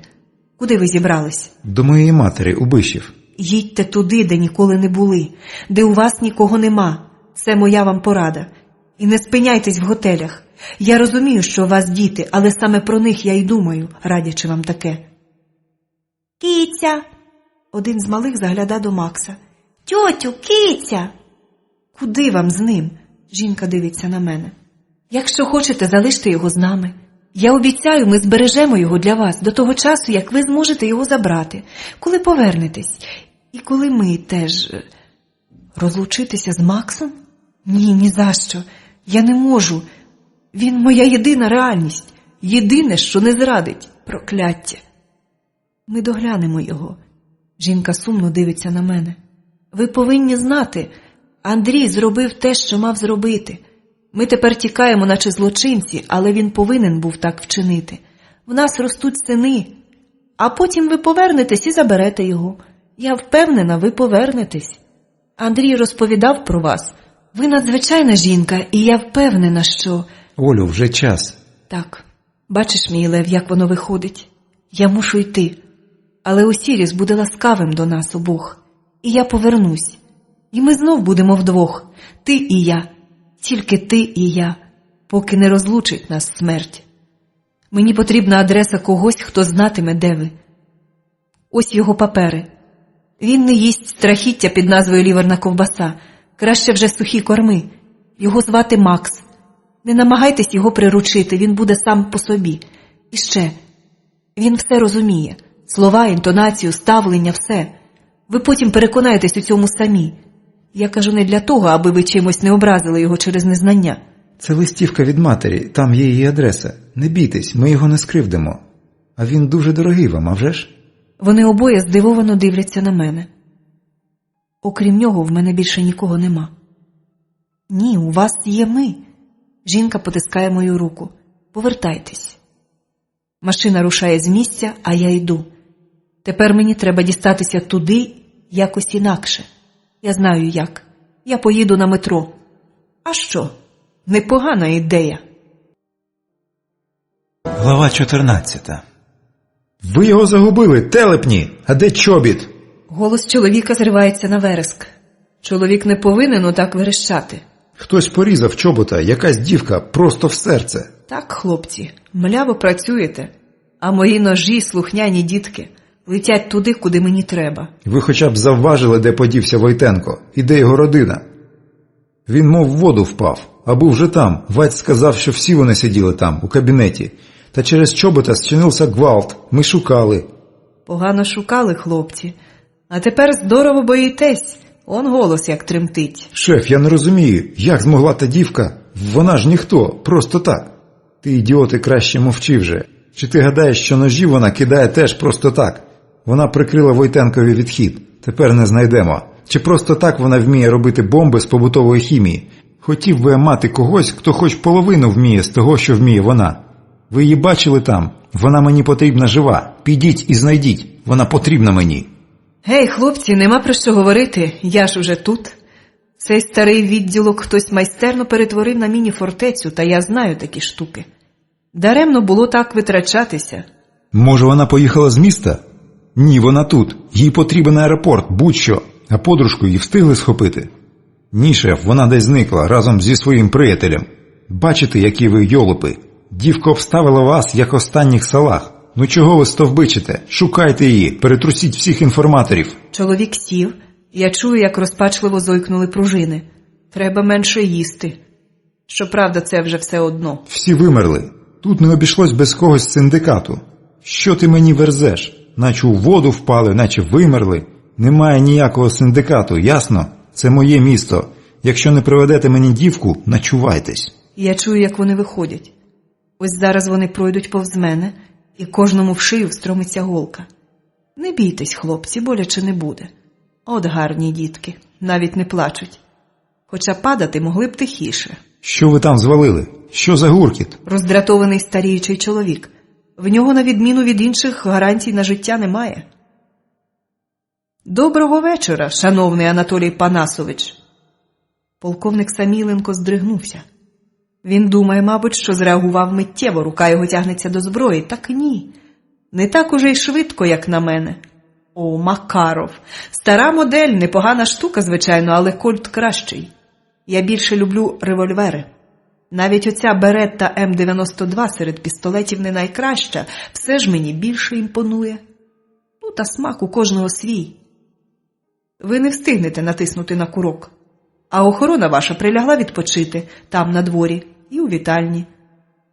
Куди ви зібрались? До моєї матері, у Бишів. Їдьте туди, де ніколи не були, де у вас нікого нема. Це моя вам порада. І не спиняйтесь в готелях. Я розумію, що у вас діти, але саме про них я й думаю, радячи вам таке. Кіця! Один з малих загляда до Макса. Тьотю, киця! Куди вам з ним? Жінка дивиться на мене. Якщо хочете, залиште його з нами. Я обіцяю, ми збережемо його для вас до того часу, як ви зможете його забрати, коли повернетесь. І коли ми теж... Розлучитися з Максом? Ні, ні за що. Я не можу. Він моя єдина реальність. Єдине, що не зрадить. Прокляття. Ми доглянемо його. Жінка сумно дивиться на мене. Ви повинні знати, Андрій зробив те, що мав зробити. Ми тепер тікаємо, наче злочинці, але він повинен був так вчинити. В нас ростуть сини, а потім ви повернетесь і заберете його. Я впевнена, ви повернетесь. Андрій розповідав про вас. Ви надзвичайна жінка, і я впевнена, що... Олю, вже час. Так, бачиш, мій Лев, як воно виходить. Я мушу йти. Але Осіріс буде ласкавим до нас обох. І я повернусь. І ми знов будемо вдвох. Ти і я. Тільки ти і я. Поки не розлучить нас смерть. Мені потрібна адреса когось, хто знатиме, де ви. Ось його папери. Він не їсть страхіття під назвою ліверна ковбаса. Краще вже сухі корми. Його звати Макс. Не намагайтесь його приручити, він буде сам по собі. І ще, він все розуміє. Слова, інтонацію, ставлення, все. Ви потім переконаєтесь у цьому самі. Я кажу не для того, аби ви чимось не образили його через незнання. Це листівка від матері, там є її адреса. Не бійтесь, ми його не скривдимо. А він дуже дорогий вам, а вже ж? Вони обоє здивовано дивляться на мене. Окрім нього, в мене більше нікого нема. Ні, у вас є ми. Жінка потискає мою руку. Повертайтесь. Машина рушає з місця, а я йду. Тепер мені треба дістатися туди якось інакше. Я знаю як. Я поїду на метро. А що? Непогана ідея. Глава 14. Ви його загубили, телепні! А де чобіт? Голос чоловіка зривається на вереск. Чоловік не повинен отак верещати. Хтось порізав чобота, якась дівка, просто в серце. Так, хлопці, мляво працюєте, а мої ножі, слухняні дітки, летять туди, куди мені треба. Ви хоча б завважили, де подівся Войтенко, і де його родина. Він мов в воду впав, а був вже там. Ваць сказав, що всі вони сиділи там, у кабінеті. Та через чобота зчинився гвалт, ми шукали. Погано шукали, хлопці. А тепер здорово боїтесь. Он голос як тремтить. Шеф, я не розумію, як змогла та дівка? Вона ж ніхто, просто так. Ти, ідіоти, краще мовчи вже. Чи ти гадаєш, що ножі вона кидає теж просто так? Вона прикрила Войтенкові відхід. Тепер не знайдемо. Чи просто так вона вміє робити бомби з побутової хімії? Хотів би я мати когось, хто хоч половину вміє з того, що вміє вона. Ви її бачили там? Вона мені потрібна жива. Підіть і знайдіть. Вона потрібна мені. Гей, хлопці, нема про що говорити. Я ж уже тут. Цей старий відділок хтось майстерно перетворив на міні-фортецю, та я знаю такі штуки. Даремно було так витрачатися. Може, вона поїхала з міста? Ні, вона тут. Їй потрібен аеропорт, будь-що. А подружку її встигли схопити? Ні, шеф, вона десь зникла разом зі своїм приятелем. Бачите, які ви йолопи? Дівка обставила вас, як останніх салах. Ну чого ви стовбичите? Шукайте її, перетрусіть всіх інформаторів. Чоловік сів. Я чую, як розпачливо зойкнули пружини. Треба менше їсти. Щоправда, це вже все одно. Всі вимерли. Тут не обійшлось без когось з синдикату. Що ти мені верзеш? Наче у воду впали, наче вимерли. Немає ніякого синдикату, ясно? Це моє місто. Якщо не приведете мені дівку, начувайтесь. Я чую, як вони виходять. Ось зараз вони пройдуть повз мене, і кожному в шию встромиться голка. Не бійтесь, хлопці, боляче не буде. От гарні дітки, навіть не плачуть. Хоча падати могли б тихіше. Що ви там звалили? Що за гуркіт? Роздратований старіючий чоловік. В нього, на відміну від інших, гарантій на життя немає. Доброго вечора, шановний Анатолій Панасович. Полковник Саміленко здригнувся. Він думає, мабуть, що зреагував миттєво, рука його тягнеться до зброї. Так ні. Не так уже й швидко, як на мене. О, Макаров. Стара модель, непогана штука, звичайно, але кольт кращий. Я більше люблю револьвери. Навіть оця Беретта М92 серед пістолетів не найкраща, все ж мені більше імпонує. Ну, та смак у кожного свій. Ви не встигнете натиснути на курок. А охорона ваша прилягла відпочити там, на дворі, і у вітальні.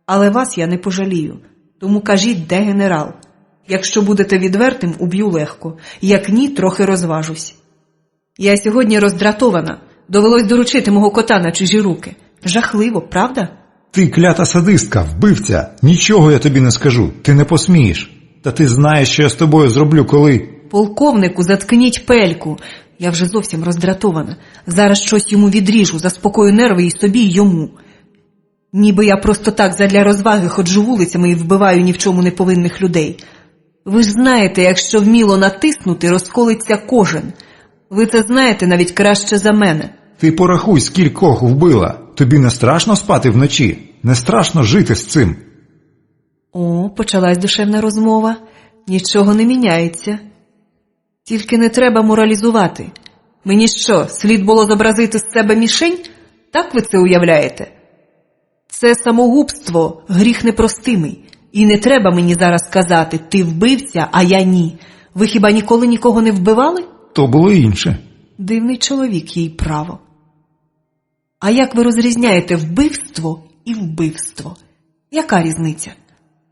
Але вас я не пожалію, тому кажіть, де генерал. Якщо будете відвертим, уб'ю легко. Як ні, трохи розважусь. Я сьогодні роздратована. Довелось доручити мого кота на чужі руки. Жахливо, правда? Ти клята садистка, вбивця. Нічого я тобі не скажу. Ти не посмієш. Та ти знаєш, що я з тобою зроблю, коли... Полковнику, заткніть пельку. Я вже зовсім роздратована. Зараз щось йому відріжу, заспокою нерви і собі, і йому. Ніби я просто так задля розваги ходжу вулицями і вбиваю ні в чому не повинних людей. Ви ж знаєте, якщо вміло натиснути, розколиться кожен. Ви це знаєте навіть краще за мене. Ти порахуй, скількох вбила. Тобі не страшно спати вночі? Не страшно жити з цим? О, почалась душевна розмова. Нічого не міняється. Тільки не треба моралізувати. Мені що, слід було зобразити з себе мішень? Так ви це уявляєте? Це самогубство, гріх непростимий. І не треба мені зараз казати, ти вбивця, а я ні. Ви хіба ніколи нікого не вбивали? То було інше. Дивний чоловік, їй право. А як ви розрізняєте вбивство і вбивство? Яка різниця?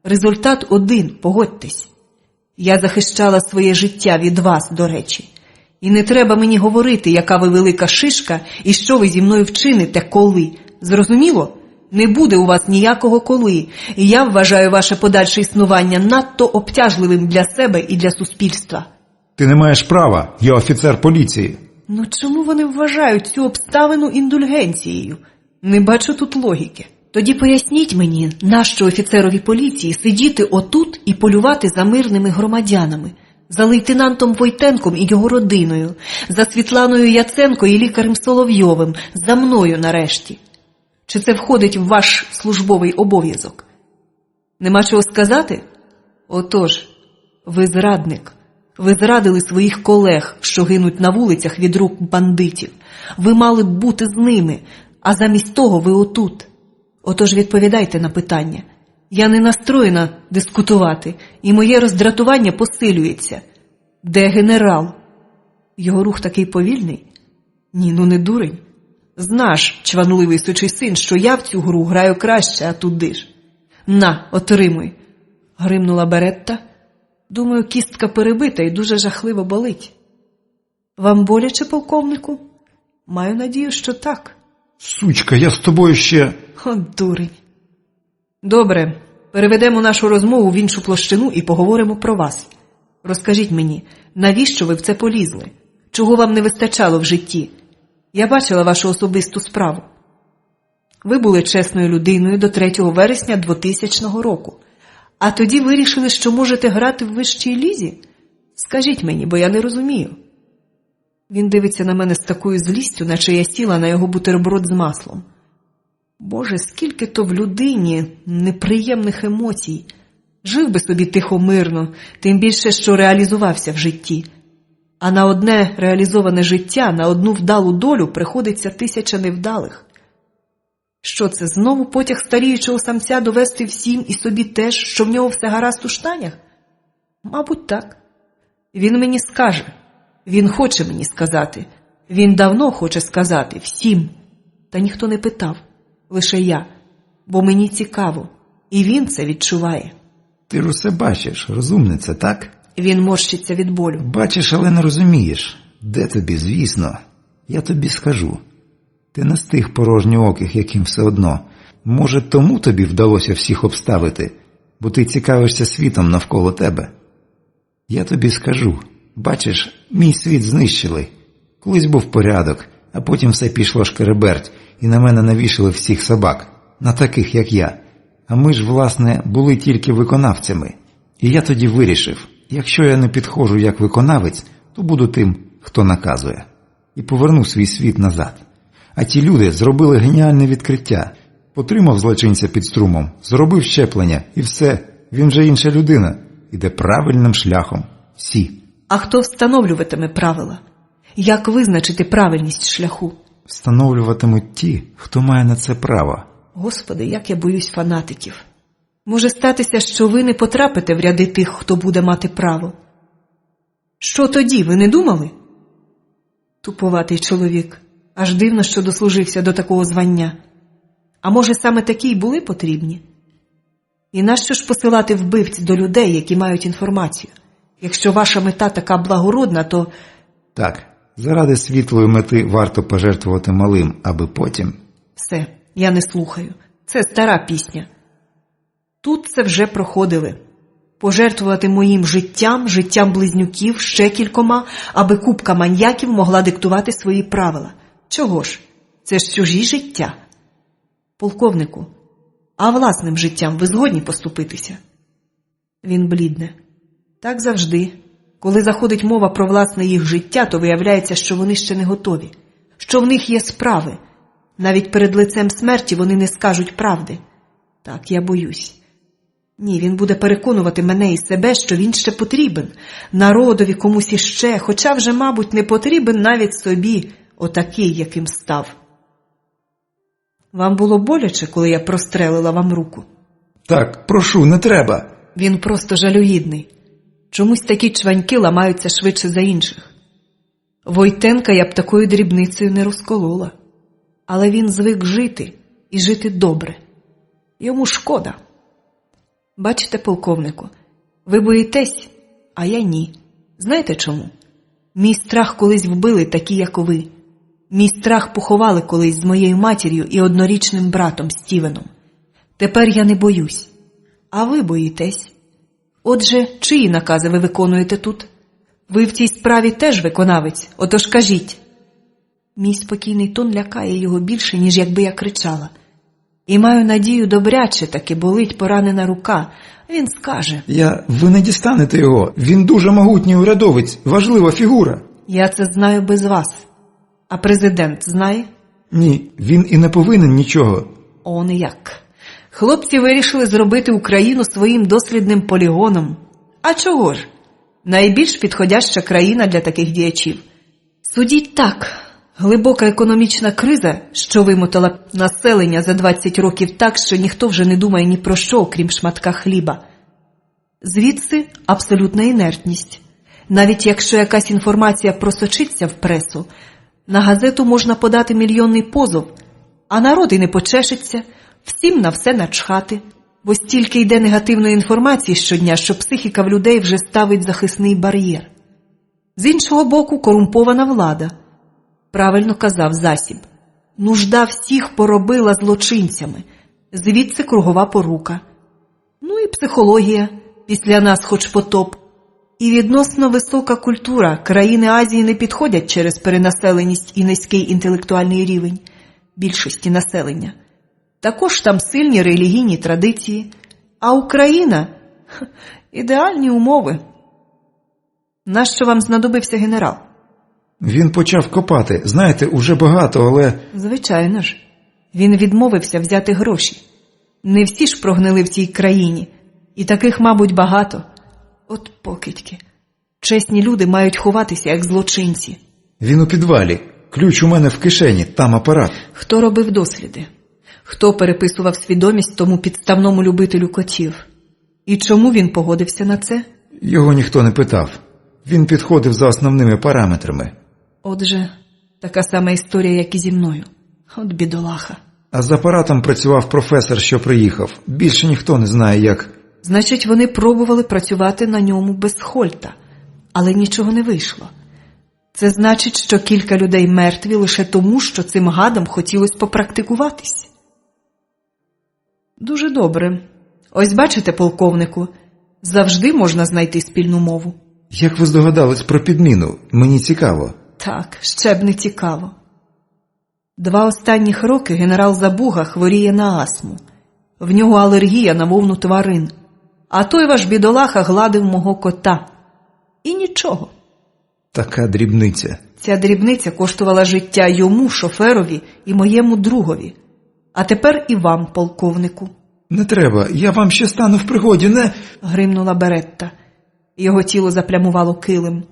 Результат один, погодьтесь. Я захищала своє життя від вас, до речі. І не треба мені говорити, яка ви велика шишка і що ви зі мною вчините, коли. Зрозуміло? Не буде у вас ніякого коли. І я вважаю ваше подальше існування надто обтяжливим для себе і для суспільства. Ти не маєш права, я офіцер поліції. Ну чому вони вважають цю обставину індульгенцією? Не бачу тут логіки. Тоді поясніть мені, нащо офіцерові поліції сидіти отут і полювати за мирними громадянами, за лейтенантом Войтенком і його родиною, за Світланою Яценко і лікарем Соловйовим, за мною нарешті. Чи це входить в ваш службовий обов'язок? Нема чого сказати? Отож, ви зрадник. Ви зрадили своїх колег, що гинуть на вулицях від рук бандитів. Ви мали б бути з ними, а замість того ви отут. Отож відповідайте на питання. Я не настроєна дискутувати, і моє роздратування посилюється. Де генерал? Його рух такий повільний? Ні, ну не дурень. Знаш, чванливий сучий син, що я в цю гру граю краще, а туди ж. На, отримуй. Гримнула Беретта. Думаю, кістка перебита і дуже жахливо болить. Вам боляче, полковнику? Маю надію, що так. Сучка, я з тобою ще... От дурень. Добре, переведемо нашу розмову в іншу площину і поговоримо про вас. Розкажіть мені, навіщо ви в це полізли? Чого вам не вистачало в житті? Я бачила вашу особисту справу. Ви були чесною людиною до 3 вересня 2000 року. А тоді вирішили, що можете грати в вищій лізі? Скажіть мені, бо я не розумію. Він дивиться на мене з такою злістю, наче я сіла на його бутерброд з маслом. Боже, скільки то в людині неприємних емоцій. Жив би собі тихо-мирно, тим більше, що реалізувався в житті. А на одне реалізоване життя, на одну вдалу долю приходиться 1000 невдалих. Що це, знову потяг старіючого самця довести всім і собі теж, що в нього все гаразд у штанях? Мабуть, так. Він мені скаже. Він хоче мені сказати. Він давно хоче сказати всім. Та ніхто не питав. Лише я. Бо мені цікаво. І він це відчуває. Ти ж усе бачиш, розумниця, так? Він морщиться від болю. Бачиш, але не розумієш. Де тобі, звісно? Я тобі скажу. Ти не з тих порожньооких, яким все одно. Може, тому тобі вдалося всіх обставити, бо ти цікавишся світом навколо тебе. Я тобі скажу. Бачиш, мій світ знищили. Колись був порядок, а потім все пішло шкереберть, і на мене навішали всіх собак, на таких, як я. А ми ж, власне, були тільки виконавцями. І я тоді вирішив, якщо я не підходжу як виконавець, то буду тим, хто наказує. І поверну свій світ назад. А ті люди зробили геніальне відкриття. Потримав злочинця під струмом, зробив щеплення, і все, він же інша людина. Іде правильним шляхом. Всі. А хто встановлюватиме правила? Як визначити правильність шляху? Встановлюватимуть ті, хто має на це право. Господи, як я боюсь фанатиків. Може статися, що ви не потрапите в ряди тих, хто буде мати право. Що тоді, ви не думали? Туповатий чоловік. Аж дивно, що дослужився до такого звання. А може, саме такі й були потрібні? І нащо ж посилати вбивць до людей, які мають інформацію? Якщо ваша мета така благородна, то... Так, заради світлої мети варто пожертвувати малим, аби потім... Все, я не слухаю. Це стара пісня. Тут це вже проходили. Пожертвувати моїм життям, життям близнюків, ще кількома, аби купка маньяків могла диктувати свої правила. Чого ж? Це ж чужі життя. Полковнику, а власним життям ви згодні поступитися? Він блідне. Так завжди. Коли заходить мова про власне їх життя, то виявляється, що вони ще не готові. Що в них є справи. Навіть перед лицем смерті вони не скажуть правди. Так, я боюсь. Ні, він буде переконувати мене і себе, що він ще потрібен. Народові, комусь іще, хоча вже, мабуть, не потрібен навіть собі, отакий, яким став. Вам було боляче, коли я прострелила вам руку? Так, прошу, не треба. Він просто жалюгідний. Чомусь такі чваньки ламаються швидше за інших. Войтенка я б такою дрібницею не розколола. Але він звик жити, і жити добре. Йому шкода. Бачите, полковнику, ви боїтесь, а я ні. Знаєте чому? Мій страх колись вбили такі, як ви. Мій страх поховали колись з моєю матір'ю і однорічним братом Стівеном. Тепер я не боюсь. А ви боїтесь. Отже, чиї накази ви виконуєте тут? Ви в цій справі теж виконавець, отож кажіть. Мій спокійний тон лякає його більше, ніж якби я кричала. І маю надію, добряче таки болить поранена рука. Він скаже. Ви не дістанете його. Він дуже могутній урядовець, важлива фігура. Я це знаю без вас. А президент знає? Ні, він і не повинен нічого. Он як. Хлопці вирішили зробити Україну своїм дослідним полігоном. А чого ж? Найбільш підходяща країна для таких діячів. Судіть так. Глибока економічна криза, що вимотала населення за 20 років так, що ніхто вже не думає ні про що, окрім шматка хліба. Звідси абсолютна інертність. Навіть якщо якась інформація просочиться в пресу, на газету можна подати мільйонний позов, а народ і не почешеться, всім на все начхати, бо стільки йде негативної інформації щодня, що психіка в людей вже ставить захисний бар'єр. З іншого боку, корумпована влада. Правильно казав Засіб. Нужда всіх поробила злочинцями. Звідси кругова порука. Ну і психологія. Після нас хоч потоп. І відносно висока культура. Країни Азії не підходять через перенаселеність і низький інтелектуальний рівень більшості населення. Також там сильні релігійні традиції. А Україна – ідеальні умови. Нащо вам знадобився генерал? Він почав копати. Знаєте, уже багато, але... Звичайно ж. Він відмовився взяти гроші. Не всі ж прогнили в цій країні. І таких, мабуть, багато. От покидьки. Чесні люди мають ховатися, як злочинці. Він у підвалі. Ключ у мене в кишені, там апарат. Хто робив досліди? Хто переписував свідомість тому підставному любителю котів? І чому він погодився на це? Його ніхто не питав. Він підходив за основними параметрами. Отже, така сама історія, як і зі мною. От бідолаха. А з апаратом працював професор, що приїхав. Більше ніхто не знає, як... Значить, вони пробували працювати на ньому без Хольта, але нічого не вийшло. Це значить, що кілька людей мертві лише тому, що цим гадам хотілося попрактикуватись. Дуже добре. Ось бачите, полковнику, завжди можна знайти спільну мову. Як ви здогадались про підміну? Мені цікаво. Так, ще б не цікаво. 2 останніх роки генерал Забуга хворіє на астму. В нього алергія на вовну тварин. А той ваш бідолаха гладив мого кота. І нічого. Така дрібниця. Ця дрібниця коштувала життя йому, шоферові і моєму другові. А тепер і вам, полковнику. Не треба, я вам ще стану в пригоді, не... Гримнула Беретта. Його тіло заплямувало килим.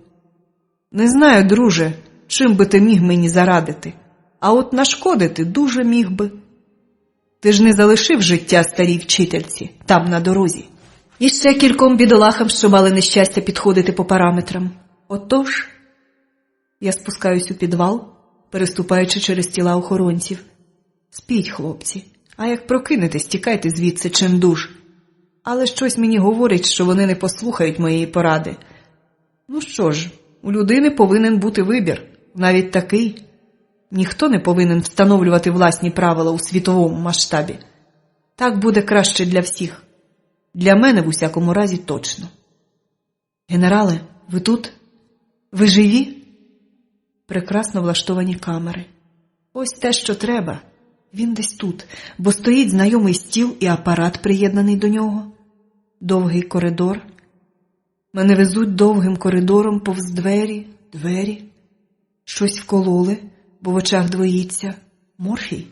Не знаю, друже, чим би ти міг мені зарадити. А от нашкодити дуже міг би. Ти ж не залишив життя старій вчительці, там на дорозі. І ще кільком бідолахам, що мали нещастя підходити по параметрам. Отож, я спускаюсь у підвал, переступаючи через тіла охоронців. Спіть, хлопці, а як прокинетесь, тікайте звідси чимдуж. Але щось мені говорить, що вони не послухають моєї поради. Ну що ж, у людини повинен бути вибір, навіть такий. Ніхто не повинен встановлювати власні правила у світовому масштабі. Так буде краще для всіх. Для мене, в усякому разі, точно. Генерале, ви тут? Ви живі? Прекрасно влаштовані камери. Ось те, що треба. Він десь тут, бо стоїть знайомий стіл і апарат, приєднаний до нього. Довгий коридор. Мене везуть довгим коридором повз двері. Щось вкололи, бо в очах двоїться. Морфій?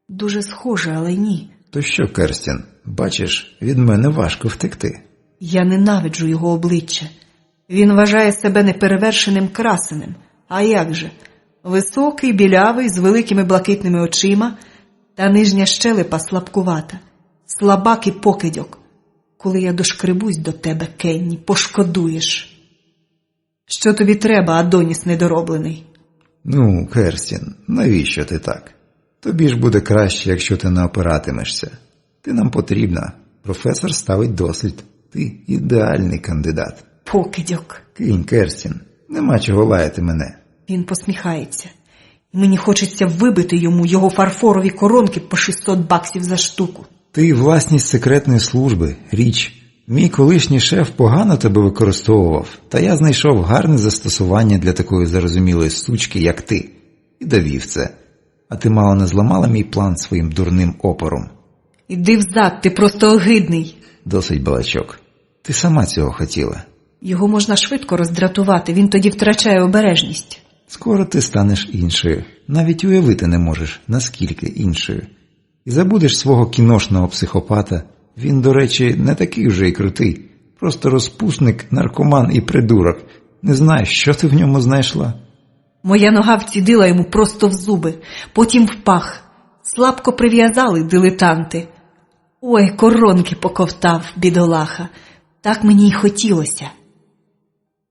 Дуже схоже, але ні. То що, Керстін, бачиш, від мене важко втекти. Я ненавиджу його обличчя. Він вважає себе неперевершеним красенем. А як же? Високий, білявий, з великими блакитними очима, та нижня щелепа слабкувата. Слабак і покидьок. Коли я дошкребусь до тебе, Кенні, пошкодуєш. Що тобі треба, Адоніс недороблений? Ну, Керстін, навіщо ти так? Тобі ж буде краще, якщо ти не опиратимешся. Ти нам потрібна. Професор ставить дослід. Ти ідеальний кандидат. Покидьок. Кинь, Керстін, нема чого лаяти мене. Він посміхається. І мені хочеться вибити йому його фарфорові коронки по $600 за штуку. Ти власність секретної служби, річ. Мій колишній шеф погано тебе використовував, та я знайшов гарне застосування для такої зарозумілої сучки, як ти, і довів це. А ти мало не зламала мій план своїм дурним опором. Іди взад, ти просто огидний. Досить балачок. Ти сама цього хотіла. Його можна швидко роздратувати, він тоді втрачає обережність. Скоро ти станеш іншою. Навіть уявити не можеш, наскільки іншою. І забудеш свого кіношного психопата. Він, до речі, не такий вже й крутий. Просто розпусник, наркоман і придурок. Не знаєш, що ти в ньому знайшла? Моя нога вцідила йому просто в зуби, потім в пах. Слабко прив'язали дилетанти. Ой, коронки поковтав, бідолаха. Так мені й хотілося.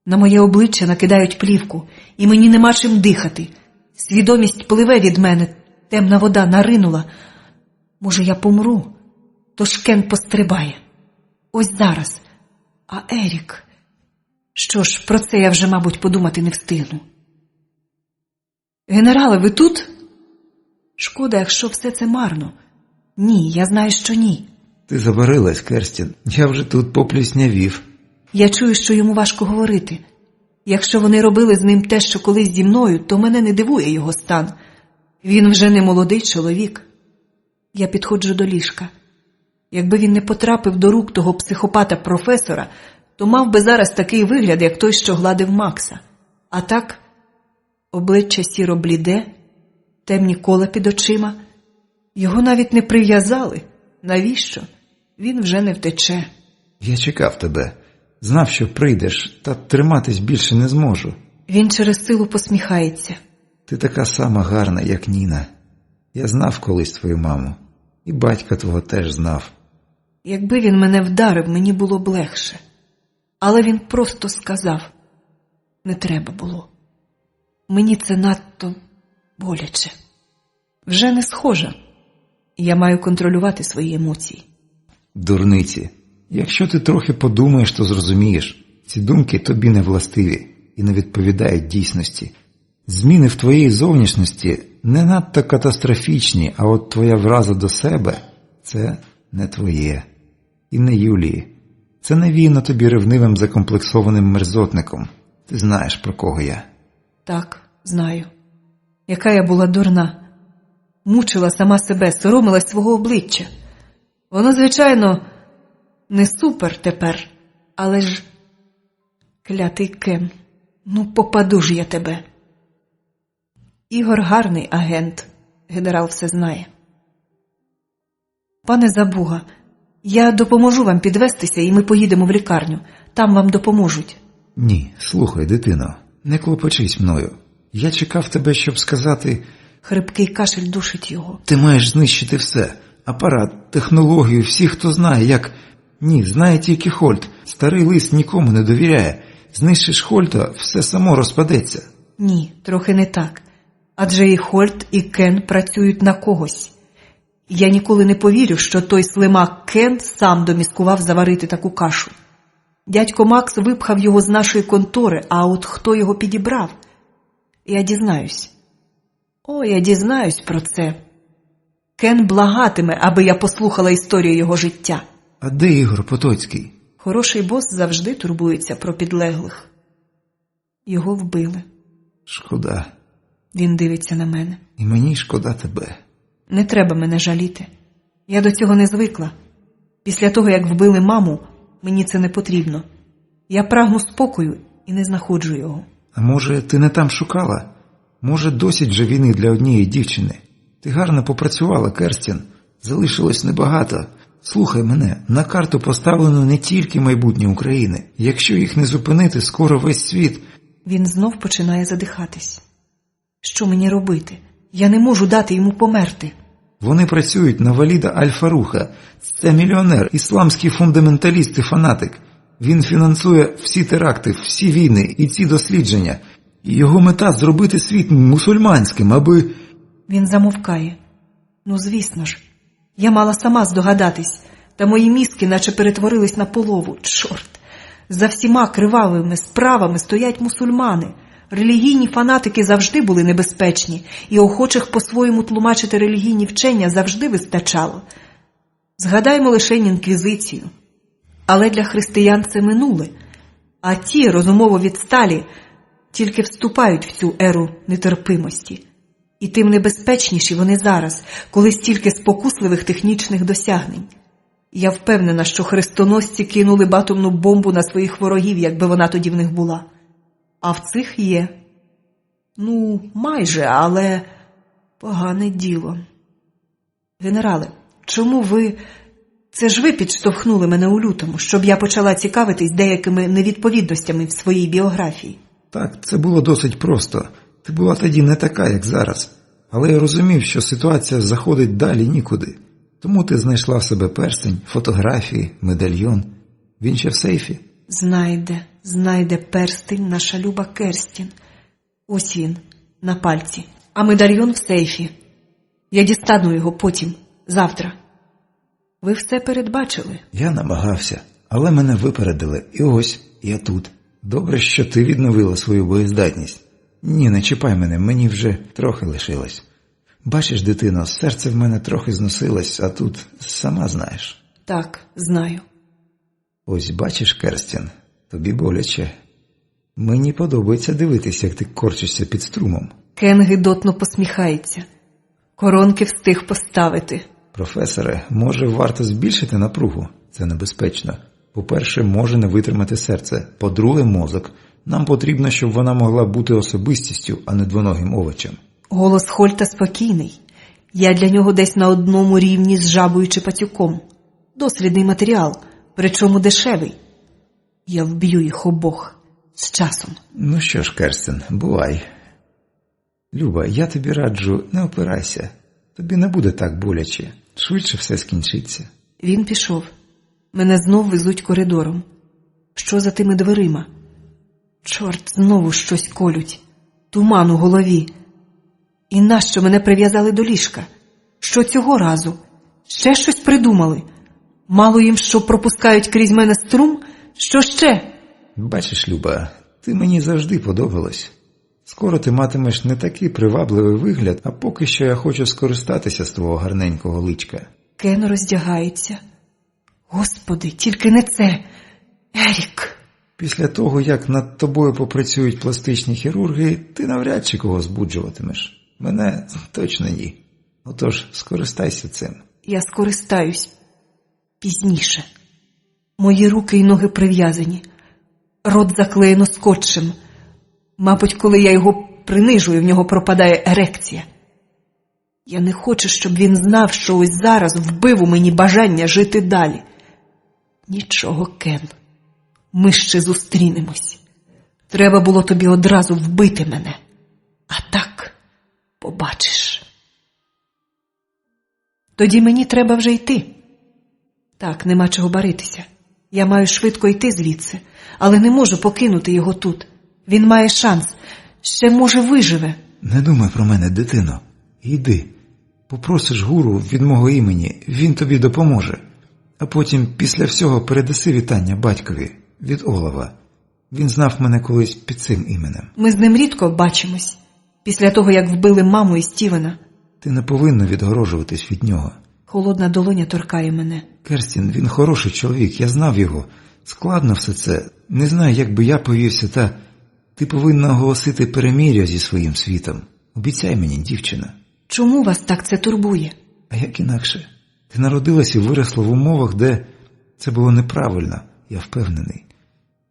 На моє обличчя накидають плівку, і мені нема чим дихати. Свідомість пливе від мене, темна вода наринула. Може, я помру? Тож Кен пострибає. Ось зараз. А Ерік? Що ж, про це я вже, мабуть, подумати не встигну. Генерале, ви тут? Шкода, якщо все це марно. Ні, я знаю, що ні. Ти забарилась, Керстін. Я вже тут попліснявів. Я чую, що йому важко говорити. Якщо вони робили з ним те, що колись зі мною, то мене не дивує його стан. Він вже не молодий чоловік. Я підходжу до ліжка. Якби він не потрапив до рук того психопата-професора, то мав би зараз такий вигляд, як той, що гладив Макса. А так, обличчя сіро-бліде, темні кола під очима. Його навіть не прив'язали. Навіщо? Він вже не втече. Я чекав тебе. Знав, що прийдеш, та триматись більше не зможу. Він через силу посміхається. Ти така сама гарна, як Ніна. Я знав колись твою маму. І батька твого теж знав. Якби він мене вдарив, мені було б легше. Але він просто сказав. Не треба було. Мені це надто боляче. Вже не схоже. Я маю контролювати свої емоції. Дурниці. Якщо ти трохи подумаєш, то зрозумієш. Ці думки тобі не властиві і не відповідають дійсності. Зміни в твоїй зовнішності не надто катастрофічні, а от твоя враза до себе – це не твоє. І не Юлії. Це навіяно тобі ревнивим закомплексованим мерзотником. Ти знаєш, про кого я. Так, знаю. Яка я була дурна. Мучила сама себе, соромилась свого обличчя. Воно, звичайно, не супер тепер, але ж... Клятий Кен, ну попаду ж я тебе. Ігор гарний агент, генерал все знає. Пане Забуга, я допоможу вам підвестися, і ми поїдемо в лікарню. Там вам допоможуть. Ні, слухай, дитино, не клопочись мною. Я чекав тебе, щоб сказати... Хрипкий кашель душить його. Ти маєш знищити все. Апарат, технологію, всіх, хто знає, як... Ні, знає тільки Хольт. Старий лис нікому не довіряє. Знищиш Хольта, все само розпадеться. Ні, трохи не так. Адже і Хольт, і Кен працюють на когось. Я ніколи не повірю, що той слимак Кен сам доміскував заварити таку кашу. Дядько Макс випхав його з нашої контори, а от хто його підібрав? Я дізнаюсь. О, я дізнаюсь про це. Кен благатиме, аби я послухала історію його життя. А де Ігор Потоцький? Хороший бос завжди турбується про підлеглих. Його вбили. Шкода. Він дивиться на мене. І мені шкода тебе. Не треба мене жаліти. Я до цього не звикла. Після того, як вбили маму, мені це не потрібно. Я прагну спокою і не знаходжу його. А може, ти не там шукала? Може, досить же війни для однієї дівчини? Ти гарно попрацювала, Керстін. Залишилось небагато. Слухай мене, на карту поставлено не тільки майбутнє України. Якщо їх не зупинити, скоро весь світ... Він знов починає задихатись. Що мені робити? Я не можу дати йому померти. Вони працюють на Валіда Аль-Фаруха. Це мільйонер, ісламський фундаменталіст і фанатик. Він фінансує всі теракти, всі війни і ці дослідження. І його мета – зробити світ мусульманським, аби... Він замовкає. Ну, звісно ж. Я мала сама здогадатись, та мої мізки наче перетворились на полову. Чорт! За всіма кривавими справами стоять мусульмани. Релігійні фанатики завжди були небезпечні, і охочих по-своєму тлумачити релігійні вчення завжди вистачало. Згадаймо лише інквізицію. Але для християн це минуле, а ті, розумово відсталі, тільки вступають в цю еру нетерпимості. І тим небезпечніші вони зараз, коли стільки спокусливих технічних досягнень. Я впевнена, що хрестоносці кинули б атомну бомбу на своїх ворогів, якби вона тоді в них була. А в цих є. Ну, майже, але погане діло. Генерале, чому ви... Це ж ви підштовхнули мене у лютому, щоб я почала цікавитись деякими невідповідностями в своїй біографії. Так, це було досить просто. Ти була тоді не така, як зараз. Але я розумів, що ситуація заходить далі нікуди. Тому ти знайшла в себе перстень, фотографії, медальйон. Він ще в сейфі. Знайде перстень наша люба Керстін. Ось він, на пальці. А медальйон в сейфі. Я дістану його потім, завтра. Ви все передбачили. Я намагався, але мене випередили. І ось, я тут. Добре, що ти відновила свою боєздатність. Ні, не чіпай мене, мені вже трохи лишилось. Бачиш, дитино, серце в мене трохи зносилось, а тут сама знаєш. Так, знаю. Ось бачиш, Керстін, тобі боляче. Мені подобається дивитися, як ти корчишся під струмом. Кен гидотно посміхається. Коронки встиг поставити. Професоре, може варто збільшити напругу? Це небезпечно. По-перше, може не витримати серце. По-друге, мозок. Нам потрібно, щоб вона могла бути особистістю, а не двоногим овочем. Голос Хольта спокійний. Я для нього десь на одному рівні з жабою чи пацюком. Дослідний матеріал, причому дешевий. Я вб'ю їх обох. З часом. Ну що ж, Керстін, бувай. Люба, я тобі раджу, не опирайся. Тобі не буде так боляче. Швидше все скінчиться. Він пішов. Мене знов везуть коридором. Що за тими дверима? Чорт, знову щось колють. Туман у голові. І нащо мене прив'язали до ліжка? Що цього разу? Ще щось придумали? Мало їм, що пропускають крізь мене струм? Що ще? Бачиш, Люба, ти мені завжди подобалась. Скоро ти матимеш не такий привабливий вигляд, а поки що я хочу скористатися з твого гарненького личка. Кен роздягається. Господи, тільки не це. Ерік. Після того, як над тобою попрацюють пластичні хірурги, ти навряд чи кого збуджуватимеш. Мене точно ні. Отож, скористайся цим. Я скористаюсь. Пізніше. Мої руки і ноги прив'язані. Рот заклеєно скотчем. Мабуть, коли я його принижую, в нього пропадає ерекція. Я не хочу, щоб він знав, що ось зараз вбив у мені бажання жити далі. Нічого, Кен. Ми ще зустрінемось. Треба було тобі одразу вбити мене. А так побачиш. Тоді мені треба вже йти. Так, нема чого баритися. Я маю швидко йти звідси, але не можу покинути його тут. Він має шанс. Ще, може, виживе. Не думай про мене, дитино. Йди. Попросиш гуру від мого імені, він тобі допоможе. А потім після всього передаси вітання батькові від Олова. Він знав мене колись під цим іменем. Ми з ним рідко бачимось. Після того, як вбили маму і Стівена. Ти не повинна відгорожуватись від нього. Холодна долоня торкає мене. Керстін, він хороший чоловік, я знав його. Складно все це. Не знаю, як би я повівся, та... Ти повинна оголосити перемир'я зі своїм світом. Обіцяй мені, дівчина. Чому вас так це турбує? А як інакше? Ти народилась і виросла в умовах, де це було неправильно, я впевнений.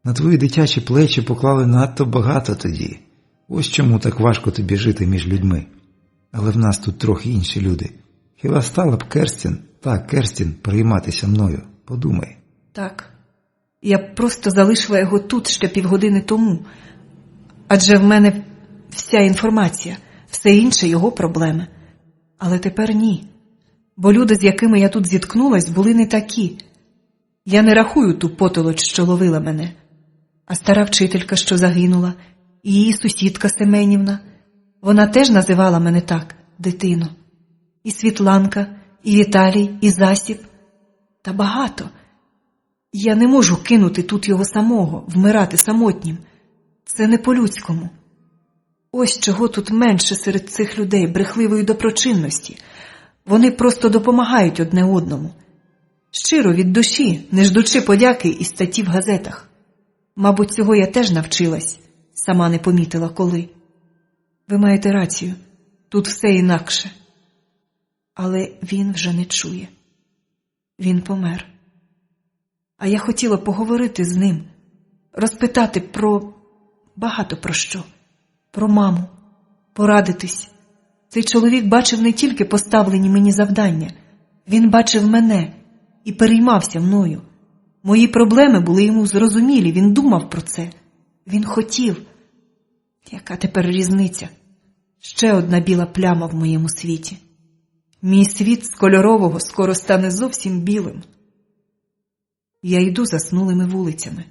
На твої дитячі плечі поклали надто багато тоді. Ось чому так важко тобі жити між людьми. Але в нас тут трохи інші люди. Хіба стала б Керстін, так, Керстін, перейматися мною? Подумай. Так. Я просто залишила його тут ще півгодини тому. Адже в мене вся інформація, все інше його проблеми. Але тепер ні. Бо люди, з якими я тут зіткнулась, були не такі. Я не рахую ту потолоч, що ловила мене. А стара вчителька, що загинула, і її сусідка Семенівна, вона теж називала мене так, дитино. І Світланка, і Віталій, і Засіб. Та багато. Я не можу кинути тут його самого, вмирати самотнім. Це не по-людському. Ось чого тут менше серед цих людей брехливої доброчинності. Вони просто допомагають одне одному. Щиро, від душі, не ждучи подяки і статті в газетах. Мабуть, цього я теж навчилась, сама не помітила коли. Ви маєте рацію, тут все інакше. Але він вже не чує. Він помер. А я хотіла поговорити з ним, розпитати про багато про що. Про маму, порадитись. Цей чоловік бачив не тільки поставлені мені завдання. Він бачив мене і переймався мною. Мої проблеми були йому зрозумілі, він думав про це. Він хотів. Яка тепер різниця? Ще одна біла пляма в моєму світі. Мій світ з кольорового скоро стане зовсім білим. Я йду заснулими вулицями.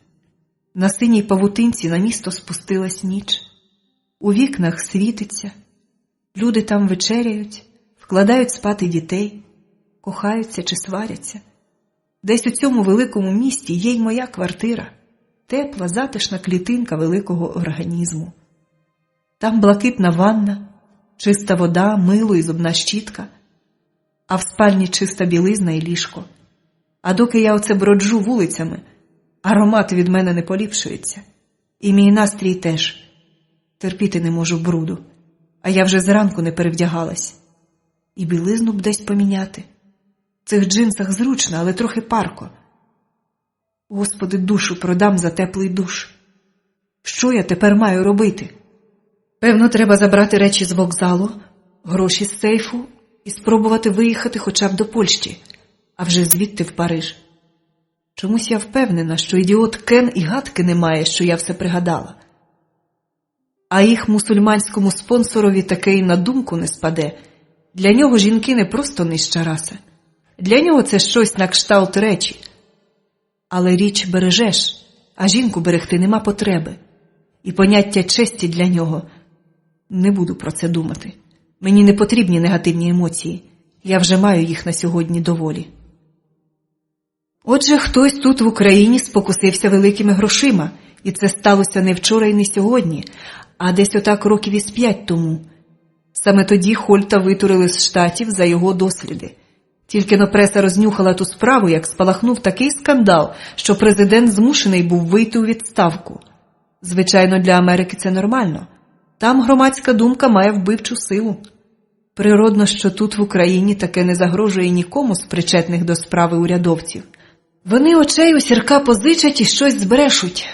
На синій павутинці на місто спустилась ніч. У вікнах світиться. Люди там вечеряють, вкладають спати дітей, кохаються чи сваряться. Десь у цьому великому місті є й моя квартира, тепла, затишна клітинка великого організму. Там блакитна ванна, чиста вода, мило і зубна щітка, а в спальні чиста білизна і ліжко. А доки я оце броджу вулицями, аромат від мене не поліпшується. І мій настрій теж. Терпіти не можу бруду, а я вже зранку не перевдягалась. І білизну б десь поміняти. В цих джинсах зручно, але трохи парко. Господи, душу продам за теплий душ. Що я тепер маю робити? Певно, треба забрати речі з вокзалу, гроші з сейфу і спробувати виїхати хоча б до Польщі, а вже звідти в Париж. Чомусь я впевнена, що ідіот Кен і гадки не має, що я все пригадала. А їх мусульманському спонсорові таке й на думку не спаде. Для нього жінки не просто нижча раса. Для нього це щось на кшталт речі. Але річ бережеш, а жінку берегти нема потреби. І поняття честі для нього. Не буду про це думати. Мені не потрібні негативні емоції. Я вже маю їх на сьогодні доволі. Отже, хтось тут в Україні спокусився великими грошима. І це сталося не вчора і не сьогодні, а десь отак років із 5 тому. Саме тоді Хольта витурили з Штатів за його досліди. Тільки-но преса рознюхала ту справу, як спалахнув такий скандал, що президент змушений був вийти у відставку. Звичайно, для Америки це нормально. Там громадська думка має вбивчу силу. Природно, що тут в Україні таке не загрожує нікому з причетних до справи урядовців. Вони очей у сірка позичать і щось збрешуть.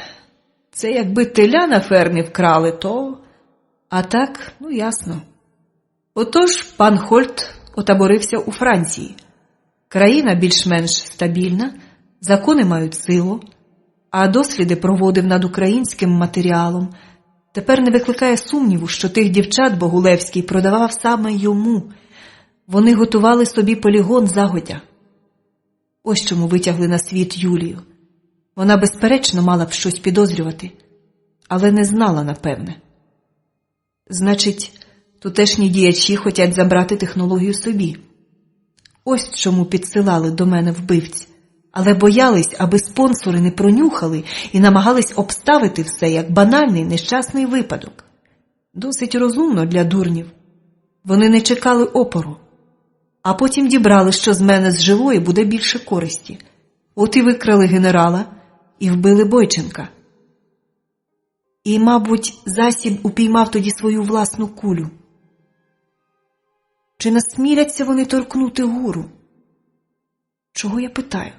Це якби теля на фермі вкрали, то... А так, ясно. Отож, пан Хольт отаборився у Франції. Країна більш-менш стабільна, закони мають силу, а досліди проводив над українським матеріалом. Тепер не викликає сумніву, що тих дівчат Богулевський продавав саме йому. Вони готували собі полігон загодя. Ось чому витягли на світ Юлію. Вона, безперечно, мала б щось підозрювати, але не знала, напевне. Значить, тутешні діячі хотять забрати технологію собі. Ось чому підсилали до мене вбивць, але боялись, аби спонсори не пронюхали і намагались обставити все як банальний нещасний випадок. Досить розумно для дурнів. Вони не чекали опору, а потім дібрали, що з мене з живої буде більше користі. От і викрали генерала і вбили Бойченка. І, мабуть, Засіб упіймав тоді свою власну кулю. Чи насміляться вони торкнути гуру? Чого я питаю?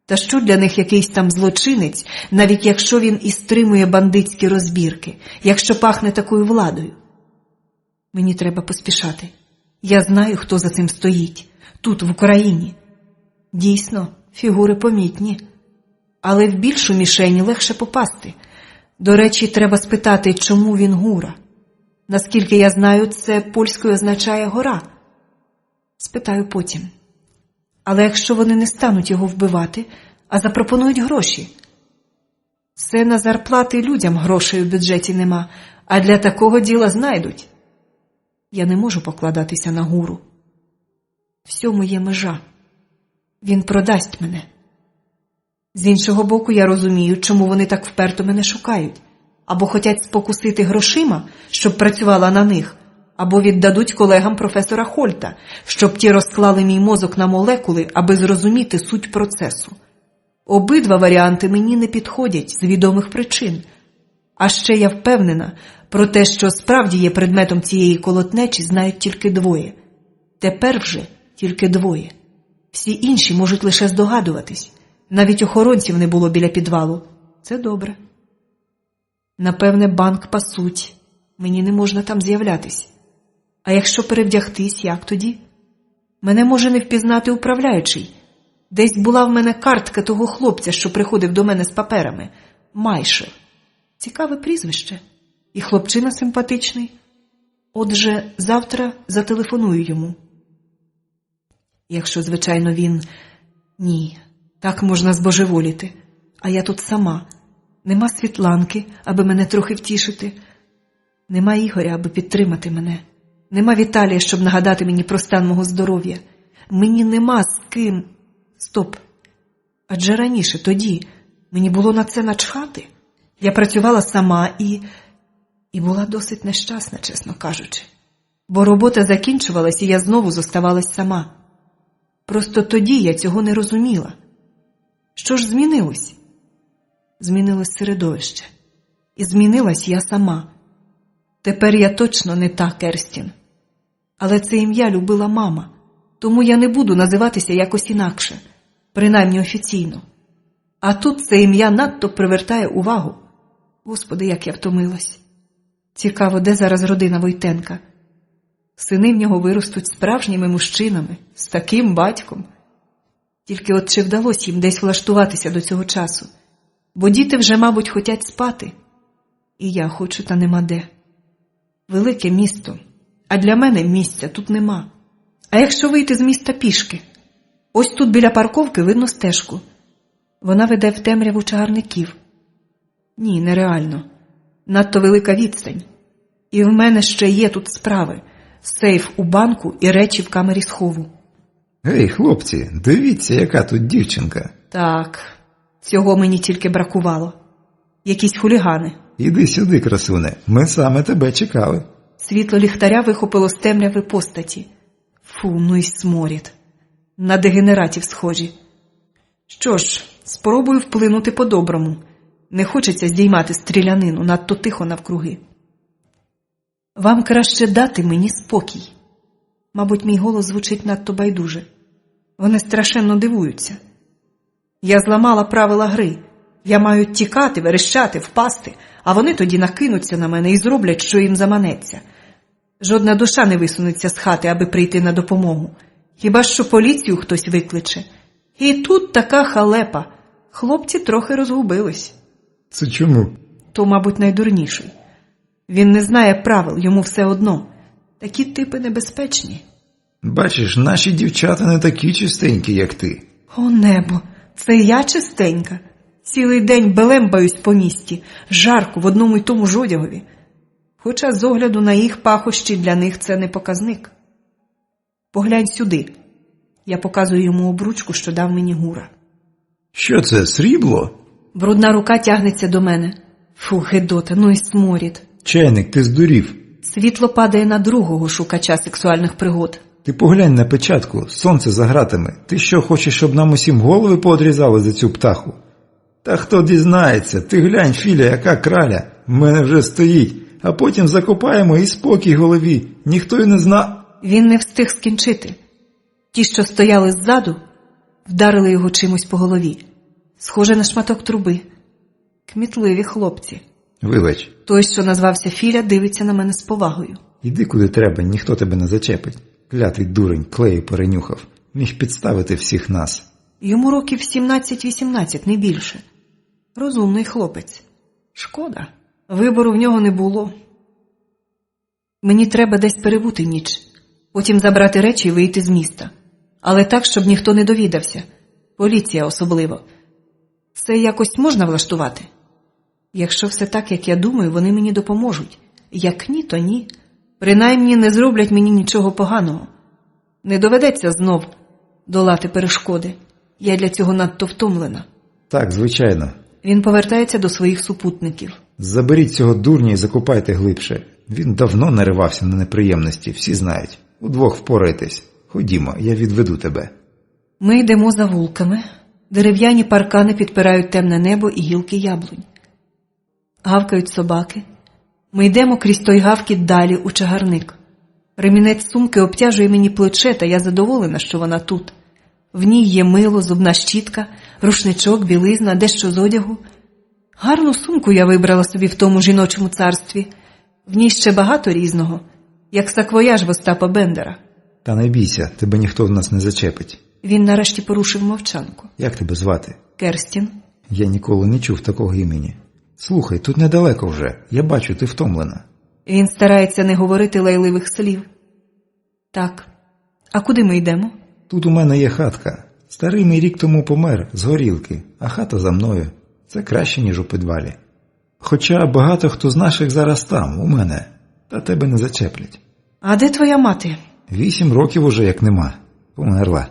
Та що для них якийсь там злочинець, навіть якщо він і стримує бандитські розбірки, якщо пахне такою владою? Мені треба поспішати. Я знаю, хто за цим стоїть. Тут, в Україні. Дійсно, фігури помітні. Але в більшу мішені легше попасти. До речі, треба спитати, чому він гура. Наскільки я знаю, це польською означає гора. Спитаю потім. Але якщо вони не стануть його вбивати, а запропонують гроші? Це на зарплати людям грошей у бюджеті нема, а для такого діла знайдуть. Я не можу покладатися на Гуру. Всьому є межа. Він продасть мене. З іншого боку, я розумію, чому вони так вперто мене шукають. Або хотять спокусити грошима, щоб працювала на них, або віддадуть колегам професора Хольта, щоб ті розклали мій мозок на молекули, аби зрозуміти суть процесу. Обидва варіанти мені не підходять з відомих причин. А ще я впевнена, про те, що справді є предметом цієї колотнечі, знають тільки двоє. Тепер вже тільки двоє. Всі інші можуть лише здогадуватись. Навіть охоронців не було біля підвалу. Це добре. Напевне, банк пасуть. Мені не можна там з'являтись. А якщо перевдягтись, як тоді? Мене може не впізнати управляючий. Десь була в мене картка того хлопця, що приходив до мене з паперами. Майшер. Цікаве прізвище. І хлопчина симпатичний. Отже, завтра зателефоную йому. Якщо, звичайно, він... Ні, так можна збожеволіти. А я тут сама. Нема Світланки, аби мене трохи втішити. Нема Ігоря, аби підтримати мене. Нема Віталія, щоб нагадати мені про стан мого здоров'я. Мені нема з ким... Стоп. Адже раніше, тоді, мені було на це начхати. Я працювала сама і була досить нещасна, чесно кажучи. Бо робота закінчувалась, і я знову зоставалась сама. Просто тоді я цього не розуміла. Що ж змінилось? Змінилось середовище. І змінилась я сама. Тепер я точно не та Керстін. Але це ім'я любила мама. Тому я не буду називатися якось інакше. Принаймні офіційно. А тут це ім'я надто привертає увагу. Господи, як я втомилась. Цікаво, де зараз родина Войтенка? Сини в нього виростуть справжніми мужчинами, з таким батьком. Тільки от чи вдалося їм десь влаштуватися до цього часу? Бо діти вже, мабуть, хотять спати. І я хочу, та нема де. Велике місто, а для мене місця тут нема. А якщо вийти з міста пішки? Ось тут біля парковки видно стежку. Вона веде в темряву чагарників. Ні, нереально. Надто велика відстань. І в мене ще є тут справи. Сейф у банку і речі в камері схову. Гей, хлопці, дивіться, яка тут дівчинка. Так, цього мені тільки бракувало. Якісь хулігани. Іди сюди, красуне, ми саме тебе чекали. Світло ліхтаря вихопило з темряви постаті. Фу, ну й сморід. На дегенератів схожі. Що ж, спробую вплинути по-доброму. Не хочеться здіймати стрілянину, надто тихо навкруги. Вам краще дати мені спокій. Мабуть, мій голос звучить надто байдуже. Вони страшенно дивуються. Я зламала правила гри. Я маю тікати, верещати, впасти, а вони тоді накинуться на мене і зроблять, що їм заманеться. Жодна душа не висунеться з хати, аби прийти на допомогу. Хіба що поліцію хтось викличе. І тут така халепа. Хлопці трохи розгубились. Це чому? То, мабуть, найдурніший. Він не знає правил, йому все одно. Такі типи небезпечні. Бачиш, наші дівчата не такі чистенькі, як ти. О небо, це я чистенька. Цілий день белембаюсь по місті, жарко в одному й тому ж одягові. Хоча з огляду на їх пахощі для них це не показник. Поглянь сюди. Я показую йому обручку, що дав мені Гура. Що це, срібло? Брудна рука тягнеться до мене. Фу, гидота, ну і сморід. Чайник, ти здурів. Світло падає на другого шукача сексуальних пригод. Ти поглянь на печатку, сонце за гратами. Ти що, хочеш, щоб нам усім голови поодрізали за цю птаху? Та хто дізнається, ти глянь, Філя, яка краля, в мене вже стоїть, а потім закопаємо і спокій голові, ніхто й не зна... Він не встиг скінчити. Ті, що стояли ззаду, вдарили його чимось по голові. Схоже на шматок труби. Кмітливі хлопці. Вибач. Той, що назвався Філя, дивиться на мене з повагою. Іди куди треба, ніхто тебе не зачепить. Клятий дурень, клею перенюхав. Міг підставити всіх нас. Йому років 17-18, не більше. Розумний хлопець. Шкода. Вибору в нього не було. Мені треба десь перебути ніч. Потім забрати речі і вийти з міста. Але так, щоб ніхто не довідався. Поліція особливо. Це якось можна влаштувати? Якщо все так, як я думаю, вони мені допоможуть. Як ні, то ні. Принаймні не зроблять мені нічого поганого. Не доведеться знов долати перешкоди. Я для цього надто втомлена. Так, звичайно. Він повертається до своїх супутників. Заберіть цього дурня і закопайте глибше. Він давно наривався на неприємності, всі знають. Удвох впораєтесь. Ходімо, я відведу тебе. Ми йдемо за вулками. Дерев'яні паркани підпирають темне небо і гілки яблунь. Гавкають собаки. Ми йдемо крізь той гавкіт далі у чагарник. Ремінець сумки обтяжує мені плече, та я задоволена, що вона тут. В ній є мило, зубна щітка, рушничок, білизна, дещо з одягу. Гарну сумку я вибрала собі в тому жіночому царстві. В ній ще багато різного, як саквояж в Остапа Бендера. Та не бійся, тебе ніхто в нас не зачепить. Він нарешті порушив мовчанку. Як тебе звати? Керстін. Я ніколи не чув такого імені. Слухай, тут недалеко вже. Я бачу, ти втомлена. Він старається не говорити лайливих слів. Так. А куди ми йдемо? Тут у мене є хатка. Старий мій рік тому помер з горілки, а хата за мною. Це краще, ніж у підвалі. Хоча багато хто з наших зараз там, у мене. Та тебе не зачеплять. А де твоя мати? 8 років уже як нема. Померла.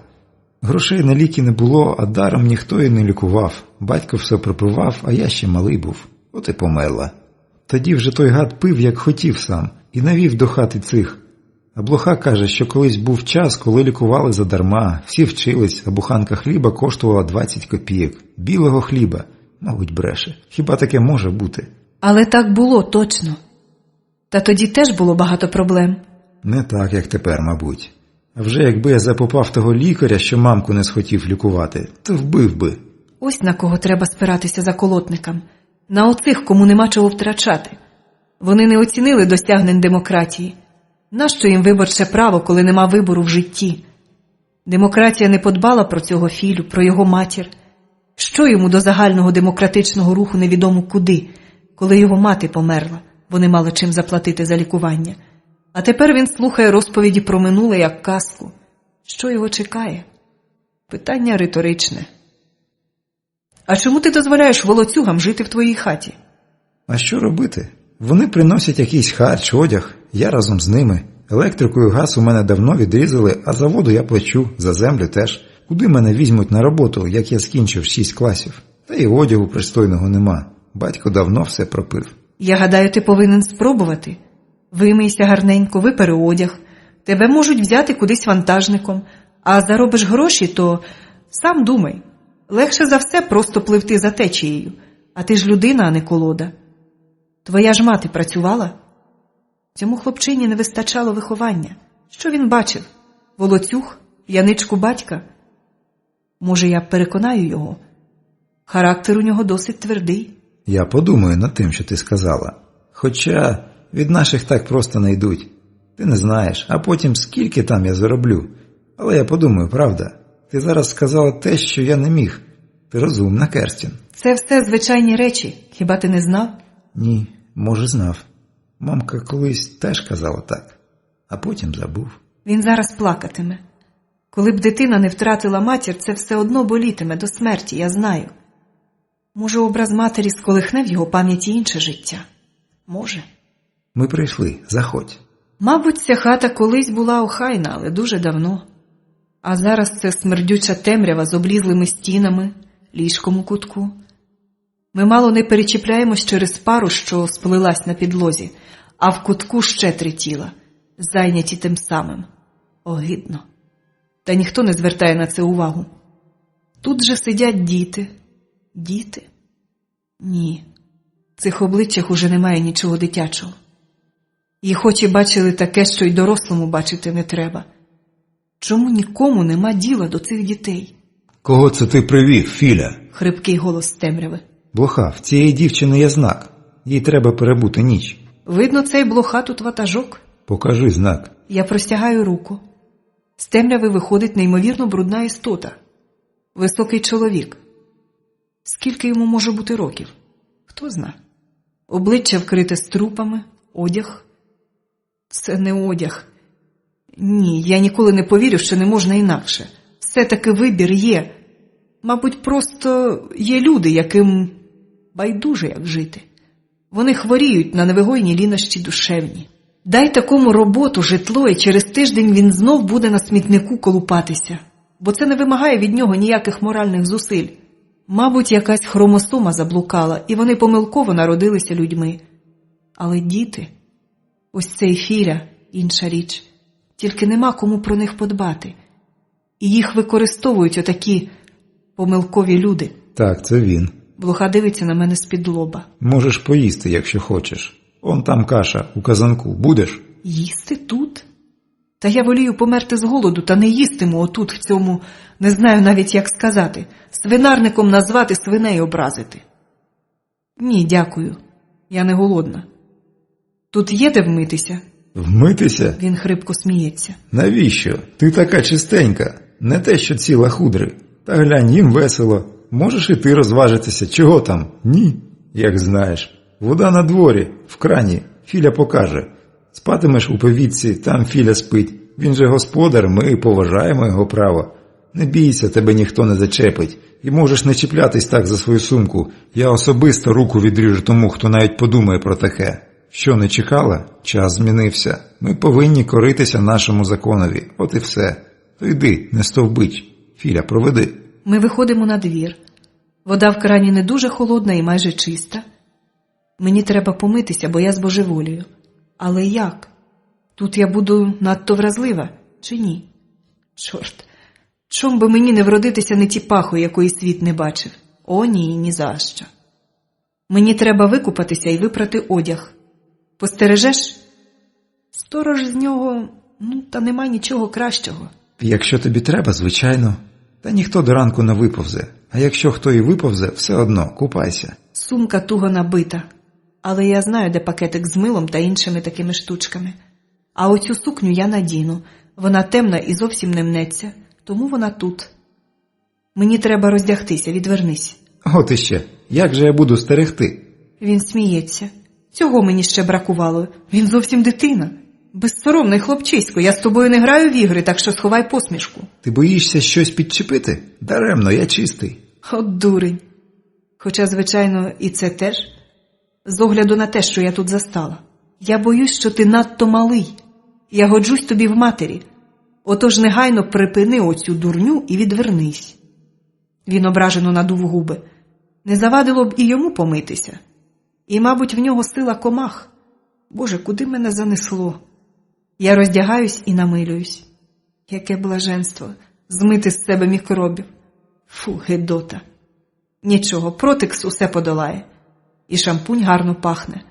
Грошей на ліки не було, а даром ніхто її не лікував. Батько все пропивав, а я ще малий був. От і померла. Тоді вже той гад пив, як хотів сам, і навів до хати цих. А блоха каже, що колись був час, коли лікували задарма, всі вчились, а буханка хліба коштувала 20 копійок. Білого хліба. Мабуть, бреше. Хіба таке може бути? Але так було, точно. Та тоді теж було багато проблем. Не так, як тепер, мабуть. А вже якби я запопав того лікаря, що мамку не схотів лікувати, то вбив би. Ось на кого треба спиратися заколотникам. На оцих, кому нема чого втрачати. Вони не оцінили досягнень демократії. Нащо їм виборче право, коли нема вибору в житті? Демократія не подбала про цього Філю, про його матір. Що йому до загального демократичного руху невідомо куди, коли його мати померла, бо не мала чим заплатити за лікування. А тепер він слухає розповіді про минуле як казку. Що його чекає? Питання риторичне. А чому ти дозволяєш волоцюгам жити в твоїй хаті? А що робити? Вони приносять якийсь харч, одяг, я разом з ними. Електрику і газ у мене давно відрізали, а за воду я плачу, за землю теж. Куди мене візьмуть на роботу, як я скінчив 6 класів? Та й одягу пристойного нема. Батько давно все пропив. Я гадаю, ти повинен спробувати. Вимийся гарненько, випери одяг. Тебе можуть взяти кудись вантажником. А заробиш гроші, то сам думай. Легше за все просто пливти за течією. А ти ж людина, а не колода. Твоя ж мати працювала? Цьому хлопчині не вистачало виховання. Що він бачив? Волоцюг? П'яничку батька? Може, я переконаю його? Характер у нього досить твердий. Я подумаю над тим, що ти сказала. Хоча від наших так просто не йдуть. Ти не знаєш, а потім скільки там я зароблю. Але я подумаю, правда? Ти зараз сказала те, що я не міг. Ти розумна, Керстін. Це все звичайні речі. Хіба ти не знав? Ні, може знав. Мамка колись теж казала так, а потім забув. Він зараз плакатиме. Коли б дитина не втратила матір, це все одно болітиме до смерті, я знаю. Може, образ матері сколихне в його пам'яті інше життя? Може. Ми прийшли, заходь. Мабуть, ця хата колись була охайна, але дуже давно. А зараз це смердюча темрява з облізлими стінами, ліжком у кутку. Ми мало не перечіпляємось через пару, що сплилась на підлозі, а в кутку ще 3 тіла, зайняті тим самим. Огидно. Та ніхто не звертає на це увагу. Тут же сидять діти. Діти? Ні. В цих обличчях уже немає нічого дитячого. Їх очі бачили таке, що й дорослому бачити не треба. Чому нікому нема діла до цих дітей? Кого це ти привів, Філя? Хрипкий голос з темряви. Блоха, в цієї дівчини є знак. Їй треба перебути ніч. Видно, цей блоха тут ватажок. Покажи знак. Я простягаю руку. З темряви виходить неймовірно брудна істота. Високий чоловік. Скільки йому може бути років? Хто зна? Обличчя вкрите струпами, одяг. Це не одяг. Ні, я ніколи не повірю, що не можна інакше. все-таки вибір є. Мабуть, просто є люди, яким байдуже, як жити. Вони хворіють на невигойні лінощі душевні. Дай такому роботу, житло, і через тиждень він знов буде на смітнику колупатися. Бо це не вимагає від нього ніяких моральних зусиль. Мабуть, якась хромосома заблукала, і вони помилково народилися людьми. Але діти, ось цей Філя, інша річ, тільки нема кому про них подбати. І їх використовують отакі помилкові люди. Так, це він. Блоха дивиться на мене з-під лоба. Можеш поїсти, якщо хочеш. Он там каша, у казанку. Будеш? Їсти тут? Та я волію померти з голоду, та не їстиму отут, в цьому, не знаю навіть як сказати, свинарником назвати, свиней образити. Ні, дякую, я не голодна. Тут є де вмитися? Вмитися? Він хрипко сміється. Навіщо? Ти така чистенька. Не те, що ці лахудри. Та глянь, їм весело. Можеш і ти розважитися. Чого там? Ні. Як знаєш. Вода на дворі, в крані. Філя покаже. Спатимеш у повітці, там Філя спить. Він же господар, ми поважаємо його право. Не бійся, тебе ніхто не зачепить. І можеш не чіплятись так за свою сумку. Я особисто руку відріжу тому, хто навіть подумає про таке. Що, не чекала? Час змінився. Ми повинні коритися нашому законові. От і все. То йди, не стовбич. Філя, проведи. Ми виходимо на двір. Вода в крані не дуже холодна і майже чиста. Мені треба помитися, бо я збожеволію. Але як? Тут я буду надто вразлива, чи ні? Чорт, чом би мені не вродитися нетіпахою, якої світ не бачив? О ні, ні за що. Мені треба викупатися і випрати одяг. Постережеш? Сторож з нього, та нема нічого кращого. Якщо тобі треба, звичайно. Та ніхто до ранку не виповзе. А якщо хто і виповзе, все одно, купайся. Сумка туго набита. Але я знаю, де пакетик з милом та іншими такими штучками. А оцю сукню я надіну. Вона темна і зовсім не мнеться. Тому вона тут. Мені треба роздягтися, відвернись. От іще, як же я буду стерегти? Він сміється. Цього мені ще бракувало. Він зовсім дитина. Безсоромний хлопчисько, я з тобою не граю в ігри, так що сховай посмішку. Ти боїшся щось підчепити? Даремно, я чистий. От дурень. Хоча, звичайно, і це теж. З огляду на те, що я тут застала. Я боюсь, що ти надто малий. Я годжусь тобі в матері. Отож негайно припини оцю дурню і відвернись. Він ображено надув губи. Не завадило б і йому помитися. І, мабуть, в нього сила комах. Боже, куди мене занесло? Я роздягаюсь і намилююсь. Яке блаженство змити з себе мікробів. Фу, гидота. Нічого, протикс усе подолає. І шампунь гарно пахне.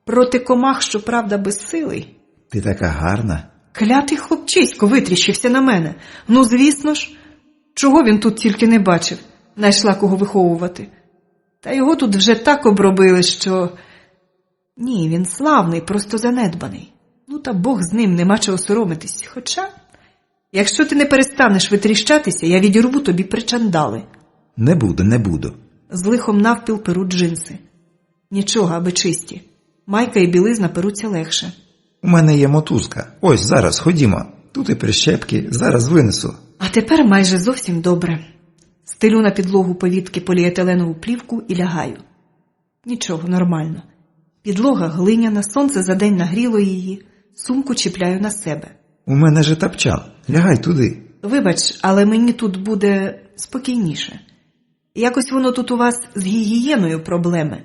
Проти комах, щоправда, безсилий. Ти така гарна. Клятий хлопчисько витріщився на мене. Ну, звісно ж. Чого він тут тільки не бачив? Найшла кого виховувати. Та його тут вже так обробили, що... Ні, він славний, просто занедбаний. Та Бог з ним, нема чого соромитись. Хоча, якщо ти не перестанеш витріщатися, я відірву тобі причандали. Не буду. З лихом навпіл перуть джинси. Нічого, аби чисті. Майка і білизна перуться легше. У мене є мотузка. Ось, зараз, ходімо. Тут і прищепки, зараз винесу. А тепер майже зовсім добре. Стелю на підлогу повітки поліетиленову плівку і лягаю. Нічого, нормально. Підлога глиняна, сонце за день нагріло її, сумку чіпляю на себе. У мене же тапчан, лягай туди. Вибач, але мені тут буде спокійніше. Якось воно тут у вас з гігієною проблеми.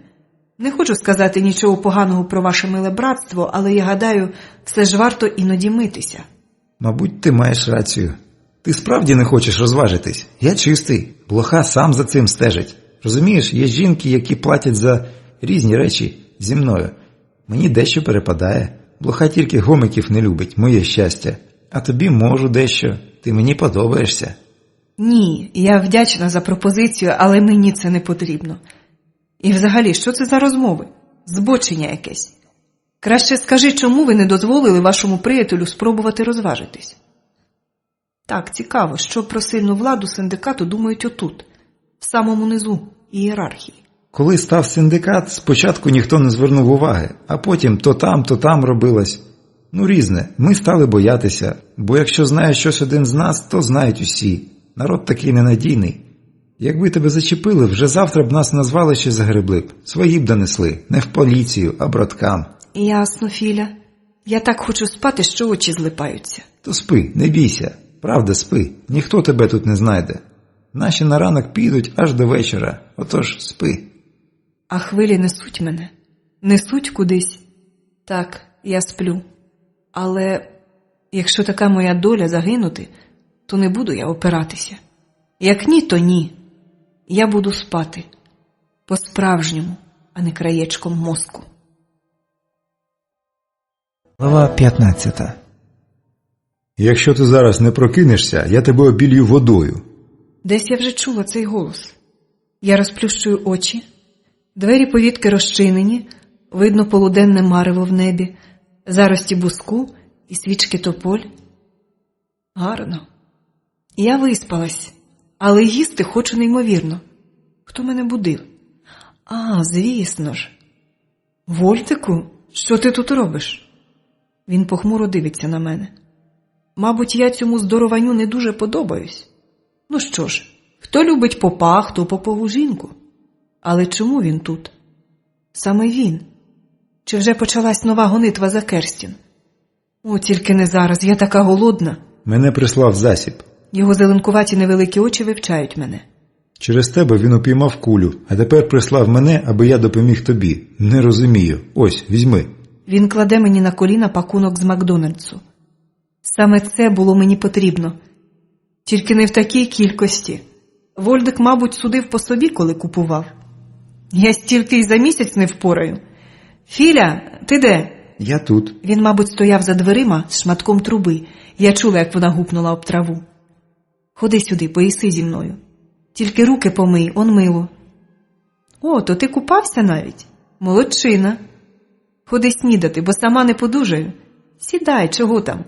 Не хочу сказати нічого поганого про ваше миле братство, але я гадаю, все ж варто іноді митися. Мабуть, ти маєш рацію. Ти справді не хочеш розважитись? Я чистий. Блоха сам за цим стежить. Розумієш, є жінки, які платять за різні речі зі мною. Мені дещо перепадає. Блоха тільки гомиків не любить, моє щастя. А тобі можу дещо. Ти мені подобаєшся. Ні, я вдячна за пропозицію, але мені це не потрібно. І взагалі, що це за розмови? Збочення якесь. Краще скажи, чому ви не дозволили вашому приятелю спробувати розважитись? Так, цікаво, що про сильну владу синдикату думають отут, в самому низу ієрархії. Коли став синдикат, спочатку ніхто не звернув уваги, а потім то там робилось. Різне. Ми стали боятися, бо якщо знає щось один з нас, то знають усі. Народ такий ненадійний. Якби тебе зачепили, вже завтра б нас на звалище загребли б. Свої б донесли. Не в поліцію, а браткам. Ясно, Філя. Я так хочу спати, що очі злипаються. То спи, не бійся. Правда, спи. Ніхто тебе тут не знайде. Наші на ранок підуть аж до вечора. Отож, спи. А хвилі несуть мене. Несуть кудись. Так, я сплю. Але якщо така моя доля загинути, то не буду я опиратися. Як ні, то ні. Я буду спати. По-справжньому, а не краєчком мозку. Глава 15. Якщо ти зараз не прокинешся, я тебе обілью водою. Десь я вже чула цей голос. Я розплющую очі. Двері повітки розчинені, видно полуденне марево в небі, зарості буску і свічки тополь. Гарно. Я виспалась, але їсти хочу неймовірно. Хто мене будив? А, звісно ж. Вольтику, що ти тут робиш? Він похмуро дивиться на мене. Мабуть, я цьому здорованню не дуже подобаюсь. Ну що ж, хто любить попа, хто попову жінку. Але чому він тут? Саме він. Чи вже почалась нова гонитва за Керстін? О, тільки не зараз, я така голодна. Мене прислав засіб. Його зеленкуваті невеликі очі вивчають мене. Через тебе він упіймав кулю, а тепер прислав мене, аби я допоміг тобі. Не розумію. Ось, візьми. Він кладе мені на коліна пакунок з Макдональдсу. Саме це було мені потрібно. Тільки не в такій кількості. Вольдик, мабуть, судив по собі, коли купував. Я стільки й за місяць не впораю. Філя, ти де? Я тут. Він, мабуть, стояв за дверима з шматком труби. Я чула, як вона гупнула об траву. Ходи сюди, поїси зі мною. Тільки руки помий, он мило. О, то ти купався навіть? Молодчина. Ходи снідати, бо сама не подужаю. Сідай, чого там?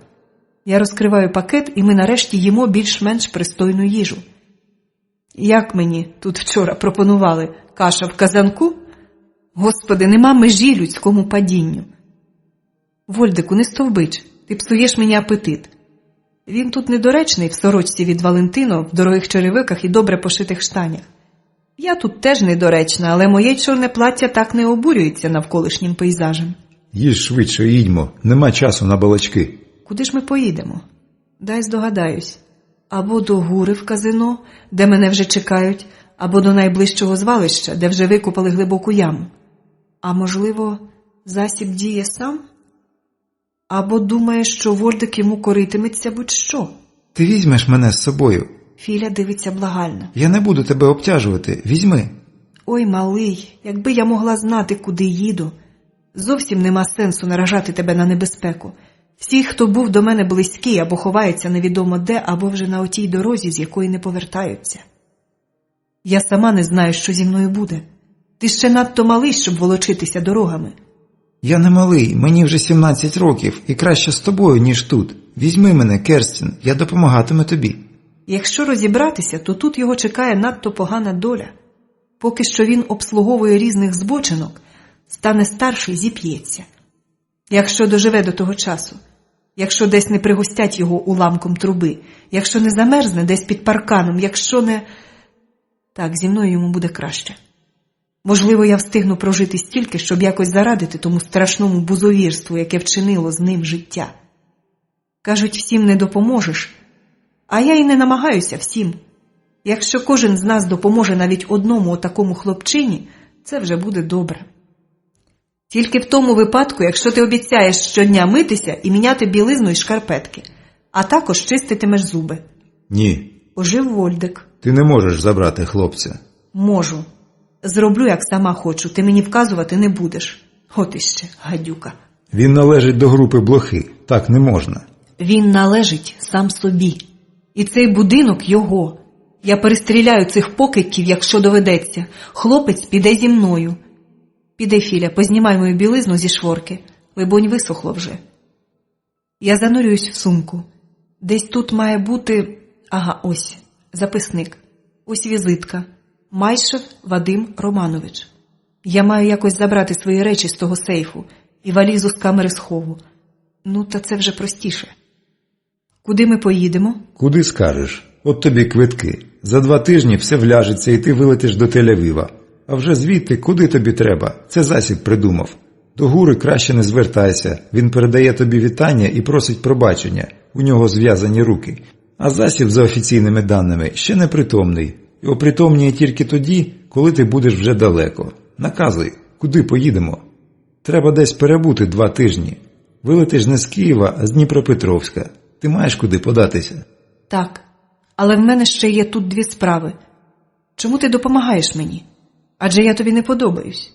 Я розкриваю пакет, і ми нарешті їмо більш-менш пристойну їжу. Як мені тут вчора пропонували? Каша в казанку? Господи, нема межі людському падінню. Вольдику, не стовбич, ти псуєш мені апетит. Він тут недоречний в сорочці від Валентино, в дорогих черевиках і добре пошитих штанях. Я тут теж недоречна, але моє чорне плаття так не обурюється навколишнім пейзажем. Їж швидше, їдьмо. Нема часу на балачки. Куди ж ми поїдемо? Дай здогадаюсь. Або до Гури в казино, де мене вже чекають, або до найближчого звалища, де вже викопали глибоку яму. А можливо, засіб діє сам? Або думає, що Вольдик йому коритиметься будь-що. Ти візьмеш мене з собою. Філя дивиться благально. Я не буду тебе обтяжувати. Візьми. Ой, малий, якби я могла знати, куди їду. Зовсім нема сенсу наражати тебе на небезпеку. Всі, хто був до мене близький, або ховаються невідомо де, або вже на отій дорозі, з якої не повертаються. Я сама не знаю, що зі мною буде. Ти ще надто малий, щоб волочитися дорогами. Я не малий, мені вже 17 років, і краще з тобою, ніж тут. Візьми мене, Керстін, я допомагатиму тобі. Якщо розібратися, то тут його чекає надто погана доля. Поки що він обслуговує різних збочинок, стане старший, зіп'ється. Якщо доживе до того часу, якщо десь не пригостять його уламком труби, якщо не замерзне десь під парканом, якщо не... Так, зі мною йому буде краще. Можливо, я встигну прожити стільки, щоб якось зарадити тому страшному бузовірству, яке вчинило з ним життя. Кажуть, всім не допоможеш, а я й не намагаюся всім. Якщо кожен з нас допоможе навіть одному отакому хлопчині, це вже буде добре. Тільки в тому випадку, якщо ти обіцяєш щодня митися і міняти білизну і шкарпетки, а також чиститимеш зуби. Ні. Ожив Вольдик. Ти не можеш забрати хлопця. Можу. Зроблю, як сама хочу, ти мені вказувати не будеш. От іще, гадюка. Він належить до групи блохи. Так не можна. Він належить сам собі. І цей будинок його. Я перестріляю цих покидьків, якщо доведеться. Хлопець піде зі мною. Піде, Філя, познімай мою білизну зі шворки. Либонь, висохло вже. Я занурююсь в сумку. Десь тут має бути... Ага, ось. Записник. Ось візитка. Майшев Вадим Романович. Я маю якось забрати свої речі з того сейфу і валізу з камери схову. Ну, та це вже простіше. Куди ми поїдемо? Куди скажеш? От тобі квитки. За 2 тижні все вляжеться і ти вилетиш до Тель-Авіва. А вже звідти куди тобі треба? Це Засіб придумав. До Гури краще не звертайся. Він передає тобі вітання і просить пробачення. У нього зв'язані руки. А Засіб, за офіційними даними, ще непритомний. І опритомніє тільки тоді, коли ти будеш вже далеко. Наказуй, куди поїдемо? Треба десь перебути 2 тижні. Вилетиш не з Києва, а з Дніпропетровська. Ти маєш куди податися. Так, але в мене ще є тут 2 справи. Чому ти допомагаєш мені? Адже я тобі не подобаюсь.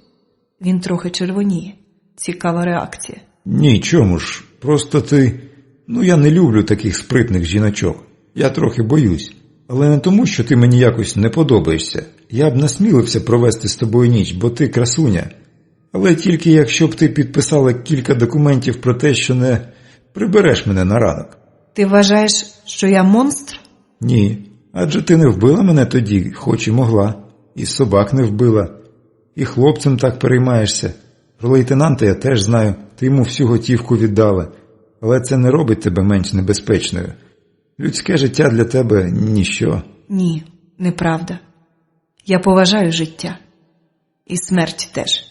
Він трохи червоніє. Цікава реакція. Ні, чому ж? Просто ти... я не люблю таких спритних жіночок. Я трохи боюсь. Але не тому, що ти мені якось не подобаєшся. Я б насмілився провести з тобою ніч, бо ти красуня. Але тільки якщо б ти підписала кілька документів про те, що не прибереш мене на ранок. Ти вважаєш, що я монстр? Ні, адже ти не вбила мене тоді, хоч і могла. І собак не вбила. І хлопцем так переймаєшся. Про лейтенанта я теж знаю, ти йому всю готівку віддала. Але це не робить тебе менш небезпечною. Людське життя для тебе – ніщо. Ні, неправда. Я поважаю життя. І смерть теж.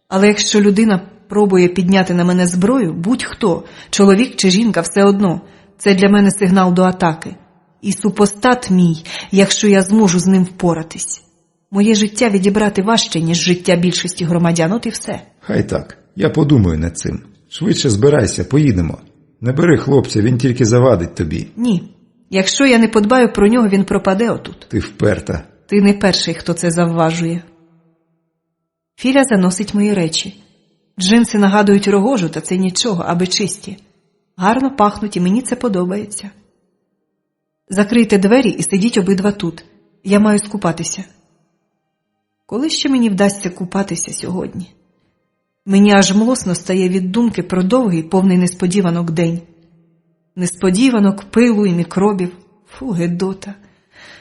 Але якщо людина пробує підняти на мене зброю, будь-хто, чоловік чи жінка, все одно, це для мене сигнал до атаки. І супостат мій, якщо я зможу з ним впоратись. Моє життя відібрати важче, ніж життя більшості громадян, от і все. Хай так, я подумаю над цим. Швидше збирайся, поїдемо. Не бери хлопця, він тільки завадить тобі. Ні. Якщо я не подбаю про нього, він пропаде отут. Ти вперта. Ти не перший, хто це завважує. Філя заносить мої речі. Джинси нагадують рогожу, та це нічого, аби чисті. Гарно пахнуть, і мені це подобається. Закрийте двері і сидіть обидва тут. Я маю скупатися. Коли ще мені вдасться купатися сьогодні? Мені аж млосно стає від думки про довгий, повний несподіванок день. Несподіванок, пилу і мікробів. Фу, гедота.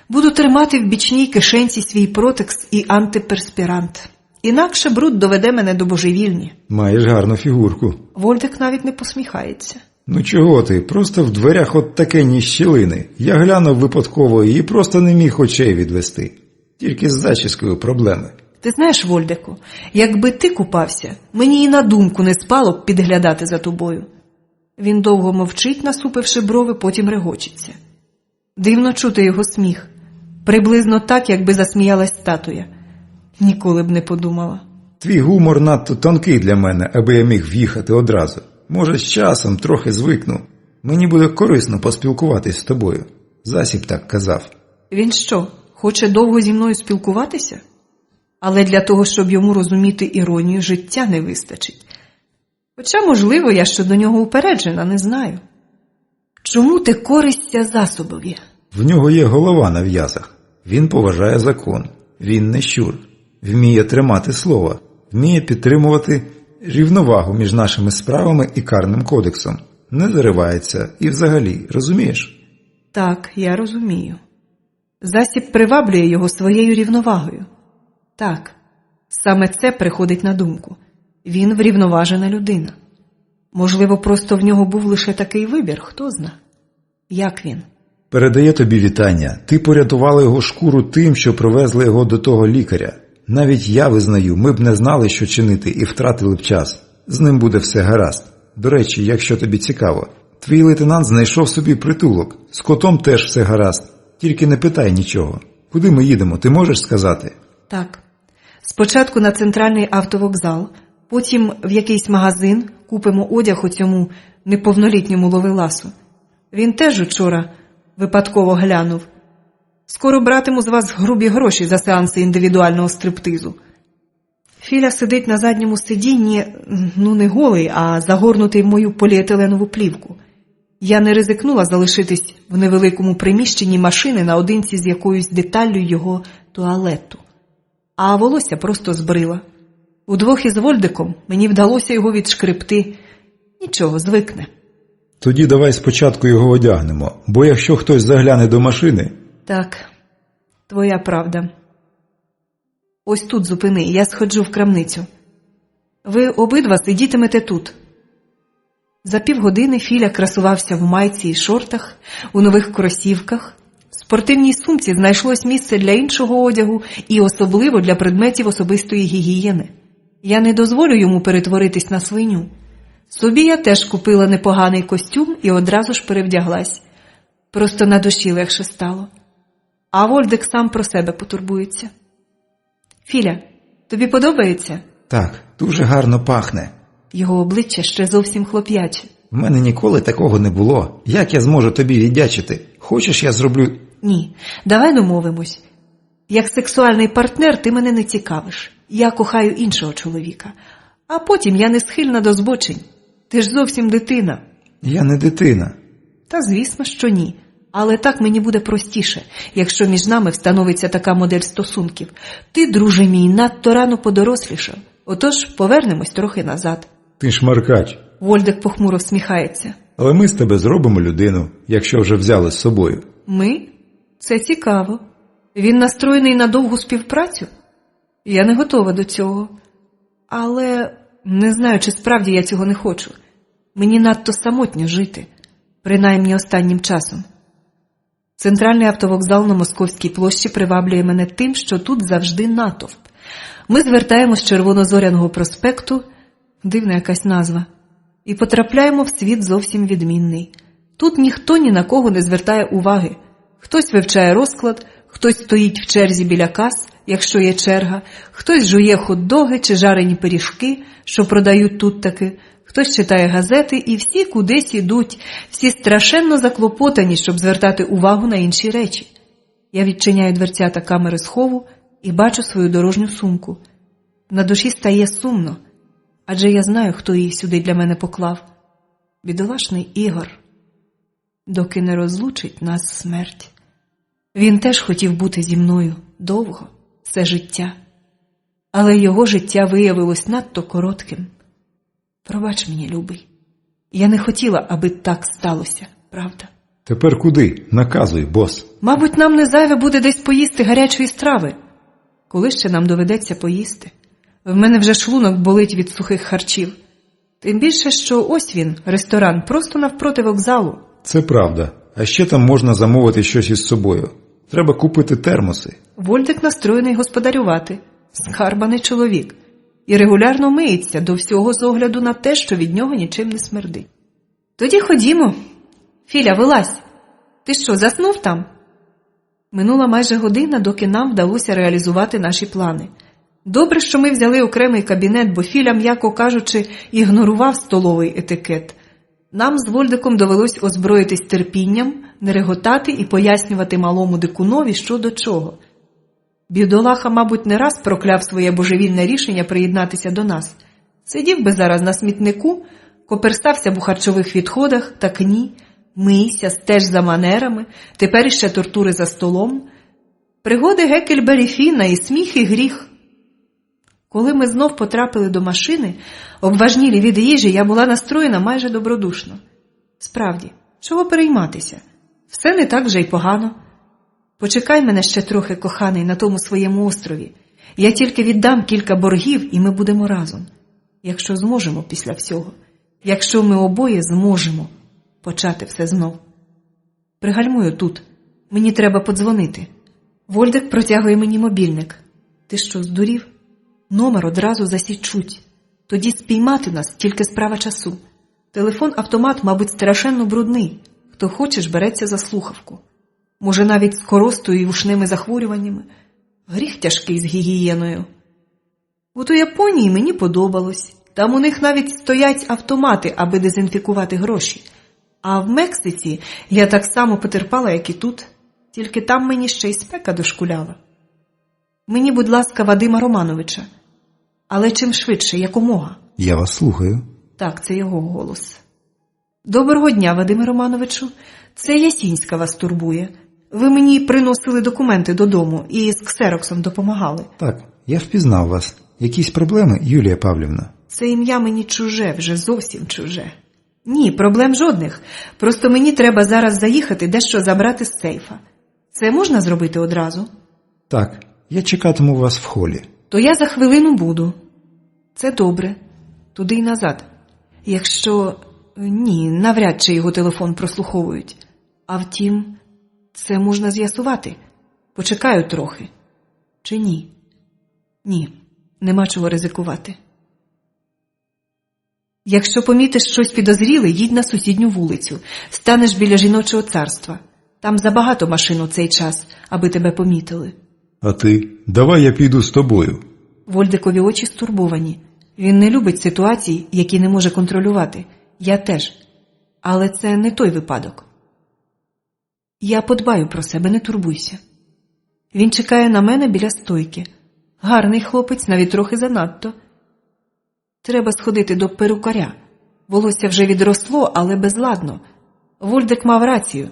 Буду тримати в бічній кишенці свій протекс і антиперспірант. Інакше бруд доведе мене до божевільні. Маєш гарну фігурку. Вольдик навіть не посміхається. Ну чого ти, просто в дверях от такенні щілини. Я глянув випадково і просто не міг очей відвести. Тільки з зачіскою проблеми. Ти знаєш, Вольдику, якби ти купався, мені і на думку не спало б підглядати за тобою. Він довго мовчить, насупивши брови, потім регочеться. Дивно чути його сміх. Приблизно так, якби засміялась статуя. Ніколи б не подумала. Твій гумор надто тонкий для мене, аби я міг в'їхати одразу. Може, з часом трохи звикну. Мені буде корисно поспілкуватись з тобою. Засіб так казав. Він що, хоче довго зі мною спілкуватися? Але для того, щоб йому розуміти іронію, життя не вистачить. Хоча, можливо, я щодо нього упереджена, не знаю. Чому ти користся засобові? В нього є голова на в'язах. Він поважає закон. Він не щур. Вміє тримати слово. Вміє підтримувати рівновагу між нашими справами і карним кодексом. Не заривається і взагалі, розумієш? Так, я розумію. Засіб приваблює його своєю рівновагою. Так, саме це приходить на думку. Він врівноважена людина. Можливо, просто в нього був лише такий вибір, хто зна. Як він? Передає тобі вітання. Ти порятувала його шкуру тим, що привезли його до того лікаря. Навіть я визнаю, ми б не знали, що чинити, і втратили б час. З ним буде все гаразд. До речі, якщо тобі цікаво, твій лейтенант знайшов собі притулок. З котом теж все гаразд. Тільки не питай нічого. Куди ми їдемо, ти можеш сказати? Так. Спочатку на центральний автовокзал, потім в якийсь магазин купимо одяг у цьому неповнолітньому ловеласу. Він теж учора випадково глянув. Скоро братиму з вас грубі гроші за сеанси індивідуального стриптизу. Філя сидить на задньому сидінні, не голий, а загорнутий в мою поліетиленову плівку. Я не ризикнула залишитись в невеликому приміщенні машини наодинці з якоюсь деталлю його туалету. А волосся просто збрила. Удвох із Вольдиком мені вдалося його відшкребти. Нічого, звикне. Тоді давай спочатку його одягнемо, бо якщо хтось загляне до машини... Так, твоя правда. Ось тут зупини, я сходжу в крамницю. Ви обидва сидітимете тут. За півгодини Філя красувався в майці і шортах, у нових кросівках, з спортивній сумці знайшлось місце для іншого одягу і особливо для предметів особистої гігієни. Я не дозволю йому перетворитись на свиню. Собі я теж купила непоганий костюм і одразу ж перевдяглась. Просто на душі легше стало. А Вольдик сам про себе потурбується. Філя, тобі подобається? Так, дуже гарно пахне. Його обличчя ще зовсім хлоп'яче. В мене ніколи такого не було. Як я зможу тобі віддячити? Хочеш, я зроблю... Ні, давай домовимось. Як сексуальний партнер ти мене не цікавиш. Я кохаю іншого чоловіка. А потім я не схильна до збочень. Ти ж зовсім дитина. Я не дитина. Та звісно, що ні. Але так мені буде простіше, якщо між нами встановиться така модель стосунків. Ти, друже мій, надто рано подорослішав. Отож, повернемось трохи назад. Ти шмаркач. Вольдик похмуро всміхається. Але ми з тебе зробимо людину, якщо вже взяли з собою. Ми? Це цікаво. Він настроєний на довгу співпрацю? Я не готова до цього. Але не знаю, чи справді я цього не хочу. Мені надто самотньо жити. Принаймні останнім часом. Центральний автовокзал на Московській площі приваблює мене тим, що тут завжди натовп. Ми звертаємо з Червонозоряного проспекту, дивна якась назва, і потрапляємо в світ зовсім відмінний. Тут ніхто ні на кого не звертає уваги. Хтось вивчає розклад, хтось стоїть в черзі біля кас, якщо є черга, хтось жує хот-доги чи жарені пиріжки, що продають тут таки, хтось читає газети, і всі кудись ідуть, всі страшенно заклопотані, щоб звертати увагу на інші речі. Я відчиняю дверцята камери схову і бачу свою дорожню сумку. На душі стає сумно, адже я знаю, хто її сюди для мене поклав. Бідолашний Ігор. Доки не розлучить нас смерть. Він теж хотів бути зі мною довго, все життя. Але його життя виявилось надто коротким. Пробач мені, любий. Я не хотіла, аби так сталося, правда? Тепер куди? Наказуй, бос. Мабуть, нам не зайве буде десь поїсти гарячої страви. Коли ще нам доведеться поїсти? В мене вже шлунок болить від сухих харчів. Тим більше, що ось він, ресторан, просто навпроти вокзалу. Це правда. А ще там можна замовити щось із собою. Треба купити термоси. Вольдик настроєний господарювати. Скарбаний чоловік. І регулярно миється до всього з огляду на те, що від нього нічим не смердить. Тоді ходімо. Філя, вилазь. Ти що, заснув там? Минула майже година, доки нам вдалося реалізувати наші плани. Добре, що ми взяли окремий кабінет, бо Філя, м'яко кажучи, ігнорував столовий етикет. Нам з Вольдиком довелось озброїтись терпінням, не реготати і пояснювати малому дикунові, що до чого. Бідолаха, мабуть, не раз прокляв своє божевільне рішення приєднатися до нас. Сидів би зараз на смітнику, коперстався б у харчових відходах, так ні, мийся, стеж за манерами, тепер іще тортури за столом. Пригоди Геккельбері Фіна і сміх, і гріх. Коли ми знов потрапили до машини, обважнілі від їжі, я була настроєна майже добродушно. Справді, чого перейматися? Все не так вже й погано. Почекай мене ще трохи, коханий, на тому своєму острові. Я тільки віддам кілька боргів, і ми будемо разом. Якщо зможемо після всього. Якщо ми обоє зможемо почати все знов. Пригальмую тут. Мені треба подзвонити. Вольдик протягує мені мобільник. Ти що, здурів? Номер одразу засічуть. Тоді спіймати нас тільки справа часу. Телефон-автомат, мабуть, страшенно брудний. Хто хочеш, береться за слухавку. Може, навіть з коростою і ушними захворюваннями. Гріх тяжкий з гігієною. От у Японії мені подобалось. Там у них навіть стоять автомати, аби дезінфікувати гроші. А в Мексиці я так само потерпала, як і тут. Тільки там мені ще й спека дошкуляла. Мені, будь ласка, Вадима Романовича. Але чим швидше, якомога. Я вас слухаю. Так, це його голос. Доброго дня, Вадиме Романовичу. Це Ясінська вас турбує. Ви мені приносили документи додому і з ксероксом допомагали. Так, я впізнав вас. Якісь проблеми, Юлія Павлівна? Це ім'я мені чуже, вже зовсім чуже. Ні, проблем жодних. Просто мені треба зараз заїхати дещо забрати з сейфа. Це можна зробити одразу? Так, я чекатиму вас в холі. То я за хвилину буду. Це добре. Туди й назад. Якщо... Ні, навряд чи його телефон прослуховують. А втім, Це можна з'ясувати. Почекаю трохи. Чи ні? Ні, нема чого ризикувати. Якщо помітиш щось підозріле, їдь на сусідню вулицю. Станеш біля жіночого царства. Там забагато машин у цей час, аби тебе помітили. А ти? Давай я піду з тобою. Вольдикові очі стурбовані. Він не любить ситуацій, які не може контролювати. Я теж. Але це не той випадок. Я подбаю про себе, не турбуйся. Він чекає на мене біля стойки. Гарний хлопець, навіть трохи занадто. Треба сходити до перукаря. Волосся вже відросло, але безладно. Вольдик мав рацію.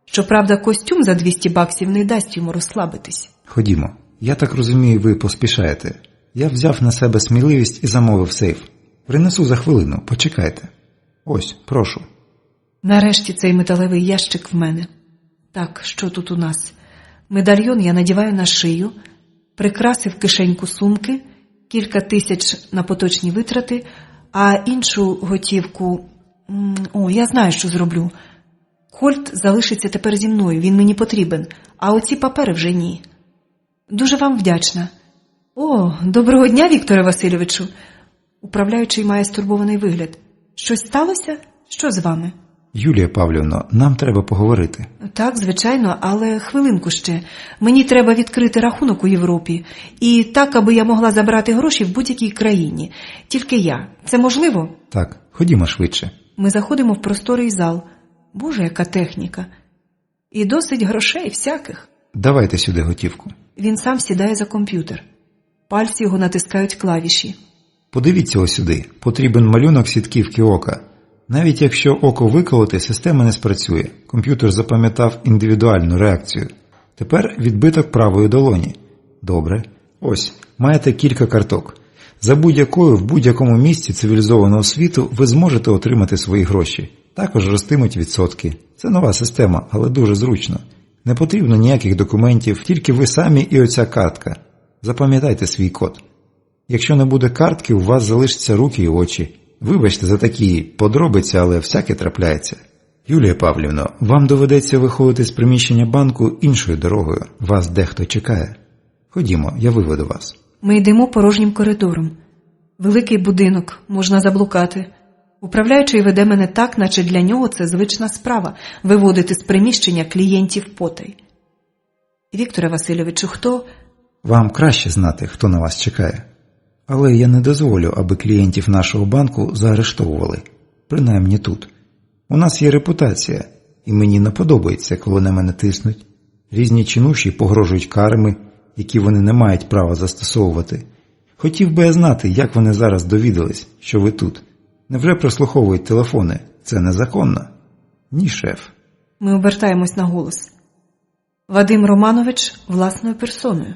Щоправда, костюм за $200 не дасть йому розслабитись. Ходімо. Я так розумію, ви поспішаєте. Я взяв на себе сміливість і замовив сейф. Принесу за хвилину, почекайте. Ось, прошу. Нарешті цей металевий ящик в мене. Так, що тут у нас? Медальйон я надіваю на шию, прикрасив кишеньку сумки, кілька тисяч на поточні витрати, а іншу готівку... я знаю, що зроблю. Кольт залишиться тепер зі мною, він мені потрібен, а оці папери вже ні. Дуже вам вдячна. О, доброго дня, Вікторе Васильовичу. Управляючий має стурбований вигляд. Щось сталося? Що з вами? Юлія Павлівно, нам треба поговорити. Так, звичайно, але хвилинку ще. Мені треба відкрити рахунок у Європі. І так, аби я могла забрати гроші в будь-якій країні. Тільки я. Це можливо? Так, ходімо швидше. Ми заходимо в просторий зал. Боже, яка техніка. І досить грошей всяких. Давайте сюди готівку. Він сам сідає за комп'ютер. Пальці його натискають клавіші. Подивіться ось сюди. Потрібен малюнок сітківки ока. Навіть якщо око виколоти, система не спрацює. Комп'ютер запам'ятав індивідуальну реакцію. Тепер відбиток правої долоні. Добре. Ось, маєте кілька карток. За будь-якою в будь-якому місці цивілізованого світу ви зможете отримати свої гроші. Також ростимуть відсотки. Це нова система, але дуже зручно. Не потрібно ніяких документів, тільки ви самі і оця картка. Запам'ятайте свій код. Якщо не буде картки, у вас залишаться руки і очі. Вибачте за такі подробиці, але всяке трапляється. Юлія Павлівно, вам доведеться виходити з приміщення банку іншою дорогою. Вас дехто чекає. Ходімо, я виведу вас. Ми йдемо порожнім коридором. Великий будинок, можна заблукати. Управляючий веде мене так, наче для нього це звична справа – виводити з приміщення клієнтів потай. Вікторе Васильовичу, хто? Вам краще знати, хто на вас чекає. Але я не дозволю, аби клієнтів нашого банку заарештовували. Принаймні тут. У нас є репутація, і мені не подобається, коли на мене тиснуть. Різні чинуші погрожують карами, які вони не мають права застосовувати. Хотів би я знати, як вони зараз довідались, що ви тут. Невже прослуховують телефони? Це незаконно? Ні, шеф. Ми обертаємось на голос. Вадим Романович власною персоною.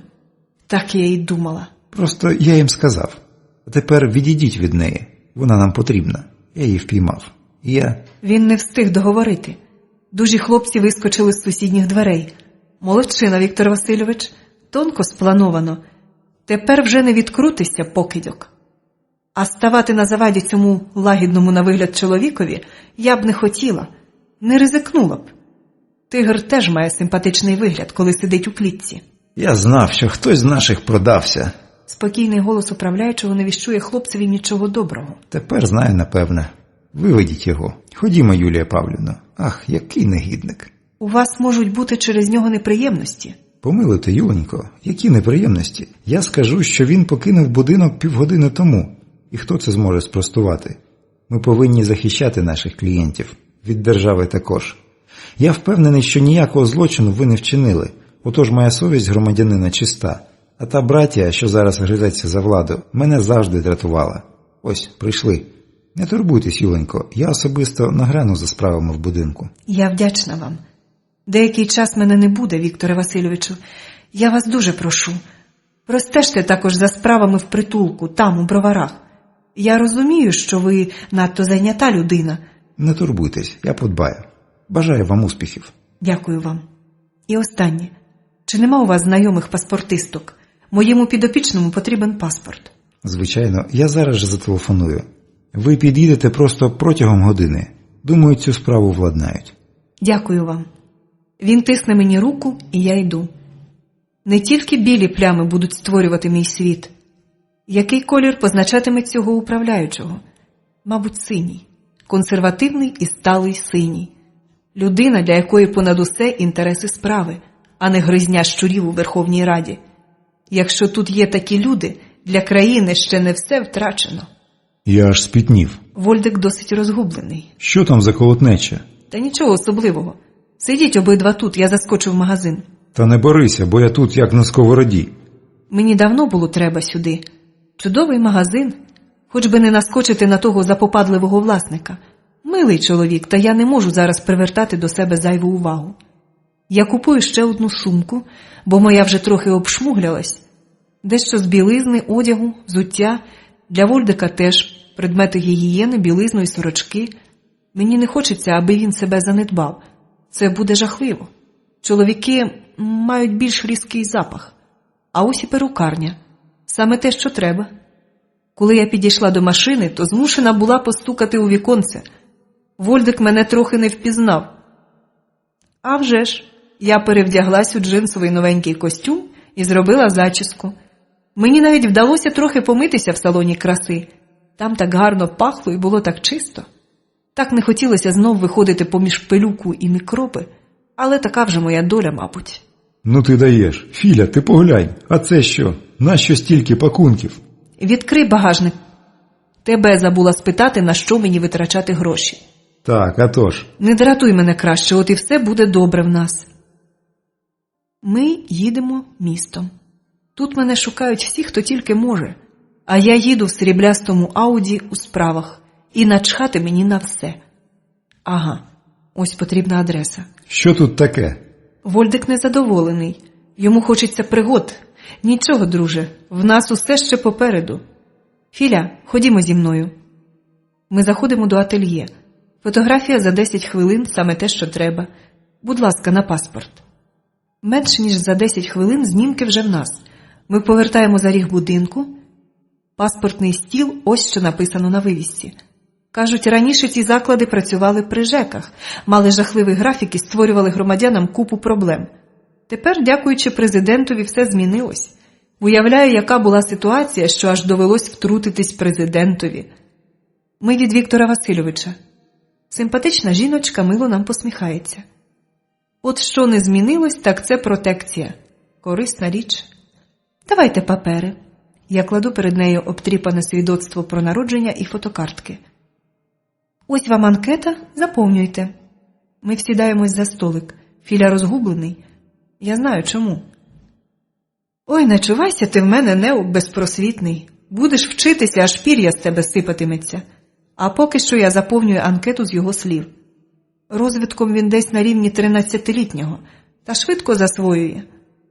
Так я й думала. Просто я їм сказав. А тепер відійдіть від неї. Вона нам потрібна. Я її впіймав. Він не встиг договорити. Дужі хлопці вискочили з сусідніх дверей. Молодчина, Віктор Васильович. Тонко сплановано. Тепер вже не відкрутися, покидьок. А ставати на заваді цьому лагідному на вигляд чоловікові я б не хотіла. Не ризикнула б. Тигр теж має симпатичний вигляд, коли сидить у клітці. Я знав, що хтось з наших продався. Спокійний голос управляючого не віщує хлопцеві нічого доброго. Тепер знає, напевне. Виведіть його. Ходімо, Юлія Павлівна. Ах, який негідник. У вас можуть бути через нього неприємності. Помилуйте, Юленько, які неприємності? Я скажу, що він покинув будинок півгодини тому. І хто це зможе спростувати? Ми повинні захищати наших клієнтів. Від держави також. Я впевнений, що ніякого злочину ви не вчинили. Отож моя совість громадянина чиста. А та братія, що зараз гризеться за владу, мене завжди дратувала. Ось, прийшли. Не турбуйтесь, Юленько, я особисто нагляну за справами в будинку. Я вдячна вам. Деякий час мене не буде, Вікторе Васильовичу. Я вас дуже прошу. Простежте також за справами в притулку, там, у Броварах. Я розумію, що ви надто зайнята людина. Не турбуйтесь, я подбаю. Бажаю вам успіхів. Дякую вам. І останнє. Чи нема у вас знайомих паспортисток? Моєму підопічному потрібен паспорт. Звичайно, я зараз же зателефоную. Ви під'їдете просто протягом години. Думаю, цю справу владнають. Дякую вам. Він тисне мені руку, і я йду. Не тільки білі плями будуть створювати мій світ. Який колір позначатиме цього управляючого? Мабуть, синій. Консервативний і сталий синій. Людина, для якої понад усе інтереси справи, а не гризня щурів у Верховній Раді. Якщо тут є такі люди, для країни ще не все втрачено. Я аж спітнів. Вольдик досить розгублений. Що там за колотнеча? Та нічого особливого. Сидіть обидва тут, я заскочу в магазин. Та не борися, бо я тут як на сковороді. Мені давно було треба сюди. Чудовий магазин. Хоч би не наскочити на того запопадливого власника. Милий чоловік, та я не можу зараз привертати до себе зайву увагу. Я купую ще одну сумку, бо моя вже трохи обшмуглялась. Дещо з білизни, одягу, взуття. Для Вольдика теж предмети гігієни, білизну і сорочки. Мені не хочеться, аби він себе занедбав. Це буде жахливо. Чоловіки мають більш різкий запах. А ось і перукарня. Саме те, що треба. Коли я підійшла до машини, то змушена була постукати у віконце. Вольдик мене трохи не впізнав. А вже ж, я перевдяглась у джинсовий новенький костюм і зробила зачіску. Мені навіть вдалося трохи помитися в салоні краси. Там так гарно пахло і було так чисто. Так не хотілося знов виходити поміж пилюку і мікроби, але така вже моя доля, мабуть. Ну ти даєш. Філя, ти поглянь. А це що? Нащо стільки пакунків? Відкрий багажник. Тебе забула спитати, на що мені витрачати гроші. Так, а то ж. Не дратуй мене краще, от і все буде добре в нас. Ми їдемо містом. Тут мене шукають всі, хто тільки може. А я їду в сріблястому Ауді у справах. І начхати мені на все. Ага, ось потрібна адреса. Що тут таке? Вольдик незадоволений. Йому хочеться пригод. Нічого, друже, в нас усе ще попереду. Філя, ходімо зі мною. Ми заходимо до ательє. Фотографія за 10 хвилин, саме те, що треба. Будь ласка, на паспорт. Менш ніж за 10 хвилин знімки вже в нас. Ми повертаємо за ріг будинку. Паспортний стіл, ось що написано на вивісці. Кажуть, раніше ці заклади працювали при ЖЕКах, мали жахливий графік і створювали громадянам купу проблем. Тепер, дякуючи президентові, все змінилось. Уявляю, яка була ситуація, що аж довелось втрутитись президентові. Ми від Віктора Васильовича. Симпатична жіночка мило нам посміхається. От що не змінилось, так це протекція. Корисна річ. Давайте папери. Я кладу перед нею обтріпане свідоцтво про народження і фотокартки. Ось вам анкета, заповнюйте. Ми всідаємось за столик. Філя розгублений. Я знаю чому. Ой, не чувайся ти в мене, неук безпросвітний. Будеш вчитися, аж пір'я з тебе сипатиметься. А поки що я заповнюю анкету з його слів. Розвитком він десь на рівні 13-літнього, та швидко засвоює.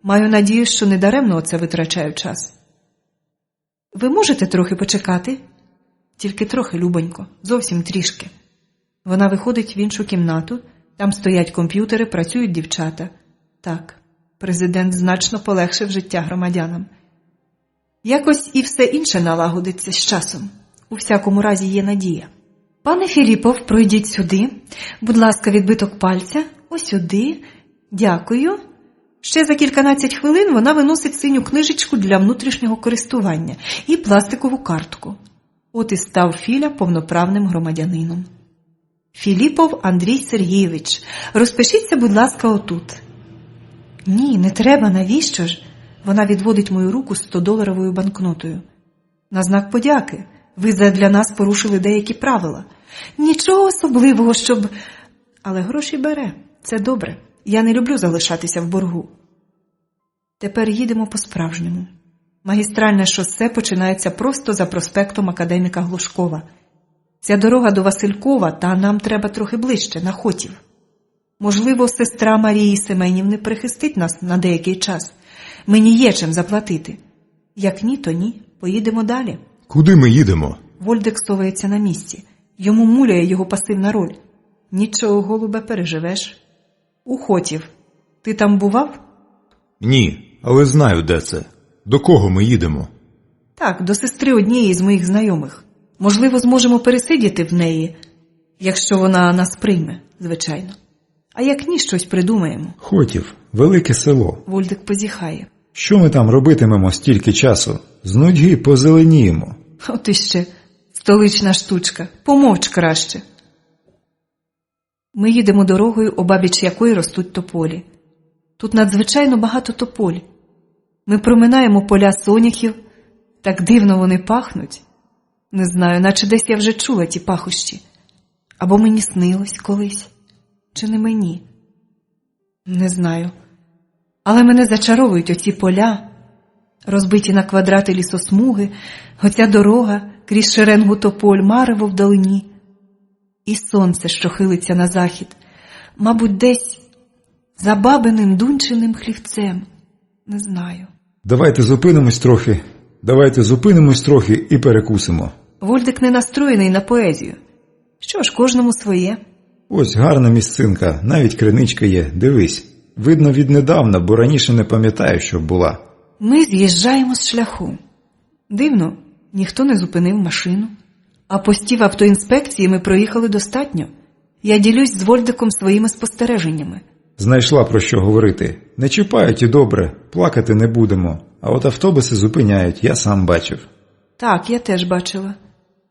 Маю надію, що недаремно оце витрачаю час. Ви можете трохи почекати? Тільки трохи, любонько, зовсім трішки. Вона виходить в іншу кімнату, там стоять комп'ютери, працюють дівчата. Так, президент значно полегшив життя громадянам. Якось і все інше налагодиться з часом. У всякому разі є надія. Пане Філіпов, пройдіть сюди. Будь ласка, відбиток пальця. Ось сюди. Дякую. Ще за кільканадцять хвилин вона виносить синю книжечку для внутрішнього користування і пластикову картку. От і став Філя повноправним громадянином. Філіпов Андрій Сергійович, розпишіться, будь ласка, отут. Ні, не треба, навіщо ж? Вона відводить мою руку з 100-доларовою банкнотою. На знак подяки. Ви задля нас порушили деякі правила. Нічого особливого, щоб... Але гроші бере. Це добре. Я не люблю залишатися в боргу. Тепер їдемо по-справжньому. Магістральне шосе починається просто за проспектом академіка Глушкова. Ця дорога до Василькова, та нам треба трохи ближче, на Хотів. Можливо, сестра Марії Семенівни прихистить нас на деякий час. Мені є чим заплатити. Як ні, то ні. Поїдемо далі. Куди ми їдемо? Вольдик совається на місці. Йому муляє його пасивна роль. Нічого, голубе, переживеш. У Хотів. Ти там бував? Ні, але знаю, де це. До кого ми їдемо? Так, до сестри однієї з моїх знайомих. Можливо, зможемо пересидіти в неї, якщо вона нас прийме, звичайно. А як ні, щось придумаємо. Хотів, велике село. Вольдик позіхає. Що ми там робитимемо стільки часу? З нудьги позеленіємо. От іще столична штучка. Помовч краще. Ми їдемо дорогою, обабіч якої ростуть тополі. Тут надзвичайно багато тополь. Ми проминаємо поля соняхів. Так дивно вони пахнуть. Не знаю, наче десь я вже чула ті пахощі. Або мені снилось колись. Чи не мені? Не знаю. Але мене зачаровують оці поля, розбиті на квадрати лісосмуги, оця дорога крізь шеренгу тополь, марево вдалині. І сонце, що хилиться на захід, мабуть, десь за бабиним дунчиним хлівцем. Не знаю. Давайте зупинимось трохи і перекусимо. Вольдик не настроєний на поезію. Що ж, кожному своє. Ось гарна місцинка, навіть криничка є, дивись. Видно віднедавна, бо раніше не пам'ятаю, що була. Ми з'їжджаємо з шляху. Дивно, ніхто не зупинив машину. А постів автоінспекції ми проїхали достатньо. Я ділюсь з Вольдиком своїми спостереженнями. Знайшла про що говорити. Не чіпають і добре, плакати не будемо. А от автобуси зупиняють, я сам бачив. Так, я теж бачила.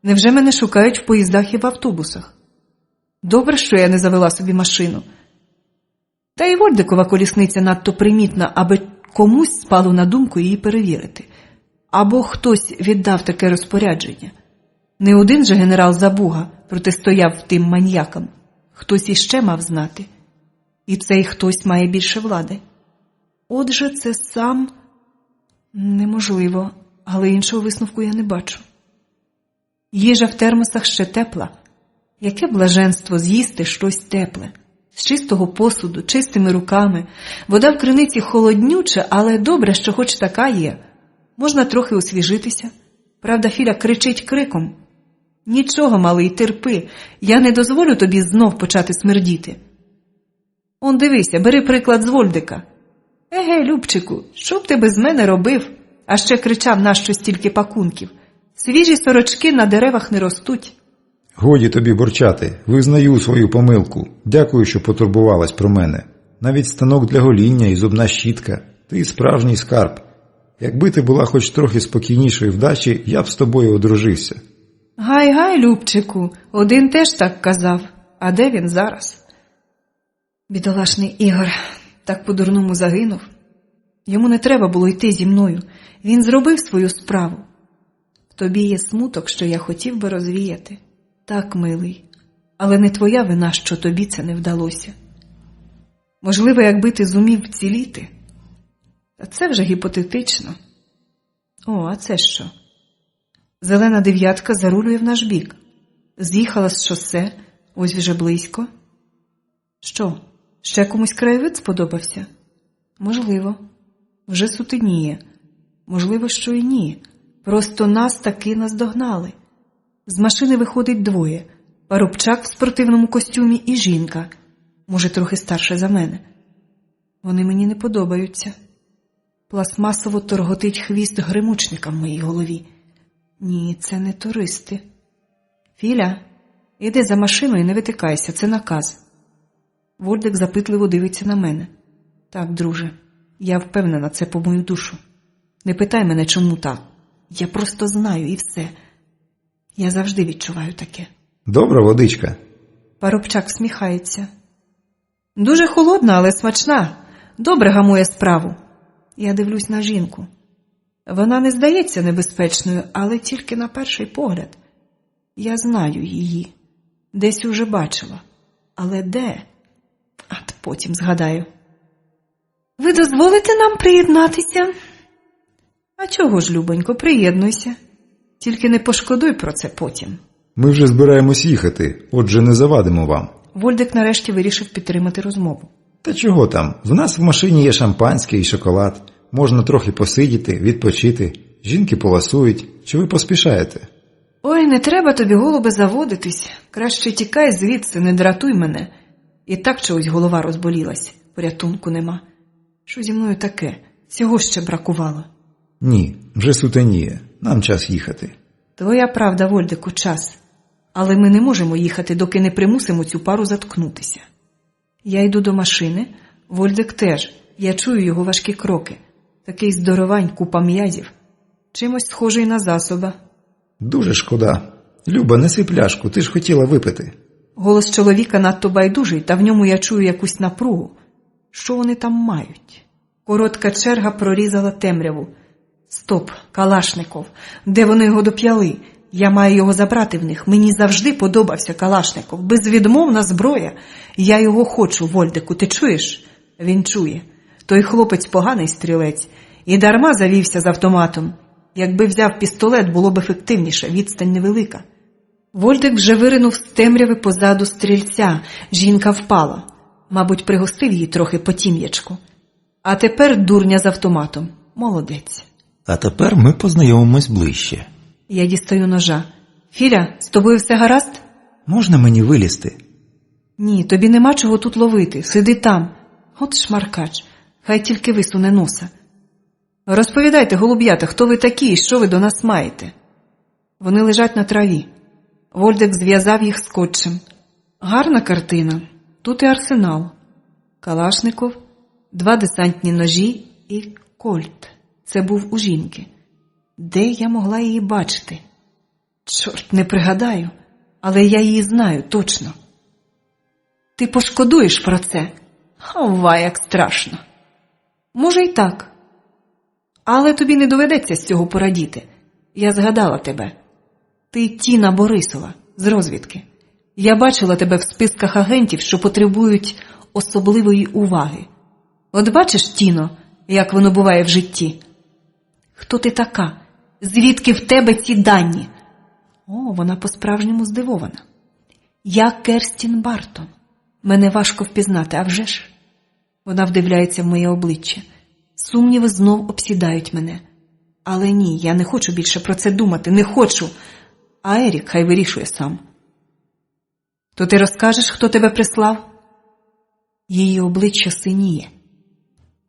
Невже мене шукають в поїздах і в автобусах? Добре, що я не завела собі машину. Та й Вольдикова колісниця надто примітна, аби комусь спало на думку її перевірити. Або хтось віддав таке розпорядження. Не один же генерал Забуга протистояв тим маньякам. Хтось іще мав знати. І цей хтось має більше влади. Отже, це сам... Неможливо, але іншого висновку я не бачу. Їжа в термосах ще тепла. Яке блаженство з'їсти щось тепле. З чистого посуду, чистими руками. Вода в криниці холоднюча, але добре, що хоч така є. Можна трохи освіжитися. Правда, Філя кричить криком. Нічого, малий, терпи. Я не дозволю тобі знов почати смердіти. Он дивися, бери приклад з Вольдика. Еге, Любчику, що б ти без мене робив? А ще кричав нащо стільки пакунків. Свіжі сорочки на деревах не ростуть. Годі тобі бурчати, визнаю свою помилку. Дякую, що потурбувалась про мене. Навіть станок для гоління і зубна щітка. Ти справжній скарб. Якби ти була хоч трохи спокійнішої вдачі, я б з тобою одружився. Гай-гай, Любчику, один теж так казав. А де він зараз? Бідолашний Ігор так по-дурному загинув. Йому не треба було йти зі мною. Він зробив свою справу. В тобі є смуток, що я хотів би розвіяти. Так, милий, але не твоя вина, що тобі це не вдалося. Можливо, якби ти зумів вціліти. Та це вже гіпотетично. О, а це що? Зелена дев'ятка зарулює в наш бік. З'їхала з шосе, ось вже близько. Що, ще комусь краєвид сподобався? Можливо. Вже сутеніє. Можливо, що і ні. Просто нас таки наздогнали. З машини виходить двоє. Парубчак в спортивному костюмі і жінка. Може, трохи старша за мене. Вони мені не подобаються. Пластмасово торготить хвіст гримучника в моїй голові. Ні, це не туристи. Філя, іди за машиною і не витикайся, це наказ. Вольдик запитливо дивиться на мене. Так, друже, я впевнена, це по мою душу. Не питай мене, чому так. Я просто знаю і все. Я завжди відчуваю таке. Добра водичка. Парубчак всміхається. Дуже холодна, але смачна. Добре гамує справу. Я дивлюсь на жінку. Вона не здається небезпечною, але тільки на перший погляд. Я знаю її. Десь уже бачила. Але де? От потім згадаю. Ви дозволите нам приєднатися? А чого ж, Любонько, приєднуйся. Тільки не пошкодуй про це потім. Ми вже збираємось їхати, отже не завадимо вам. Вольдик нарешті вирішив підтримати розмову. Та чого там? В нас в машині є шампанське і шоколад. Можна трохи посидіти, відпочити. Жінки поласують. Чи ви поспішаєте? Ой, не треба тобі, голубе, заводитись. Краще тікай звідси, не дратуй мене. І так чогось голова розболілась. Порятунку нема. Що зі мною таке? Цього ще бракувало. Ні, вже сутеніє. Нам час їхати. Твоя правда, Вольдику, час. Але ми не можемо їхати, доки не примусимо цю пару заткнутися. Я йду до машини, Вольдик теж. Я чую його важкі кроки. Такий здоровань, купа м'язів. Чимось схожий на засоба. Дуже шкода. Люба, неси пляшку, ти ж хотіла випити. Голос чоловіка надто байдужий, та в ньому я чую якусь напругу. Що вони там мають? Коротка черга прорізала темряву. Стоп, Калашников. Де вони його доп'яли? Я маю його забрати в них. Мені завжди подобався Калашников. Безвідмовна зброя. Я його хочу, Вольдику, ти чуєш? Він чує. Той хлопець поганий стрілець. І дарма завівся з автоматом. Якби взяв пістолет, було б ефективніше, відстань невелика. Вольдик вже виринув з темряви позаду стрільця. Жінка впала. Мабуть, пригостив її трохи по тім'ячку. А тепер дурня з автоматом. Молодець. А тепер ми познайомимось ближче. Я дістаю ножа. Філя, з тобою все гаразд? Можна мені вилізти? Ні, тобі нема чого тут ловити. Сиди там. От шмаркач. Хай тільки висуне носа. Розповідайте, голуб'ята, хто ви такі і що ви до нас маєте? Вони лежать на траві. Вольдик зв'язав їх скотчем. Гарна картина. Тут і арсенал. Калашников, 2 десантні ножі і кольт. Це був у жінки. Де я могла її бачити? Чорт, не пригадаю, але я її знаю точно. Ти пошкодуєш про це? Ова, як страшно. Може й так. Але тобі не доведеться з цього порадіти. Я згадала тебе. Ти Тіна Борисова, з розвідки. Я бачила тебе в списках агентів, що потребують особливої уваги. От бачиш, Тіно, як воно буває в житті? Хто ти така? Звідки в тебе ці дані? О, вона по-справжньому здивована. Я Керстін Бартон. Мене важко впізнати, а вже ж? Вона вдивляється в моє обличчя. Сумніви знов обсідають мене. Але ні, я не хочу більше про це думати, не хочу. А Ерік хай вирішує сам. То ти розкажеш, хто тебе прислав? Її обличчя синіє.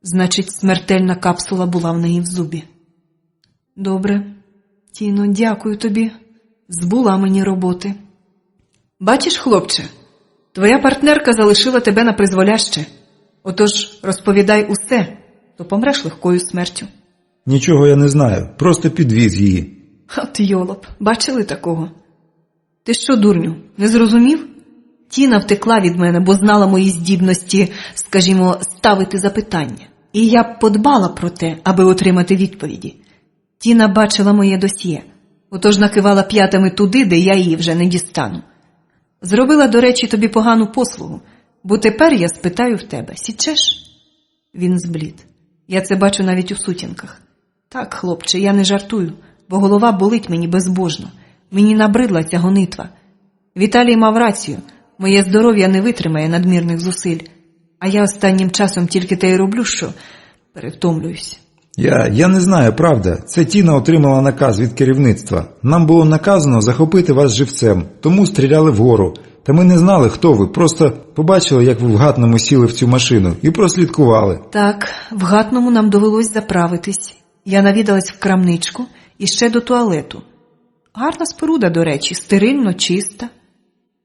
Значить, смертельна капсула була в неї в зубі. Добре, Тіно, дякую тобі. Збула мені роботи. Бачиш, хлопче, твоя партнерка залишила тебе на призволяще. Отож, розповідай усе, то помреш легкою смертю. Нічого я не знаю, просто підвіз її. От йолоп, бачили такого? Ти що, дурню, не зрозумів? Тіна втекла від мене, бо знала мої здібності, скажімо, ставити запитання. І я б подбала про те, аби отримати відповіді. Тіна бачила моє досьє, отож накивала п'ятами туди, де я її вже не дістану. Зробила, до речі, тобі погану послугу, бо тепер я спитаю в тебе, січеш? Він зблід. Я це бачу навіть у сутінках. Так, хлопче, я не жартую, бо голова болить мені безбожно. Мені набридла ця гонитва. Віталій мав рацію, моє здоров'я не витримає надмірних зусиль, а я останнім часом тільки те й роблю, що перевтомлююсь. Я не знаю, правда. Це Тіна отримала наказ від керівництва. Нам було наказано захопити вас живцем, тому стріляли вгору. Та ми не знали, хто ви, просто побачили, як ви в Гатному сіли в цю машину і прослідкували. Так, в Гатному нам довелось заправитись. Я навідалась в крамничку і ще до туалету. Гарна споруда, до речі, стерильно, чиста.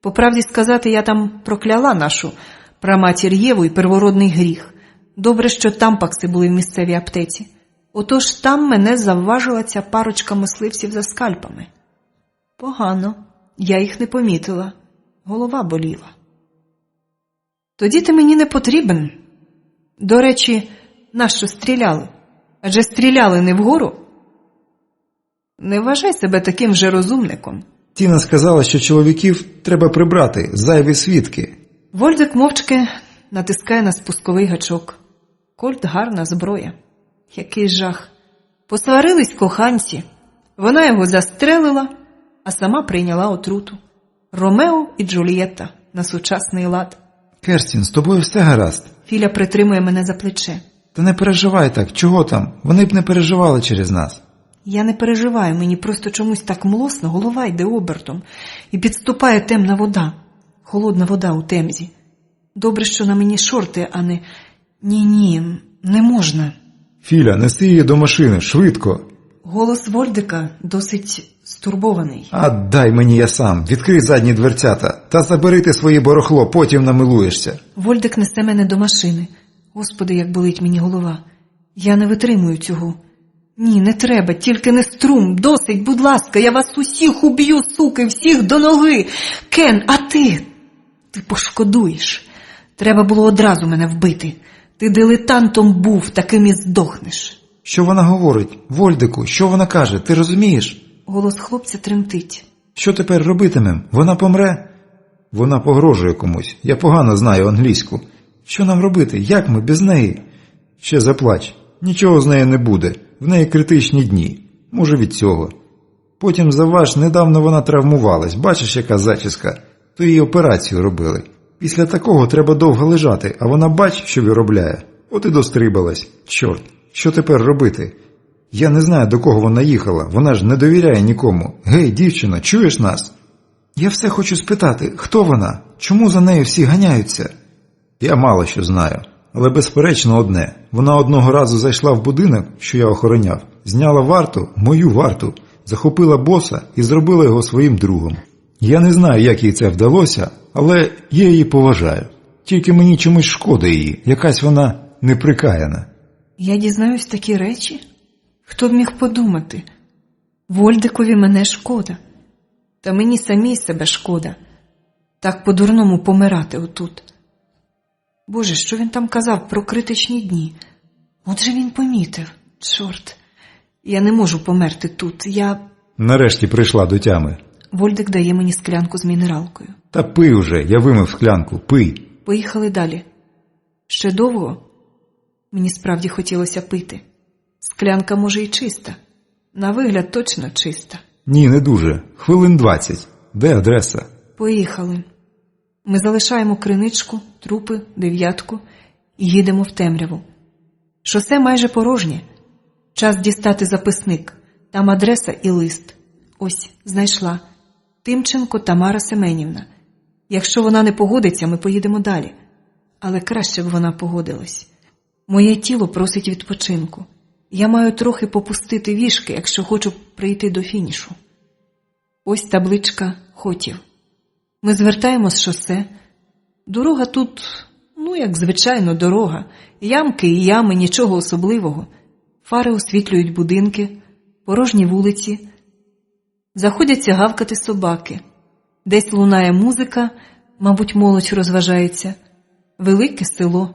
По правді сказати, я там прокляла нашу праматір Єву і первородний гріх. Добре, що тампакси були в місцевій аптеці. Отож там мене завважила ця парочка мисливців за скальпами. Погано, я їх не помітила. Голова боліла. Тоді ти мені не потрібен. До речі, нащо стріляли? Адже стріляли не вгору. Не вважай себе таким же розумником. Тіна сказала, що чоловіків треба прибрати, зайві свідки. Вольдик мовчки натискає на спусковий гачок. Кольт – гарна зброя. Який жах. Посварились коханці. Вона його застрелила, а сама прийняла отруту. Ромео і Джульєтта на сучасний лад. Керстін, з тобою все гаразд. Філя притримує мене за плече. Та не переживай так, чого там? Вони б не переживали через нас. Я не переживаю, мені просто чомусь так млосно, голова йде обертом. І підступає темна вода. Холодна вода у темзі. Добре, що на мені шорти, а не... Ні, не можна. Філя, неси її до машини, швидко. Голос Вольдика досить стурбований. А дай мені я сам, відкрий задні дверцята та забери ти своє барахло, потім намилуєшся. Вольдик несе мене до машини. Господи, як болить мені голова. Я не витримую цього. Ні, не треба, тільки не струм. Досить, будь ласка, я вас усіх уб'ю, суки, всіх до ноги. Кен, а ти? Ти пошкодуєш. Треба було одразу мене вбити. Ти дилетантом був, таким і здохнеш. Що вона говорить? Вольдику, що вона каже, ти розумієш? Голос хлопця тремтить. Що тепер робитимем? Вона помре? Вона погрожує комусь. Я погано знаю англійську. Що нам робити? Як ми без неї? Ще заплач. Нічого з нею не буде. В неї критичні дні. Може від цього. Потім, заваж, недавно вона травмувалась. Бачиш, яка зачіска? То їй операцію робили. Після такого треба довго лежати, а вона бач, що виробляє. От і дострибалась. Чорт, що тепер робити? Я не знаю, до кого вона їхала. Вона ж не довіряє нікому. Гей, дівчино, чуєш нас? Я все хочу спитати, хто вона? Чому за нею всі ганяються? Я мало що знаю, але безперечно одне. Вона одного разу зайшла в будинок, що я охороняв, зняла варту, мою варту, захопила боса і зробила його своїм другом. Я не знаю, як їй це вдалося, але я її поважаю. Тільки мені чомусь шкода її, якась вона неприкаяна. Я дізнаюсь такі речі? Хто б міг подумати? Вольдикові мене шкода. Та мені самій себе шкода. Так по-дурному помирати отут. Боже, що він там казав про критичні дні? Отже він помітив. Чорт, я не можу померти тут. Нарешті прийшла до тями. Вольдик дає мені склянку з мінералкою. Та пий уже, я вимив склянку, пий. Поїхали далі. Ще довго? Мені справді хотілося пити. Склянка, може, і чиста. На вигляд точно чиста. Ні, не дуже. Хвилин 20. Де адреса? Поїхали. Ми залишаємо криничку, трупи, 9 і їдемо в темряву. Шосе майже порожнє. Час дістати записник. Там адреса і лист. Ось, знайшла. Тимченко Тамара Семенівна. Якщо вона не погодиться, ми поїдемо далі. Але краще б вона погодилась. Моє тіло просить відпочинку. Я маю трохи попустити вішки, якщо хочу прийти до фінішу. Ось табличка «Хотів». Ми звертаємо з шосе. Дорога тут, як звичайно, дорога. Ямки і ями, нічого особливого. Фари освітлюють будинки, порожні вулиці. Заходяться гавкати собаки. Десь лунає музика, мабуть, молодь розважається. Велике село.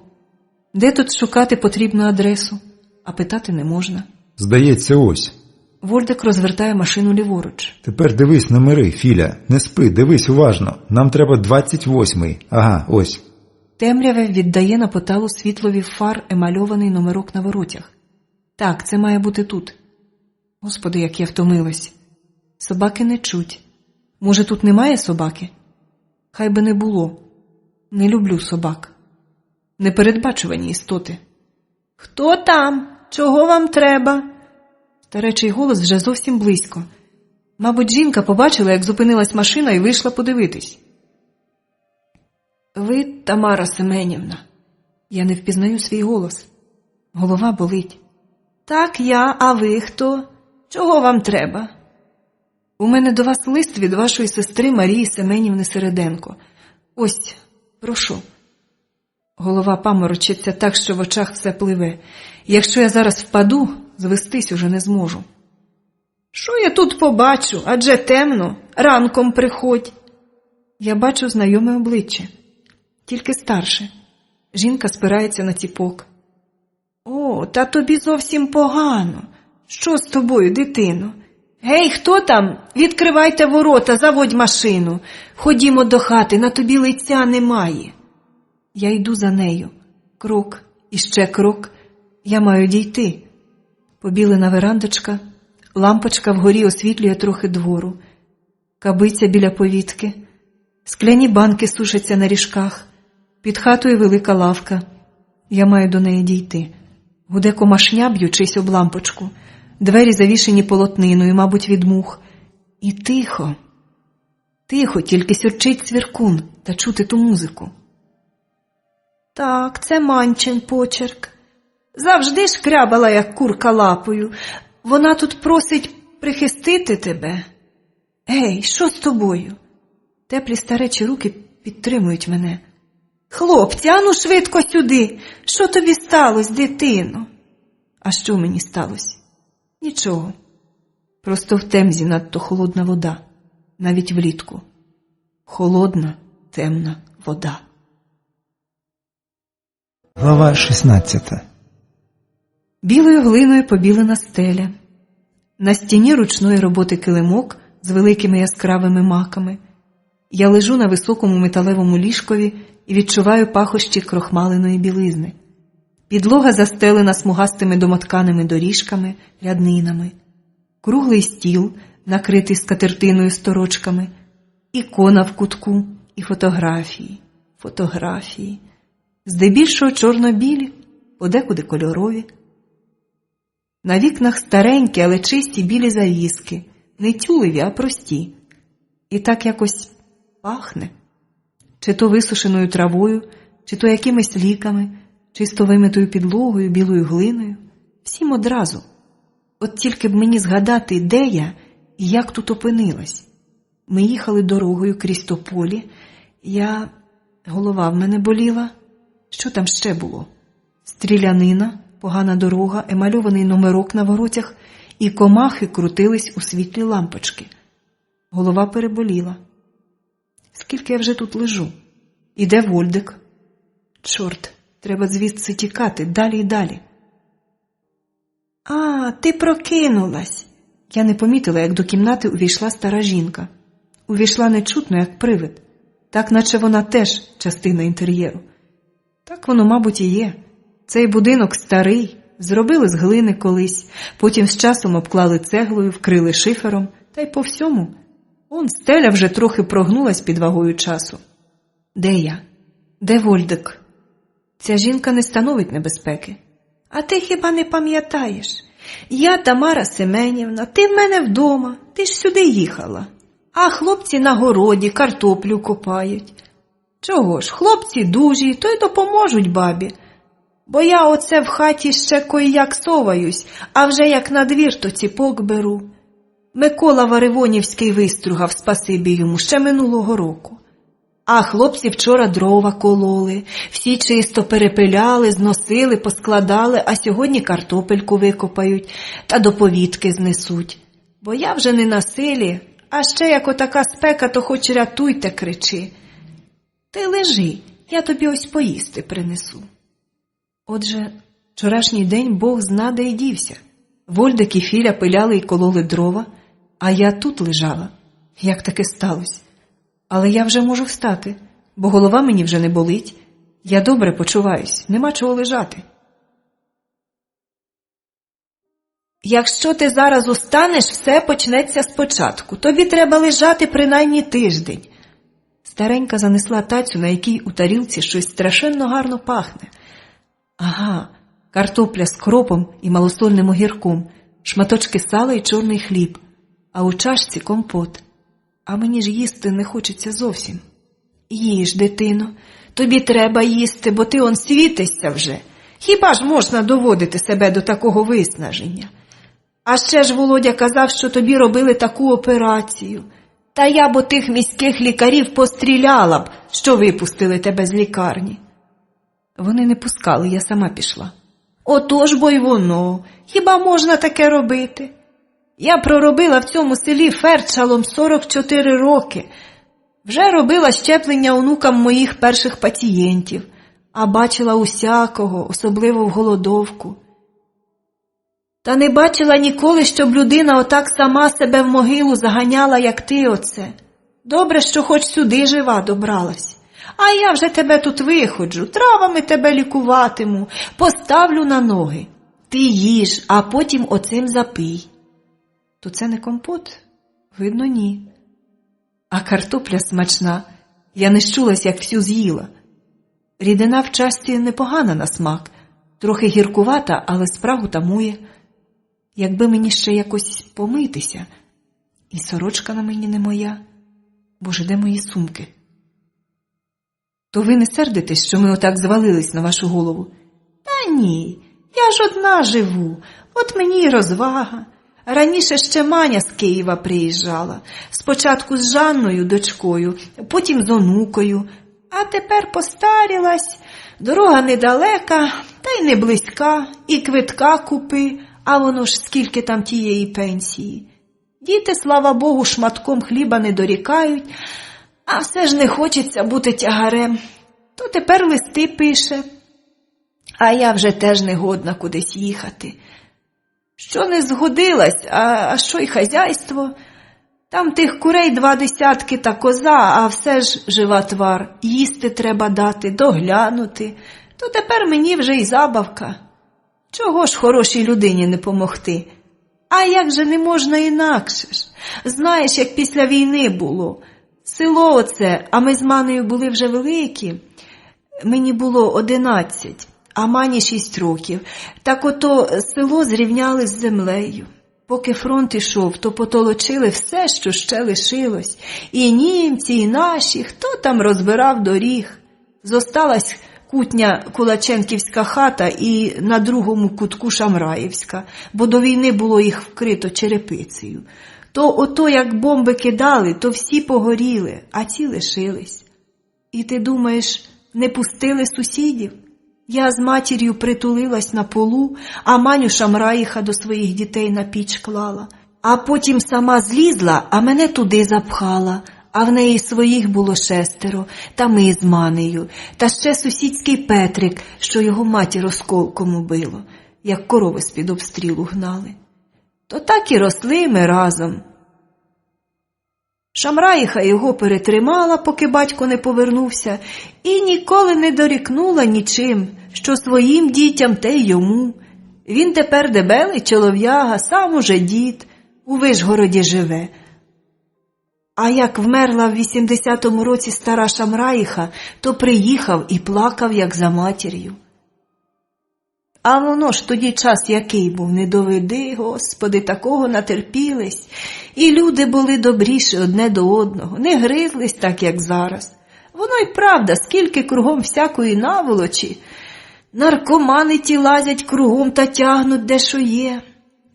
Де тут шукати потрібну адресу? А питати не можна. Здається, ось. Вольдик розвертає машину ліворуч. Тепер дивись номери, Філя. Не спи, дивись уважно. Нам треба 28-й. Ага, ось. Темряве віддає на поталу світлові фар емальований номерок на воротях. Так, це має бути тут. Господи, як я втомилась. Собаки не чуть. Може, тут немає собаки? Хай би не було. Не люблю собак. Непередбачувані істоти. «Хто там? Чого вам треба?» Старечий голос вже зовсім близько. Мабуть, жінка побачила, як зупинилась машина і вийшла подивитись. «Ви Тамара Семенівна?» Я не впізнаю свій голос. Голова болить. «Так, я, а ви хто? Чого вам треба?» «У мене до вас лист від вашої сестри Марії Семенівни Середенко. Ось, прошу». Голова паморочиться так, що в очах все пливе. Якщо я зараз впаду, звестись уже не зможу. «Що я тут побачу? Адже темно. Ранком приходь». Я бачу знайоме обличчя. Тільки старше. Жінка спирається на ціпок. «О, та тобі зовсім погано. Що з тобою, дитино? Гей, хто там? Відкривайте ворота, заводь машину. Ходімо до хати, на тобі лиця немає». Я йду за нею. Крок, і ще крок. Я маю дійти. Побілена верандочка, лампочка вгорі освітлює трохи двору. Кабиця біля повітки. Скляні банки сушаться на ріжках. Під хатою велика лавка. Я маю до неї дійти. Гуде комашня, б'ючись об лампочку. Двері завішені полотниною, мабуть, від мух. І тихо. Тихо, тільки сюрчить цвіркун та чути ту музику. «Так, це Манчин почерк. Завжди шкрябала, як курка лапою. Вона тут просить прихистити тебе. Ей, що з тобою? Теплі старечі руки підтримують мене. Хлопці, ану швидко сюди! Що тобі сталося, дитино? А що мені сталося? Нічого. Просто в Темзі надто холодна вода, навіть влітку. Холодна, темна вода. Глава 16. Білою глиною побілена стеля. На стіні ручної роботи килимок з великими яскравими маками. Я лежу на високому металевому ліжкові і відчуваю пахощі крохмаленої білизни. Підлога застелена смугастими домотканими доріжками, ряднинами. Круглий стіл, накритий скатертиною з торочками. Ікона в кутку і фотографії. Фотографії. Здебільшого чорно-білі, подекуди кольорові. На вікнах старенькі, але чисті білі завіски, не тюлеві, а прості. І так якось пахне. Чи то висушеною травою, чи то якимись ліками, чисто вимитою підлогою, білою глиною. Всім одразу. От тільки б мені згадати, де я і як тут опинилась. Ми їхали дорогою крізь тополі. Голова в мене боліла. Що там ще було? Стрілянина, погана дорога, емальований номерок на воротях, і комахи крутились у світлі лампочки. Голова переболіла. Скільки я вже тут лежу? І де Вольдик? Чорт, треба звідси тікати, далі й далі. А, ти прокинулась. Я не помітила, як до кімнати увійшла стара жінка. Увійшла нечутно, як привид. Так, наче вона теж частина інтер'єру. Так воно, мабуть, і є. Цей будинок старий, зробили з глини колись, потім з часом обклали цеглою, вкрили шифером, та й по всьому. Он стеля вже трохи прогнулась під вагою часу. Де я? Де Вольдик? Ця жінка не становить небезпеки. А ти хіба не пам'ятаєш? Я Тамара Семенівна, ти в мене вдома, ти ж сюди їхала. А хлопці на городі картоплю копають. Чого ж, хлопці дужі, то й допоможуть бабі. Бо я оце в хаті ще кой-як соваюсь, а вже як на двір, то ціпок беру. Микола Варивонівський вистругав, спасибі йому, ще минулого року. А хлопці вчора дрова кололи, всі чисто перепиляли, зносили, поскладали, а сьогодні картопельку викопають та до повітки знесуть. Бо я вже не на силі, а ще як отака спека, то хоч рятуйте, кричи. Ти лежи, я тобі ось поїсти принесу. Отже, вчорашній день Бог зна, де й дівся. Вольдик і Філя пиляли й кололи дрова, а я тут лежала. Як таке сталося? Але я вже можу встати, бо голова мені вже не болить. Я добре почуваюсь, нема чого лежати. Якщо ти зараз устанеш, все почнеться спочатку. Тобі треба лежати принаймні тиждень. Старенька занесла тацю, на якій у тарілці щось страшенно гарно пахне. Ага, картопля з кропом і малосольним огірком, шматочки сала і чорний хліб, а у чашці компот. А мені ж їсти не хочеться зовсім. Їж, дитино, тобі треба їсти, бо ти он світишся вже. Хіба ж можна доводити себе до такого виснаження? А ще ж Володя казав, що тобі робили таку операцію. Та я б тих міських лікарів постріляла б, що випустили тебе з лікарні. Вони не пускали, я сама пішла. Отож бо й воно. Хіба можна таке робити? Я проробила в цьому селі фельдшером 44 роки. Вже робила щеплення онукам моїх перших пацієнтів, а бачила усякого, особливо в голодовку. Та не бачила ніколи, щоб людина отак сама себе в могилу заганяла, як ти оце. Добре, що хоч сюди жива добралась. А я вже тебе тут виходжу, травами тебе лікуватиму, поставлю на ноги. Ти їж, а потім оцим запий. То це не компот? Видно, ні. А картопля смачна. Я не щулась, як всю з'їла. Рідина в чашці непогана на смак. Трохи гіркувата, але спрагу тамує. Якби мені ще якось помитися. І сорочка на мені не моя. Боже, де мої сумки? То ви не сердитесь, що ми отак звалились на вашу голову? Та ні, я ж одна живу. От мені й розвага. Раніше ще Маня з Києва приїжджала. Спочатку з Жанною, дочкою, потім з онукою. А тепер постарілась. Дорога недалека, та й не близька, і квитка купи, а воно ж скільки там тієї пенсії. Діти, слава Богу, шматком хліба не дорікають, а все ж не хочеться бути тягарем. То тепер листи пише, а я вже теж не годна кудись їхати. Що не згодилась, а що й хазяйство? Там тих курей 20 та коза, а все ж жива твар. Їсти треба дати, доглянути. То тепер мені вже й забавка. Чого ж хорошій людині не помогти? А як же не можна інакше ж? Знаєш, як після війни було. Село оце, а ми з Манею були вже великі. Мені було 11, а Мані 6 років. Так ото село зрівняли з землею. Поки фронт ішов, то потолочили все, що ще лишилось. І німці, і наші, хто там розбирав доріг. Зосталась кутня Кулаченківська хата і на другому кутку Шамраївська, бо до війни було їх вкрито черепицею. То ото як бомби кидали, то всі погоріли, а ці лишились. І ти думаєш, не пустили сусідів? Я з матір'ю притулилась на полу, а Маню Шамраїха до своїх дітей на піч клала. А потім сама злізла, а мене туди запхала. А в неї своїх було 6, та ми з Манею, та ще сусідський Петрик, що його матір осколком убило, як корови з-під обстрілу гнали. То так і росли ми разом. Шамраїха його перетримала, поки батько не повернувся, і ніколи не дорікнула нічим, що своїм дітям, те й йому. Він тепер дебелий чолов'яга, сам уже дід, у Вишгороді живе. А як вмерла в 80-му році стара Шамраїха, то приїхав і плакав, як за матір'ю. А воно ж тоді час який був, не доведи, Господи, такого натерпілись. І люди були добріші одне до одного, не гризлись так, як зараз. Воно й правда, скільки кругом всякої наволочі. Наркомани ті лазять кругом та тягнуть де що є.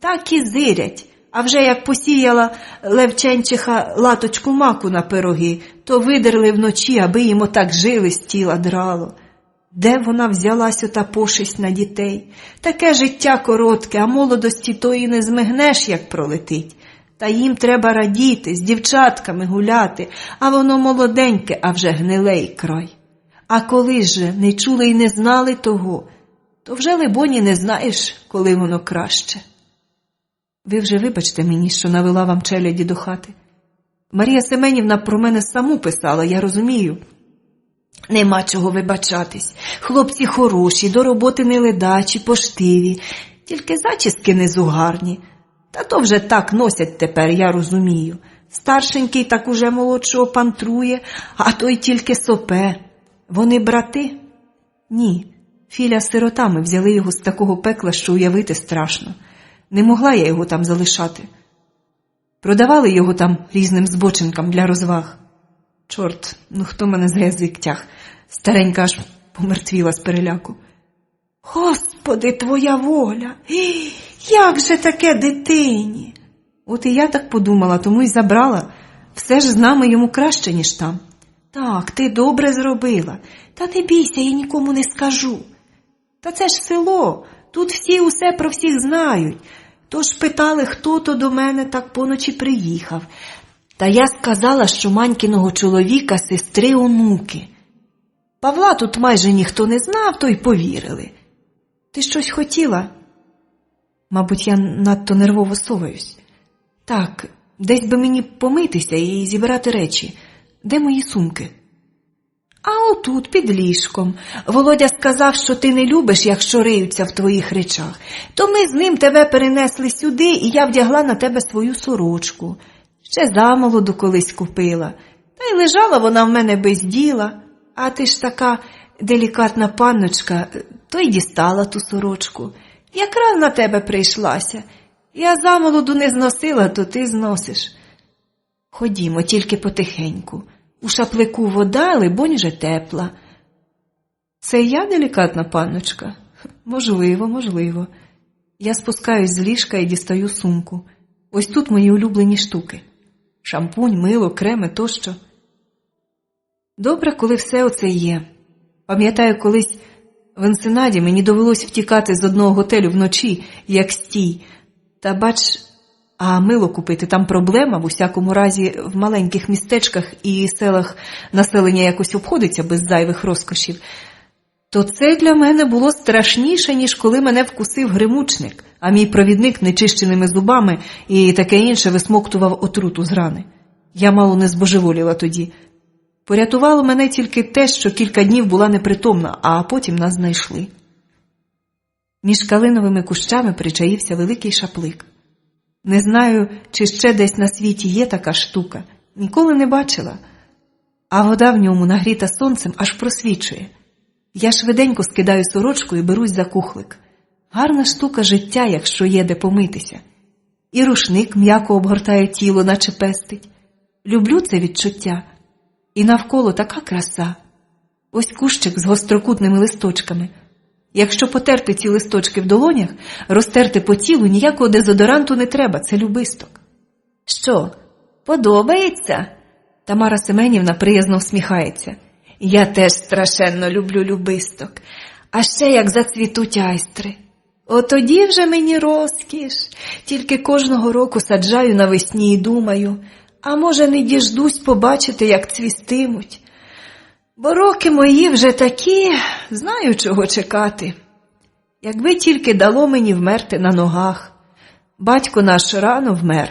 Так і зирять. А вже як посіяла Левченчиха латочку маку на пироги, то видерли вночі, аби їм отак жили з тіла драло. Де вона взялась ота пошесть на дітей? Таке життя коротке, а молодості тої не змигнеш, як пролетить. Та їм треба радіти, з дівчатками гуляти, а воно молоденьке, а вже гниле й край. А коли ж не чули й не знали того, то вже, либоні, не знаєш, коли воно краще. Ви вже вибачте мені, що навела вам челяді до хати. Марія Семенівна про мене саму писала, я розумію. Нема чого вибачатись. Хлопці хороші, до роботи не ледачі, поштиві, тільки зачіски незугарні. Та то вже так носять тепер, я розумію. Старшенький так уже молодшого пантрує, а той тільки сопе. Вони брати? Ні. Філя з сиротами взяли його з такого пекла, що уявити страшно. Не могла я його там залишати. Продавали його там різним збочинкам для розваг. Чорт, ну хто мене за язик тяг? Старенька аж помертвіла з переляку. Господи, твоя воля! Як же таке дитині? От і я так подумала, тому й забрала. Все ж з нами йому краще, ніж там. Так, ти добре зробила. Та не бійся, я нікому не скажу. Та це ж село, тут всі усе про всіх знають. Тож питали, хто то до мене так поночі приїхав. Та я сказала, що Манькіного чоловіка сестри онуки. Павла тут майже ніхто не знав, то й повірили. Ти щось хотіла? Мабуть, я надто нервово соваюсь. Так, десь би мені помитися і зібрати речі. Де мої сумки? А отут, під ліжком. Володя сказав, що ти не любиш, якщо риються в твоїх речах. То ми з ним тебе перенесли сюди, і я вдягла на тебе свою сорочку. Ще замолоду колись купила. Та й лежала вона в мене без діла. А ти ж така делікатна панночка, то й дістала ту сорочку. Якраз на тебе прийшлася. Я замолоду не зносила, то ти зносиш. Ходімо, тільки потихеньку. У шаплику вода, либонь, же тепла. Це я делікатна панночка? Можливо, можливо. Я спускаюсь з ліжка і дістаю сумку. Ось тут мої улюблені штуки. Шампунь, мило, креми тощо. Добре, коли все оце є. Пам'ятаю, колись в Енсенаді мені довелось втікати з одного готелю вночі, як стій. Та бач, а мило купити там проблема, в усякому разі в маленьких містечках і селах населення якось обходиться без зайвих розкошів. То це для мене було страшніше, ніж коли мене вкусив гримучник, а мій провідник нечищеними зубами і таке інше висмоктував отруту з рани. Я мало не збожеволіла тоді. Порятувало мене тільки те, що кілька днів була непритомна, а потім нас знайшли. Між калиновими кущами причаївся великий шаплик. Не знаю, чи ще десь на світі є така штука. Ніколи не бачила. А вода в ньому, нагріта сонцем, аж просвічує. Я швиденько скидаю сорочку і берусь за кухлик. Гарна штука життя, якщо є де помитися. І рушник м'яко обгортає тіло, наче пестить. Люблю це відчуття. І навколо така краса. Ось кущик з гострокутними листочками. Якщо потерти ці листочки в долонях, розтерти по тілу, ніякого дезодоранту не треба, це любисток. Що, подобається? Тамара Семенівна приязно всміхається. Я теж страшенно люблю любисток. А ще як зацвітуть айстри. Тоді вже мені розкіш. Тільки кожного року саджаю навесні і думаю, а може не діждусь побачити, як цвістимуть. Бо роки мої вже такі, знаю, чого чекати. Якби тільки дало мені вмерти на ногах. Батько наш рано вмер.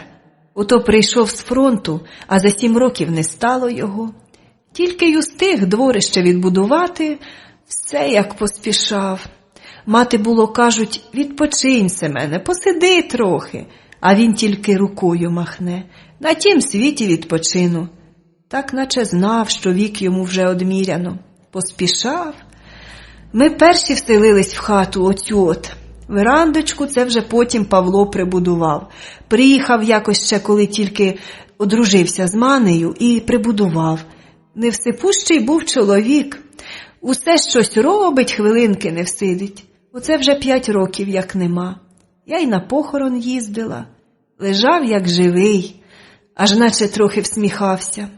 Ото прийшов з фронту, а за 7 років не стало його. Тільки й устиг дворище відбудувати, все як поспішав. Мати було, кажуть, відпочинь, Семене, посиди трохи. А він тільки рукою махне. На тім світі відпочину. Так наче знав, що вік йому вже одміряно. Поспішав. Ми перші вселились в хату оцю от. Верандочку це вже потім Павло прибудував. Приїхав якось ще, коли тільки одружився з Манею, і прибудував. Невсипущий був чоловік. Усе щось робить, хвилинки не всидить. Оце вже 5 років як нема. Я й на похорон їздила. Лежав як живий, аж наче трохи всміхався.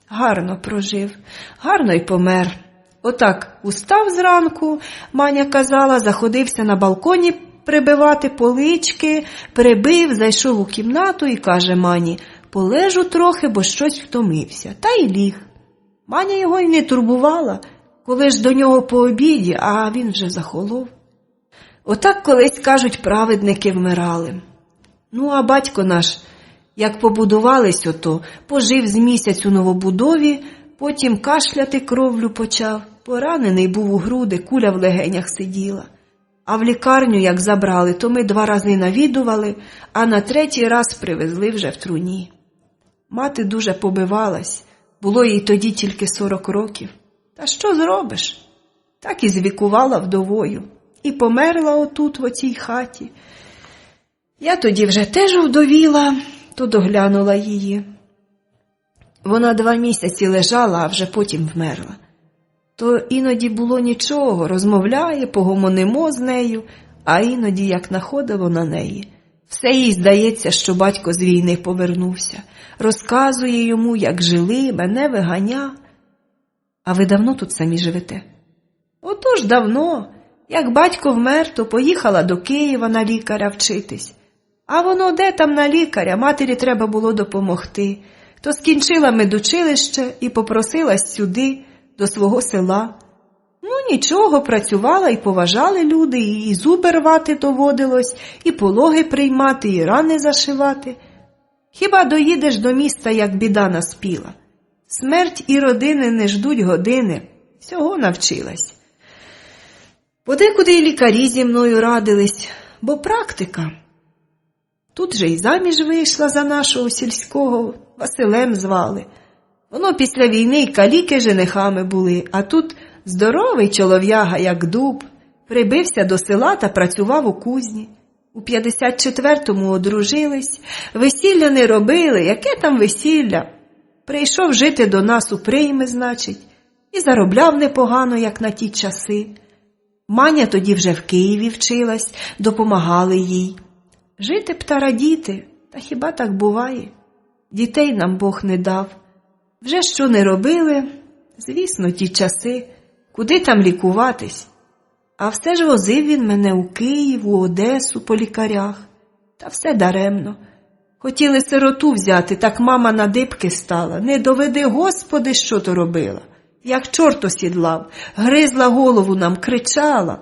Гарно прожив, гарно й помер. Отак устав зранку, Маня казала, заходився на балконі прибивати полички, прибив, зайшов у кімнату і каже Мані, полежу трохи, бо щось втомився. Та й ліг. Маня його й не турбувала, коли ж до нього по обіді, а він вже захолов. Отак колись, кажуть, праведники вмирали. Ну, а батько наш, як побудувались ото, пожив з місяць у новобудові, потім кашляти кровлю почав, поранений був у груди, куля в легенях сиділа. А в лікарню, як забрали, то ми 2 рази навідували, а на 3-й раз привезли вже в труні. Мати дуже побивалась, було їй тоді тільки 40 років. Та що зробиш? Так і звікувала вдовою. І померла отут, в оцій хаті. Я тоді вже теж вдовіла, то доглянула її. Вона 2 місяці лежала, а вже потім вмерла. То іноді було нічого, розмовляє, погомонимо з нею, а іноді, як находило на неї. Все їй здається, що батько з війни повернувся. Розказує йому, як жили, мене виганяв. А ви давно тут самі живете? Отож давно. Як батько вмер, то поїхала до Києва на лікаря вчитись. А воно де там на лікаря, матері треба було допомогти. То скінчила медучилище і попросилась сюди, до свого села. Ну нічого, працювала і поважали люди, і зуби рвати доводилось, і пологи приймати, і рани зашивати. Хіба доїдеш до міста, як біда наспіла? Смерть і родини не ждуть години, всього навчилась. Подекуди й лікарі зі мною радились, бо практика. Тут же й заміж вийшла за нашого сільського, Василем звали. Воно після війни й каліки женихами були, а тут здоровий чолов'яга, як дуб, прибився до села та працював у кузні. У 54-му одружились, весілля не робили, яке там весілля? Прийшов жити до нас у прийми, значить, і заробляв непогано, як на ті часи. Маня тоді вже в Києві вчилась, допомагали їй. Жити б та радіти, Та хіба так буває? Дітей нам Бог не дав. Вже що не робили, звісно, ті часи, куди там лікуватись. А все ж возив він мене у Київ, у Одесу по лікарях. Та все даремно. Хотіли сироту взяти, так мама на дибки стала. Не доведи, Господи, що то робила. Як чорт осідлав, гризла голову нам, кричала.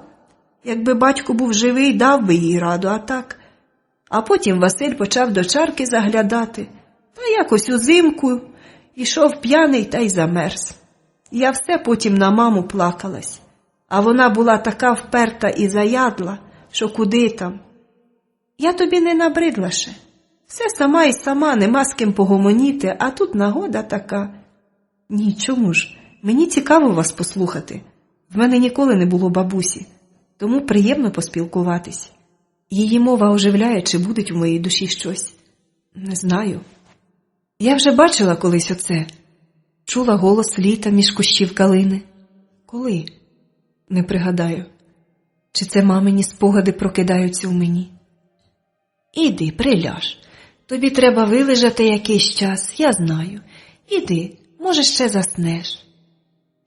Якби батько був живий, дав би їй раду, а так. А потім Василь почав до чарки заглядати. Та якось узимку ішов п'яний та й замерз. Я все потім на маму плакалась. А вона була така вперта і заядла, що куди там. Я тобі не набридла ще. Все сама і сама, нема з ким погомоніти, а тут нагода така. Ні, чому ж? Мені цікаво вас послухати. В мене ніколи не було бабусі, тому приємно поспілкуватись. Її мова оживляє, чи буде в моїй душі щось. Не знаю. Я вже бачила колись оце. Чула голос літа між кущів калини. Коли? Не пригадаю. Чи це мамині спогади прокидаються у мені? Іди, приляж. Тобі треба вилежати якийсь час, я знаю. Іди, може, ще заснеш.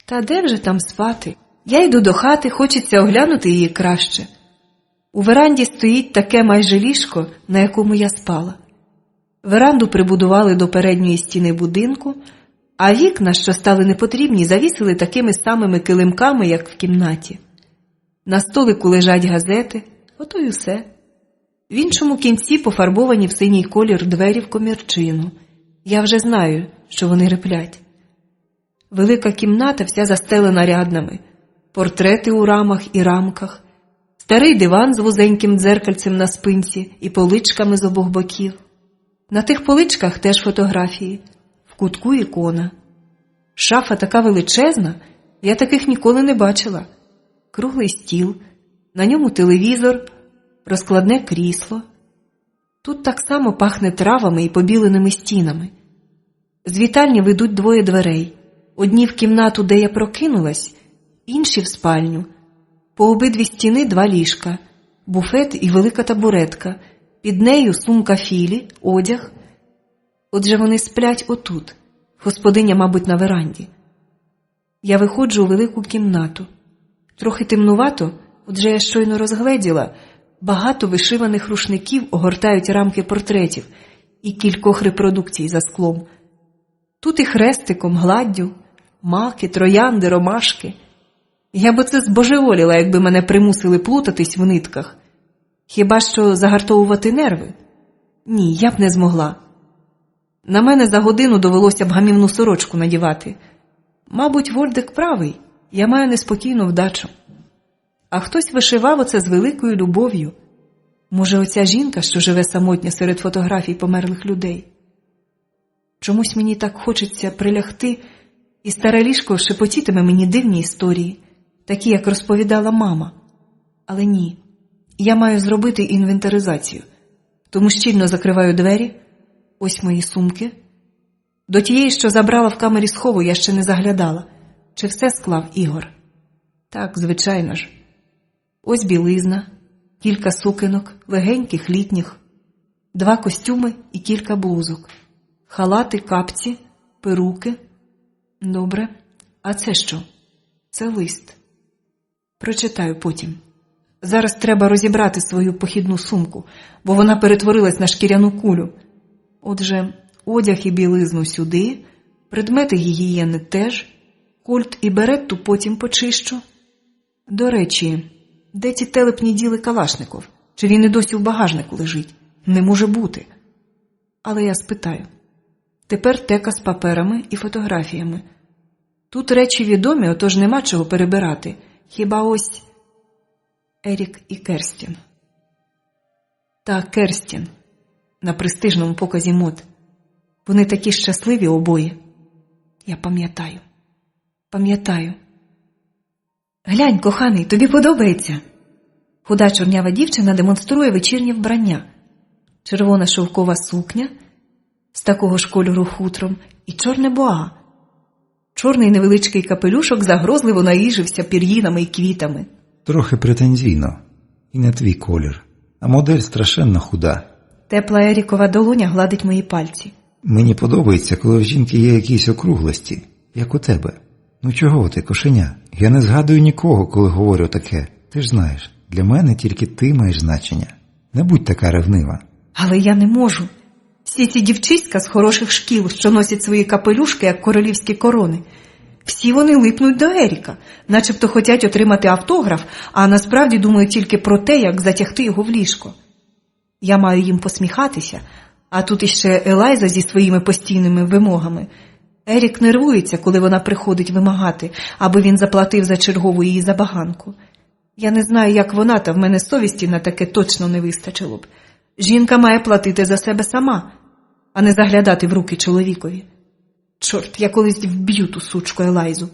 Та де вже там спати? Я йду до хати, хочеться оглянути її краще. У веранді стоїть таке майже ліжко, на якому я спала. Веранду прибудували до передньої стіни будинку, а вікна, що стали непотрібні, завісили такими самими килимками, як в кімнаті. На столику лежать газети, ото й усе. В іншому кінці пофарбовані в синій колір двері в комірчину. Я вже знаю, що вони реплять. Велика кімната вся застелена ряднами, портрети у рамах і рамках, старий диван з вузеньким дзеркальцем на спинці і поличками з обох боків. На тих поличках теж фотографії, в кутку ікона. Шафа така величезна, я таких ніколи не бачила. Круглий стіл, на ньому телевізор, розкладне крісло. Тут так само пахне травами і побіленими стінами. З вітальні ведуть двоє дверей. Одні в кімнату, де я прокинулась, інші в спальню. По обидві стіни два ліжка, буфет і велика табуретка. Під нею сумка Філі, одяг. Отже, вони сплять отут. Господиня, мабуть, на веранді. Я виходжу у велику кімнату. Трохи темнувато, отже я щойно розгледіла. Багато вишиваних рушників огортають рамки портретів і кількох репродукцій за склом. Тут і хрестиком, гладдю, маки, троянди, ромашки. Я б оце збожеволіла, якби мене примусили плутатись в нитках. Хіба що загартовувати нерви? Ні, я б не змогла. На мене за годину довелося б гамівну сорочку надівати. Мабуть, Вольдик правий, я маю неспокійну вдачу. А хтось вишивав оце з великою любов'ю. Може, оця жінка, що живе самотня серед фотографій померлих людей? Чомусь мені так хочеться прилягти, і старе ліжко шепотітиме мені дивні історії, такі, як розповідала мама. Але ні, я маю зробити інвентаризацію. Тому щільно закриваю двері, ось мої сумки. До тієї, що забрала в камері схову, я ще не заглядала. Чи все склав Ігор? Так, звичайно ж. Ось білизна, кілька сукенок, легеньких, літніх, 2 костюми і кілька блузок, халати, капці, перуки. Добре. А це що? Це лист. Прочитаю потім. Зараз треба розібрати свою похідну сумку, бо вона перетворилась на шкіряну кулю. Отже, одяг і білизну сюди, предмети гігієни теж, кольт і беретту потім почищу. До речі, де ті телепні діли Калашников? Чи він і досі в багажнику лежить? Не може бути. Але я спитаю. Тепер тека з паперами і фотографіями. Тут речі відомі, отож нема чого перебирати. Хіба ось Ерік і Керстін. Та Керстін на престижному показі мод. Вони такі щасливі обоє. Я пам'ятаю. Пам'ятаю. Глянь, коханий, тобі подобається? Худа чорнява дівчина демонструє вечірнє вбрання. Червона шовкова сукня з такого ж кольору хутром і чорне боа. Чорний невеличкий капелюшок загрозливо наїжився пір'їнами і квітами. Трохи претензійно. І не твій колір. А модель страшенно худа. Тепла Ерікова долоня гладить мої пальці. Мені подобається, коли в жінки є якісь округлості, як у тебе. Ну чого ти, кошеня? Я не згадую нікого, коли говорю таке. Ти ж знаєш, для мене тільки ти маєш значення. Не будь така ревнива. Але я не можу. Всі ці дівчиська з хороших шкіл, що носять свої капелюшки, як королівські корони, всі вони липнуть до Еріка, начебто хотять отримати автограф, а насправді думають тільки про те, як затягти його в ліжко. Я маю їм посміхатися, а тут іще Елайза зі своїми постійними вимогами. Ерік нервується, коли вона приходить вимагати, аби він заплатив за чергову її забаганку. Я не знаю, як вона, та в мене совісті на таке точно не вистачило б. Жінка має платити за себе сама, а не заглядати в руки чоловікові. Чорт, я колись вб'ю ту сучку Елайзу.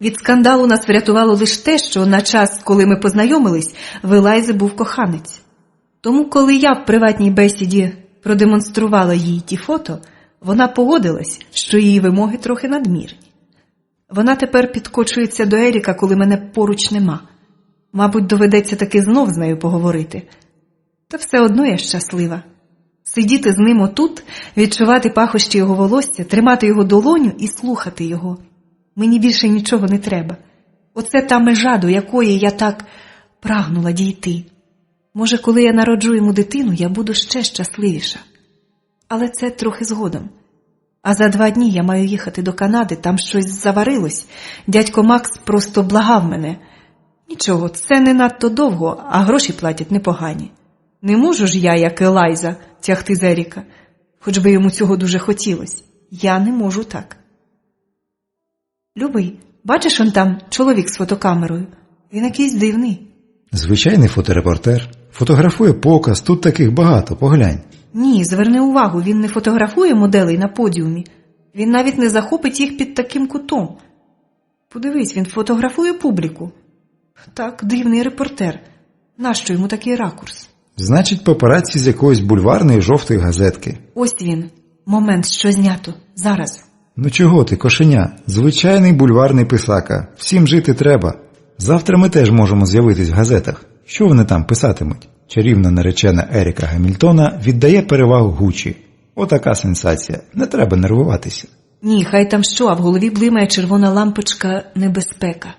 Від скандалу нас врятувало лише те, що на час, коли ми познайомились, в Елайзи був коханець. Тому, коли я в приватній бесіді продемонструвала їй ті фото, вона погодилась, що її вимоги трохи надмірні. Вона тепер підкочується до Еріка, коли мене поруч нема. Мабуть, доведеться таки знов з нею поговорити. Та все одно я щаслива. Сидіти з ним отут, відчувати пахощі його волосся, тримати його долоню і слухати його. Мені більше нічого не треба. Оце та межа, до якої я так прагнула дійти. Може, коли я народжу йому дитину, я буду ще щасливіша. Але це трохи згодом. А за 2 дні я маю їхати до Канади, там щось заварилось. Дядько Макс просто благав мене. Нічого, це не надто довго, а гроші платять непогані. Не можу ж я, як Елайза, тягти з Еріка, хоч би йому цього дуже хотілося. Я не можу так. Любий, бачиш он там чоловік з фотокамерою? Він якийсь дивний. Звичайний фоторепортер. Фотографує показ, тут таких багато, поглянь. Ні, зверни увагу, він не фотографує моделей на подіумі. Він навіть не захопить їх під таким кутом. Подивись, він фотографує публіку. Так, дивний репортер. Нащо йому такий ракурс? Значить, папараці з якоїсь бульварної жовтої газетки. Ось він. Момент, що знято. Зараз. Ну чого ти, кошеня? Звичайний бульварний писака. Всім жити треба. Завтра ми теж можемо з'явитись в газетах. Що вони там писатимуть? Чарівна наречена Еріка Гамільтона віддає перевагу Гуччі. Отака сенсація. Не треба нервуватися. Ні, хай там що, а в голові блимає червона лампочка «Небезпека».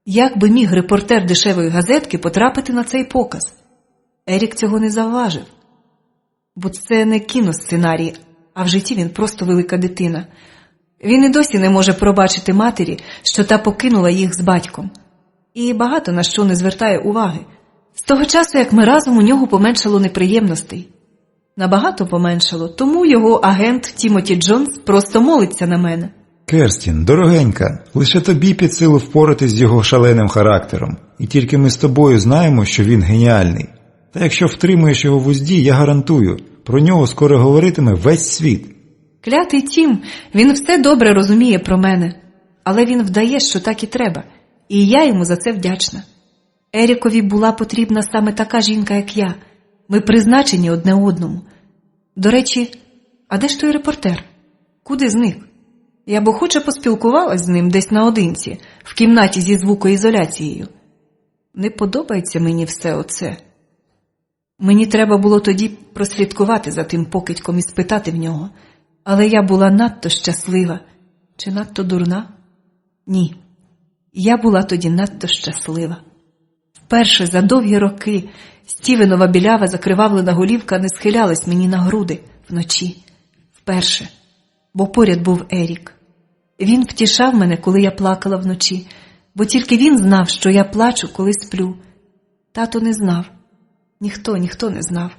Як би міг репортер дешевої газетки потрапити на цей показ? Ерік цього не завважив. Бо це не кіносценарій, а в житті він просто велика дитина. Він і досі не може пробачити матері, що та покинула їх з батьком. І багато на що не звертає уваги. З того часу, як ми разом, у нього поменшало неприємностей. Набагато поменшало, тому його агент Тімоті Джонс просто молиться на мене. Керстін, дорогенька, лише тобі під силу впоратись з його шаленим характером. І тільки ми з тобою знаємо, що він геніальний. Та якщо втримуєш його в узді, я гарантую, про нього скоро говоритиме весь світ. Клятий Тім, він все добре розуміє про мене. Але він вдає, що так і треба. І я йому за це вдячна. Ерікові була потрібна саме така жінка, як я. Ми призначені одне одному. До речі, а де ж той репортер? Куди зник? Я б охоче поспілкувалась з ним десь наодинці, в кімнаті зі звукоізоляцією. Не подобається мені все оце. Мені треба було тоді прослідкувати за тим покидьком і спитати в нього. Але я була надто щаслива. Чи надто дурна? Ні. Я була тоді надто щаслива. Вперше за довгі роки Стівенова білява закривавлена голівка не схилялась мені на груди вночі. Вперше. Бо поряд був Ерік. Він втішав мене, коли я плакала вночі, бо тільки він знав, що я плачу, коли сплю. Тато не знав. Ніхто не знав.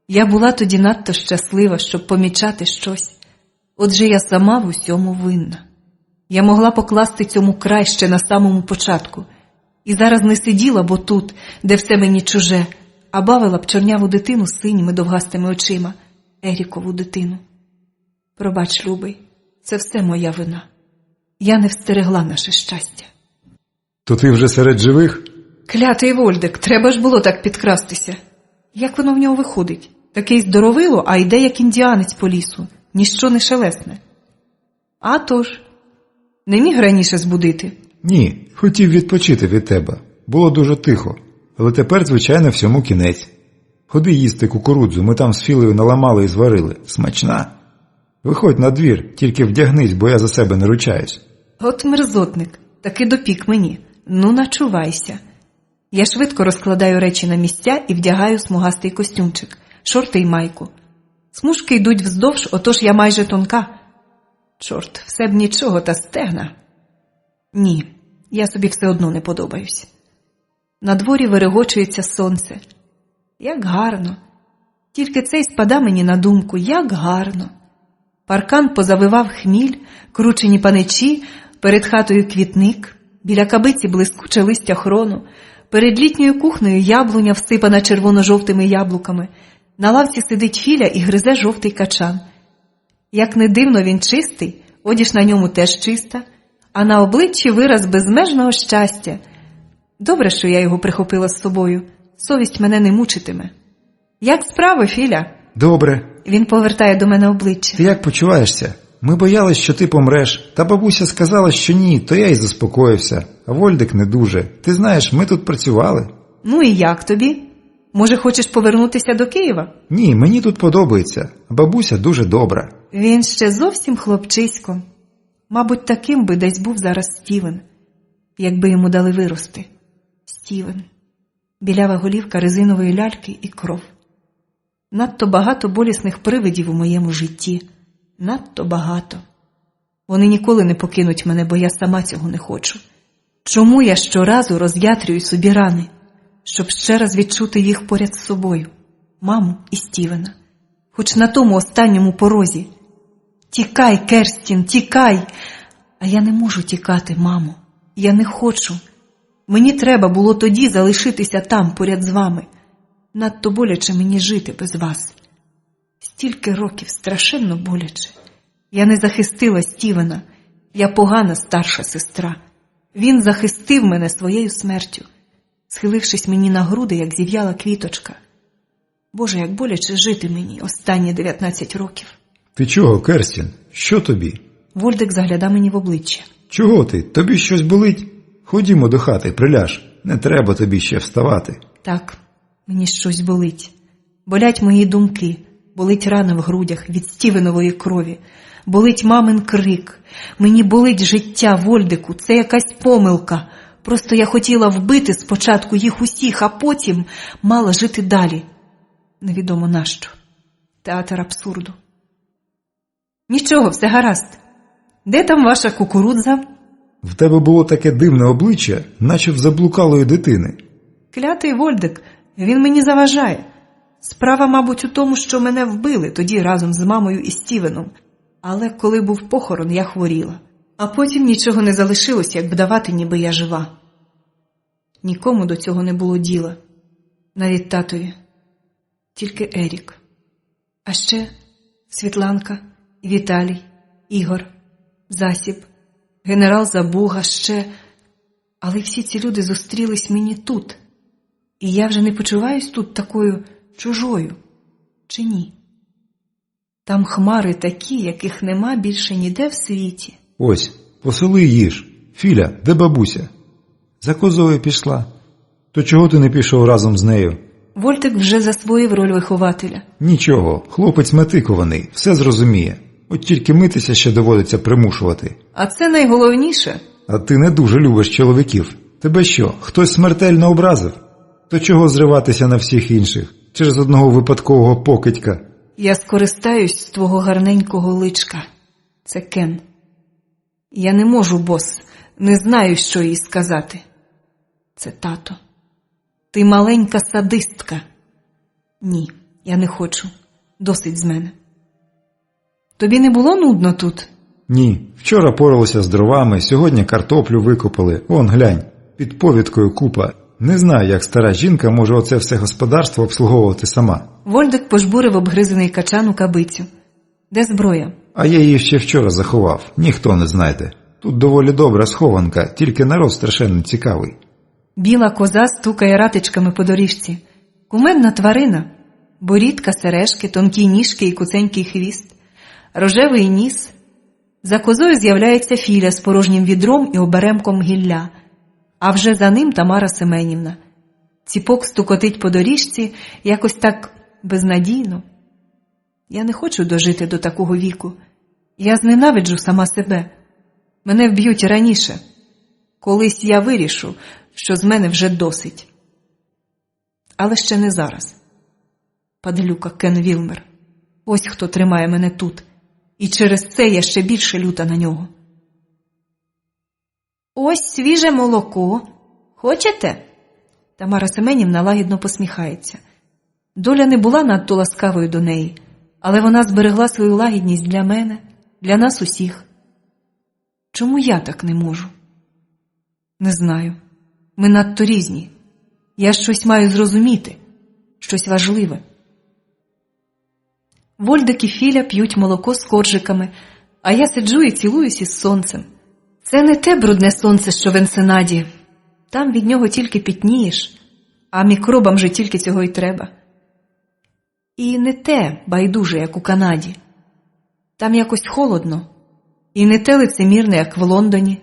Я була тоді надто щаслива, щоб помічати щось. Отже, я сама в усьому винна. Я могла покласти цьому край ще на самому початку. І зараз не сиділа, бо тут, де все мені чуже, а бавила б чорняву дитину з синіми довгастими очима. Ерікову дитину. Пробач, любий, це все моя вина. Я не встерегла наше щастя. То ти вже серед живих? Клятий Вольдик, треба ж було так підкрастися. Як воно в нього виходить? Такий здоровило, а йде як індіанець по лісу. Ніщо не шелесне. А тож, не міг раніше збудити? Ні, хотів відпочити від тебе. Було дуже тихо. Але тепер, звичайно, всьому кінець. Ходи їсти кукурудзу, ми там з Філею наламали і зварили. Смачна. Виходь на двір, тільки вдягнись, бо я за себе не ручаюсь. От мерзотник, таки допік мені. Ну, начувайся. Я швидко розкладаю речі на місця і вдягаю смугастий костюмчик, шорти й майку. Смужки йдуть вздовж, отож я майже тонка. Чорт, все б нічого, та стегна. Ні, я собі все одно не подобаюсь. На дворі вирегочується сонце. Як гарно. Тільки це й спада мені на думку, як гарно. Паркан позавивав хміль, кручені паничі, перед хатою квітник, біля кабиці блискуче листя хрону, перед літньою кухнею яблуня, всипана червоно-жовтими яблуками. На лавці сидить Філя і гризе жовтий качан. Як не дивно, він чистий, одіж на ньому теж чиста, а на обличчі вираз безмежного щастя. Добре, що я його прихопила з собою. Совість мене не мучитиме. Як справи, Філя? Добре. Він повертає до мене обличчя. Ти як почуваєшся? Ми боялись, що ти помреш. Та бабуся сказала, що ні, то я й заспокоївся. А Вольдик не дуже. Ти знаєш, ми тут працювали. Ну і як тобі? Може, хочеш повернутися до Києва? Ні, мені тут подобається. Бабуся дуже добра. Він ще зовсім хлопчисько. Мабуть, таким би десь був зараз Стівен, якби йому дали вирости. Стівен. Білява голівка резинової ляльки і кров. Надто багато болісних привидів у моєму житті. Надто багато. Вони ніколи не покинуть мене, бо я сама цього не хочу. Чому я щоразу роз'ятрюю собі рани? Щоб ще раз відчути їх поряд з собою. Маму і Стівена. Хоч на тому останньому порозі. Тікай, Керстін, тікай! А я не можу тікати, мамо. Я не хочу. Мені треба було тоді залишитися там, поряд з вами. Надто боляче мені жити без вас. Стільки років, страшенно боляче. Я не захистила Стівена. Я погана старша сестра. Він захистив мене своєю смертю, схилившись мені на груди, як зів'яла квіточка. Боже, як боляче жити мені останні 19 років. Ти чого, Керстін? Що тобі? Вольдик заглядав мені в обличчя. Чого ти? Тобі щось болить? Ходімо до хати, приляж. Не треба тобі ще вставати. Так, мені щось болить. Болять мої думки, болить рана в грудях від Стівенової крові, болить мамин крик. Мені болить життя, Вольдику, це якась помилка. Просто я хотіла вбити спочатку їх усіх, а потім мала жити далі. Невідомо нащо. Театр абсурду. Нічого, все гаразд. Де там ваша кукурудза? В тебе було таке дивне обличчя, наче в заблукалої дитини. Клятий Вольдик, він мені заважає. Справа, мабуть, у тому, що мене вбили тоді разом з мамою і Стівеном. Але коли був похорон, я хворіла. А потім нічого не залишилось, як вдавати, ніби я жива. Нікому до цього не було діла. Навіть татові. Тільки Ерік. А ще Світланка, Віталій, Ігор, Засіб, генерал Забуга, ще... Але всі ці люди зустрілись мені тут. І я вже не почуваюсь тут такою чужою. Чи ні? Там хмари такі, яких нема більше ніде в світі. Ось, посоли їж. Філя, де бабуся? За козою пішла. То чого ти не пішов разом з нею? Вольтик вже засвоїв роль вихователя. Нічого, хлопець метикований, все зрозуміє. От тільки митися ще доводиться примушувати. А це найголовніше. А ти не дуже любиш чоловіків. Тебе що, хтось смертельно образив? То чого зриватися на всіх інших? Через одного випадкового покидька? Я скористаюсь з твого гарненького личка. Це Кен. Я не можу, бос. Не знаю, що їй сказати. Це тато. Ти маленька садистка. Ні, я не хочу. Досить з мене. Тобі не було нудно тут? Ні, вчора поралися з дровами, сьогодні картоплю викопали. Он, глянь, під повідкою купа. Не знаю, як стара жінка може оце все господарство обслуговувати сама. Вольдик пожбурив обгризаний качан у кабицю. Де зброя? А я її ще вчора заховав, ніхто не знайде. Тут доволі добра схованка, тільки народ страшенно цікавий. Біла коза стукає ратичками по доріжці. Кумедна тварина. Борідка, сережки, тонкі ніжки і куценький хвіст. Рожевий ніс. За козою з'являється Філя з порожнім відром і оберемком гілля. А вже за ним Тамара Семенівна. Ціпок стукотить по доріжці, якось так безнадійно. Я не хочу дожити до такого віку. Я зненавиджу сама себе. Мене вб'ють раніше. Колись я вирішу, що з мене вже досить. Але ще не зараз. Падлюка Кен Вілмер. Ось хто тримає мене тут. І через це я ще більше люта на нього. Ось свіже молоко. Хочете? Тамара Семенівна лагідно посміхається. Доля не була надто ласкавою до неї, але вона зберегла свою лагідність для мене, для нас усіх. Чому я так не можу? Не знаю. Ми надто різні. Я щось маю зрозуміти, щось важливе. Вольдик і Філя п'ють молоко з коржиками, а я сиджу і цілуюсь із сонцем. Це не те брудне сонце, що в Енсенаді. Там від нього тільки пітнієш, а мікробам же тільки цього й треба. І не те байдуже, як у Канаді. Там якось холодно. І не те лицемірне, як в Лондоні.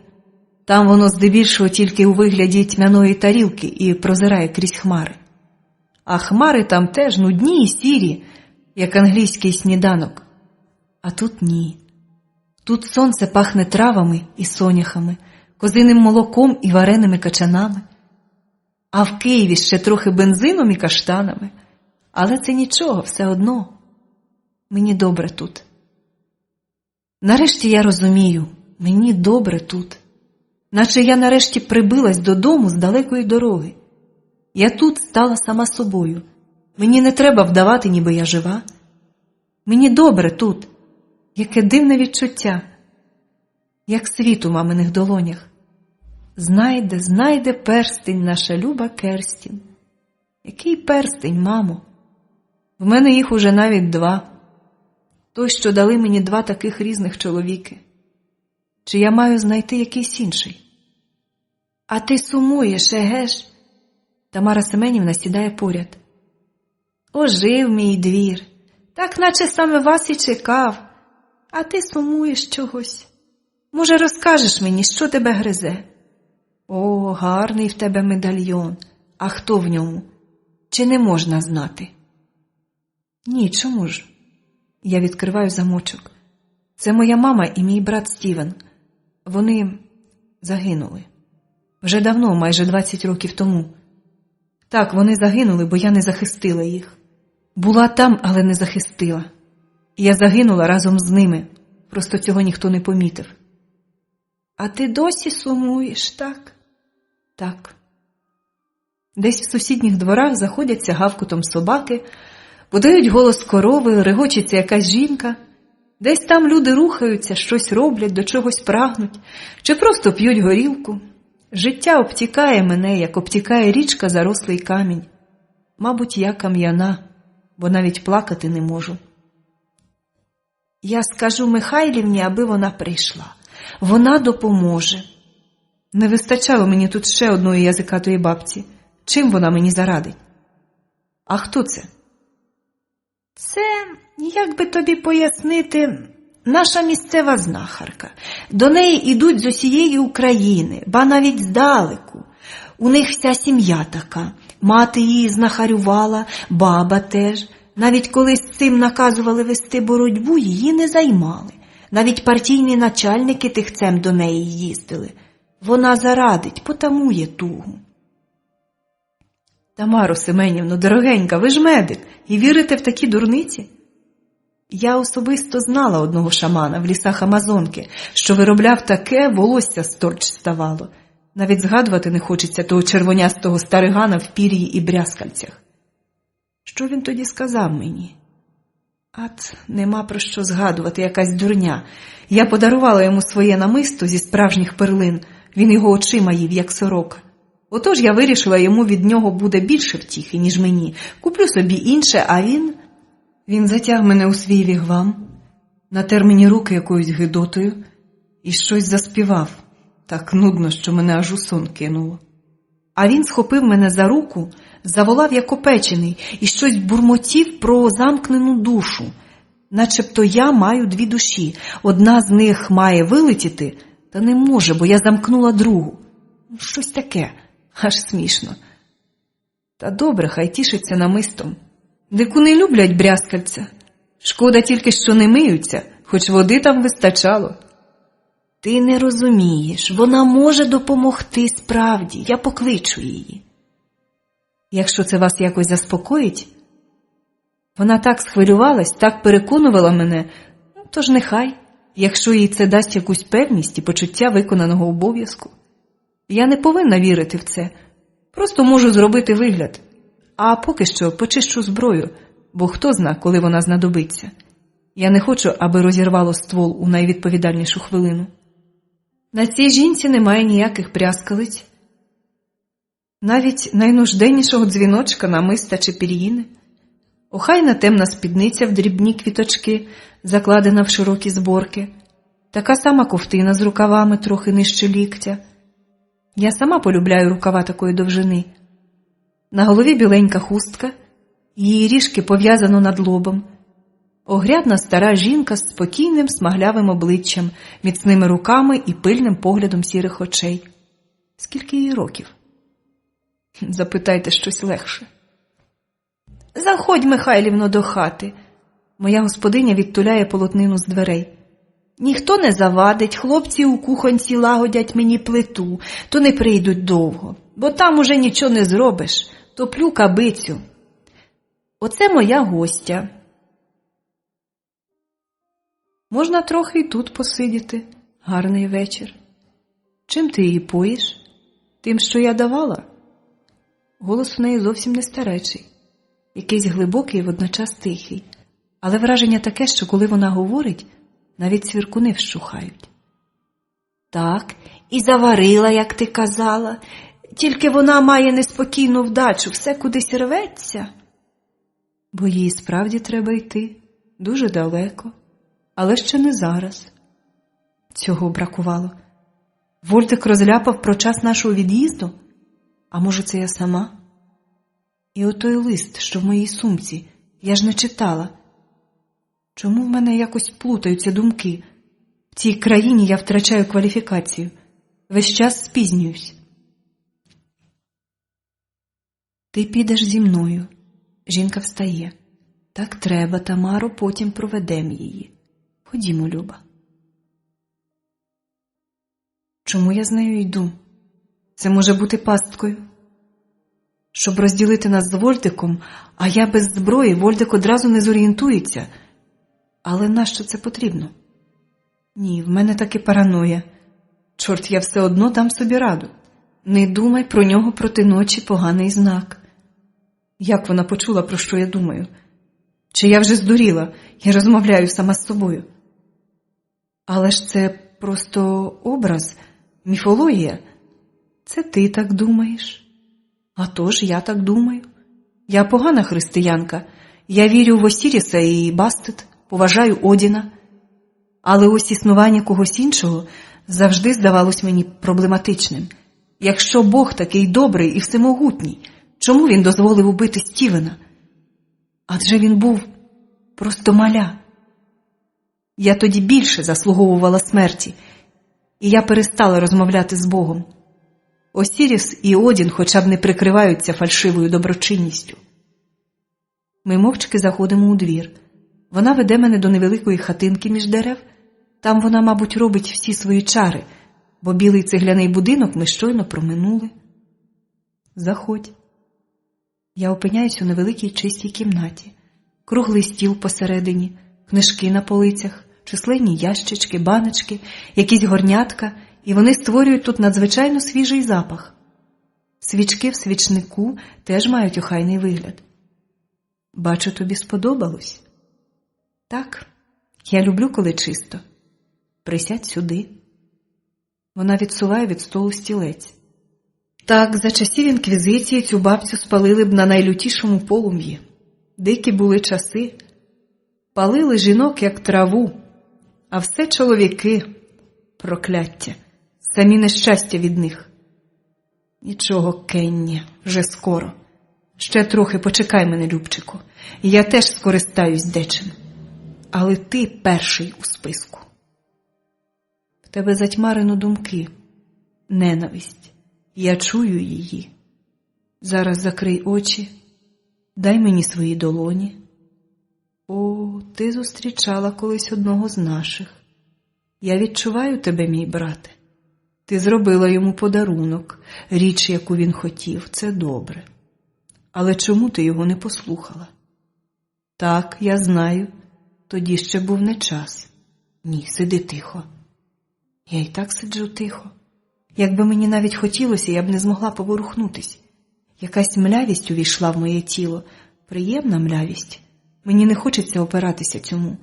Там воно здебільшого тільки у вигляді тьмяної тарілки і прозирає крізь хмари. А хмари там теж нудні і сірі, як англійський сніданок. А тут ні. Тут сонце пахне травами і соняхами, козиним молоком і вареними качанами. А в Києві ще трохи бензином і каштанами. Але це нічого, все одно. Мені добре тут. Нарешті я розумію, мені добре тут. Наче я нарешті прибилась додому з далекої дороги. Я тут стала сама собою. Мені не треба вдавати, ніби я жива. Мені добре тут. Яке дивне відчуття. Як світ у маминих долонях. Знайде, знайде перстень наша люба Керстін. Який перстень, мамо? В мене їх уже навіть 2. Той, що дали мені 2 таких різних чоловіки. Чи я маю знайти якийсь інший? А ти сумуєш, еге ж? Тамара Семенівна сідає поряд. Ожив мій двір. Так наче саме вас і чекав. А ти сумуєш чогось. Може, розкажеш мені, що тебе гризе? О, гарний в тебе медальйон. А хто в ньому? Чи не можна знати? Ні, чому ж? Я відкриваю замочок. Це моя мама і мій брат Стівен. Вони загинули. Вже давно, майже 20 років тому. Так, вони загинули, бо я не захистила їх. Була там, але не захистила. Я загинула разом з ними. Просто цього ніхто не помітив. А ти досі сумуєш, так? Так. Десь в сусідніх дворах заходяться гавкотом собаки, подають голос корови, регочеться якась жінка. Десь там люди рухаються, щось роблять, до чогось прагнуть, чи просто п'ють горілку. Життя обтікає мене, як обтікає річка зарослий камінь. Мабуть, я кам'яна, бо навіть плакати не можу. Я скажу Михайлівні, аби вона прийшла. Вона допоможе. Не вистачало мені тут ще одної язикатої бабці. Чим вона мені зарадить? А хто це? Це, як би тобі пояснити, наша місцева знахарка. До неї ідуть з усієї України, ба навіть здалеку. У них вся сім'я така. Мати її знахарювала, баба теж. Навіть коли з цим наказували вести боротьбу, її не займали. Навіть партійні начальники тихцем до неї їздили. Вона зарадить, потамує тугу. Тамаро Семенівно, дорогенька, ви ж медик і вірите в такі дурниці? Я особисто знала одного шамана в лісах Амазонки, що виробляв таке, волосся з торч ставало. Навіть згадувати не хочеться того червонястого старигана в пір'ї і брязкальцях. Що він тоді сказав мені? Ат, нема про що згадувати, якась дурня. Я подарувала йому своє намисто зі справжніх перлин, він його очима їв, як сорока. Отож я вирішила, йому від нього буде більше втіхи, ніж мені. Куплю собі інше, а він... Він затяг мене у свій вігвам, натер мені руки якоюсь гидотою і щось заспівав. Так нудно, що мене аж у сон кинуло. А він схопив мене за руку, заволав як опечений і щось бурмотів про замкнену душу. Начебто я маю 2 душі. Одна з них має вилетіти, та не може, бо я замкнула другу. Щось таке, аж смішно. Та добре, хай тішиться намистом. Дикуни люблять брязкальця. Шкода тільки, що не миються, хоч води там вистачало. Ти не розумієш, вона може допомогти справді, я покличу її. Якщо це вас якось заспокоїть? Вона так схвилювалась, так переконувала мене, тож нехай, якщо їй це дасть якусь певність і почуття виконаного обов'язку. Я не повинна вірити в це, просто можу зробити вигляд. А поки що почищу зброю, бо хто зна, коли вона знадобиться. Я не хочу, аби розірвало ствол у найвідповідальнішу хвилину. На цій жінці немає ніяких брязкалиць, навіть найнужденнішого дзвіночка, намиста чи пір'їни. Охайна темна спідниця в дрібні квіточки, закладена в широкі зборки, така сама ковтина з рукавами трохи нижче ліктя. Я сама полюбляю рукава такої довжини. На голові біленька хустка, її ріжки пов'язано над лобом. Огрядна стара жінка з спокійним смаглявим обличчям, міцними руками і пильним поглядом сірих очей. Скільки їй років? Запитайте щось легше. Заходь, Михайлівно, до хати. Моя господиня відтуляє полотнину з дверей. Ніхто не завадить, хлопці у кухонці лагодять мені плиту, то не прийдуть довго, бо там уже нічого не зробиш, топлю кабицю. Оце моя гостя. Можна трохи й тут посидіти. Гарний вечір. Чим ти її поїш? Тим, що я давала? Голос у неї зовсім не старечий. Якийсь глибокий і водночас тихий. Але враження таке, що коли вона говорить, навіть цвіркуни вщухають. Так, і заварила, як ти казала. Тільки вона має неспокійну вдачу, все кудись рветься. Бо їй справді треба йти. Дуже далеко. Але ще не зараз. Цього бракувало. Вольтик розляпав про час нашого від'їзду? А може, це я сама? І отой лист, що в моїй сумці, я ж не читала. Чому в мене якось плутаються думки? В цій країні я втрачаю кваліфікацію. Весь час спізнююсь. Ти підеш зі мною. Жінка встає. Так треба, Тамаро, потім проведем її. Ходімо, Люба. Чому я з нею йду? Це може бути пасткою. Щоб розділити нас з Вольдиком, а я без зброї, Вольдик одразу не зорієнтується. Але нащо це потрібно? Ні, в мене таки параноя. Чорт, я все одно дам собі раду. Не думай про нього проти ночі, поганий знак. Як вона почула, про що я думаю? Чи я вже здуріла, я розмовляю сама з собою? Але ж це просто образ, міфологія. Це ти так думаєш. А тож я так думаю. Я погана християнка. Я вірю в Осіріса і Бастет, поважаю Одіна. Але ось існування когось іншого завжди здавалось мені проблематичним. Якщо Бог такий добрий і всемогутній, чому він дозволив убити Стівена? Адже він був просто маля. Я тоді більше заслуговувала смерті, і я перестала розмовляти з Богом. Осіріс і Одін хоча б не прикриваються фальшивою доброчинністю. Ми мовчки заходимо у двір. Вона веде мене до невеликої хатинки між дерев. Там вона, мабуть, робить всі свої чари, бо білий цегляний будинок ми щойно проминули. Заходь. Я опиняюсь у невеликій чистій кімнаті. Круглий стіл посередині, книжки на полицях, численні ящички, баночки, якісь горнятка, і вони створюють тут надзвичайно свіжий запах. Свічки в свічнику теж мають охайний вигляд. Бачу, тобі сподобалось? Так, я люблю, коли чисто. Присядь сюди. Вона відсуває від столу стілець. Так, за часів інквізиції цю бабцю спалили б на найлютішому полум'ї. Дикі були часи. Палили жінок, як траву. А все чоловіки. Прокляття. Самі нещастя від них. Нічого, Кенні, вже скоро. Ще трохи почекай мене, Любчику. Я теж скористаюсь дечим. Але ти перший у списку. В тебе затьмарено думки. Ненависть. Я чую її. Зараз закрий очі, дай мені свої долоні. О, ти зустрічала колись одного з наших. Я відчуваю тебе, мій брате. Ти зробила йому подарунок, річ, яку він хотів, це добре. Але чому ти його не послухала? Так, я знаю, тоді ще був не час. Ні, сиди тихо. Я й так сиджу тихо. Якби мені навіть хотілося, я б не змогла поворухнутись. Якась млявість увійшла в моє тіло, приємна млявість. Мені не хочеться опиратися цьому.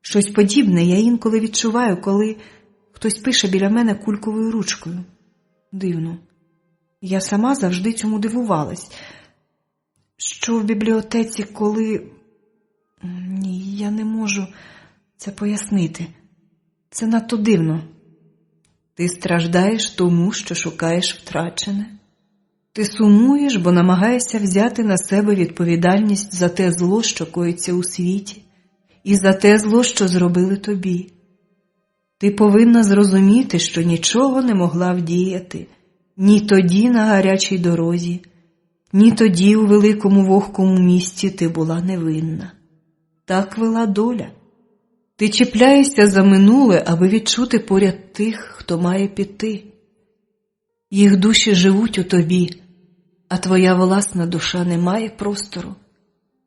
Щось подібне я інколи відчуваю, коли хтось пише біля мене кульковою ручкою. Дивно. Я сама завжди цьому дивувалась. Що в бібліотеці, коли... Ні, я не можу це пояснити. Це надто дивно. Ти страждаєш тому, що шукаєш втрачене. Ти сумуєш, бо намагаєшся взяти на себе відповідальність за те зло, що коїться у світі, і за те зло, що зробили тобі. Ти повинна зрозуміти, що нічого не могла вдіяти ні тоді на гарячій дорозі, ні тоді у великому вогкому місті ти була невинна. Так вела доля. Ти чіпляєшся за минуле, аби відчути поряд тих, хто має піти. Їх душі живуть у тобі, а твоя власна душа не має простору,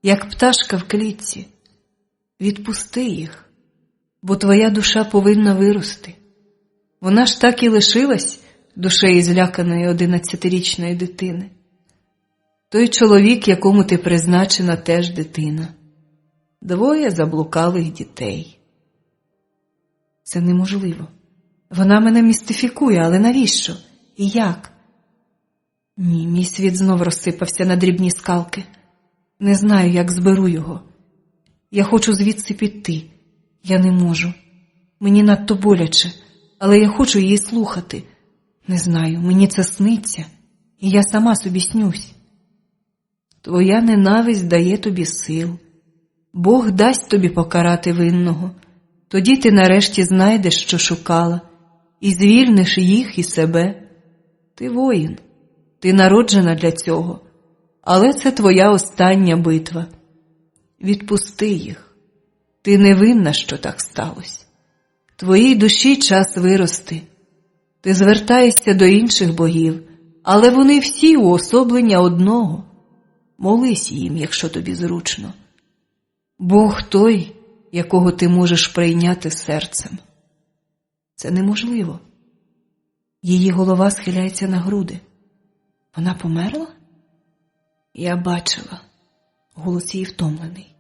як пташка в клітці. Відпусти їх, бо твоя душа повинна вирости. Вона ж так і лишилась душею зляканої 11-річної дитини. Той чоловік, якому ти призначена, теж дитина. 2 заблукалих дітей. Це неможливо. Вона мене містифікує, але навіщо? І як? Ні, мій світ знов розсипався на дрібні скалки. Не знаю, як зберу його. Я хочу звідси піти. Я не можу. Мені надто боляче, але я хочу її слухати. Не знаю, мені це сниться, і я сама собі снюсь. Твоя ненависть дає тобі сил. Бог дасть тобі покарати винного. Тоді ти нарешті знайдеш, що шукала, і звільниш їх і себе. Ти воїн, ти народжена для цього, але це твоя остання битва. Відпусти їх. Ти не винна, що так сталося. Твоїй душі час вирости. Ти звертаєшся до інших богів, але вони всі уособлення одного. Молись їм, якщо тобі зручно. Бог той, якого ти можеш прийняти серцем. Це неможливо. Її голова схиляється на груди. Вона померла? Я бачила. Голос її втомлений.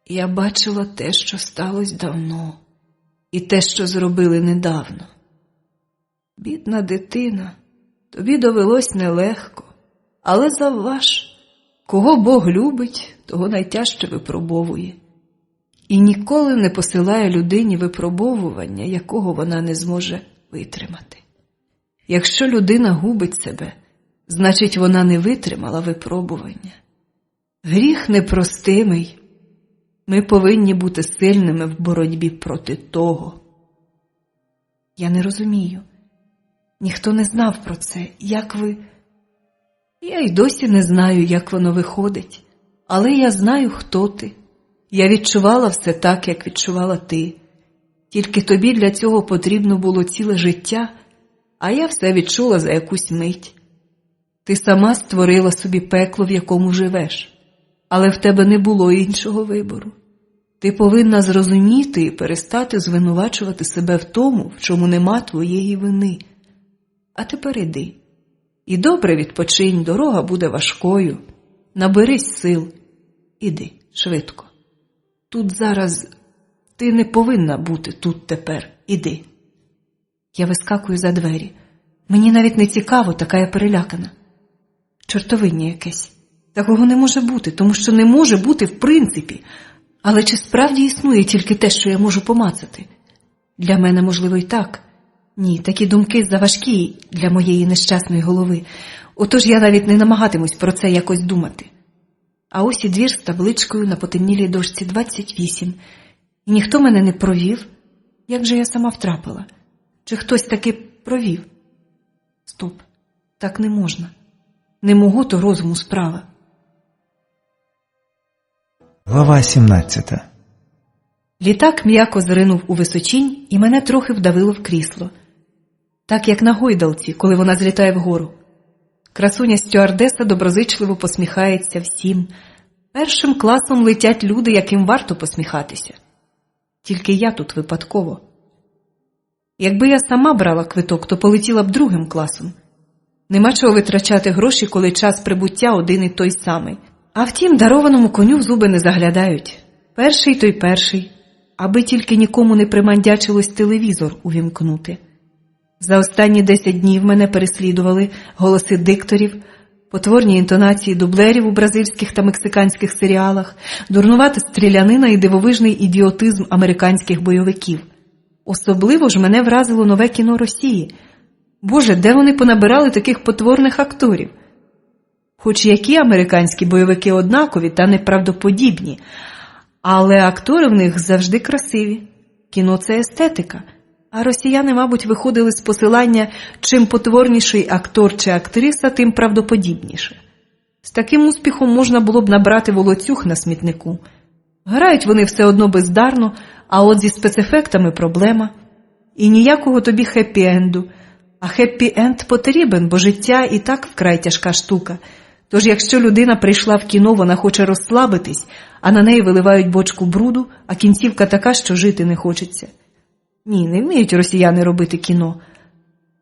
Я бачила те, що сталося давно, і те, що зробили недавно. Бідна дитина, тобі довелось нелегко, але завваж, кого Бог любить, того найтяжче випробовує. І ніколи не посилає людині випробовування, якого вона не зможе витримати. Якщо людина губить себе, значить вона не витримала випробування. Гріх непростимий. Ми повинні бути сильними в боротьбі проти того. Я не розумію. Ніхто не знав про це. Як ви... Я й досі не знаю, як воно виходить. Але я знаю, хто ти. Я відчувала все так, як відчувала ти. Тільки тобі для цього потрібно було ціле життя, а я все відчула за якусь мить. Ти сама створила собі пекло, в якому живеш. Але в тебе не було іншого вибору. Ти повинна зрозуміти і перестати звинувачувати себе в тому, в чому нема твоєї вини. А тепер іди. І добре відпочинь, дорога буде важкою. Наберись сил. Іди, швидко. Тут зараз ти не повинна бути тут тепер. Іди. Я вискакую за двері. Мені навіть не цікаво, така я перелякана. Чортовиння якесь. Такого не може бути, тому що не може бути в принципі. Але чи справді існує тільки те, що я можу помацати? Для мене, можливо, і так. Ні, такі думки заважкі для моєї нещасної голови. Отож я навіть не намагатимусь про це якось думати. А ось і двір з табличкою на потемнілій дошці 28. І ніхто мене не провів. Як же я сама втрапила? Чи хтось таки провів? Стоп, так не можна. Не мого то розуму справа. Глава 17. Літак м'яко зринув у височінь, і мене трохи вдавило в крісло. Так, як на гойдалці, коли вона злітає вгору. Красуня-стюардеса доброзичливо посміхається всім. Першим класом летять люди, яким варто посміхатися. Тільки я тут випадково. Якби я сама брала квиток, то полетіла б другим класом. Нема чого витрачати гроші, коли час прибуття один і той самий. А втім, дарованому коню в зуби не заглядають. Перший той перший, аби тільки нікому не примандячилось телевізор увімкнути. За останні 10 днів мене переслідували голоси дикторів, потворні інтонації дублерів у бразильських та мексиканських серіалах, дурнувата стрілянина і дивовижний ідіотизм американських бойовиків. Особливо ж мене вразило нове кіно Росії. Боже, де вони понабирали таких потворних акторів? Хоч які американські бойовики однакові та неправдоподібні, але актори в них завжди красиві. Кіно – це естетика. А росіяни, мабуть, виходили з посилання, чим потворніший актор чи актриса, тим правдоподібніше. З таким успіхом можна було б набрати волоцюг на смітнику. Грають вони все одно бездарно, а от зі спецефектами проблема. І ніякого тобі хеппі-енду. А хеппі-енд потрібен, бо життя і так вкрай тяжка штука. Тож якщо людина прийшла в кіно, вона хоче розслабитись, а на неї виливають бочку бруду, а кінцівка така, що жити не хочеться. Ні, не вміють росіяни робити кіно.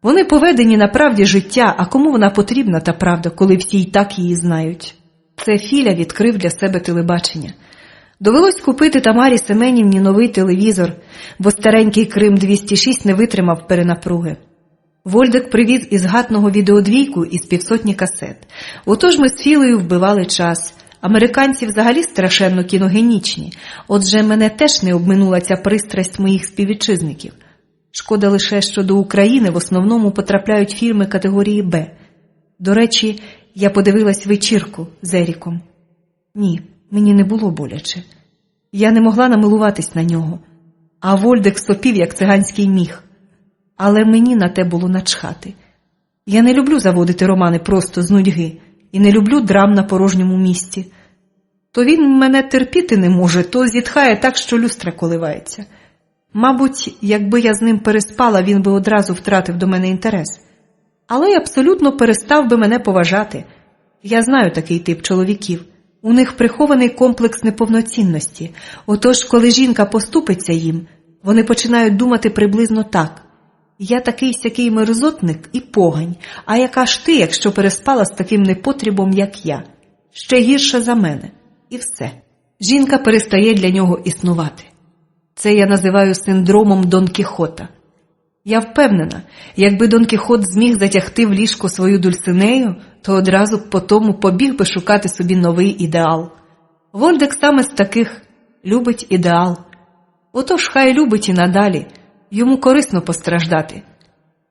Вони поведені на правді життя, а кому вона потрібна, та правда, коли всі й так її знають. Це Філя відкрив для себе телебачення. Довелось купити Тамарі Семенівні новий телевізор, бо старенький Крим-206 не витримав перенапруги. Вольдик привіз із Гатного відеодвійку із 500 касет. Отож ми з Філею вбивали час. Американці взагалі страшенно кіногенічні, отже мене теж не обминула ця пристрасть моїх співвітчизників. Шкода лише, що до України в основному потрапляють фільми категорії «Б». До речі, я подивилась «Вечірку» з Еріком. Ні, мені не було боляче. Я не могла намилуватись на нього, а Вольдик сопів, як циганський міх. Але мені на те було начхати. Я не люблю заводити романи просто з нудьги і не люблю драм на порожньому місці. То він мене терпіти не може, то зітхає так, що люстра коливається. Мабуть, якби я з ним переспала, він би одразу втратив до мене інтерес. Але й абсолютно перестав би мене поважати. Я знаю такий тип чоловіків. У них прихований комплекс неповноцінності. Отож, коли жінка поступиться їм, вони починають думати приблизно так. Я такий-сякий мерзотник і погань, а яка ж ти, якщо переспала з таким непотрібом, як я? Ще гірше за мене. І все. Жінка перестає для нього існувати. Це я називаю синдромом Дон Кіхота. Я впевнена, якби Дон Кіхот зміг затягти в ліжко свою Дульсинею, то одразу по тому побіг би шукати собі новий ідеал. Вольдик саме з таких любить ідеал. Отож хай любить і надалі. Йому корисно постраждати.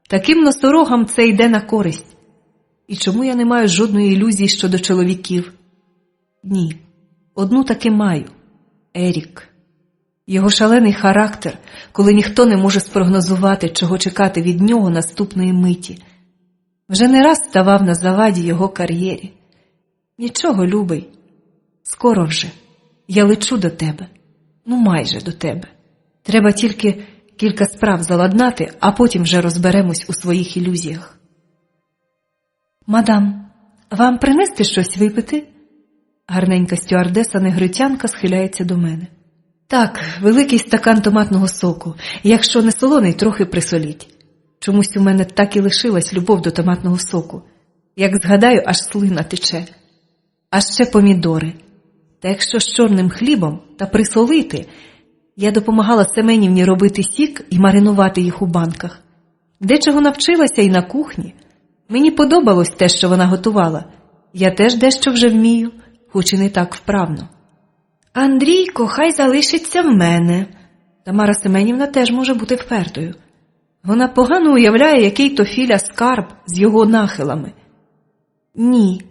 Таким носорогам це йде на користь. І чому я не маю жодної ілюзії щодо чоловіків? Ні, одну таки маю. Ерік. Його шалений характер, коли ніхто не може спрогнозувати, чого чекати від нього наступної миті. Вже не раз ставав на заваді його кар'єрі. Нічого, любий. Скоро вже. Я лечу до тебе. Ну, майже до тебе. Треба тільки кілька справ заладнати, а потім вже розберемось у своїх ілюзіях. Мадам, вам принести щось випити? Гарненька стюардеса-негритянка схиляється до мене. Так, великий стакан томатного соку. Якщо не солоний, трохи присоліть. Чомусь у мене так і лишилась любов до томатного соку. Як згадаю, аж слина тече. А ще помідори. Та якщо з чорним хлібом та присолити. Я допомагала Семенівні робити сік і маринувати їх у банках. Дечого навчилася і на кухні. Мені подобалось те, що вона готувала. Я теж дещо вже вмію, хоч і не так вправно. Андрійко, хай залишиться в мене. Тамара Семенівна теж може бути впертою. Вона погано уявляє, який то Філя скарб з його нахилами. Ні,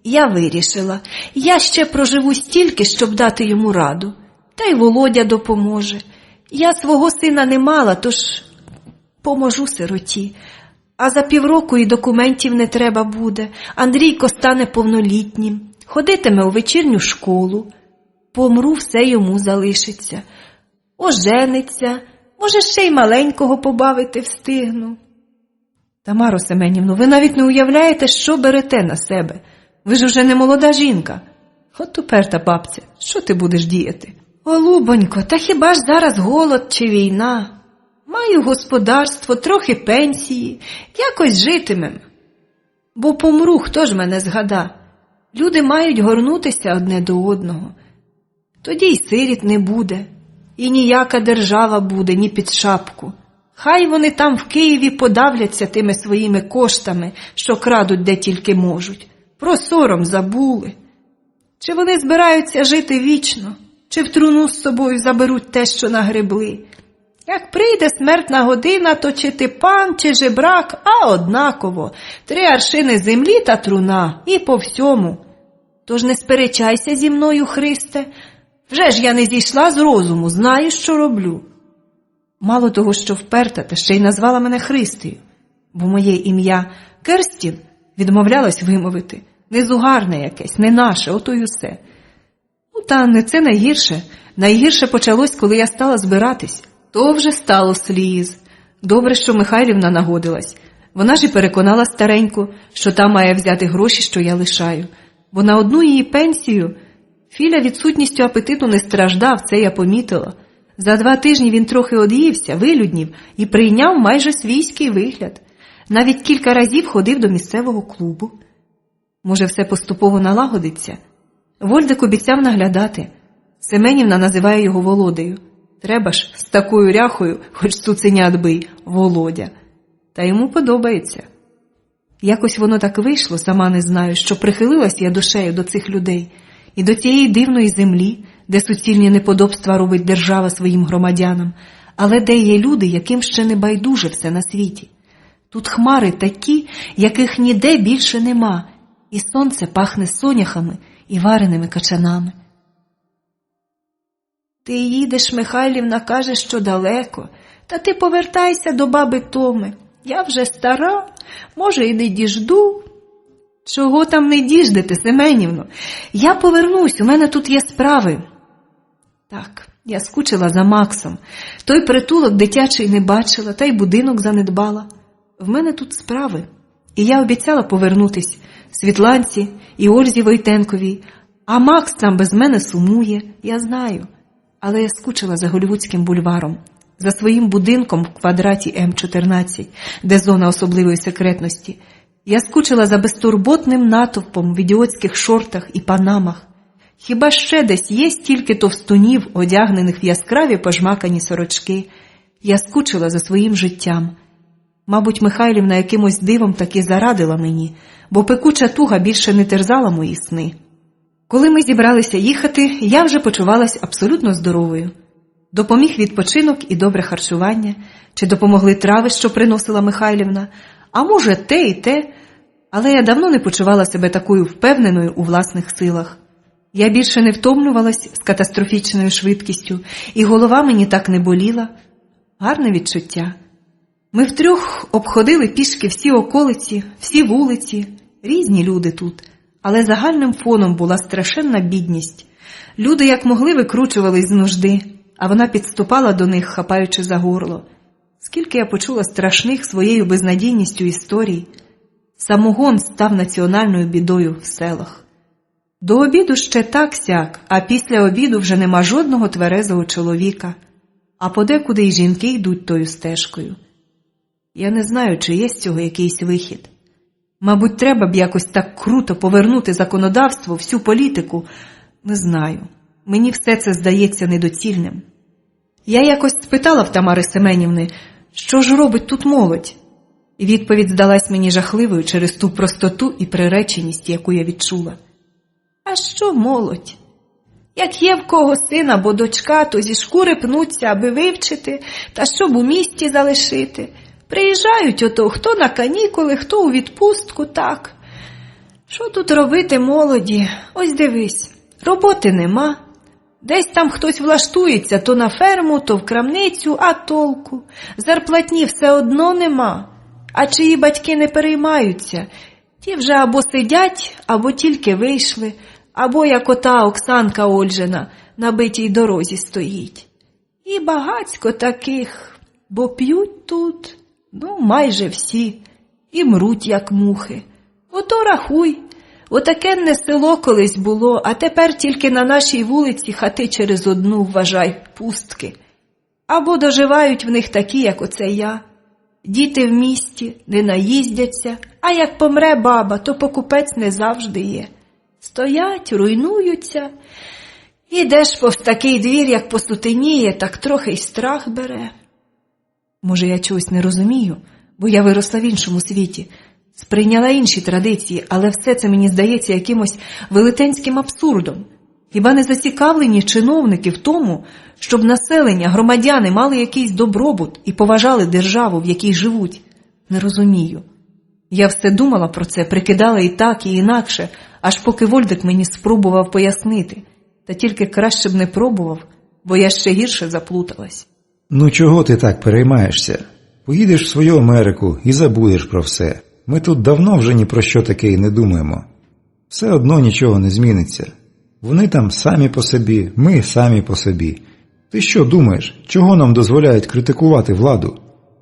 я вирішила. Я ще проживу стільки, щоб дати йому раду. Та й Володя допоможе. Я свого сина не мала, тож поможу сироті. А за півроку і документів не треба буде. Андрійко стане повнолітнім, ходитиме у вечірню школу. Помру, все йому залишиться. Ожениться, може, ще й маленького побавити встигну. Тамаро Семенівно, ви навіть не уявляєте, що берете на себе. Ви ж уже не молода жінка. От уперта бабця, що ти будеш діяти? Голубонько, та хіба ж зараз голод чи війна? Маю господарство, трохи пенсії, якось житимем. Бо помру, хто ж мене згада? Люди мають горнутися одне до одного. Тоді й сиріт не буде, і ніяка держава буде, ні під шапку. Хай вони там в Києві подавляться тими своїми коштами, що крадуть де тільки можуть. Про сором забули. Чи вони збираються жити вічно, чи в труну з собою заберуть те, що нагребли? Як прийде смертна година, то чи ти пан, чи жебрак, а однаково. 3 аршини землі та труна, і по всьому. Тож не сперечайся зі мною, Христе. Вже ж я не зійшла з розуму, знаю, що роблю. Мало того, що вперта, та ще й назвала мене Христею, бо моє ім'я Керстін відмовлялась вимовити. Незугарне якесь, не наше, ото й усе. Ну, та не це найгірше. Найгірше почалось, коли я стала збиратись. То вже стало сліз. Добре, що Михайлівна нагодилась. Вона ж і переконала стареньку, що та має взяти гроші, що я лишаю. Бо на одну її пенсію Філя відсутністю апетиту не страждав, це я помітила. За 2 тижні він трохи од'ївся, вилюднів і прийняв майже свійський вигляд. Навіть кілька разів ходив до місцевого клубу. Може, все поступово налагодиться? Вольдик обіцяв наглядати. Семенівна називає його Володею. Треба ж з такою ряхою, хоч цуценят бий, Володя. Та йому подобається. Якось воно так вийшло, сама не знаю, що прихилилась я душею до цих людей і до цієї дивної землі, де суцільні неподобства робить держава своїм громадянам, але де є люди, яким ще не байдуже все на світі. Тут хмари такі, яких ніде більше нема, і сонце пахне соняхами і вареними качанами. Ти їдеш, Михайлівна каже, що далеко, та ти повертайся до баби Томи. Я вже стара, може, і не діжду. Чого там не діждете, Семенівно? Я повернусь, у мене тут є справи. Так, я скучила за Максом. Той притулок дитячий не бачила, та й будинок занедбала. В мене тут справи. І я обіцяла повернутись Світланці і Ользі Войтенковій. А Макс там без мене сумує, я знаю. Але я скучила за Голлівудським бульваром, за своїм будинком в квадраті М14, де зона особливої секретності. Я скучила за безтурботним натовпом в ідіотських шортах і панамах. Хіба ще десь є стільки товстунів, одягнених в яскраві пожмакані сорочки? Я скучила за своїм життям. Мабуть, Михайлівна якимось дивом таки зарадила мені, бо пекуча туга більше не терзала мої сни. Коли ми зібралися їхати, я вже почувалась абсолютно здоровою. Допоміг відпочинок і добре харчування, чи допомогли трави, що приносила Михайлівна, а може те і те, але я давно не почувала себе такою впевненою у власних силах. Я більше не втомлювалась з катастрофічною швидкістю, і голова мені так не боліла. Гарне відчуття. Ми втрьох обходили пішки всі околиці, всі вулиці, різні люди тут, але загальним фоном була страшенна бідність. Люди як могли викручувались з нужди, а вона підступала до них, хапаючи за горло. Скільки я почула страшних своєю безнадійністю історій. Самогон став національною бідою в селах. До обіду ще так-сяк, а після обіду вже нема жодного тверезого чоловіка, а подекуди й жінки йдуть тою стежкою. Я не знаю, чи є з цього якийсь вихід. Мабуть, треба б якось так круто повернути законодавство, всю політику. Не знаю. Мені все це здається недоцільним. Я якось спитала в Тамари Семенівни, що ж робить тут молодь? І відповідь здалась мені жахливою через ту простоту і приреченість, яку я відчула. А що молодь? Як є в кого син або дочка, то зі шкури пнуться, аби вивчити, та щоб у місті залишити. Приїжджають ото, хто на канікули, хто у відпустку, так. Що тут робити молоді? Ось дивись, роботи нема. Десь там хтось влаштується, то на ферму, то в крамницю, а толку? Зарплатні все одно нема. А чиї батьки не переймаються, ті вже або сидять, або тільки вийшли, або як ота Оксанка Ольжина на битій дорозі стоїть. І багацько таких, бо п'ють тут, майже всі, і мруть, як мухи. Ото рахуй, отакенне село колись було, а тепер тільки на нашій вулиці хати через одну, вважай, пустки. Або доживають в них такі, як оце я. Діти в місті не наїздяться, а як помре баба, то покупець не завжди є. Стоять, руйнуються. Ідеш повз такий двір, як посутеніє, так трохи й страх бере. Може, я чогось не розумію, бо я виросла в іншому світі, сприйняла інші традиції, але все це мені здається якимось велетенським абсурдом. Хіба не зацікавлені чиновники в тому, щоб населення, громадяни мали якийсь добробут і поважали державу, в якій живуть? Не розумію. Я все думала про це, прикидала і так, і інакше, аж поки Вольдик мені спробував пояснити. Та тільки краще б не пробував, бо я ще гірше заплуталась. Ну чого ти так переймаєшся? Поїдеш в свою Америку і забудеш про все. Ми тут давно вже ні про що таке і не думаємо. Все одно нічого не зміниться. Вони там самі по собі, ми самі по собі. Ти що думаєш, чого нам дозволяють критикувати владу?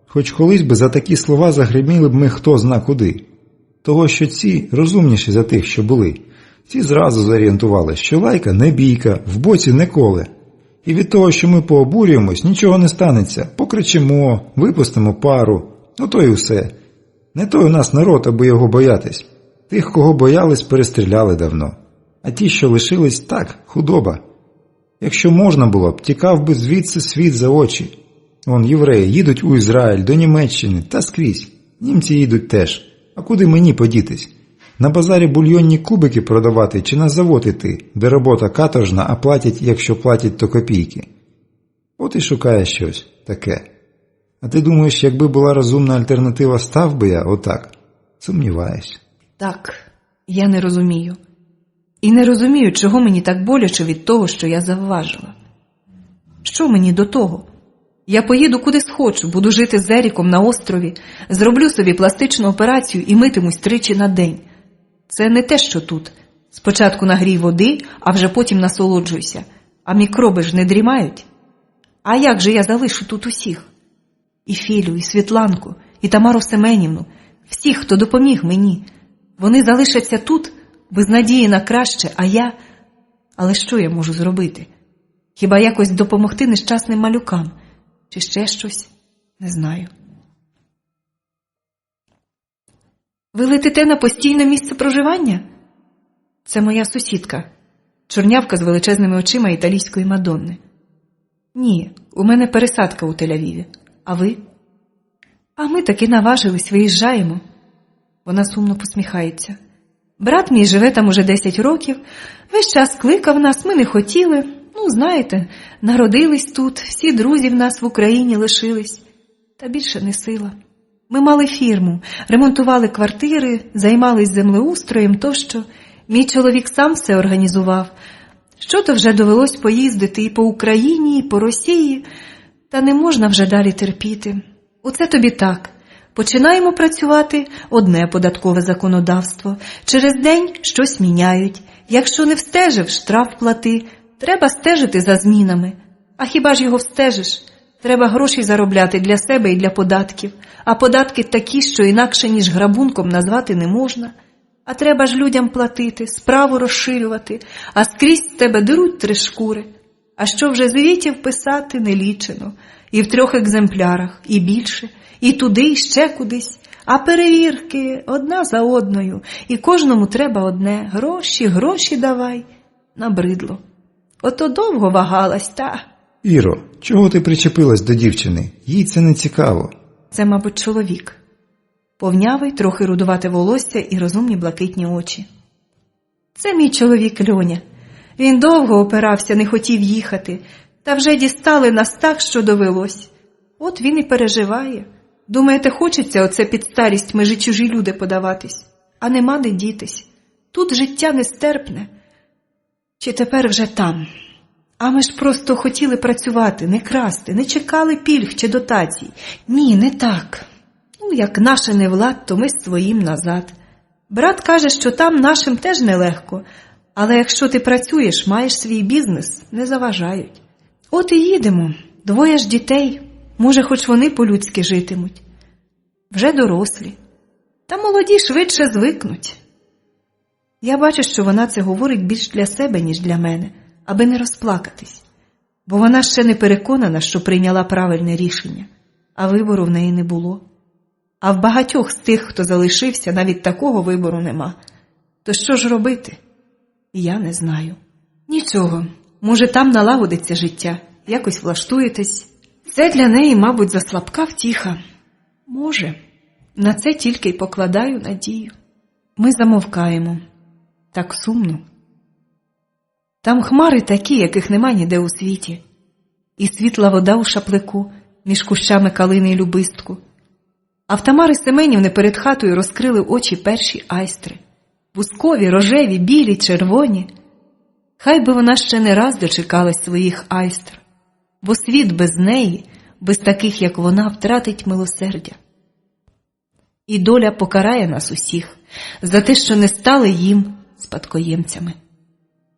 Хоч колись би за такі слова загриміли б ми хто зна куди. Того, що ці розумніші за тих, що були. Ці зразу зорієнтували, що лайка не бійка, в боці не коле. І від того, що ми пообурюємось, нічого не станеться. Покричимо, випустимо пару, то й усе. Не той у нас народ, аби його боятись. Тих, кого боялись, перестріляли давно. А ті, що лишились, так, худоба. Якщо можна було б, тікав би звідси світ за очі. Вон євреї їдуть у Ізраїль, до Німеччини, та скрізь. Німці їдуть теж. А куди мені подітись? На базарі бульйонні кубики продавати чи на завод іти, де робота каторжна, а платять, якщо платять, то копійки. От і шукає щось таке. А ти думаєш, якби була розумна альтернатива, став би я отак? Сумніваюсь. Так, я не розумію. І не розумію, чого мені так боляче від того, що я завважила. Що мені до того? Я поїду куди схочу, буду жити з Еріком на острові, зроблю собі пластичну операцію і митимусь 3 на день. Це не те, що тут. Спочатку нагрій води, а вже потім насолоджуйся. А мікроби ж не дрімають. А як же я залишу тут усіх? І Філю, і Світланку, і Тамару Семенівну, всіх, хто допоміг мені. Вони залишаться тут, без надії на краще, а я... Але що я можу зробити? Хіба якось допомогти нещасним малюкам? Чи ще щось? Не знаю. Ви летите на постійне місце проживання? Це моя сусідка. Чорнявка з величезними очима італійської Мадонни. Ні, у мене пересадка у Тель-Авіві. А ви? А ми таки наважились, виїжджаємо. Вона сумно посміхається. Брат мій живе там уже 10 років. Весь час кликав нас, ми не хотіли. Знаєте, народились тут, всі друзі в нас в Україні лишились. Та більше не сила. Ми мали фірму, ремонтували квартири, займались землеустроєм тощо. Мій чоловік сам все організував. Що-то вже довелось поїздити і по Україні, і по Росії. Та не можна вже далі терпіти. Оце тобі так. Починаємо працювати – одне податкове законодавство. Через день щось міняють. Якщо не встежив – штраф плати. Треба стежити за змінами. А хіба ж його встежиш? Треба гроші заробляти для себе і для податків. А податки такі, що інакше, ніж грабунком назвати не можна. А треба ж людям платити, справу розширювати, а скрізь з тебе деруть 3 шкури. А що вже звітів писати не лічено. І в 3 екземплярах, і більше, і туди, і ще кудись. А перевірки одна за одною, і кожному треба одне. Гроші, гроші давай. Набридло. Ото довго вагалась, та... Іро, чого ти причепилась до дівчини? Їй це не цікаво. Це, мабуть, чоловік. Повнявий, трохи рудувате волосся і розумні блакитні очі. Це мій чоловік Льоня. Він довго опирався, не хотів їхати. Та вже дістали нас так, що довелось. От він і переживає. Думаєте, хочеться оце під старість межі чужі люди подаватись? А нема де дітись. Тут життя нестерпне. Чи тепер вже там? А ми ж просто хотіли працювати, не красти, не чекали пільг чи дотацій. Ні, не так. Як наше не влад, то ми своїм назад. Брат каже, що там нашим теж нелегко, але якщо ти працюєш, маєш свій бізнес, не заважають. От і їдемо, 2 ж дітей, може, хоч вони по-людськи житимуть. Вже дорослі, та молоді швидше звикнуть. Я бачу, що вона це говорить більш для себе, ніж для мене, аби не розплакатись, бо вона ще не переконана, що прийняла правильне рішення, а вибору в неї не було. А в багатьох з тих, хто залишився, навіть такого вибору нема. То що ж робити? Я не знаю. Нічого, може, там налагодиться життя, якось влаштуєтесь. Це для неї, мабуть, заслабка втіха. Може, на це тільки й покладаю надію. Ми замовкаємо. Так сумно. Там хмари такі, яких нема ніде у світі. І світла вода у шаплику, між кущами калини й любистку. А в Тамари Семенівни перед хатою розкрили очі перші айстри. Бускові, рожеві, білі, червоні. Хай би вона ще не раз дочекалась своїх айстр, бо світ без неї, без таких, як вона, втратить милосердя. І доля покарає нас усіх за те, що не стали їм спадкоємцями.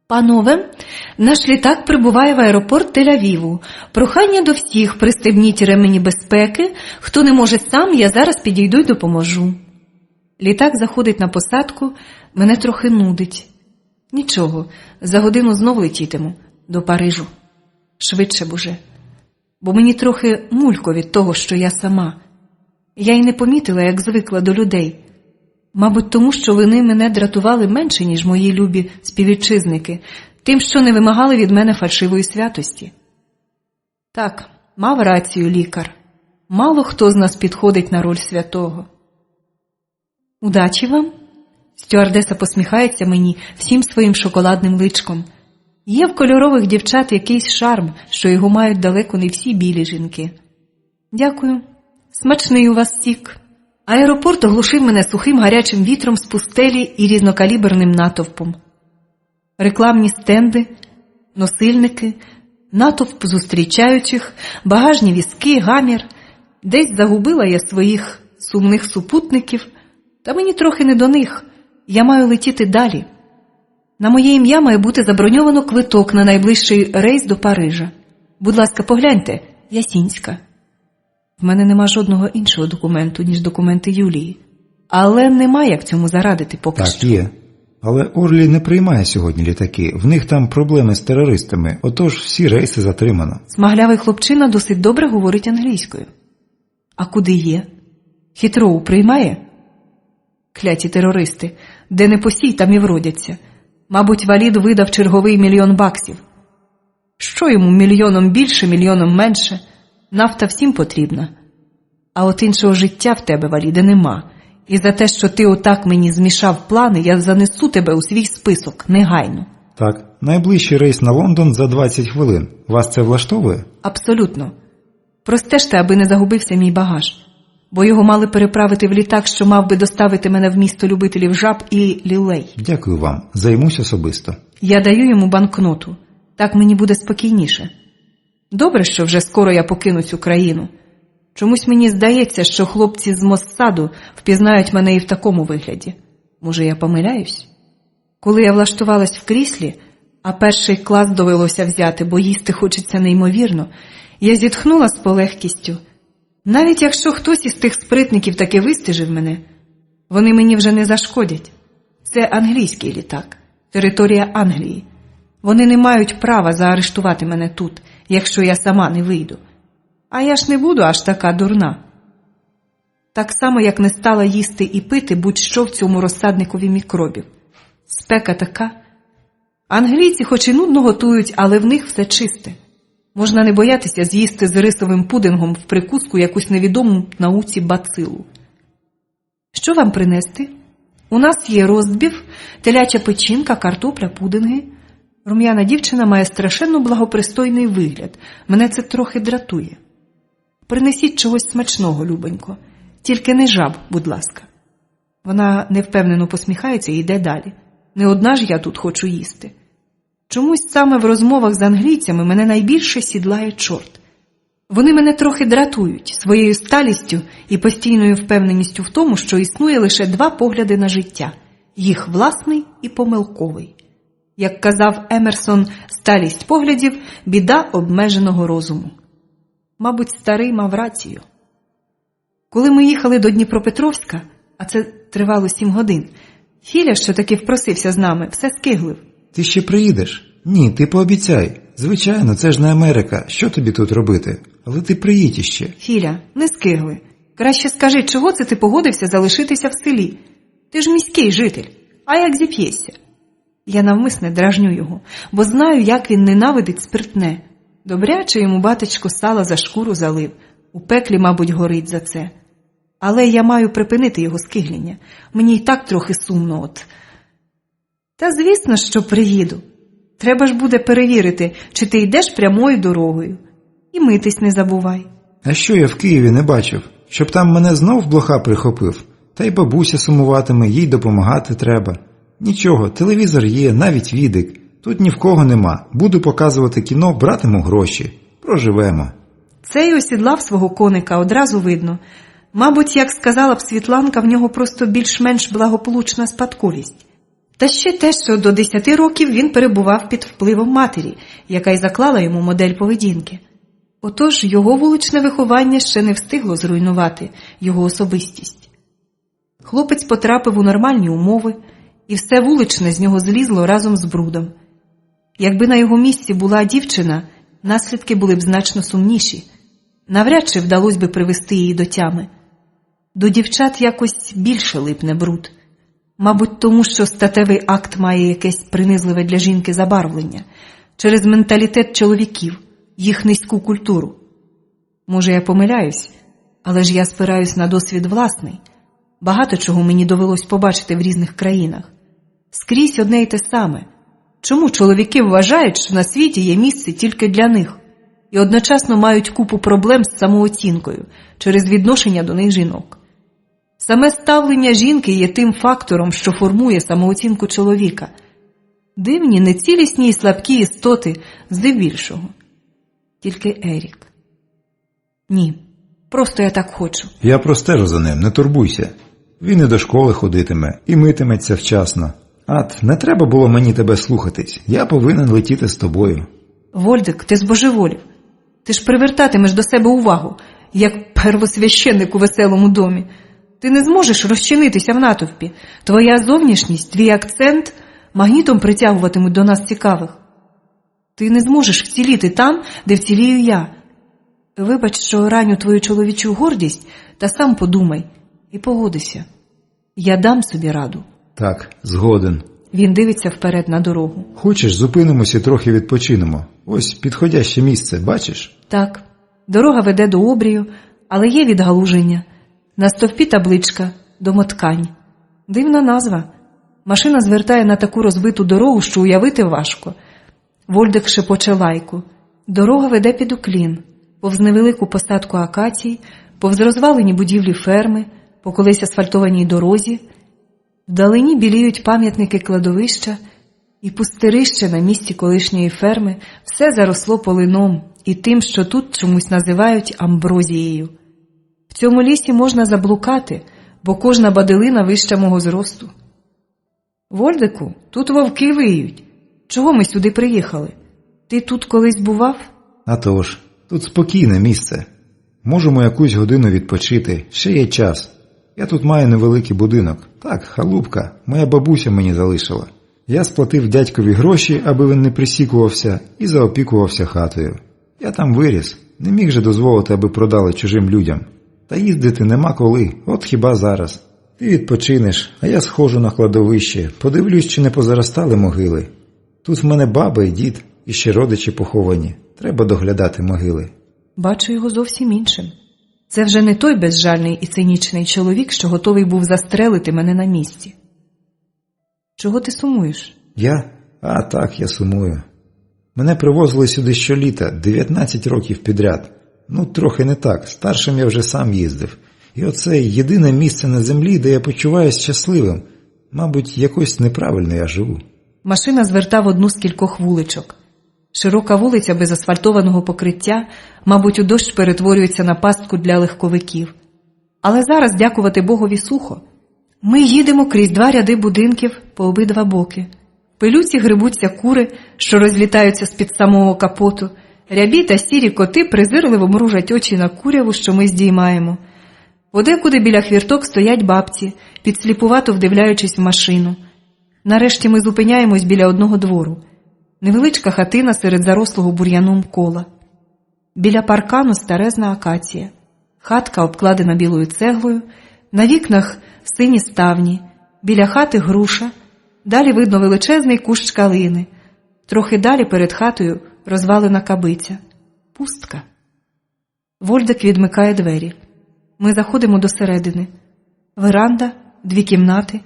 Панове, наш літак прибуває в аеропорт Тель-Авіву. Прохання до всіх, пристебніть ремені безпеки. Хто не може сам, я зараз підійду й допоможу. Літак заходить на посадку, мене трохи нудить. Нічого, за годину знов летітиму до Парижу. Швидше б уже. Бо мені трохи мулько від того, що я сама. Я й не помітила, як звикла до людей. Мабуть, тому, що вони мене дратували менше, ніж мої любі співвітчизники, тим, що не вимагали від мене фальшивої святості. Так, мав рацію лікар. Мало хто з нас підходить на роль святого. Удачі вам. Стюардеса посміхається мені всім своїм шоколадним личком. Є в кольорових дівчат якийсь шарм, що його мають далеко не всі білі жінки. Дякую. Смачний у вас сік. Аеропорт оглушив мене сухим гарячим вітром з пустелі і різнокаліберним натовпом. Рекламні стенди, носильники, натовп зустрічаючих, багажні візки, гамір. Десь загубила я своїх сумних супутників, та мені трохи не до них. Я маю летіти далі. На моє ім'я має бути заброньовано квиток на найближчий рейс до Парижа. Будь ласка, погляньте, Ясінська. В мене нема жодного іншого документу, ніж документи Юлії. Але нема як цьому зарадити поки що. Так, є. Але Орлі не приймає сьогодні літаки. В них там проблеми з терористами, отож всі рейси затримано. Смаглявий хлопчина досить добре говорить англійською. А куди є? Хітроу приймає? Кляті терористи. Де не посій, там і вродяться. Мабуть, Валід видав черговий $1 мільйон. Що йому мільйоном більше, мільйоном менше? Нафта всім потрібна. А от іншого життя в тебе, Валіде, нема. І за те, що ти отак мені змішав плани, я занесу тебе у свій список, негайно. Так, найближчий рейс на Лондон за 20 хвилин. Вас це влаштовує? Абсолютно. Простежте, аби не загубився мій багаж. Бо його мали переправити в літак, що мав би доставити мене в місто любителів жаб і лілей. Дякую вам. Займусь особисто. Я даю йому банкноту. Так мені буде спокійніше. Добре, що вже скоро я покину цю країну. Чомусь мені здається, що хлопці з Моссаду впізнають мене і в такому вигляді. Може, я помиляюсь? Коли я влаштувалась в кріслі, а перший клас довелося взяти, бо їсти хочеться неймовірно, я зітхнула з полегкістю. Навіть якщо хтось із тих спритників таки вистежив мене, вони мені вже не зашкодять. Це англійський літак, територія Англії. Вони не мають права заарештувати мене тут, якщо я сама не вийду. А я ж не буду аж така дурна. Так само, як не стала їсти і пити будь-що в цьому розсадникові мікробів. Спека така. Англійці хоч і нудно готують, але в них все чисте. Можна не боятися з'їсти з рисовим пудингом в прикуску якусь невідому науці бацилу. Що вам принести? У нас є роздбів, теляча печінка, картопля, пудинги. Рум'яна дівчина має страшенно благопристойний вигляд. Мене це трохи дратує. Принесіть чогось смачного, любонько. Тільки не жаб, будь ласка. Вона невпевнено посміхається і йде далі. Не одна ж я тут хочу їсти. Чомусь саме в розмовах з англійцями мене найбільше сідлає чорт. Вони мене трохи дратують своєю сталістю і постійною впевненістю в тому, що існує лише два погляди на життя – їх власний і помилковий. Як казав Емерсон, сталість поглядів – біда обмеженого розуму. Мабуть, старий мав рацію. Коли ми їхали до Дніпропетровська, а це тривало 7 годин, Філя, що таки впросився з нами, все скиглив. Ти ще приїдеш? Ні, ти пообіцяй. Звичайно, це ж не Америка. Що тобі тут робити? Але ти приїдь іще. Філя, не скигли. Краще скажи, чого це ти погодився залишитися в селі? Ти ж міський житель. А як зіп'єшся? Я навмисне дражню його, бо знаю, як він ненавидить спиртне. Добряче йому батечко сала за шкуру залив. У пеклі, мабуть, горить за це. Але я маю припинити його скигління. Мені й так трохи сумно от. Та звісно, що приїду. Треба ж буде перевірити, чи ти йдеш прямою дорогою. І митись не забувай. А що я в Києві не бачив? Щоб там мене знов блоха прихопив? Та й бабуся сумуватиме, їй допомагати треба. Нічого, телевізор є, навіть відик. Тут ні в кого нема. Буду показувати кіно, братиму гроші. Проживемо. Цей осідлав свого коника, одразу видно. Мабуть, як сказала б Світланка, в нього просто більш-менш благополучна спадковість. Та ще те, що до 10 років він перебував під впливом матері, яка й заклала йому модель поведінки. Отож, його вуличне виховання ще не встигло зруйнувати його особистість. Хлопець потрапив у нормальні умови, і все вуличне з нього злізло разом з брудом. Якби на його місці була дівчина, наслідки були б значно сумніші. Навряд чи вдалося би привести її до тями. До дівчат якось більше липне бруд. Мабуть, тому що статевий акт має якесь принизливе для жінки забарвлення, через менталітет чоловіків, їх низьку культуру. Може, я помиляюсь, але ж я спираюсь на досвід власний. Багато чого мені довелось побачити в різних країнах. Скрізь одне й те саме. Чому чоловіки вважають, що на світі є місце тільки для них, і одночасно мають купу проблем з самооцінкою через відношення до них жінок? Саме ставлення жінки є тим фактором, що формує самооцінку чоловіка. Дивні, нецілісні і слабкі істоти здебільшого. Тільки Ерік. Ні, просто я так хочу. Я простежу за ним, не турбуйся. Він і до школи ходитиме, і митиметься вчасно. Ат, не треба було мені тебе слухатись. Я повинен летіти з тобою. Вольдик, ти збожеволів. Ти ж привертатимеш до себе увагу, як первосвященник у веселому домі. Ти не зможеш розчинитися в натовпі. Твоя зовнішність, твій акцент магнітом притягуватимуть до нас цікавих. Ти не зможеш вціліти там, де вцілію я. Вибач, що раню твою чоловічу гордість, та сам подумай і погодися. Я дам собі раду. Так, згоден. Він дивиться вперед на дорогу. Хочеш, зупинимося і трохи відпочинемо? Ось підходяще місце, бачиш? Так, дорога веде до обрію, але є відгалуження. На стовпі табличка «Домоткань». Дивна назва. Машина звертає на таку розбиту дорогу, що уявити важко. Вольдик шепоче лайку. Дорога веде під уклін, повз невелику посадку акацій, повз розвалені будівлі ферми, по колись асфальтованій дорозі. Вдалині біліють пам'ятники кладовища і пустирище на місці колишньої ферми. Все заросло полином і тим, що тут чомусь називають амброзією. В цьому лісі можна заблукати, бо кожна баделина вища мого зросту. Вольдику, тут вовки виють. Чого ми сюди приїхали? Ти тут колись бував? А тож, тут спокійне місце. Можемо якусь годину відпочити, ще є час. Я тут маю невеликий будинок. Так, халупка, моя бабуся мені залишила. Я сплатив дядькові гроші, аби він не присікувався, і заопікувався хатою. Я там виріс, не міг же дозволити, аби продали чужим людям. Та їздити нема коли, от хіба зараз. Ти відпочинеш, а я схожу на кладовище, подивлюсь, чи не позаростали могили. Тут в мене баба і дід, і ще родичі поховані. Треба доглядати могили. Бачу його зовсім іншим. Це вже не той безжальний і цинічний чоловік, що готовий був застрелити мене на місці. Чого ти сумуєш? Я? А так, я сумую. Мене привозили сюди щоліта, 19 років підряд. Ну, трохи не так, старшим я вже сам їздив. І оце єдине місце на землі, де я почуваюся щасливим. Мабуть, якось неправильно я живу. Машина зверта в одну з кількох вуличок. Широка вулиця без асфальтованого покриття, мабуть, у дощ перетворюється на пастку для легковиків. Але зараз, дякувати Богові, сухо. Ми їдемо крізь 2 ряди будинків по обидва боки. В пилюці грибуться кури, що розлітаються з-під самого капоту. Рябі та сірі коти презирливо мружать очі на куряву, що ми здіймаємо. Подекуди біля хвірток стоять бабці, підсліпувато вдивляючись в машину. Нарешті ми зупиняємось біля одного двору. Невеличка хатина серед зарослого бур'яном кола. Біля паркану старезна акація. Хатка обкладена білою цеглою, на вікнах сині ставні, біля хати груша, далі видно величезний кущ калини. Трохи далі перед хатою розвалена кабиця. Пустка. Вольдик відмикає двері. Ми заходимо до середини. Веранда, 2 кімнати,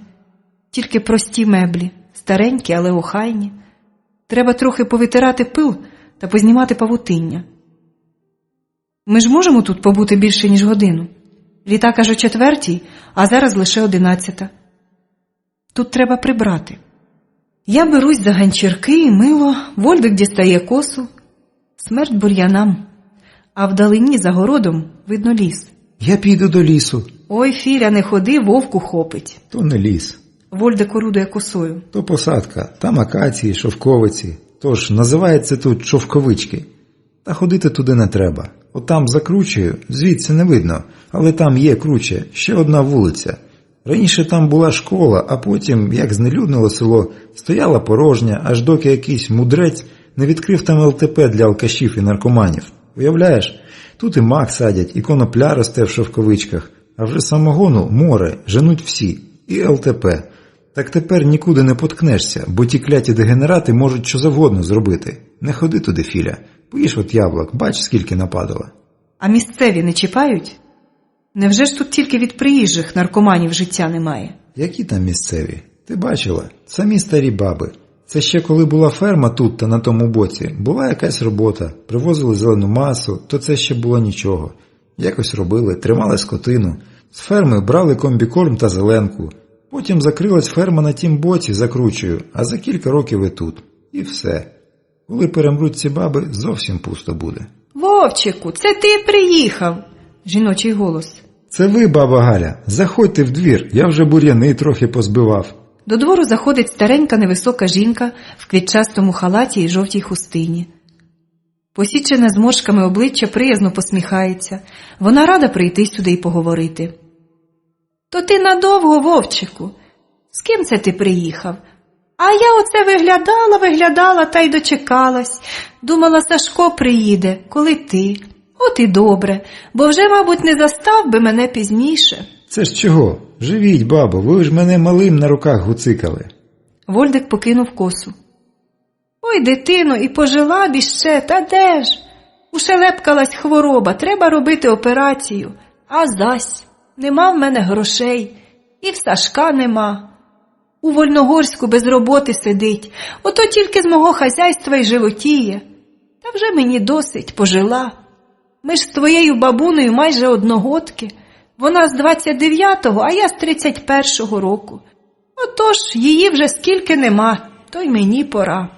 тільки прості меблі, старенькі, але охайні. Треба трохи повитирати пил та познімати павутиння. Ми ж можемо тут побути більше, ніж годину. Літак аж о 4:00, а зараз лише 11:00. Тут треба прибрати. Я берусь за ганчірки і мило, Вольдик дістає косу. Смерть бур'янам. А вдалині за городом видно ліс. Я піду до лісу. Ой, Філя, не ходи, вовку хопить. То не ліс, Вольдик орудує косою. то посадка, там акації, шовковиці. Тож називається тут шовковички. Та ходити туди не треба. Отам закручую, звідси не видно, але там є круче, ще одна вулиця. Раніше там була школа, а потім, як знелюднило село, стояла порожня, аж доки якийсь мудрець не відкрив там ЛТП для алкашів і наркоманів. Уявляєш, тут і мак садять, і конопля росте в шовковичках, а вже самогону море, женуть всі, і ЛТП. Так тепер нікуди не поткнешся, бо ті кляті дегенерати можуть що завгодно зробити. Не ходи туди, Філя. Поїж от яблук, бач, скільки нападало. А місцеві не чіпають? Невже ж тут тільки від приїжджих наркоманів життя немає? Які там місцеві? Ти бачила? Самі старі баби. Це ще коли була ферма тут та на тому боці, була якась робота, привозили зелену масу, то це ще було нічого. Якось робили, тримали скотину. З ферми брали комбікорм та зеленку. Потім закрилась ферма на тім боці, закручую, а за кілька років і тут. І все. Коли перемруть ці баби, зовсім пусто буде. Вовчику, це ти приїхав. Жіночий голос. Це ви, баба Галя, заходьте в двір, я вже бур'яни трохи позбивав. До двору заходить старенька невисока жінка в квітчастому халаті і жовтій хустині. Посічене зморшками обличчя приязно посміхається. Вона рада прийти сюди і поговорити. То ти надовго, Вовчику? З ким це ти приїхав? А я оце виглядала та й дочекалась. Думала, Сашко приїде, коли ти. От і добре, бо вже, мабуть, не застав би мене пізніше. Це ж чого? Живіть, бабо, ви ж мене малим на руках гуцикали. Вольдик покинув косу. Ой, дитино, і пожила б іще, та де ж? Ушелепкалась хвороба, треба робити операцію. А зась, нема в мене грошей, і в Сашка нема. У Вольногорську без роботи сидить, ото тільки з мого хазяйства й животіє. Та вже мені досить, пожила. Ми ж з твоєю бабунею майже одногодки. Вона з 29-го, а я з 31-го року. Отож, її вже скільки нема, то й мені пора.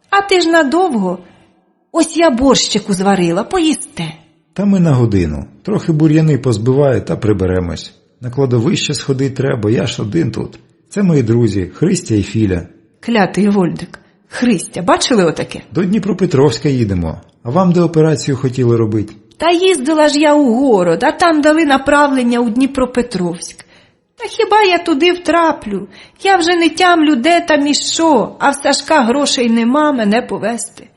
А ти ж надовго. Ось я борщику зварила, поїсте. Та ми на годину. Трохи бур'яни позбиває та приберемось. На кладовище сходить треба, я ж один тут. Це мої друзі, Христя і Філя. Клятий Вольдик. Христя, бачили отаке? До Дніпропетровська їдемо. А вам де операцію хотіли робити? Та їздила ж я у город, а там дали направлення у Дніпропетровськ. Та хіба я туди втраплю? Я вже не тямлю, де там і що, а в Сашка грошей нема мене повезти.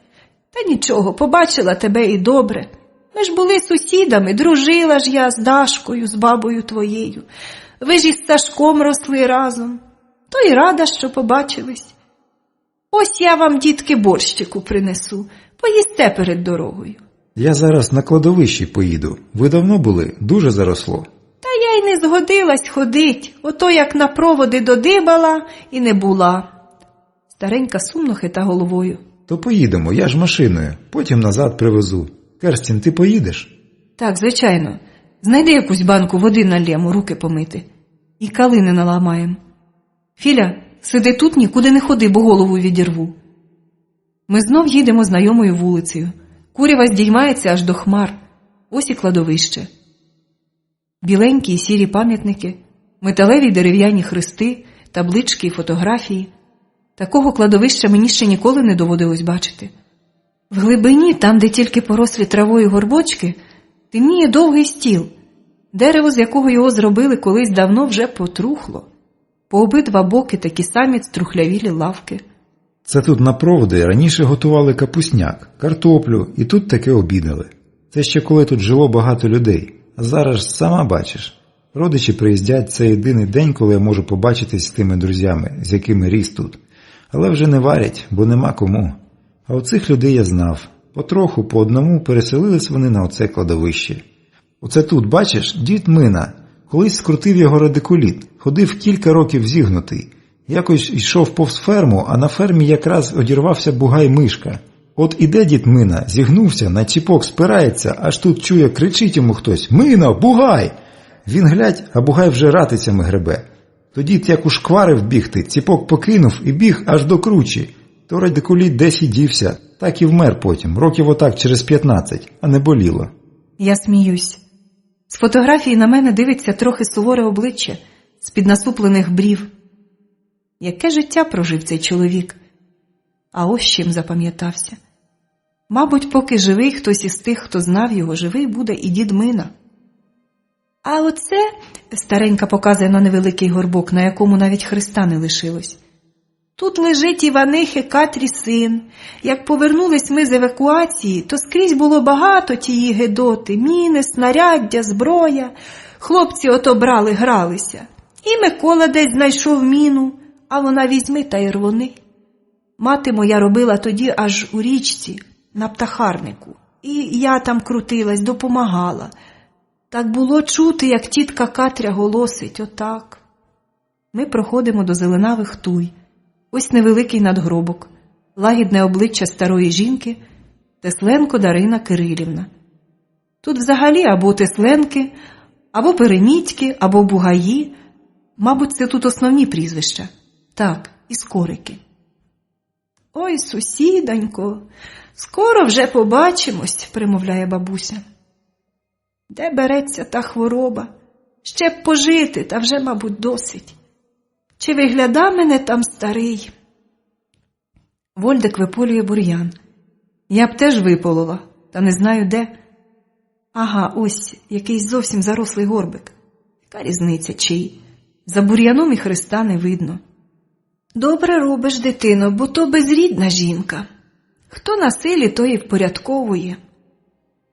Та нічого, побачила тебе і добре. Ми ж були сусідами, дружила ж я з Дашкою, з бабою твоєю. Ви ж із Сашком росли разом. То й рада, що побачились. Ось я вам, дітки, борщику принесу. Поїсте перед дорогою. Я зараз на кладовищі поїду. Ви давно були? Дуже заросло. Та я й не згодилась ходить. Ото як на проводи додибала і не була. Старенька сумно хита головою. То поїдемо, я ж машиною. Потім назад привезу. Керстін, ти поїдеш? Так, звичайно. Знайди якусь банку води налємо, руки помити. І калини наламаємо. Філя, сиди тут, нікуди не ходи, бо голову відірву. Ми знов їдемо знайомою вулицею. Курява здіймається аж до хмар. Ось і кладовище. Біленькі і сірі пам'ятники, металеві дерев'яні хрести, таблички і фотографії. Такого кладовища мені ще ніколи не доводилось бачити. В глибині, там, де тільки порослі травою горбочки, темніє довгий стіл. Дерево, з якого його зробили колись давно, вже потрухло. По обидва боки такі самі струхлявілі лавки. Це тут на проводи раніше готували капусняк, картоплю і тут таке обідали. Це ще коли тут жило багато людей. А зараз ж сама бачиш. Родичі приїздять, це єдиний день, коли я можу побачитись з тими друзями, з якими ріс тут. Але вже не варять, бо нема кому. А оцих людей я знав. Потроху, по одному переселились вони на оце кладовище. Оце тут, бачиш, дід Мина. Колись скрутив його радикуліт, ходив кілька років зігнутий. Якось йшов повз ферму, а на фермі якраз одірвався бугай-мишка. От іде дід Мина, зігнувся, на ціпок спирається, аж тут чує, кричить йому хтось: «Мина, бугай!» Він глядь, а бугай вже ратицями гребе. Тоді як ушкварив бігти, ціпок покинув і біг аж до кручі. То радикуліт десь і дівся, так і вмер потім, років отак через 15, а не боліло. Я сміюсь. З фотографії на мене дивиться трохи суворе обличчя, з-під насуплених брів. Яке життя прожив цей чоловік? А ось чим запам'ятався. Мабуть, поки живий хтось із тих, хто знав його, живий буде і дід Мина. А оце, старенька показує на невеликий горбок, на якому навіть хреста не лишилось. Тут лежить Іванихи Катрі син. Як повернулись ми з евакуації, то скрізь було багато тієї гедоти, міни, снаряддя, зброя. Хлопці ото брали, гралися. І Микола десь знайшов міну, а вона візьми та й рвони. Мати моя робила тоді аж у річці, на птахарнику. І я там крутилась, допомагала. Так було чути, як тітка Катря голосить, отак. Ми проходимо до зеленавих туй. Ось невеликий надгробок, лагідне обличчя старої жінки, Тесленко Дарина Кирилівна. Тут взагалі або Тесленки, або Перемітьки, або Бугаї. Мабуть, це тут основні прізвища. Так, і Скорики. «Ой, сусідонько, скоро вже побачимось», – примовляє бабуся. «Де береться та хвороба? Ще б пожити, та вже, мабуть, досить. Чи вигляда мене там старий?» Вольдик виполює бур'ян. Я б теж виполола, та не знаю де. Ага, ось, якийсь зовсім зарослий горбик. Яка різниця, чий? За бур'яном і хреста не видно. «Добре робиш, дитино, бо то безрідна жінка. Хто на силі, то і впорядковує.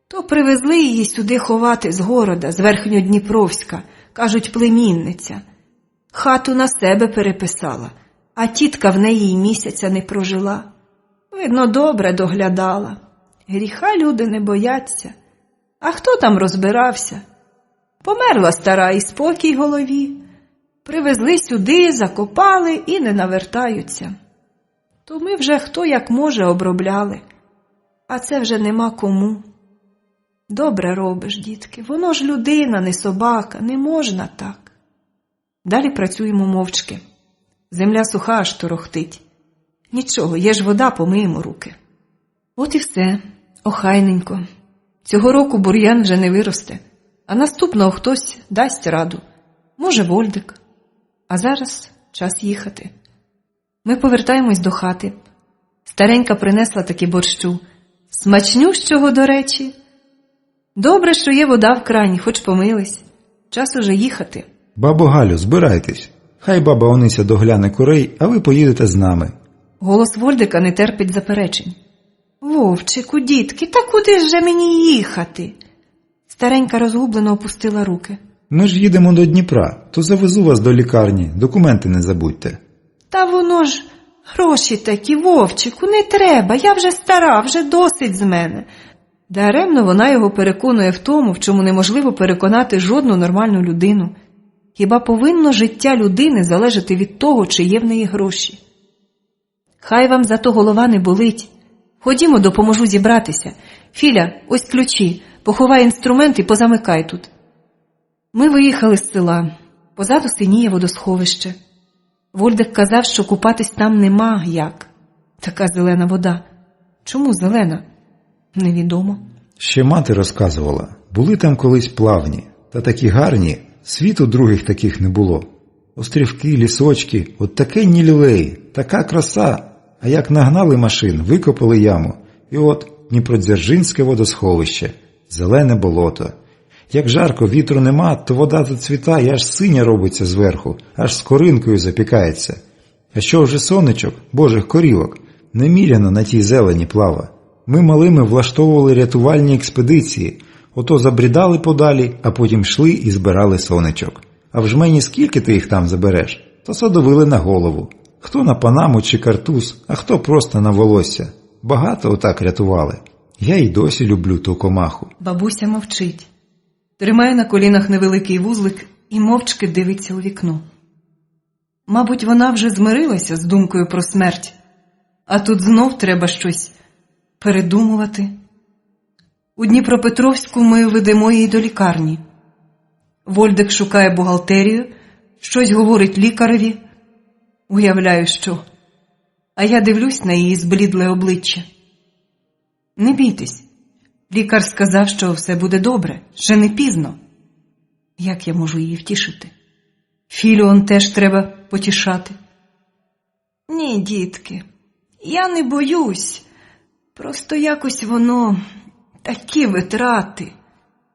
То привезли її сюди ховати з города, з Верхньодніпровська, кажуть, племінниця. Хату на себе переписала, а тітка в неї й місяця не прожила. Видно, добре доглядала. Гріха люди не бояться. А хто там розбирався? Померла стара і спокій голові. Привезли сюди, закопали і не навертаються. То ми вже хто як може обробляли, а це вже нема кому. Добре робиш, дітки, воно ж людина, не собака, не можна так». Далі працюємо мовчки. Земля суха аж торохтить. Нічого, є ж вода, помиємо руки. От і все, охайненько. Цього року бур'ян вже не виросте, а наступного хтось дасть раду. Може, Вольдик. А зараз час їхати. Ми повертаємось до хати. Старенька принесла таки борщу. Смачнющого, до речі. Добре, що є вода в крані, хоч помились. Час уже їхати. «Бабо Галю, збирайтесь. Хай баба Онися догляне курей, а ви поїдете з нами». Голос Вольдика не терпить заперечень. «Вовчику, дітки, та куди ж же мені їхати?» Старенька розгублено опустила руки. «Ми ж їдемо до Дніпра, то завезу вас до лікарні, документи не забудьте». «Та воно ж гроші такі, Вовчику, не треба, я вже стара, вже досить з мене». Даремно вона його переконує в тому, в чому неможливо переконати жодну нормальну людину. Хіба повинно життя людини залежати від того, чи є в неї гроші? Хай вам зато голова не болить. Ходімо, допоможу зібратися. Філя, ось ключі, поховай інструмент і позамикай тут. Ми виїхали з села. Позаду синіє водосховище. Вольдик казав, що купатись там нема як. Така зелена вода. Чому зелена? Невідомо. Ще мати розказувала, були там колись плавні, та такі гарні, світу других таких не було. Острівки, лісочки, от таке нілілеї, така краса, а як нагнали машин, викопали яму, і от Дніпродзержинське водосховище, зелене болото. Як жарко, вітру нема, то вода зацвітає, аж синя робиться зверху, аж з коринкою запікається. А що вже сонечок, божих корівок, неміряно на тій зелені плава. Ми малими влаштовували рятувальні експедиції, ото забрідали подалі, а потім йшли і збирали сонечок. А в жмені скільки ти їх там забереш? То садовили на голову. Хто на панаму чи картуз, а хто просто на волосся. Багато отак рятували. Я й досі люблю ту комаху. Бабуся мовчить. Тримає на колінах невеликий вузлик і мовчки дивиться у вікно. Мабуть, вона вже змирилася з думкою про смерть, а тут знов треба щось передумувати. У Дніпропетровську ми ведемо її до лікарні. Вольдик шукає бухгалтерію, щось говорить лікареві. Уявляю, що. А я дивлюсь на її зблідле обличчя. Не бійтесь. Лікар сказав, що все буде добре, ще не пізно. Як я можу її втішити? Філю он теж треба потішати. Ні, дітки, я не боюсь. Просто якось воно... Такі витрати.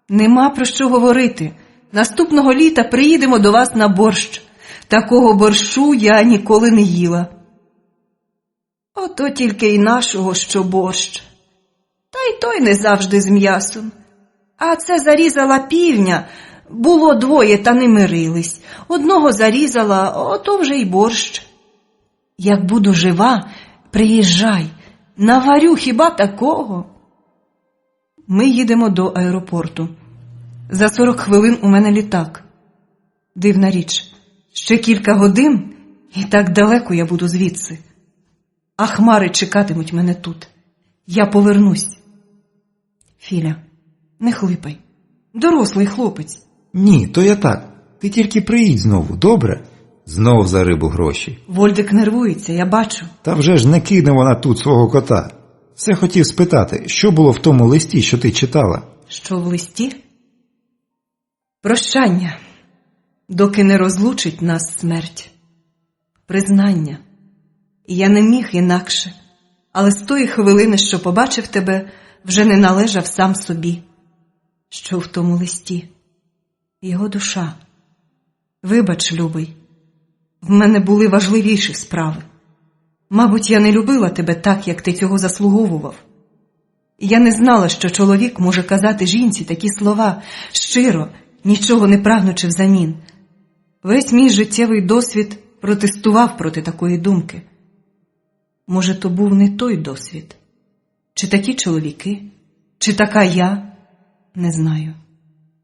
Нема про що говорити. Наступного літа приїдемо до вас на борщ. Такого борщу я ніколи не їла. Ото тільки й нашого, що борщ. Та й той не завжди з м'ясом. А це зарізала півня. Було двоє, та не мирились. Одного зарізала, ото вже й борщ. Як буду жива, приїжджай. Наварю хіба такого? Ми їдемо до аеропорту. За 40 хвилин у мене літак. Дивна річ. Ще кілька годин, і так далеко я буду звідси. А хмари чекатимуть мене тут. Я повернусь. Філя, не хлипай. Дорослий хлопець. Ні, то я так. Ти тільки приїдь знову, добре? Знов за рибу гроші. Вольдик нервується, я бачу. Та вже ж не кине вона тут свого кота. Все хотів спитати, що було в тому листі, що ти читала? Що в листі? Прощання, доки не розлучить нас смерть. Признання. Я не міг інакше, але з тої хвилини, що побачив тебе, вже не належав сам собі. Що в тому листі? Його душа. Вибач, любий, в мене були важливіші справи. Мабуть, я не любила тебе так, як ти цього заслуговував. Я не знала, що чоловік може казати жінці такі слова, щиро, нічого не прагнучи взамін. Весь мій життєвий досвід протестував проти такої думки. Може, то був не той досвід? Чи такі чоловіки? Чи така я? Не знаю.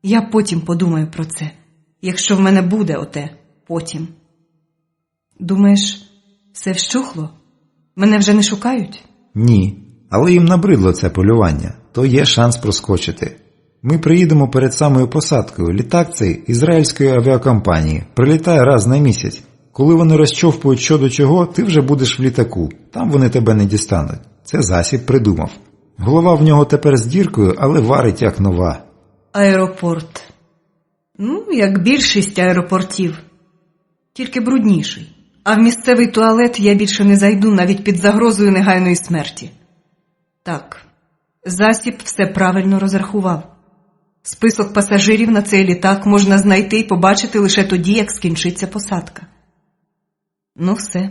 Я потім подумаю про це, якщо в мене буде оте потім. Думаєш, все вщухло? Мене вже не шукають? Ні, але їм набридло це полювання, то є шанс проскочити. Ми приїдемо перед самою посадкою. Літак цей ізраїльської авіакомпанії прилітає раз на місяць. Коли вони розчовпують що до чого, ти вже будеш в літаку. Там вони тебе не дістануть. Це засіб придумав. Голова в нього тепер з діркою, але варить як нова. Аеропорт. Як більшість аеропортів. Тільки брудніший. А в місцевий туалет я більше не зайду навіть під загрозою негайної смерті. Так, засіб все правильно розрахував. Список пасажирів на цей літак можна знайти і побачити лише тоді, як скінчиться посадка. Ну все.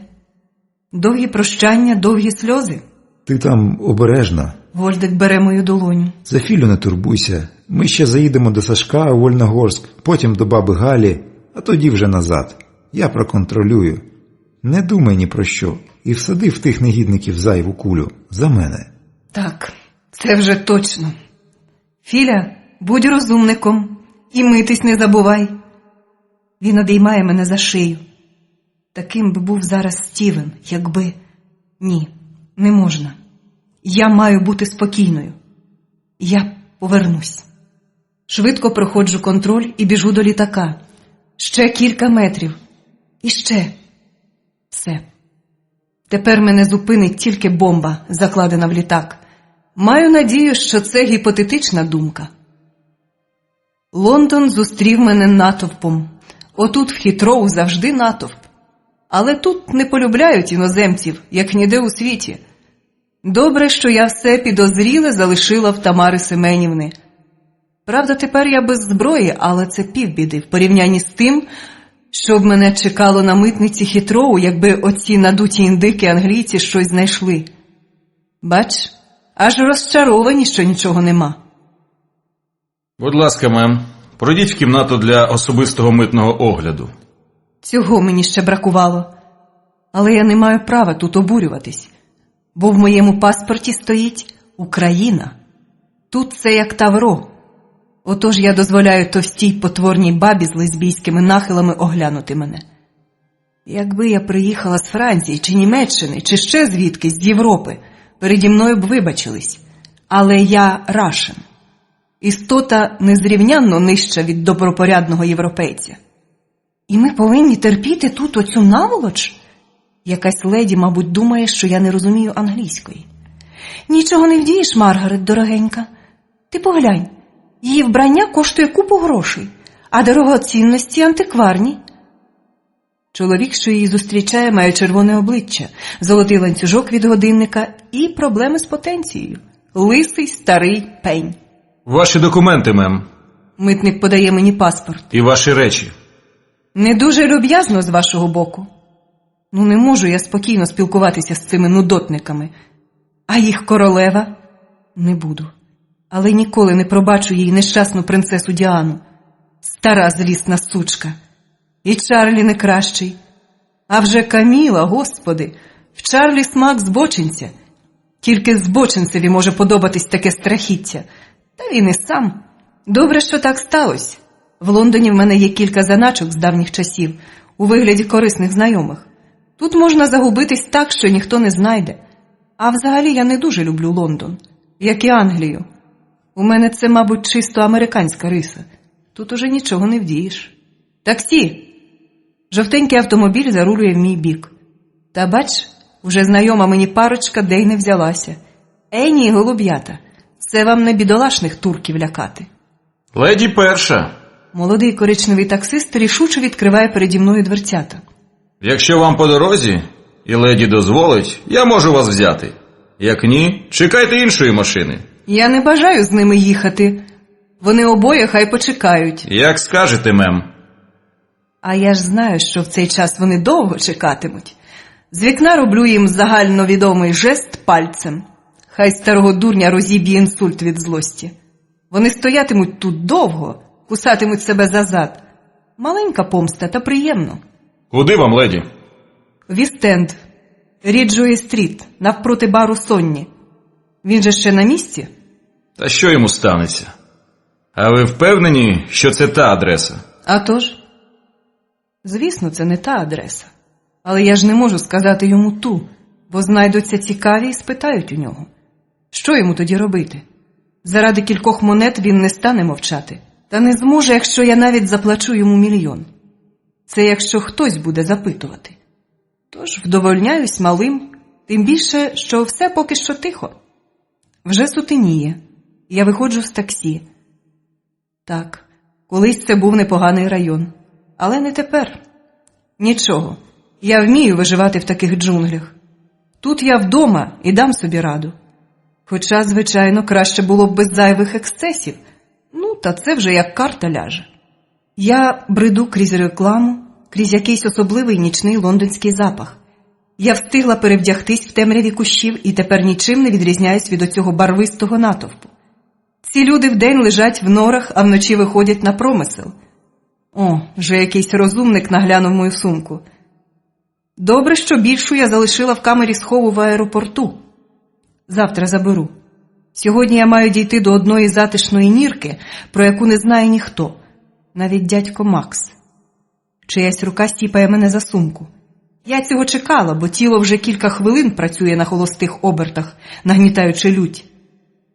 Довгі прощання, довгі сльози. Ти там обережно. Вольдик бере мою долоню. За Філю не турбуйся. Ми ще заїдемо до Сашка у Вольногорськ, потім до баби Галі, а тоді вже назад. Я проконтролюю. Не думай ні про що. І всади в тих негідників зайву кулю. За мене. Так, це вже точно. Філя, будь розумником і митись не забувай. Він обіймає мене за шию. Таким би був зараз Стівен, якби... Ні, не можна. Я маю бути спокійною. Я повернусь. Швидко проходжу контроль і біжу до літака. Ще кілька метрів. І ще. Все. Тепер мене зупинить тільки бомба, закладена в літак. Маю надію, що це гіпотетична думка. Лондон зустрів мене натовпом. Отут в Хітроу завжди натовп. Але тут не полюбляють іноземців, як ніде у світі. Добре, що я все підозріле залишила в Тамари Семенівни. Правда, тепер я без зброї, але це півбіди в порівнянні з тим, що б мене чекало на митниці Хітроу, якби оці надуті індики англійці щось знайшли. Бач, аж розчаровані, що нічого нема. Будь ласка, мем, пройдіть в кімнату для особистого митного огляду. Цього мені ще бракувало. Але я не маю права тут обурюватись, бо в моєму паспорті стоїть Україна. Тут це як Тавро. Отож я дозволяю товстій потворній бабі з лесбійськими нахилами оглянути мене. Якби я приїхала з Франції, чи Німеччини, чи ще звідки, з Європи, переді мною б вибачились. Але я Рашен. Істота незрівнянно нижча від добропорядного європейця. І ми повинні терпіти тут оцю наволоч? Якась леді, мабуть, думає, що я не розумію англійської. Нічого не вдієш, Маргарет, дорогенька. Ти поглянь, її вбрання коштує купу грошей, а дорогоцінності антикварні. Чоловік, що її зустрічає, має червоне обличчя, золотий ланцюжок від годинника і проблеми з потенцією. Лисий старий пень. Ваші документи, мем, Митник подає мені паспорт. і ваші речі. Не дуже люб'язно з вашого боку. Ну не можу я спокійно спілкуватися з цими нудотниками. А їх королева? Не буду. Але ніколи не пробачу їй нещасну принцесу Діану. Стара злісна сучка. І Чарлі не кращий. А вже Каміла, господи, в Чарлі смак збочинця. Тільки збочинцеві може подобатись таке страхіття. Та він і сам. Добре, що так сталося. В Лондоні в мене є кілька заначок з давніх часів, у вигляді корисних знайомих. Тут можна загубитись так, що ніхто не знайде. А взагалі я не дуже люблю Лондон, як і Англію. У мене це, мабуть, чисто американська риса. Тут уже нічого не вдієш. Таксі! Жовтенький автомобіль зарулює в мій бік. Та бач, уже знайома мені парочка де й не взялася. Ні, голуб'ята, це вам не бідолашних турків лякати. Леді перша. Молодий коричневий таксист рішуче відкриває переді мною дверцята. Якщо вам по дорозі, і леді дозволить, я можу вас взяти. Як ні, чекайте іншої машини. Я не бажаю з ними їхати. Вони обоє хай почекають. Як скажете, мем. А я ж знаю, що в цей час вони довго чекатимуть. З вікна роблю їм загальновідомий жест пальцем. Хай старого дурня розіб'є інсульт від злості. Вони стоятимуть тут довго, кусатимуть себе за зад. Маленька помста та приємно. Куди вам, леді? В Іст-Енд, Ріджує стріт, навпроти бару Сонні. Він же ще на місці? Та що йому станеться? А ви впевнені, що це та адреса? А тож? Звісно, це не та адреса. Але я ж не можу сказати йому ту, бо знайдуться цікаві і спитають у нього. Що йому тоді робити? Заради кількох монет він не стане мовчати. Та не зможе, якщо я навіть заплачу йому 1 мільйон. Це якщо хтось буде запитувати. Тож вдовольняюсь малим, тим більше, що все поки що тихо. Вже сутеніє. Я виходжу з таксі. Так, колись це був непоганий район. Але не тепер. Нічого, я вмію виживати в таких джунглях. Тут я вдома і дам собі раду. Хоча, звичайно, краще було б без зайвих ексцесів. Ну, та це вже як карта ляже. Я бреду крізь рекламу, крізь якийсь особливий нічний лондонський запах. Я встигла перевдягтись в темряві кущів і тепер нічим не відрізняюсь від оцього барвистого натовпу. Ці люди вдень лежать в норах, а вночі виходять на промисел. О, вже якийсь розумник наглянув мою сумку. Добре, що більшу я залишила в камері схову в аеропорту. Завтра заберу. Сьогодні я маю дійти до одної затишної нірки, про яку не знає ніхто, навіть дядько Макс. Чиясь рука стіпає мене за сумку. Я цього чекала, бо тіло вже кілька хвилин працює на холостих обертах, нагнітаючи лють.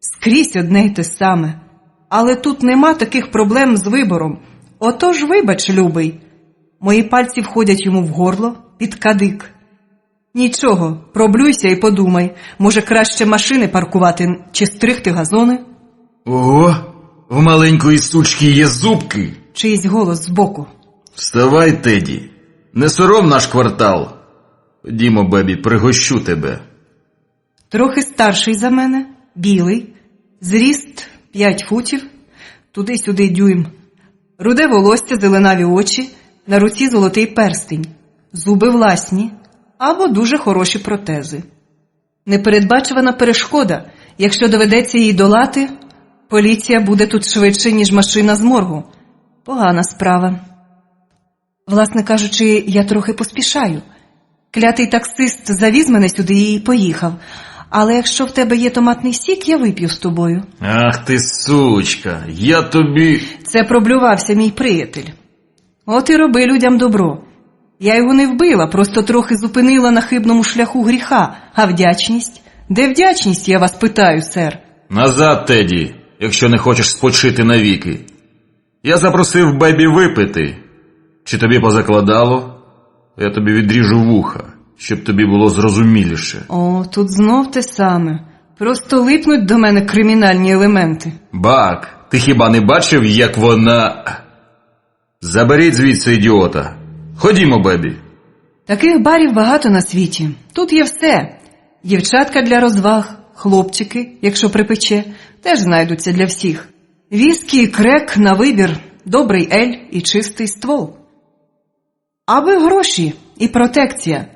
Скрізь одне й те саме. Але тут нема таких проблем з вибором. Отож, вибач, любий. Мої пальці входять йому в горло, під кадик. Нічого, проблюйся і подумай. Може, краще машини паркувати чи стригти газони? Ого, в маленької сучки є зубки. Чийсь голос збоку. Вставай, Теді. Не сором наш квартал. Ходімо, Бебі, пригощу тебе. Трохи старший за мене, білий, зріст 5 футів, туди-сюди дюйм. Руде волосся, зеленаві очі, на руці золотий перстень, зуби власні або дуже хороші протези. Непередбачувана перешкода. Якщо доведеться її долати, поліція буде тут швидше, ніж машина з моргу. Погана справа. Власне кажучи, я трохи поспішаю. Клятий таксист завіз мене сюди і поїхав. Але якщо в тебе є томатний сік, я вип'ю з тобою. Ах ти, сучка, я тобі... Це проблювався мій приятель. От і роби людям добро. Я його не вбила, просто трохи зупинила на хибному шляху гріха. А вдячність? Де вдячність, я вас питаю, сер? Назад, Теді, якщо не хочеш спочити навіки. Я запросив Бебі випити. Чи тобі позакладало? Я тобі відріжу вуха, щоб тобі було зрозуміліше. О, тут знов те саме. Просто липнуть до мене кримінальні елементи. Бак, ти хіба не бачив, як вона... Заберіть звідси ідіота. Ходімо, Бебі. Таких барів багато на світі. Тут є все. Дівчатка для розваг, хлопчики, якщо припече, теж знайдуться для всіх. Віскі і крек на вибір, добрий ель і чистий ствол. Аби гроші і протекція.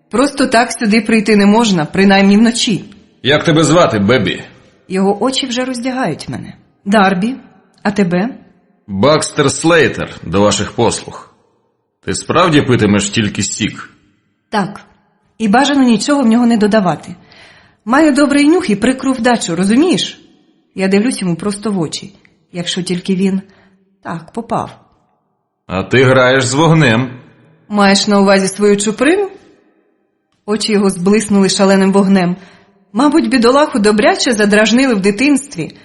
Просто так сюди прийти не можна, принаймні вночі. Як тебе звати, Бебі? Його очі вже роздягають мене. Дарбі, а тебе? Бакстер Слейтер, до ваших послуг. Ти справді питимеш тільки сік? Так. І бажано нічого в нього не додавати. Маю добрий нюх і прикру вдачу, розумієш? Я дивлюсь йому просто в очі. Якщо тільки він... Так, попав. А ти граєш з вогнем. Маєш на увазі свою чуприну? Очі його зблиснули шаленим вогнем. Мабуть, бідолаху добряче задражнили в дитинстві.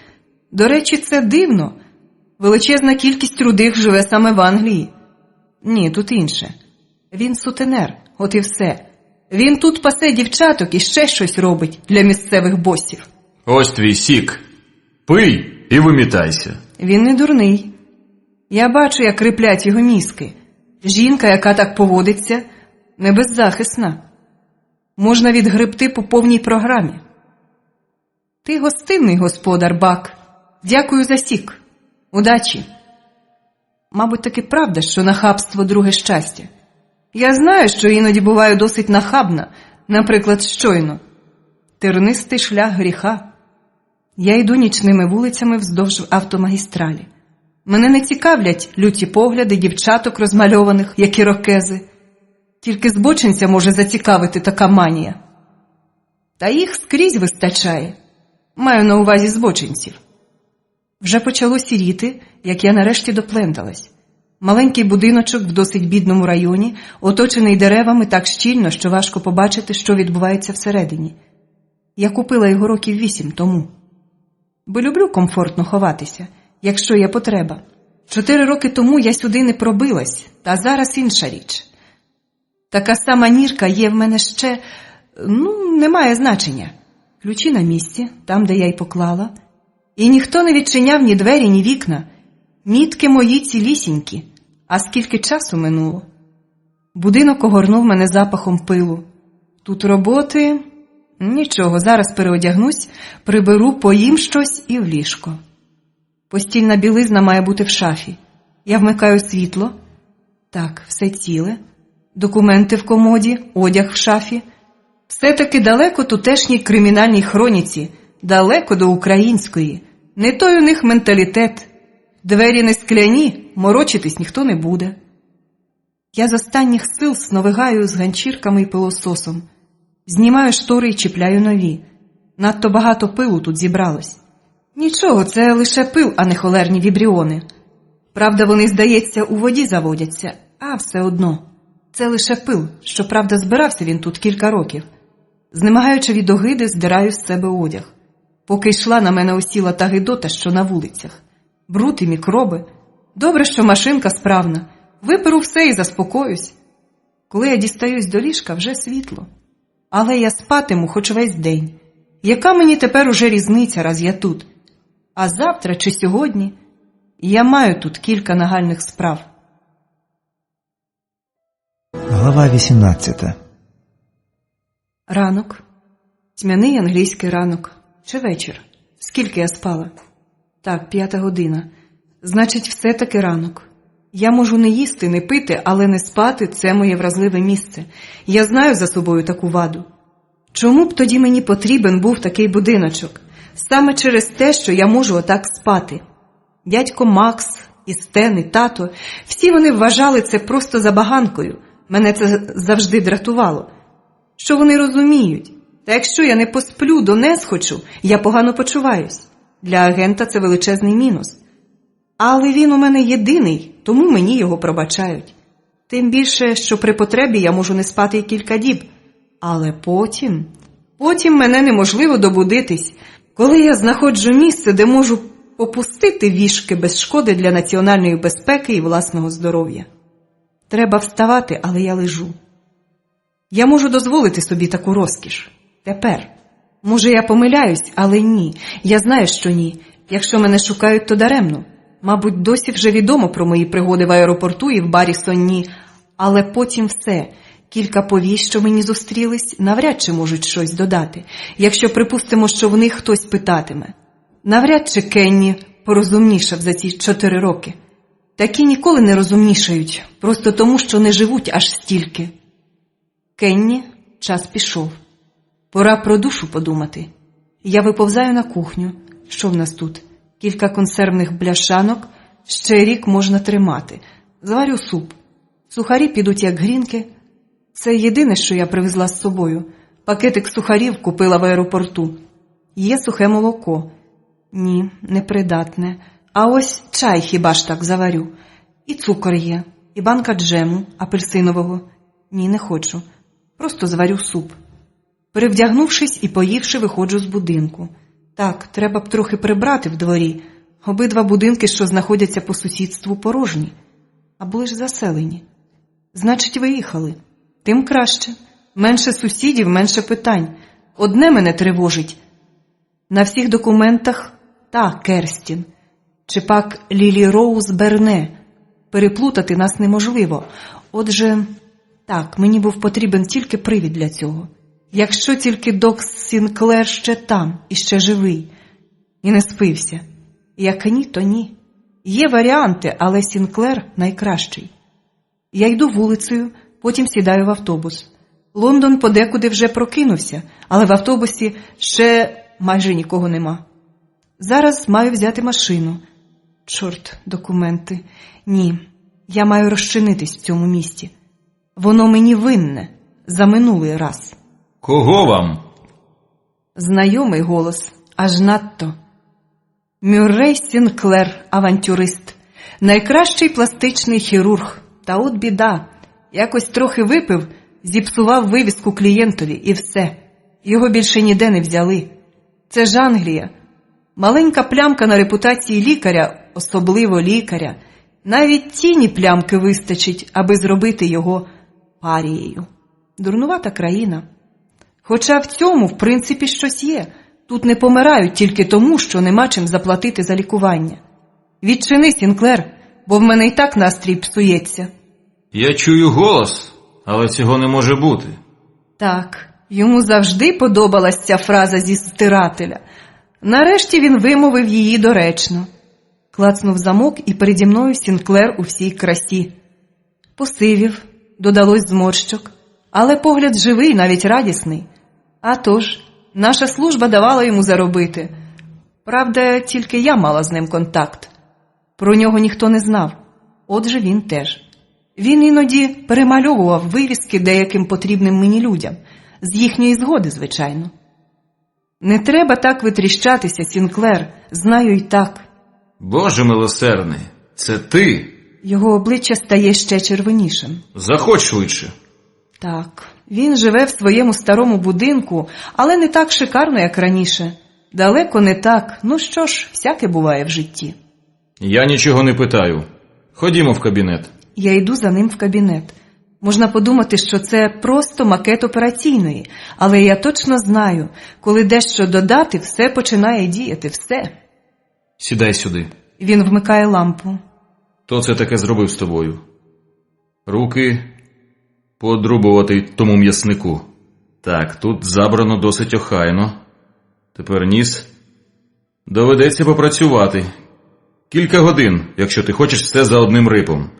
До речі, це дивно. Величезна кількість рудих живе саме в Англії. Ні, тут інше. Він сутенер, от і все. Він тут пасе дівчаток і ще щось робить для місцевих босів. Ось твій сік. Пий і вимітайся. Він не дурний. Я бачу, як криплять його мізки. Жінка, яка так поводиться, не беззахисна. Можна відгребти по повній програмі. Ти гостинний, господар Бак. Дякую за сік. Удачі. Мабуть, таки правда, що нахабство – друге щастя. Я знаю, що іноді буваю досить нахабна, наприклад, щойно. Тернистий шлях гріха. Я йду нічними вулицями вздовж автомагістралі. Мене не цікавлять люті погляди дівчаток розмальованих, як ірокези. Тільки збочинця може зацікавити така манія. Та їх скрізь вистачає. Маю на увазі збочинців. Вже почало сіріти, як я нарешті допленталась. Маленький будиночок в досить бідному районі, оточений деревами так щільно, що важко побачити, що відбувається всередині. Я купила його років 8 тому. Бо люблю комфортно ховатися, якщо є потреба. 4 роки тому я сюди не пробилась, та зараз інша річ. Така сама нірка є в мене ще, не має значення. Ключі на місці, там, де я й поклала. І ніхто не відчиняв ні двері, ні вікна. Мітки мої цілісінькі. А скільки часу минуло? Будинок огорнув мене запахом пилу. Тут роботи... Нічого, зараз переодягнусь, приберу, поїм щось і в ліжко. Постільна білизна має бути в шафі. Я вмикаю світло. Так, все ціле. Документи в комоді, одяг в шафі. Все-таки далеко тутешній кримінальній хроніці, далеко до української. Не той у них менталітет. Двері не скляні, морочитись ніхто не буде. Я з останніх сил сновигаю з ганчірками і пилососом. Знімаю штори і чіпляю нові. Надто багато пилу тут зібралось. Нічого, це лише пил, а не холерні вібріони. Правда, вони, здається, у воді заводяться, а все одно. Це лише пил, щоправда, збирався він тут кілька років. Знемагаючи від огиди, здираю з себе одяг. Поки йшла, на мене осіла та гидота, що на вулицях. Бруд і мікроби. Добре, що машинка справна. Виперу все і заспокоюсь. Коли я дістаюсь до ліжка, вже світло. Але я спатиму хоч весь день. Яка мені тепер уже різниця, раз я тут? А завтра чи сьогодні? Я маю тут кілька нагальних справ. Глава 18. Ранок. Тьмяний англійський ранок. Чи вечір? Скільки я спала? Так, 5 година. Значить, все-таки ранок. Я можу не їсти, не пити, але не спати – це моє вразливе місце. Я знаю за собою таку ваду. Чому б тоді мені потрібен був такий будиночок? Саме через те, що я можу отак спати. Дядько Макс, і Стен, і тато – всі вони вважали це просто забаганкою. Мене це завжди дратувало. Що вони розуміють? Та якщо я не посплю, донесхочу, я погано почуваюсь. Для агента це величезний мінус. Але він у мене єдиний, тому мені його пробачають. Тим більше, що при потребі я можу не спати й кілька діб. Але потім мене неможливо добудитись, коли я знаходжу місце, де можу попустити вішки без шкоди для національної безпеки і власного здоров'я. Треба вставати, але я лежу. Я можу дозволити собі таку розкіш. Тепер. Може, я помиляюсь, але ні. Я знаю, що ні. Якщо мене шукають, то даремно. Мабуть, досі вже відомо про мої пригоди в аеропорту і в барі Сонні. Але потім все. Кілька повій, що мені зустрілись, навряд чи можуть щось додати. Якщо припустимо, що в них хтось питатиме. Навряд чи Кенні порозумнішав за ці 4 роки. Такі ніколи не розумнішають, просто тому, що не живуть аж стільки. Кенні, час пішов. Пора про душу подумати. Я виповзаю на кухню. Що в нас тут? Кілька консервних бляшанок. Ще рік можна тримати. Зварю суп. Сухарі підуть як грінки. Це єдине, що я привезла з собою. Пакетик сухарів купила в аеропорту. Є сухе молоко. Ні, непридатне. А ось чай хіба ж так заварю. І цукор є, і банка джему апельсинового. Ні, не хочу. Просто зварю суп. Перевдягнувшись і поївши, виходжу з будинку. Так, треба б трохи прибрати в дворі. Обидва будинки, що знаходяться по сусідству, порожні. А були ж заселені. Значить, виїхали. Тим краще. Менше сусідів, менше питань. Одне мене тривожить. На всіх документах та Керстін. Чи пак Лілі Роуз Берне. Переплутати нас неможливо. Отже, так, мені був потрібен тільки привід для цього. Якщо тільки Докс Сінклер ще там, і ще живий. І не спився. Як ні, то ні. Є варіанти, але Сінклер найкращий. Я йду вулицею, потім сідаю в автобус. Лондон подекуди вже прокинувся, але в автобусі ще майже нікого нема. Зараз маю взяти машину. Чорт, документи. Ні, я маю розчинитись в цьому місті. Воно мені винне за минулий раз. Кого вам? Знайомий голос, аж надто. Мюррей Сінклер, авантюрист. Найкращий пластичний хірург. Та от біда. Якось трохи випив, зіпсував вивіску клієнтові і все. Його більше ніде не взяли. Це ж Англія. Маленька плямка на репутації лікаря, особливо лікаря. Навіть тіні плямки вистачить, аби зробити його парією. Дурнувата країна. Хоча в цьому, в принципі, щось є. Тут не помирають тільки тому, що нема чим заплатити за лікування. Відчини, Сінклер, бо в мене і так настрій псується. Я чую голос, але цього не може бути. Так, йому завжди подобалась ця фраза зі стирателя. Нарешті він вимовив її доречно. Клацнув замок, і переді мною Сінклер у всій красі. Посивів, додалось зморщок, але погляд живий, навіть радісний. А тож, наша служба давала йому заробити. Правда, тільки я мала з ним контакт. Про нього ніхто не знав. Отже, він теж. Він іноді перемальовував вивіски деяким потрібним мені людям. З їхньої згоди, звичайно. Не треба так витріщатися, Сінклер. Знаю й так. Боже милосердний, це ти? Його обличчя стає ще червонішим. Заходь швидше. Так, він живе в своєму старому будинку, але не так шикарно, як раніше. Далеко не так. Ну що ж, всяке буває в житті. Я нічого не питаю. Ходімо в кабінет. Я йду за ним в кабінет. Можна подумати, що це просто макет операційної, але я точно знаю, коли дещо додати, все починає діяти, все. Сідай сюди. Він вмикає лампу. Хто це таке зробив з тобою? Руки поодрубувати тому м'яснику. Так, тут забрано досить охайно. Тепер ніс. Доведеться попрацювати. Кілька годин, якщо ти хочеш все за одним рипом.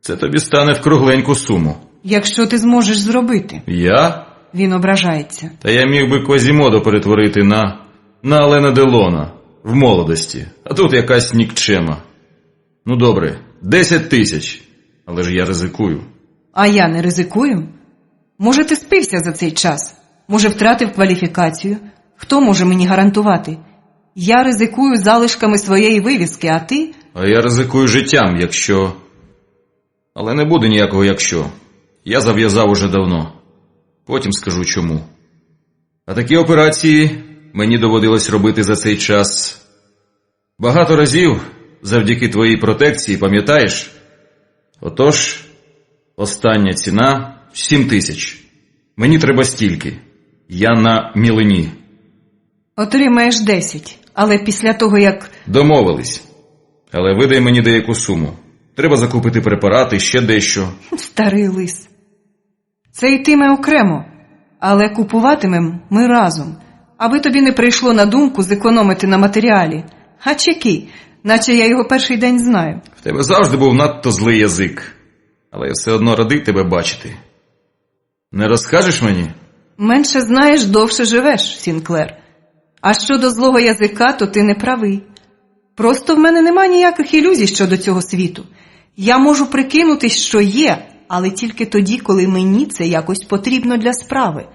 Це тобі стане в кругленьку суму. Якщо ти зможеш зробити. Я? Він ображається. Та я міг би Квазімодо перетворити на Алена Делона в молодості. А тут якась нікчема. Ну добре, 10 тисяч. Але ж я ризикую. А я не ризикую? Може, ти спився за цей час? Може, втратив кваліфікацію? Хто може мені гарантувати? Я ризикую залишками своєї вивіски, а ти? А я ризикую життям, якщо... Але не буде ніякого якщо. Я зав'язав уже давно. Потім скажу чому. А такі операції мені доводилось робити за цей час багато разів завдяки твоїй протекції, пам'ятаєш? Отож, остання ціна 7 тисяч. Мені треба стільки. Я на мілині. Отримаєш 10, але після того, як... Домовились. Але видай мені деяку суму. Треба закупити препарати, ще дещо. Старий лис. Це йтиме окремо, але купуватимем ми разом, аби тобі не прийшло на думку зекономити на матеріалі. А чеки, наче я його перший день знаю. В тебе завжди був надто злий язик. Але я все одно радий тебе бачити. Не розкажеш мені? Менше знаєш, довше живеш, Сінклер. А щодо злого язика, то ти не правий. Просто в мене нема ніяких ілюзій щодо цього світу. Я можу прикинутись, що є, але тільки тоді, коли мені це якось потрібно для справи.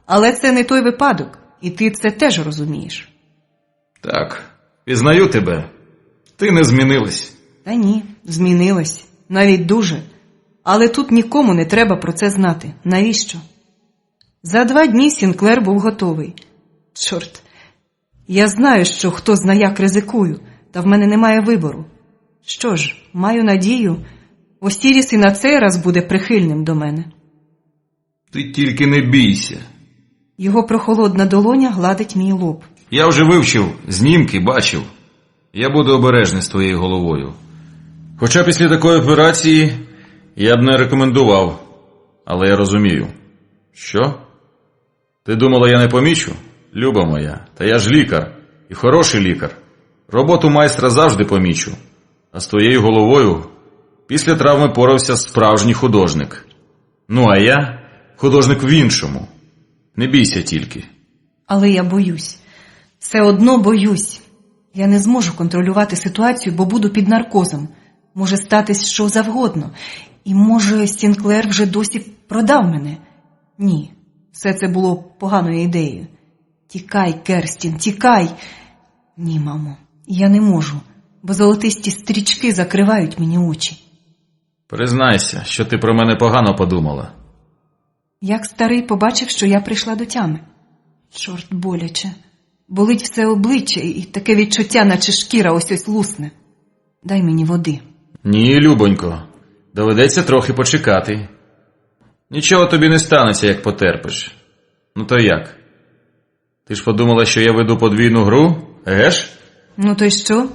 Але це не той випадок, і ти це теж розумієш. Так, пізнаю тебе. Ти не змінилась. Та ні, змінилась. Навіть дуже. Але тут нікому не треба про це знати. Навіщо? За 2 дні Сінклер був готовий. Чорт. Я знаю, що хто зна як ризикую, та в мене немає вибору. Що ж, маю надію, Осіріс і на цей раз буде прихильним до мене. Ти тільки не бійся. Його прохолодна долоня гладить мій лоб. Я вже вивчив знімки, бачив. Я буду обережний з твоєю головою. Хоча після такої операції я б не рекомендував. Але я розумію. Що? Ти думала, я не помічу? Люба моя, та я ж лікар. І хороший лікар. Роботу майстра завжди помічу. А з твоєю головою після травми порався справжній художник. Ну, а я художник в іншому. Не бійся тільки. Але я боюсь. Все одно боюсь. Я не зможу контролювати ситуацію, бо буду під наркозом. Може статись що завгодно. І може Сінклер вже досі продав мене. Ні, все це було поганою ідеєю. Тікай, Керстін, тікай. Ні, мамо, я не можу, бо золотисті стрічки закривають мені очі. Признайся, що ти про мене погано подумала. Як старий побачив, що я прийшла до тями. Чорт, боляче. Болить все обличчя і таке відчуття, наче шкіра ось-ось лусне. Дай мені води. Ні, любонько, доведеться трохи почекати. Нічого тобі не станеться, як потерпиш. Ну то як? Ти ж подумала, що я веду подвійну гру, егеш? Ну то й що?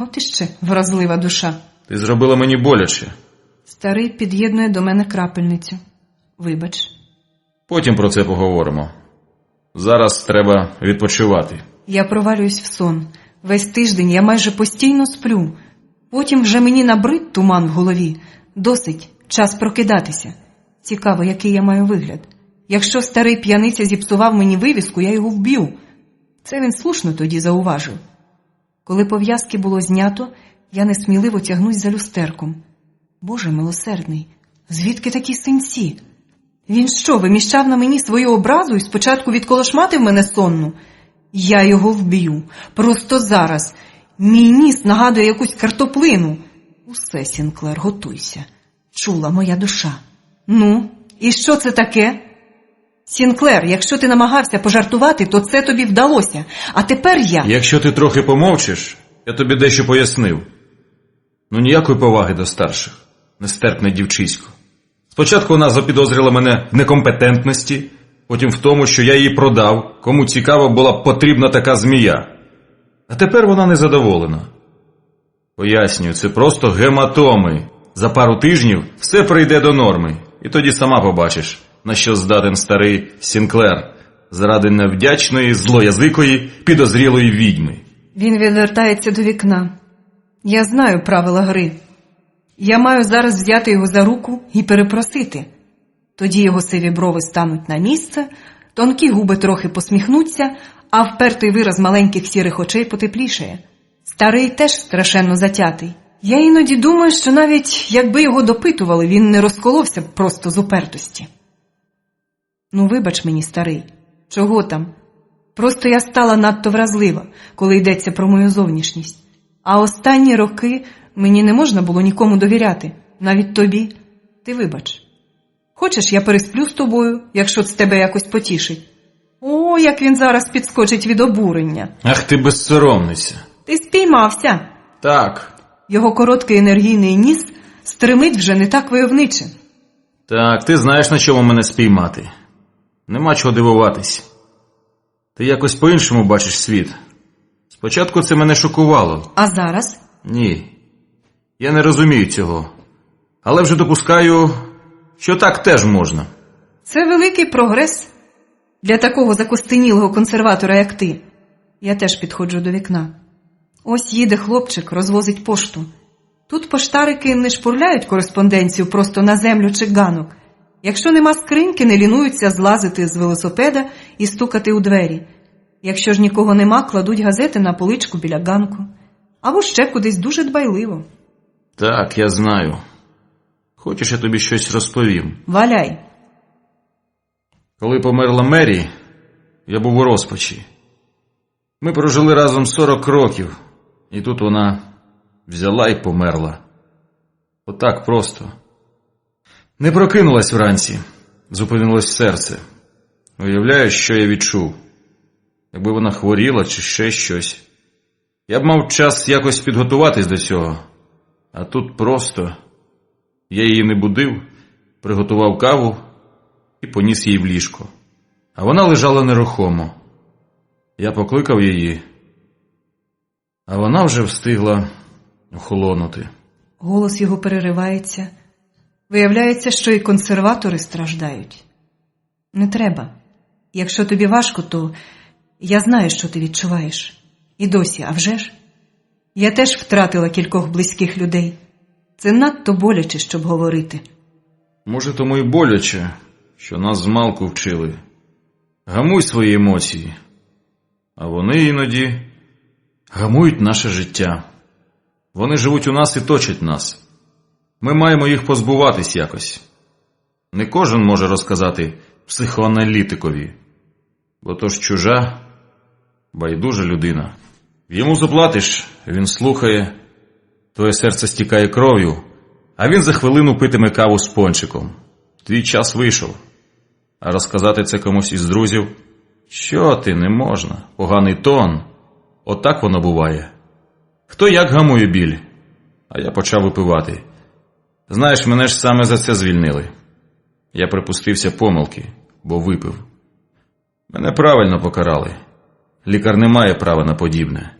От іще вразлива душа. Ти зробила мені боляче. Старий під'єднує до мене крапельницю. Вибач. Потім про це поговоримо. Зараз треба відпочивати. Я провалююсь в сон. Весь тиждень я майже постійно сплю. Потім вже мені набрид туман в голові. Досить, час прокидатися. Цікаво, який я маю вигляд. Якщо старий п'яниця зіпсував мені вивіску, я його вб'ю. Це він слушно тоді зауважив. Коли пов'язки було знято, я несміливо тягнусь за люстерком. Боже милосердний, звідки такі синці? Він що, виміщав на мені свою образу і спочатку відколошматив мене сонну? Я його вб'ю. Просто зараз. Мій ніс нагадує якусь картоплину. Усе, Сінклер, готуйся. Чула моя душа. Ну, і що це таке? Сінклер, якщо ти намагався пожартувати, то це тобі вдалося. А тепер я... Якщо ти трохи помовчиш, я тобі дещо пояснив. Ну ніякої поваги до старших, нестерпне дівчисько. Спочатку вона запідозрила мене в некомпетентності, потім в тому, що я її продав, кому цікаво була б потрібна така змія. А тепер вона незадоволена. Пояснюю, це просто гематоми. За пару тижнів все прийде до норми, і тоді сама побачиш, на що здатен старий Сінклер заради невдячної, злоязикої, підозрілої відьми. Він відвертається до вікна. Я знаю правила гри. Я маю зараз взяти його за руку і перепросити. Тоді його сиві брови стануть на місце, тонкі губи трохи посміхнуться, а впертий вираз маленьких сірих очей потеплішає. Старий теж страшенно затятий. Я іноді думаю, що навіть якби його допитували, він не розколовся б просто з упертості. Ну, вибач мені, старий. Чого там? Просто я стала надто вразлива, коли йдеться про мою зовнішність. А останні роки мені не можна було нікому довіряти, навіть тобі. Ти вибач. Хочеш, я пересплю з тобою, якщо це тебе якось потішить? О, як він зараз підскочить від обурення. Ах ти безсоромниця. Ти спіймався. Так, Його короткий енергійний ніс стримить вже не так войовниче. так, ти знаєш, на чому мене спіймати. Нема чого дивуватись. Ти якось по-іншому бачиш світ. Спочатку це мене шокувало. А зараз? Ні, я не розумію цього. Але вже допускаю, що так теж можна. Це великий прогрес для такого закостенілого консерватора, як ти. Я теж підходжу до вікна. Ось їде хлопчик, розвозить пошту. Тут поштарики не шпурляють кореспонденцію просто на землю чи ганок. Якщо нема скриньки, не лінуються злазити з велосипеда і стукати у двері. Якщо ж нікого нема, кладуть газети на поличку біля ганку. Або ще кудись дуже дбайливо. Так, я знаю. Хочеш, я тобі щось розповім? Валяй. Коли померла Мері, я був у розпачі. Ми прожили разом 40 років, і тут вона взяла і померла. Отак просто. Не прокинулась вранці, зупинилось серце. Уявляю, що я відчув. Якби вона хворіла чи ще щось. Я б мав час якось підготуватись до цього. А тут просто... Я її не будив, приготував каву і поніс її в ліжко. А вона лежала нерухомо. Я покликав її, а вона вже встигла охолонути. Голос його переривається. Виявляється, що і консерватори страждають. Не треба. Якщо тобі важко, то я знаю, що ти відчуваєш. І досі, а вже ж? Я теж втратила кількох близьких людей. Це надто боляче, щоб говорити. Може, тому й боляче, що нас змалку вчили. Гамуй свої емоції, а вони іноді гамують наше життя. Вони живуть у нас і точать нас. Ми маємо їх позбуватись якось. Не кожен може розказати психоаналітикові, бо то ж чужа, байдужа людина. Йому заплатиш, він слухає, твоє серце стікає кров'ю, а він за хвилину питиме каву з пончиком. Твій час вийшов. А розказати це комусь із друзів? Що ти, не можна, поганий тон. Отак воно буває. Хто як гамує біль? А я почав випивати. Знаєш, мене ж саме за це звільнили. Я припустився помилки, бо випив. Мене правильно покарали. Лікар не має права на подібне.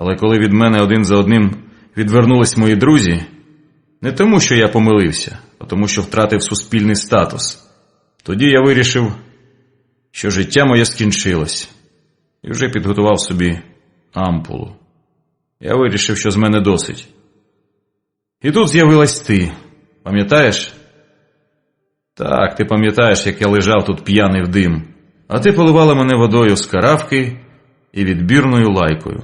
Але коли від мене один за одним відвернулись мої друзі, не тому, що я помилився, а тому, що втратив суспільний статус, тоді я вирішив, що життя моє скінчилось, і вже підготував собі ампулу. Я вирішив, що з мене досить. І тут з'явилась ти. Пам'ятаєш? Так, ти пам'ятаєш, як я лежав тут п'яний в дим, а ти поливала мене водою з каравки і відбірною лайкою.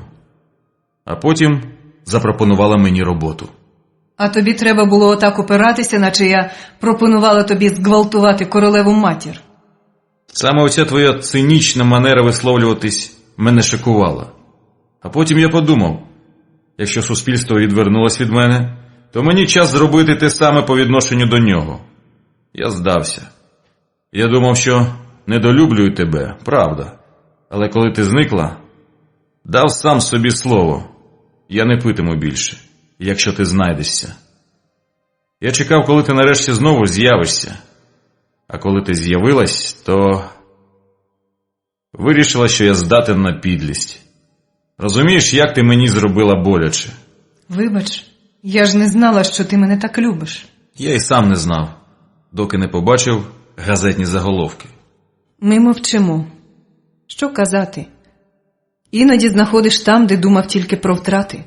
А потім запропонувала мені роботу. А тобі треба було отак опиратися, наче я пропонувала тобі зґвалтувати королеву матір. Саме оця твоя цинічна манера висловлюватись мене шокувала. А потім я подумав, якщо суспільство відвернулось від мене, то мені час зробити те саме по відношенню до нього. Я здався. Я думав, що недолюблюю тебе, правда. Але коли ти зникла, дав сам собі слово. Я не питиму більше, якщо ти знайдешся. Я чекав, коли ти нарешті знову з'явишся. А коли ти з'явилась, то вирішила, що я здатен на підлість. Розумієш, як ти мені зробила боляче? Вибач, я ж не знала, що ти мене так любиш. Я й сам не знав, доки не побачив газетні заголовки. Ми мовчимо. Що казати? Іноді знаходиш там, де думав тільки про втрати.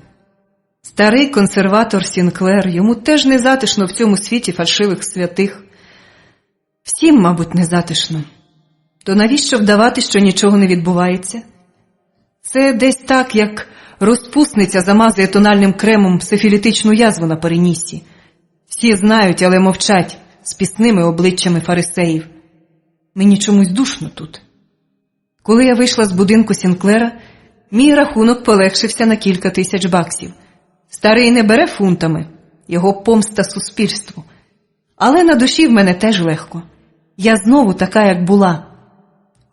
Старий консерватор Сінклер, йому теж не затишно в цьому світі фальшивих святих. Всім, мабуть, не затишно. То навіщо вдавати, що нічого не відбувається? Це десь так, як розпусниця замазує тональним кремом сифілітичну язву на переніссі. Всі знають, але мовчать з пісними обличчями фарисеїв. Мені чомусь душно тут. Коли я вийшла з будинку Сінклера, мій рахунок полегшився на кілька тисяч баксів. Старий не бере фунтами, його помста суспільству. Але на душі в мене теж легко. Я знову така, як була.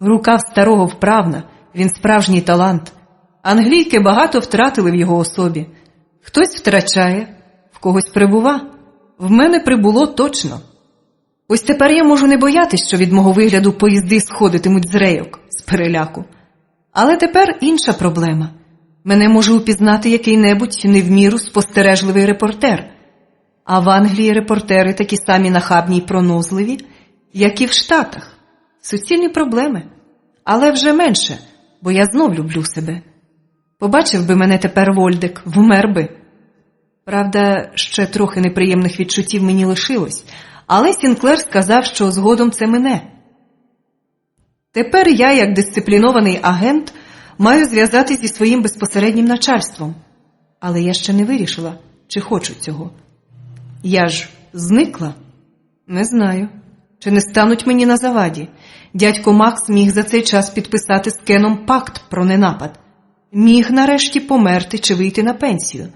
Рука в старого вправна, він справжній талант. Англійки багато втратили в його особі. Хтось втрачає, в когось прибува. В мене прибуло точно. Ось тепер я можу не боятись, що від мого вигляду поїзди сходитимуть з рейок, з переляку. Але тепер інша проблема. Мене може упізнати який-небудь не в міру спостережливий репортер. А в Англії репортери такі самі нахабні й пронозливі, як і в Штатах. Суцільні проблеми. Але вже менше, бо я знов люблю себе. Побачив би мене тепер Вольдек, вмер би. Правда, ще трохи неприємних відчуттів мені лишилось, але Сінклер сказав, що згодом це мине. Тепер я, як дисциплінований агент, маю зв'язатись зі своїм безпосереднім начальством. Але я ще не вирішила, чи хочу цього. Я ж зникла? Не знаю. Чи не стануть мені на заваді? Дядько Макс міг за цей час підписати з Кеном пакт про ненапад. Міг нарешті померти чи вийти на пенсію.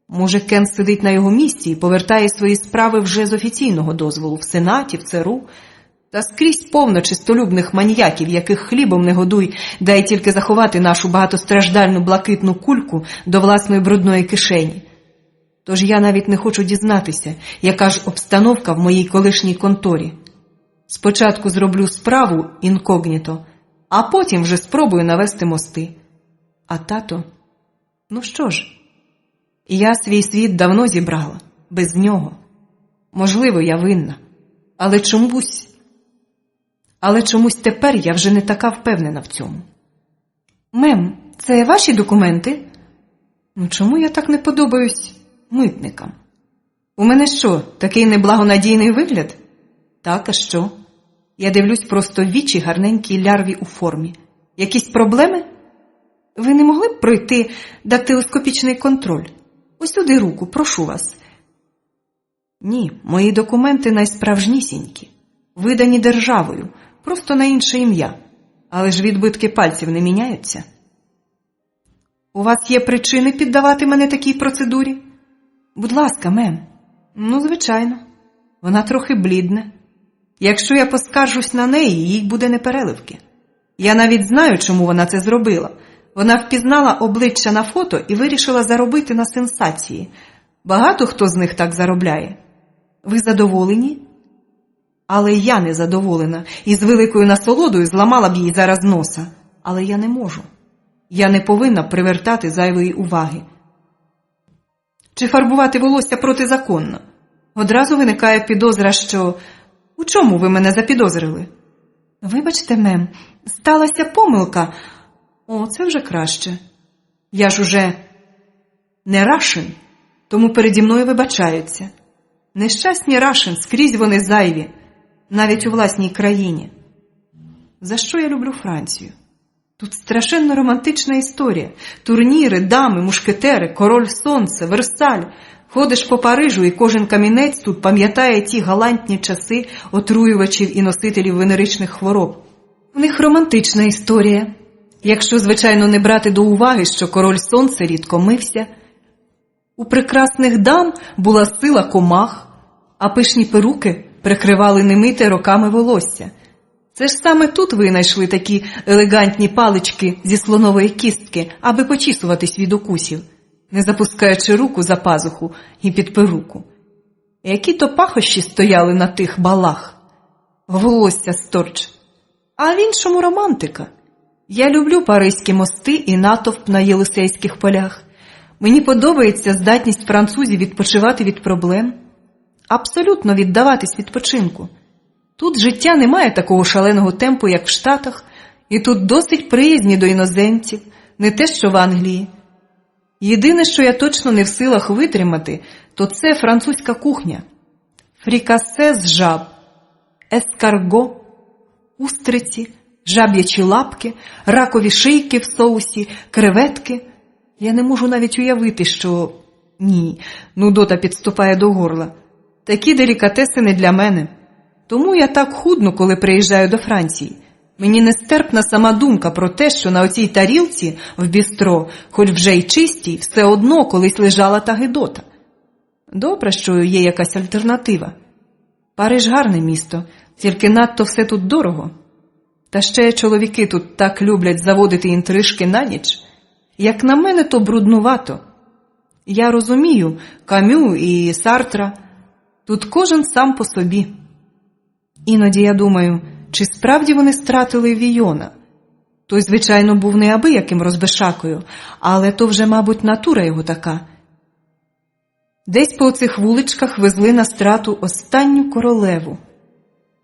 Може, Кен сидить на його місці і повертає свої справи вже з офіційного дозволу в Сенаті, в ЦРУ. Та скрізь повно чистолюбних маніяків, яких хлібом не годуй, дай тільки заховати нашу багатостраждальну блакитну кульку до власної брудної кишені. Тож я навіть не хочу дізнатися, яка ж обстановка в моїй колишній конторі. Спочатку зроблю справу інкогніто, а потім вже спробую навести мости. А тато? Ну що ж, я свій світ давно зібрала, без нього. Можливо, я винна, але чомусь тепер я вже не така впевнена в цьому. Мем, це ваші документи? Ну чому я так не подобаюсь митникам? У мене що, такий неблагонадійний вигляд? Так, а що? Я дивлюсь просто в вічі гарненькій лярві у формі. Якісь проблеми? Ви не могли б пройти дактилоскопічний контроль? Ось сюди руку, прошу вас. Ні, мої документи найсправжнісінькі. Видані державою, просто на інше ім'я. Але ж відбитки пальців не міняються. У вас є причини піддавати мене такій процедурі? Будь ласка, мем. Ну, звичайно. Вона трохи блідне. Якщо я поскаржусь на неї, їй буде непереливки. Я навіть знаю, чому вона це зробила. Вона впізнала обличчя на фото і вирішила заробити на сенсації. Багато хто з них так заробляє. Ви задоволені? Але я не задоволена і з великою насолодою зламала б їй зараз носа. Але я не можу. Я не повинна привертати зайвої уваги. Чи фарбувати волосся протизаконно? Одразу виникає підозра, що... У чому ви мене запідозрили? Вибачте, мем, сталася помилка. О, це вже краще. Я ж уже не Рашин, тому переді мною вибачаються. Нещасні Рашин, скрізь вони зайві, навіть у власній країні. За що я люблю Францію? Тут страшенно романтична історія. Турніри, дами, мушкетери, король сонце, Версаль. Ходиш по Парижу, і кожен камінець тут пам'ятає ті галантні часи отруювачів і носителів венеричних хвороб. В них романтична історія. Якщо, звичайно, не брати до уваги, що король сонце рідко мився. У прекрасних дам була сила комах, а пишні перуки прикривали немите роками волосся. Це ж саме тут винайшли такі елегантні палички зі слонової кістки, аби почісуватись від укусів, не запускаючи руку за пазуху і під перуку. Які то пахощі стояли на тих балах. Волосся сторч. А в іншому романтика. Я люблю паризькі мости і натовп на Єлисейських полях. Мені подобається здатність французів відпочивати від проблем. Абсолютно віддаватись відпочинку. Тут життя не має такого шаленого темпу, як в Штатах, і тут досить приязні до іноземців, не те, що в Англії. Єдине, що я точно не в силах витримати, то це французька кухня. Фрікасе з жаб, ескарго, устриці, жаб'ячі лапки, ракові шийки в соусі, креветки. Я не можу навіть уявити, що... Ні, нудота підступає до горла. Такі делікатеси не для мене. Тому я так худну, коли приїжджаю до Франції. Мені нестерпна сама думка про те, що на оцій тарілці в бістро, хоч вже й чистій, все одно колись лежала та гидота. Добре, що є якась альтернатива. Париж гарне місто, тільки надто все тут дорого. Та ще чоловіки тут так люблять заводити інтрижки на ніч. Як на мене, то бруднувато. Я розумію Камю і Сартра. Тут кожен сам по собі. Іноді я думаю, чи справді вони стратили Війона? Той, звичайно, був неабияким розбишакою, але то вже, мабуть, натура його така. Десь по оцих вуличках везли на страту останню королеву.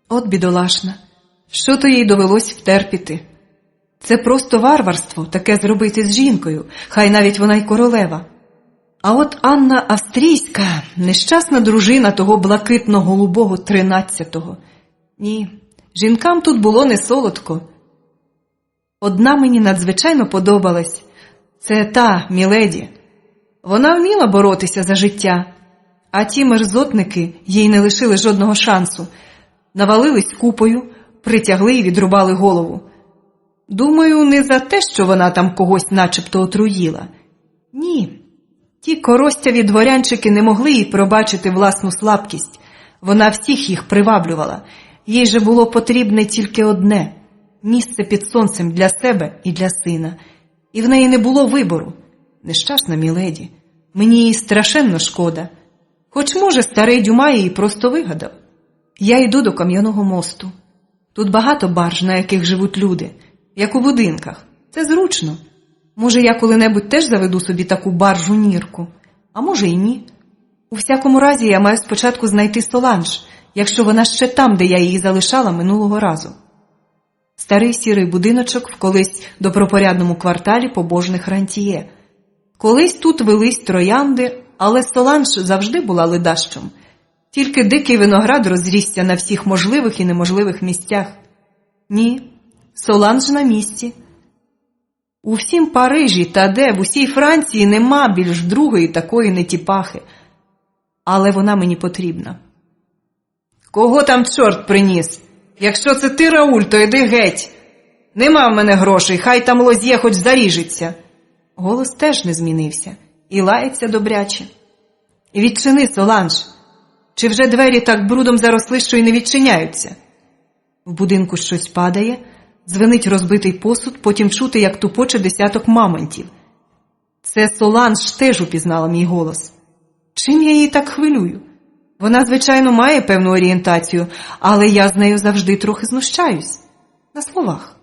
От бідолашна, що то їй довелось втерпіти. Це просто варварство таке зробити з жінкою, хай навіть вона й королева. А от Анна Австрійська, нещасна дружина того блакитно-голубого 13-го. Ні, жінкам тут було не солодко. Одна мені надзвичайно подобалась. Це та Міледі. Вона вміла боротися за життя, а ті мерзотники їй не лишили жодного шансу. Навалились купою, притягли і відрубали голову. Думаю, не за те, що вона там когось начебто отруїла. Ні, ті коростяві дворянчики не могли їй пробачити власну слабкість. Вона всіх їх приваблювала. Їй же було потрібне тільки одне – місце під сонцем для себе і для сина. І в неї не було вибору. Нещасна Міледі. Мені її страшенно шкода. Хоч, може, старий Дюма її просто вигадав. Я йду до Кам'яного мосту. Тут багато барж, на яких живуть люди, як у будинках. Це зручно. Може, я коли-небудь теж заведу собі таку баржу-нірку. А може і ні. У всякому разі, я маю спочатку знайти Соланж, якщо вона ще там, де я її залишала минулого разу. Старий сірий будиночок в колись добропорядному кварталі побожних рантіє. Колись тут велись троянди, але Соланж завжди була ледащом. Тільки дикий виноград розрісся на всіх можливих і неможливих місцях. Ні, Соланж на місці. У всім Парижі та де, в усій Франції нема більш другої такої нетіпахи. Але вона мені потрібна. Кого там чорт приніс? Якщо це ти, Рауль, то йди геть. Нема в мене грошей, хай там лозьє хоч заріжеться. Голос теж не змінився. І лається добряче. Відчини, Соланж. Чи вже двері так брудом заросли, що й не відчиняються? В будинку щось падає, дзвенить розбитий посуд, потім чути, як тупоче десяток мамонтів. Це Соланж теж упізнала мій голос. Чим я її так хвилюю? Вона, звичайно, має певну орієнтацію, але я з нею завжди трохи знущаюсь. На словах.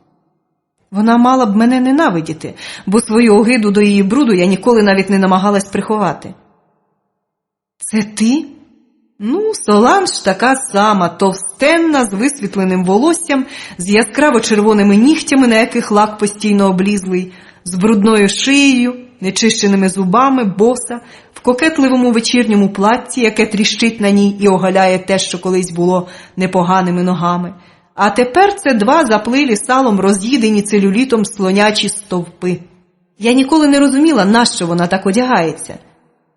Вона мала б мене ненавидіти, бо свою огиду до її бруду я ніколи навіть не намагалась приховати. Це ти? Ну, Соланж така сама, товстенна, з висвітленим волоссям, з яскраво червоними нігтями, на яких лак постійно облізлий, з брудною шиєю, нечищеними зубами, боса, в кокетливому вечірньому платці, яке тріщить на ній і оголяє те, що колись було непоганими ногами. А тепер це два заплилі салом роз'їдені целюлітом слонячі стовпи. Я ніколи не розуміла, нащо вона так одягається.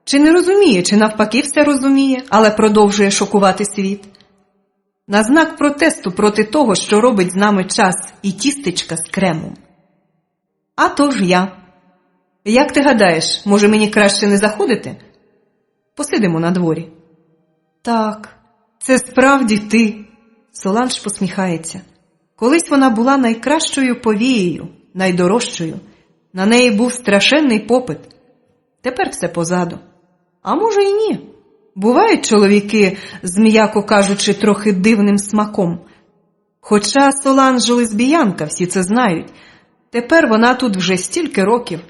Чи не розуміє, чи навпаки все розуміє, але продовжує шокувати світ. На знак протесту проти того, що робить з нами час і тістечка з кремом. А то ж я. Як ти гадаєш, може мені краще не заходити? Посидимо на дворі. Так, це справді ти. Соланж посміхається. Колись вона була найкращою повією, найдорожчою. На неї був страшенний попит. Тепер все позаду. А може і ні. Бувають чоловіки з, м'яко кажучи, трохи дивним смаком. Хоча Соланж лесбіянка, всі це знають. Тепер вона тут вже стільки років.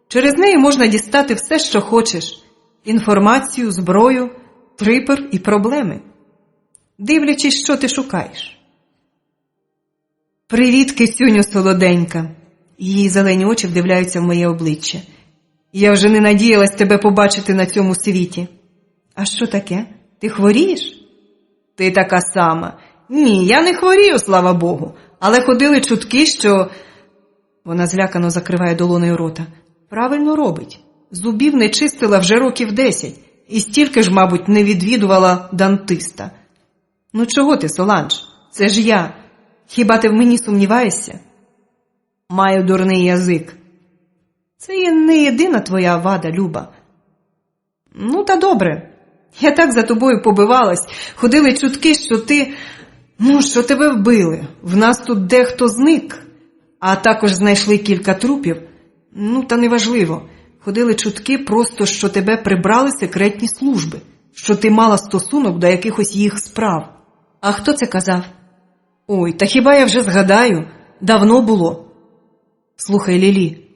Через неї можна дістати все, що хочеш. Інформацію, зброю, трипер і проблеми. Дивлячись, що ти шукаєш. «Привіт, кицюню солоденька!» Її зелені очі вдивляються в моє обличчя. «Я вже не надіялась тебе побачити на цьому світі». «А що таке? Ти хворієш?» «Ти така сама». «Ні, я не хворію, слава Богу. Але ходили чутки, що...» Вона злякано закриває долонею рота. «Правильно робить. Зубів не чистила вже років 10. І стільки ж, мабуть, не відвідувала дантиста». «Ну чого ти, Соланж? Це ж я. Хіба ти в мені сумніваєшся?» «Маю дурний язик». «Це є не єдина твоя вада, Люба». «Ну, та добре. Я так за тобою побивалась. Ходили чутки, що ти... що тебе вбили. В нас тут дехто зник. А також знайшли кілька трупів. Та неважливо. Ходили чутки просто, що тебе прибрали секретні служби. Що ти мала стосунок до якихось їх справ». «А хто це казав?» «Ой, та хіба я вже згадаю? Давно було». «Слухай, Лілі,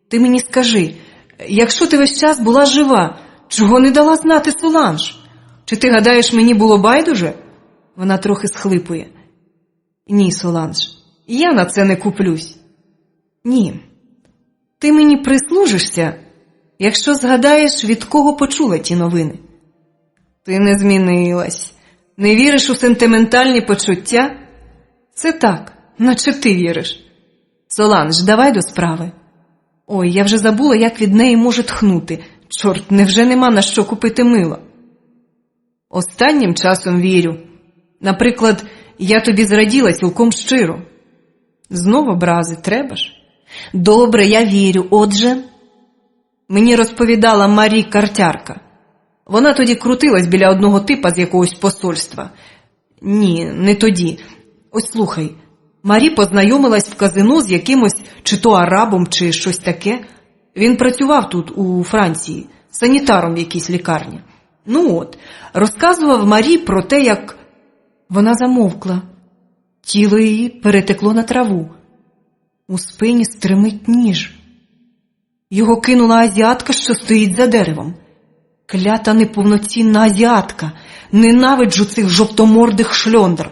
ти мені скажи, якщо ти весь час була жива, чого не дала знати Соланж? Чи ти гадаєш, мені було байдуже?» Вона трохи схлипує. «Ні, Соланж, я на це не куплюсь». «Ні, ти мені прислужишся, якщо згадаєш, від кого почула ті новини». «Ти не змінилась. Не віриш у сентиментальні почуття?» «Це так, наче ти віриш». «Соланж, давай до справи». «Ой, я вже забула, як від неї може тхнути. Чорт, невже нема на що купити мило?» «Останнім часом вірю. Наприклад, я тобі зраділа цілком щиро». «Знов образи, треба ж?» «Добре, я вірю. Отже...» Мені розповідала Марі Картярка. Вона тоді крутилась біля одного типа з якогось посольства. Ні, не тоді. Ось слухай, Марі познайомилась в казино з якимось чи то арабом, чи щось таке. Він працював тут, у Франції, санітаром в якійсь лікарні. Розказував Марі про те, як... Вона замовкла. Тіло її перетекло на траву. У спині стримить ніж. Його кинула азіатка, що стоїть за деревом. Клята неповноцінна азіатка. Ненавиджу цих жовтомордих шльондр.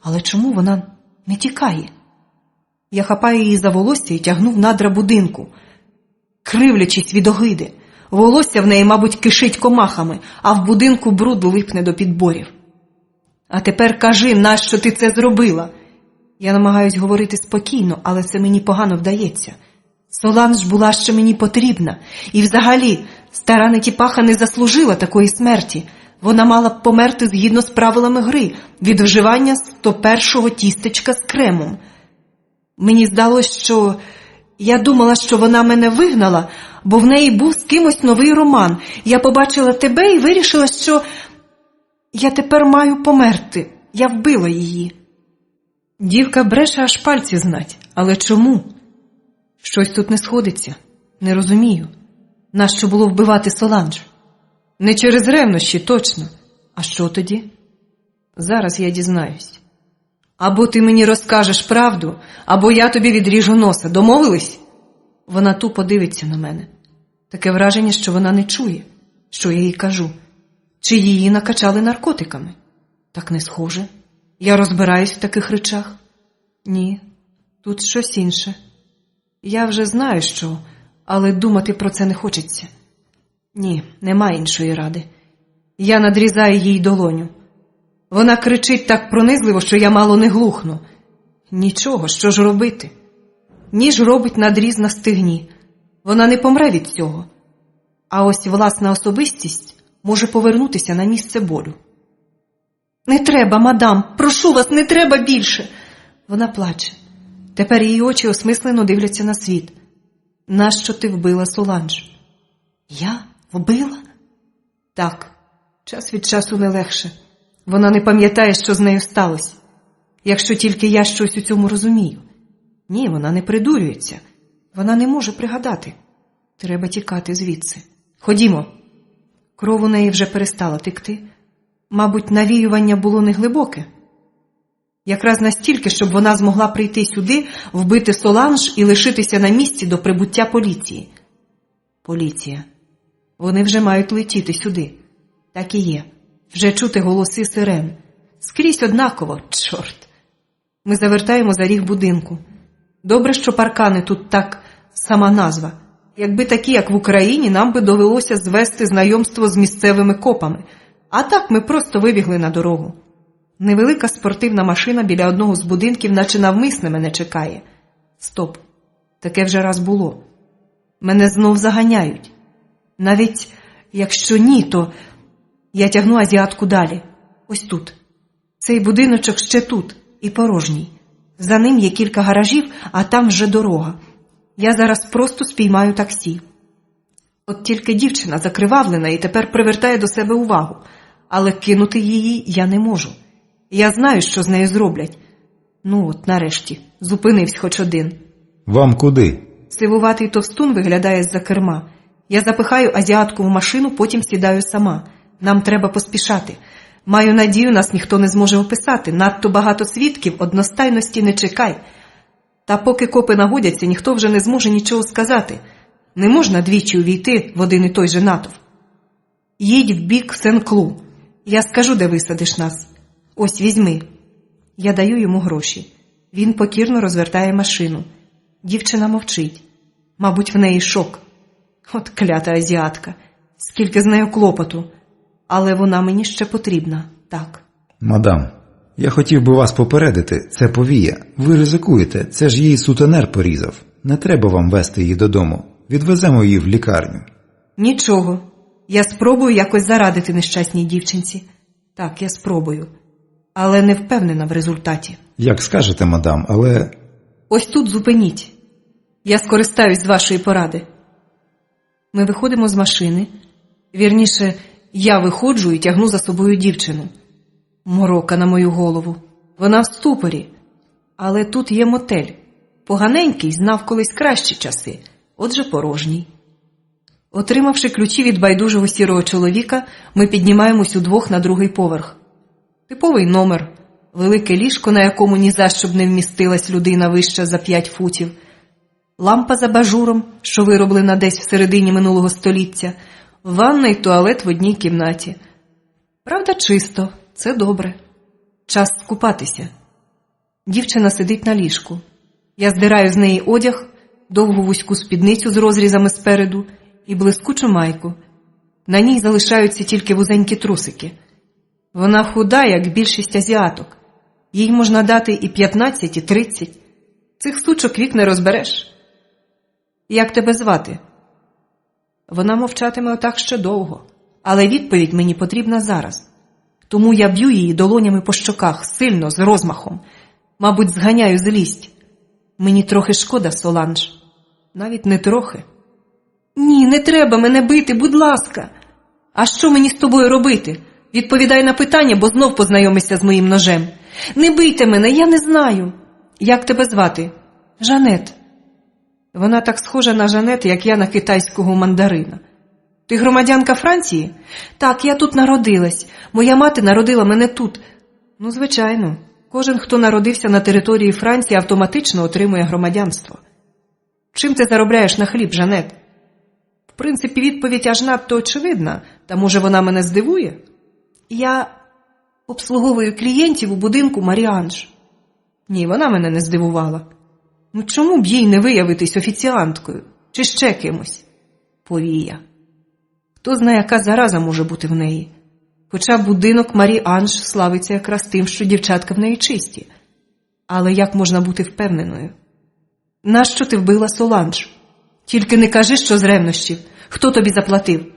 Але чому вона не тікає? Я хапаю її за волосся і тягну в надра будинку, кривлячись від огиди. Волосся в неї, мабуть, кишить комахами, а в будинку бруд липне до підборів. «А тепер кажи, нащо ти це зробила?» Я намагаюсь говорити спокійно, але це мені погано вдається. Соланж була ще мені потрібна. І взагалі, стара нетіпаха не заслужила такої смерті. Вона мала б померти згідно з правилами гри, від вживання 101-го тістечка з кремом. Мені здалось, що... Я думала, що вона мене вигнала, бо в неї був з кимось новий роман. Я побачила тебе і вирішила, що... Я тепер маю померти. Я вбила її. Дівка бреше, аж пальці знать. Але чому? Щось тут не сходиться. Не розумію. Нащо було вбивати Соланж? Не через ревнощі, точно. А що тоді? Зараз я дізнаюсь. Або ти мені розкажеш правду, або я тобі відріжу носа. Домовились? Вона тупо дивиться на мене. Таке враження, що вона не чує, що я їй кажу. Чи її накачали наркотиками? Так не схоже. Я розбираюсь в таких речах. Ні, тут щось інше. Я вже знаю, що, але думати про це не хочеться. Ні, нема іншої ради. Я надрізаю їй долоню. Вона кричить так пронизливо, що я мало не глухну. Нічого, що ж робити? Ніж робить надріз на стегні. Вона не помре від цього. А ось власна особистість може повернутися на місце болю. «Не треба, мадам, прошу вас, не треба більше!» Вона плаче. Тепер її очі осмислено дивляться на світ. «Нащо ти вбила Соланж?» «Я? Вбила?» «Так, час від часу не легше. Вона не пам'ятає, що з нею сталося. Якщо тільки я щось у цьому розумію. Ні, вона не придурюється. Вона не може пригадати. Треба тікати звідси. Ходімо». Кров у неї вже перестала текти. Мабуть, навіювання було неглибоке. Якраз настільки, щоб вона змогла прийти сюди, вбити Соланж і лишитися на місці до прибуття поліції. Поліція. Вони вже мають летіти сюди. Так і є. Вже чути голоси сирен. Скрізь однаково, чорт. Ми завертаємо за ріг будинку. Добре, що паркани тут так, сама назва. Якби такі, як в Україні, нам би довелося звести знайомство з місцевими копами. А так ми просто вибігли на дорогу. Невелика спортивна машина біля одного з будинків наче навмисне мене чекає. Стоп. Таке вже раз було. Мене знов заганяють. Навіть якщо ні, то я тягну азіатку далі. Ось тут. Цей будиночок ще тут і порожній. За ним є кілька гаражів, а там вже дорога. Я зараз просто спіймаю таксі. От тільки дівчина закривавлена і тепер привертає до себе увагу. Але кинути її я не можу. Я знаю, що з нею зроблять. Ну от, нарешті, зупинився хоч один. Вам куди? Сивуватий товстун виглядає з-за керма. Я запихаю азіатку в машину, потім сідаю сама. Нам треба поспішати. Маю надію, нас ніхто не зможе описати. Надто багато свідків, одностайності не чекай. Та поки копи нагодяться, ніхто вже не зможе нічого сказати. Не можна двічі увійти в один і той же натовп. Їдь в бік Сен-Клу. Я скажу, де висадиш нас. Ось, візьми. Я даю йому гроші. Він покірно розвертає машину. Дівчина мовчить. Мабуть, в неї шок. От клята азіатка. Скільки з нею клопоту. Але вона мені ще потрібна, так. Мадам, я хотів би вас попередити, це повія. Ви ризикуєте, це ж її сутенер порізав. Не треба вам вести її додому. Відвеземо її в лікарню. Нічого. Я спробую якось зарадити нещасній дівчинці. Так, я спробую. Але не впевнена в результаті. Як скажете, мадам, але... Ось тут зупиніть. Я скористаюсь з вашої поради. Ми виходимо з машини. Вірніше, я виходжу і тягну за собою дівчину. Морока на мою голову. Вона в ступорі. Але тут є мотель. Поганенький, знав колись кращі часи. Отже, порожній. Отримавши ключі від байдужого сірого чоловіка, ми піднімаємось удвох на другий поверх. Типовий номер. Велике ліжко, на якому ні за що б не вмістилась людина вища за 5 футів. Лампа за бажуром, що вироблена десь в середині минулого століття. Ванна й туалет в одній кімнаті. Правда, чисто. Це добре. Час скупатися. Дівчина сидить на ліжку. Я здираю з неї одяг, довгу вузьку спідницю з розрізами спереду і блискучу майку. На ній залишаються тільки вузенькі трусики. Вона худа, як більшість азіаток. Їй можна дати і 15, і 30. Цих сучок вік не розбереш. Як тебе звати? Вона мовчатиме отак ще довго. Але відповідь мені потрібна зараз. Тому я б'ю її долонями по щоках, сильно, з розмахом. Мабуть, зганяю злість. Мені трохи шкода, Соланж. Навіть не трохи. Ні, не треба мене бити, будь ласка. А що мені з тобою робити? Відповідай на питання, бо знов познайомишся з моїм ножем. Не бийте мене, я не знаю. Як тебе звати? Жанет. Вона так схожа на Жанет, як я на китайського мандарина. Ти громадянка Франції? Так, я тут народилась. Моя мати народила мене тут. Ну, звичайно. Кожен, хто народився на території Франції, автоматично отримує громадянство. Чим ти заробляєш на хліб, Жанет? В принципі, відповідь аж надто очевидна. Та може вона мене здивує? Я обслуговую клієнтів у будинку Марі-Анж. Ні, вона мене не здивувала. Ну чому б їй не виявитись офіціанткою? Чи ще кимось? Повія. Хто знає, яка зараза може бути в неї? Хоча будинок Марі-Анж славиться якраз тим, що дівчатка в неї чисті. Але як можна бути впевненою? Нащо ти вбила Соланж? Тільки не кажи, що з ревнощів. Хто тобі заплатив?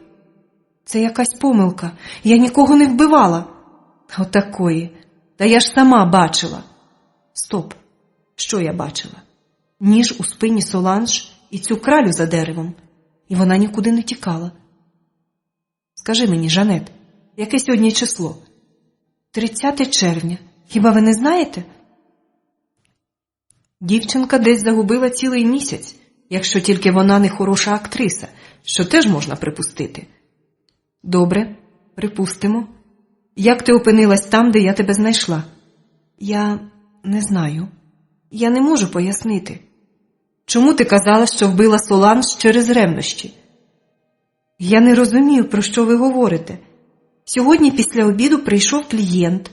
Це якась помилка. Я нікого не вбивала. Отакої. Та я ж сама бачила. Стоп. Що я бачила? Ніж у спині Соланж і цю кралю за деревом. І вона нікуди не тікала. Скажи мені, Жанет, яке сьогодні число? 30 червня. Хіба ви не знаєте? Дівчинка десь загубила цілий місяць, якщо тільки вона не хороша актриса, що теж можна припустити. Добре, припустимо. Як ти опинилась там, де я тебе знайшла? Я не знаю. Я не можу пояснити. Чому ти казала, що вбила Соланж через ревнощі? Я не розумію, про що ви говорите. Сьогодні після обіду прийшов клієнт,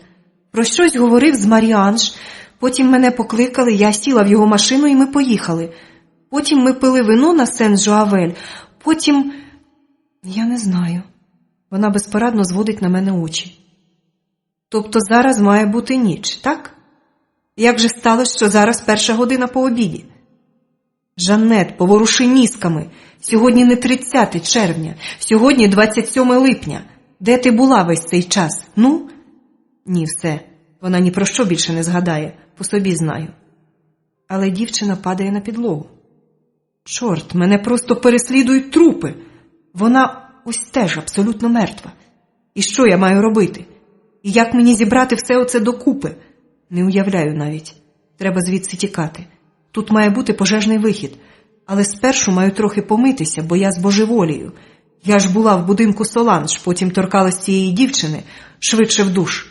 про щось говорив з Маріанж, потім мене покликали, я сіла в його машину і ми поїхали. Потім ми пили вино на Сен-Жуавель, потім... Я не знаю. Вона безпорадно зводить на мене очі. Тобто зараз має бути ніч, так? Як же сталося, що зараз 1 година по обіді? Жаннет, поворуши мізками. Сьогодні не 30 червня, сьогодні 27 липня. Де ти була весь цей час? Ну? Ні, все. Вона ні про що більше не згадає. По собі знаю. Але дівчина падає на підлогу. Чорт, мене просто переслідують трупи. Вона ось теж абсолютно мертва. І що я маю робити? І як мені зібрати все оце докупи? Не уявляю навіть. Треба звідси тікати. Тут має бути пожежний вихід. Але спершу маю трохи помитися, бо я збожеволію. Я ж була в будинку Соланж, потім торкалась цієї дівчини, швидше в душ.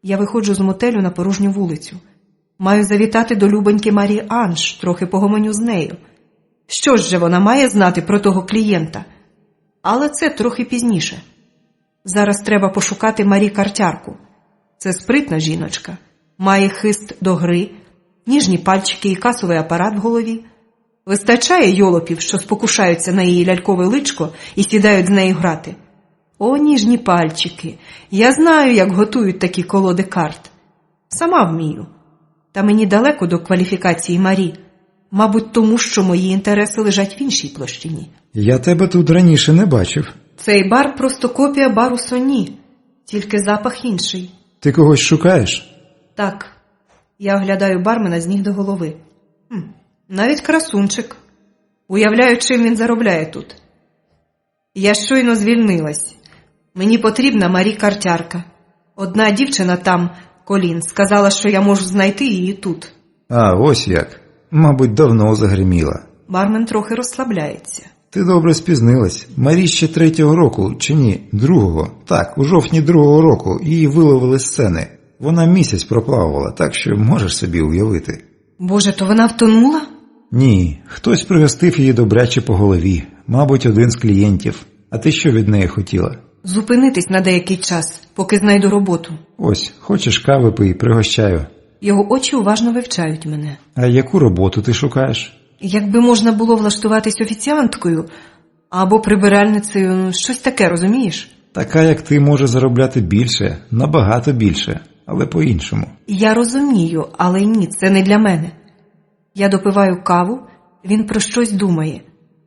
Я виходжу з мотелю на порожню вулицю. Маю завітати до любоньки Марі Анж, трохи погомоню з нею. Що ж же вона має знати про того клієнта? Але це трохи пізніше. Зараз треба пошукати Марі Картярку. Це спритна жіночка. Має хист до гри, ніжні пальчики і касовий апарат в голові. Вистачає йолопів, що спокушаються на її лялькове личко і сідають з нею грати. О, ніжні пальчики! Я знаю, як готують такі колоди карт. Сама вмію. Та мені далеко до кваліфікації Марі. Мабуть, тому, що мої інтереси лежать в іншій площині. Я тебе тут раніше не бачив. Цей бар просто копія бару Соні, тільки запах інший. Ти когось шукаєш? Так, я оглядаю бармена з ніг до голови. Навіть красунчик. Уявляю, чим він заробляє тут. Я щойно звільнилась. Мені потрібна Марі Картярка. Одна дівчина там, Колін, сказала, що я можу знайти її тут. А, ось як. Мабуть, давно загриміла. Бармен трохи розслабляється. Ти добре спізнилась. Марі ще 3-го року, чи ні? 2-го. Так, у жовтні 2-го року її виловили з сцени. Вона місяць проплавала, так що можеш собі уявити. Боже, то вона втонула? Ні, хтось пригостив її добряче по голові. Мабуть, один з клієнтів. А ти що від неї хотіла? Зупинитись на деякий час, поки знайду роботу. Ось, хочеш кави пий, пригощаю. Його очі уважно вивчають мене. А яку роботу ти шукаєш? Якби можна було влаштуватись офіціанткою або прибиральницею, щось таке, розумієш? Така, як ти, може заробляти більше, набагато більше, але по-іншому. Я розумію, але ні, це не для мене. Я допиваю каву, він про щось думає.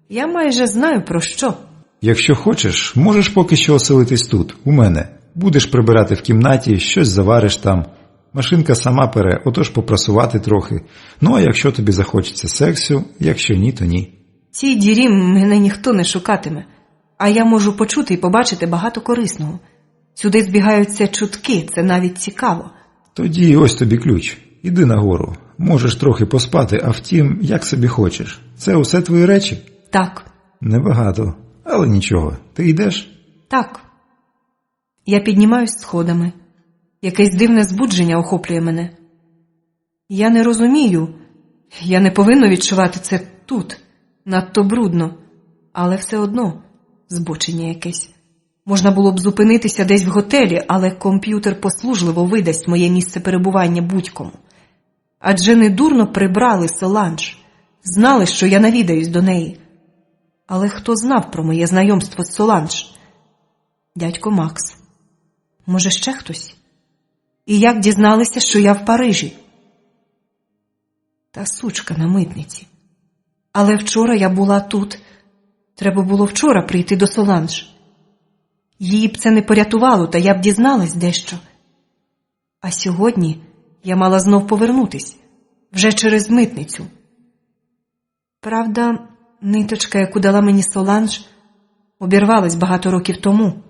Я майже знаю про що. Якщо хочеш, можеш поки що оселитись тут, у мене. Будеш прибирати в кімнаті, щось завариш там. Машинка сама пере, отож попрасувати трохи. Ну, а якщо тобі захочеться сексу, якщо ні, то ні. В цій дірі мене ніхто не шукатиме. А я можу почути і побачити багато корисного. Сюди збігаються чутки, це навіть цікаво. Тоді ось тобі ключ. Іди нагору. Можеш трохи поспати, а втім, як собі хочеш. Це усе твої речі? Так. Небагато, але нічого. Ти йдеш? Так. Я піднімаюсь сходами. Якесь дивне збудження охоплює мене. Я не розумію. Я не повинна відчувати це тут. Надто брудно. Але все одно збочення якесь. Можна було б зупинитися десь в готелі, але комп'ютер послужливо видасть моє місце перебування будь-кому. Адже недурно прибрали Соланж. Знали, що я навідаюсь до неї. Але хто знав про моє знайомство з Соланж? Дядько Макс. Може, ще хтось? І як дізналися, що я в Парижі? Та сучка на митниці. Але вчора я була тут. Треба було вчора прийти до Соланж. Її б це не порятувало, та я б дізналась дещо. А сьогодні я мала знов повернутись. Вже через митницю. Правда, ниточка, яку дала мені Соланж, обірвалась багато років тому.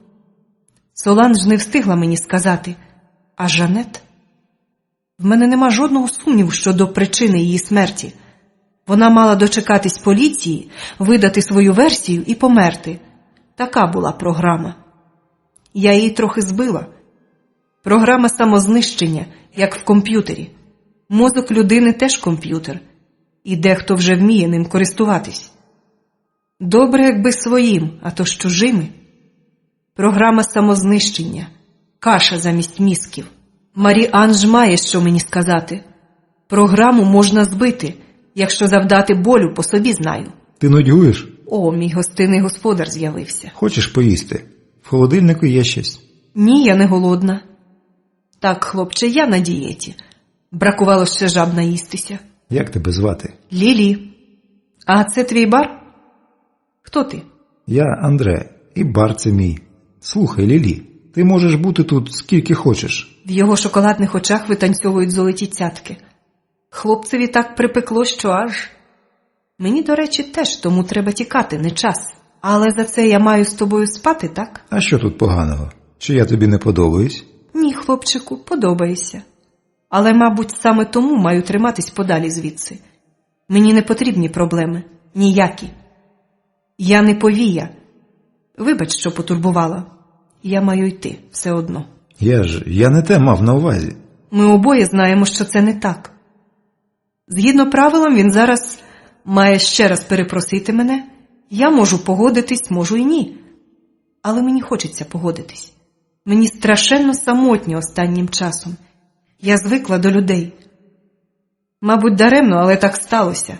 Соланж не встигла мені сказати. А Жанет? В мене нема жодного сумніву щодо причини її смерті. Вона мала дочекатись поліції, видати свою версію і померти. Така була програма. Я її трохи збила. Програма самознищення, як в комп'ютері. Мозок людини теж комп'ютер. І дехто вже вміє ним користуватись. Добре, якби своїм, а то ж чужими. Програма самознищення. Каша замість мізків. Марі-Анж має що мені сказати. Програму можна збити, якщо завдати болю, по собі знаю. Ти нудьгуєш? О, мій гостинний господар з'явився. Хочеш поїсти? В холодильнику є щось. Ні, я не голодна. Так, хлопче, я на дієті. Бракувало ще жаб наїстися. Як тебе звати? Лілі. А це твій бар? Хто ти? Я Андре, і бар це мій. Слухай, Лілі, ти можеш бути тут скільки хочеш. В його шоколадних очах витанцьовують золоті цятки. Хлопцеві так припекло, що аж... Мені, до речі, теж, тому треба тікати, не час. Але за це я маю з тобою спати, так? А що тут поганого? Чи я тобі не подобаюсь? Ні, хлопчику, подобаєшся. Але, мабуть, саме тому маю триматись подалі звідси. Мені не потрібні проблеми. Ніякі. Я не повія. Вибач, що потурбувала. Я маю йти, все одно. Я не те мав на увазі. Ми обоє знаємо, що це не так. Згідно правилам, він зараз має ще раз перепросити мене. Я можу погодитись, можу і ні. Але мені хочеться погодитись. Мені страшенно самотньо останнім часом. Я звикла до людей. Мабуть, даремно, але так сталося.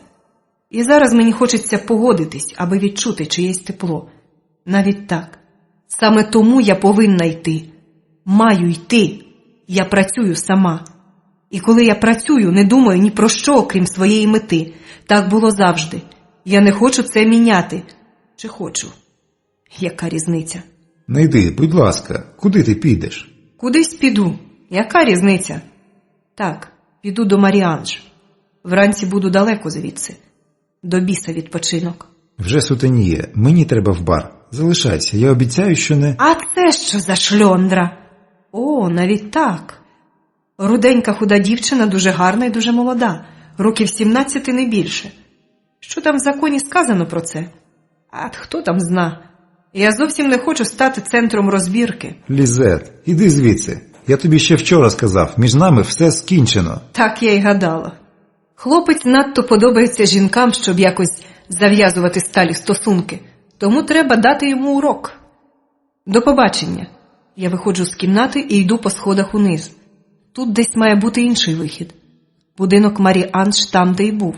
І зараз мені хочеться погодитись, аби відчути чиєсь тепло. Навіть так. Саме тому я повинна йти. Маю йти. Я працюю сама. І коли я працюю, не думаю ні про що, окрім своєї мети. Так було завжди. Я не хочу це міняти. Чи хочу? Яка різниця? Не йди, будь ласка, куди ти підеш? Кудись піду. Яка різниця? Так, піду до Марі-Анж. Вранці буду далеко звідси. До біса відпочинок. Вже сутеніє, мені треба в бар. Залишайся, я обіцяю, що не... А це що за шльондра? О, навіть так. Руденька худа дівчина, дуже гарна і дуже молода. Років 17 не більше. Що там в законі сказано про це? А хто там зна? Я зовсім не хочу стати центром розбірки. Лізет, іди звідси. Я тобі ще вчора сказав, між нами все скінчено. Так я й гадала. Хлопець надто подобається жінкам, щоб якось зав'язувати сталі стосунки. Тому треба дати йому урок. До побачення. Я виходжу з кімнати і йду по сходах униз. Тут десь має бути інший вихід. Будинок Марі-Анж там, де й був.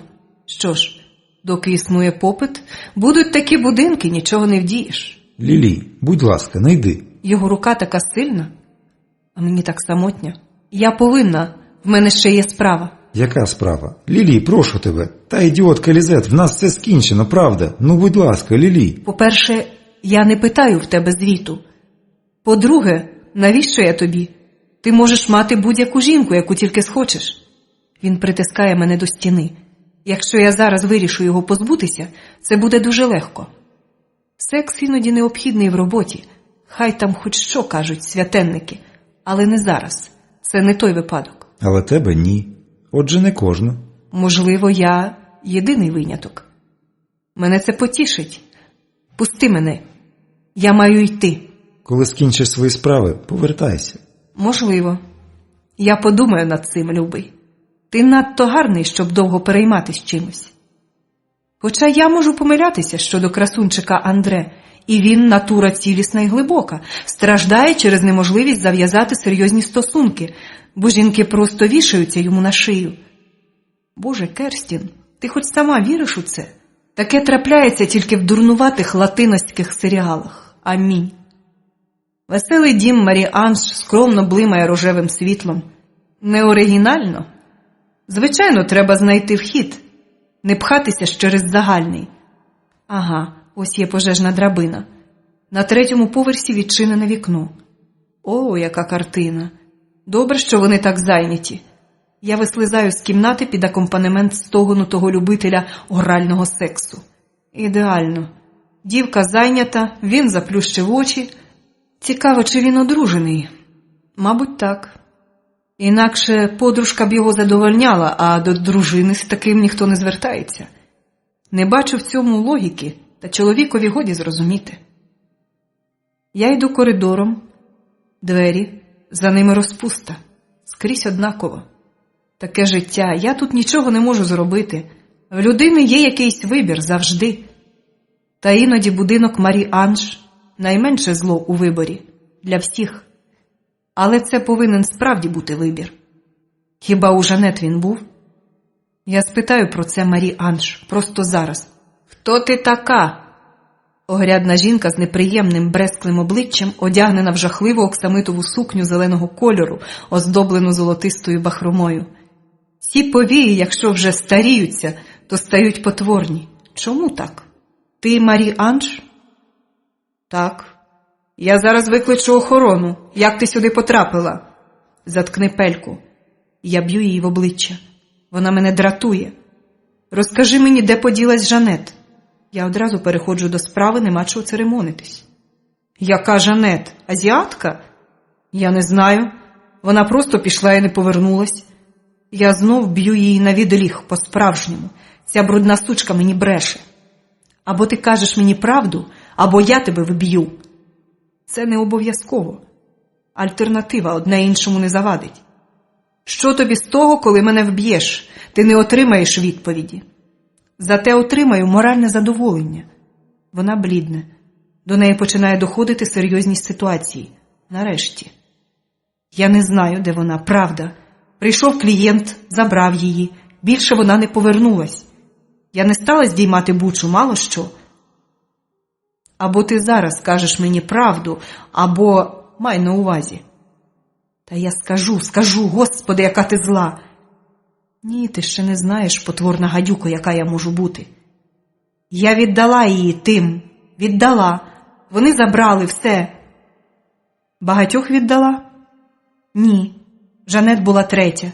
Що ж, доки існує попит, будуть такі будинки, нічого не вдієш. Лілі, будь ласка, не йди. Його рука така сильна, а мені так самотня. Я повинна, в мене ще є справа. Яка справа? Лілі, прошу тебе. Та ідіотка Лізет, в нас все скінчено, правда? Ну, будь ласка, Лілі. По-перше, я не питаю в тебе звіту. По-друге, навіщо я тобі? Ти можеш мати будь-яку жінку, яку тільки схочеш. Він притискає мене до стіни. Якщо я зараз вирішу його позбутися, це буде дуже легко. Секс іноді необхідний в роботі. Хай там хоч що кажуть святенники. Але не зараз. Це не той випадок. Але тебе ні. Отже, не кожну. Можливо, я єдиний виняток. Мене це потішить. Пусти мене. Я маю йти. Коли скінчиш свої справи, повертайся. Можливо. Я подумаю над цим, любий. Ти надто гарний, щоб довго перейматись чимось. Хоча я можу помилятися щодо красунчика Андре, і він натура цілісна і глибока, страждає через неможливість зав'язати серйозні стосунки, бо жінки просто вішаються йому на шию. Боже, Керстін, ти хоч сама віриш у це? Таке трапляється тільки в дурнуватих латиноських серіалах. Амінь. Веселий дім Марі-Анж скромно блимає рожевим світлом. Неоригінально? Звичайно, треба знайти вхід. Не пхатися ж через загальний. Ага, ось є пожежна драбина. На 3-му поверсі відчинене вікно. О, яка картина! Добре, що вони так зайняті. Я вислизаю з кімнати під акомпанемент стогону того любителя орального сексу. Ідеально. Дівка зайнята, він заплющив очі. Цікаво, чи він одружений? Мабуть, так. Інакше подружка б його задовольняла, а до дружини з таким ніхто не звертається. Не бачу в цьому логіки, та чоловікові годі зрозуміти. Я йду коридором, Двері, за ними розпуста. Скрізь однаково. Таке життя, я тут нічого не можу зробити. В людини є якийсь вибір завжди. Та іноді будинок Марі Анж – найменше зло у виборі. Для всіх. Але це повинен справді бути вибір. Хіба у Жанет він був? Я спитаю про це Марі Анж просто зараз. «Хто ти така?» Огрядна жінка з неприємним бресклим обличчям, одягнена в жахливу оксамитову сукню зеленого кольору, оздоблену золотистою бахромою. Ці повії, якщо вже старіються, то стають потворні. Чому так? Ти Марі Анж? Так. Я зараз викличу охорону. Як ти сюди потрапила? Заткни пельку. Я б'ю її в обличчя. Вона мене дратує. Розкажи мені, де поділась Жанет. Я одразу переходжу до справи, нема чого церемонитись. Яка Жанет? Азіатка? Я не знаю. Вона просто пішла і не повернулась. Я знов б'ю її на відліг, по-справжньому. Ця брудна сучка мені бреше. Або ти кажеш мені правду, або я тебе вб'ю. Це не обов'язково. Альтернатива одне іншому не завадить. Що тобі з того, коли мене вб'єш? Ти не отримаєш відповіді. Зате отримаю моральне задоволення. Вона блідне. До неї починає доходити серйозність ситуації. Нарешті. Я не знаю, де вона, правда. Прийшов клієнт, забрав її. Більше вона не повернулась. Я не стала здіймати бучу, мало що. Або ти зараз скажеш мені правду, або май на увазі. Та я скажу, Господи, яка ти зла. Ні, ти ще не знаєш, потворна гадюко, яка я можу бути. Я віддала її тим. Віддала. Вони забрали все. Багатьох віддала? Ні. Жанет була третя.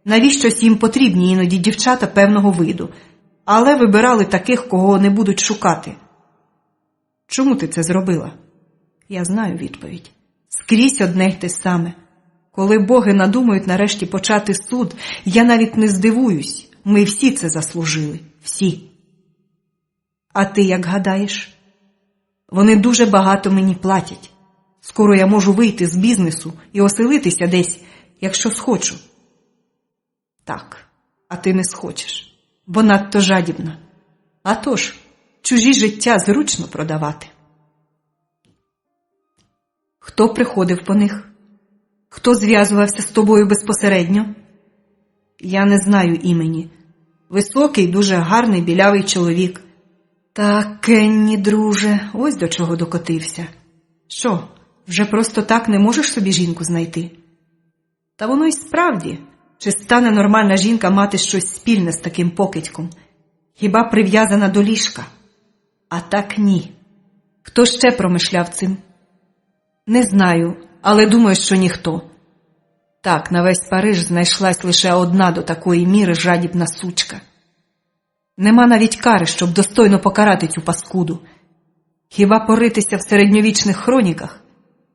Навіщось їм потрібні іноді дівчата певного виду. Але вибирали таких, кого не будуть шукати. Чому ти це зробила? Я знаю відповідь. Скрізь одне й те саме. Коли боги надумають нарешті почати суд, я навіть не здивуюсь. Ми всі це заслужили. Всі. А ти як гадаєш? Вони дуже багато мені платять. Скоро я можу вийти з бізнесу і оселитися десь, якщо схочу. Так, а ти не схочеш, бо надто жадібна. А тож, чужі життя зручно продавати. Хто приходив по них? Хто зв'язувався з тобою безпосередньо? Я не знаю імені. Високий, дуже гарний, білявий чоловік. Так, Кенні, друже, ось до чого докотився. Що, вже просто так не можеш собі жінку знайти? Та воно й справді, чи стане нормальна жінка мати щось спільне з таким покидьком? Хіба прив'язана до ліжка? А так ні. Хто ще промишляв цим? Не знаю, але думаю, що ніхто. Так, на весь Париж знайшлась лише одна до такої міри жадібна сучка. Нема навіть кари, щоб достойно покарати цю паскуду. Хіба поритися в середньовічних хроніках?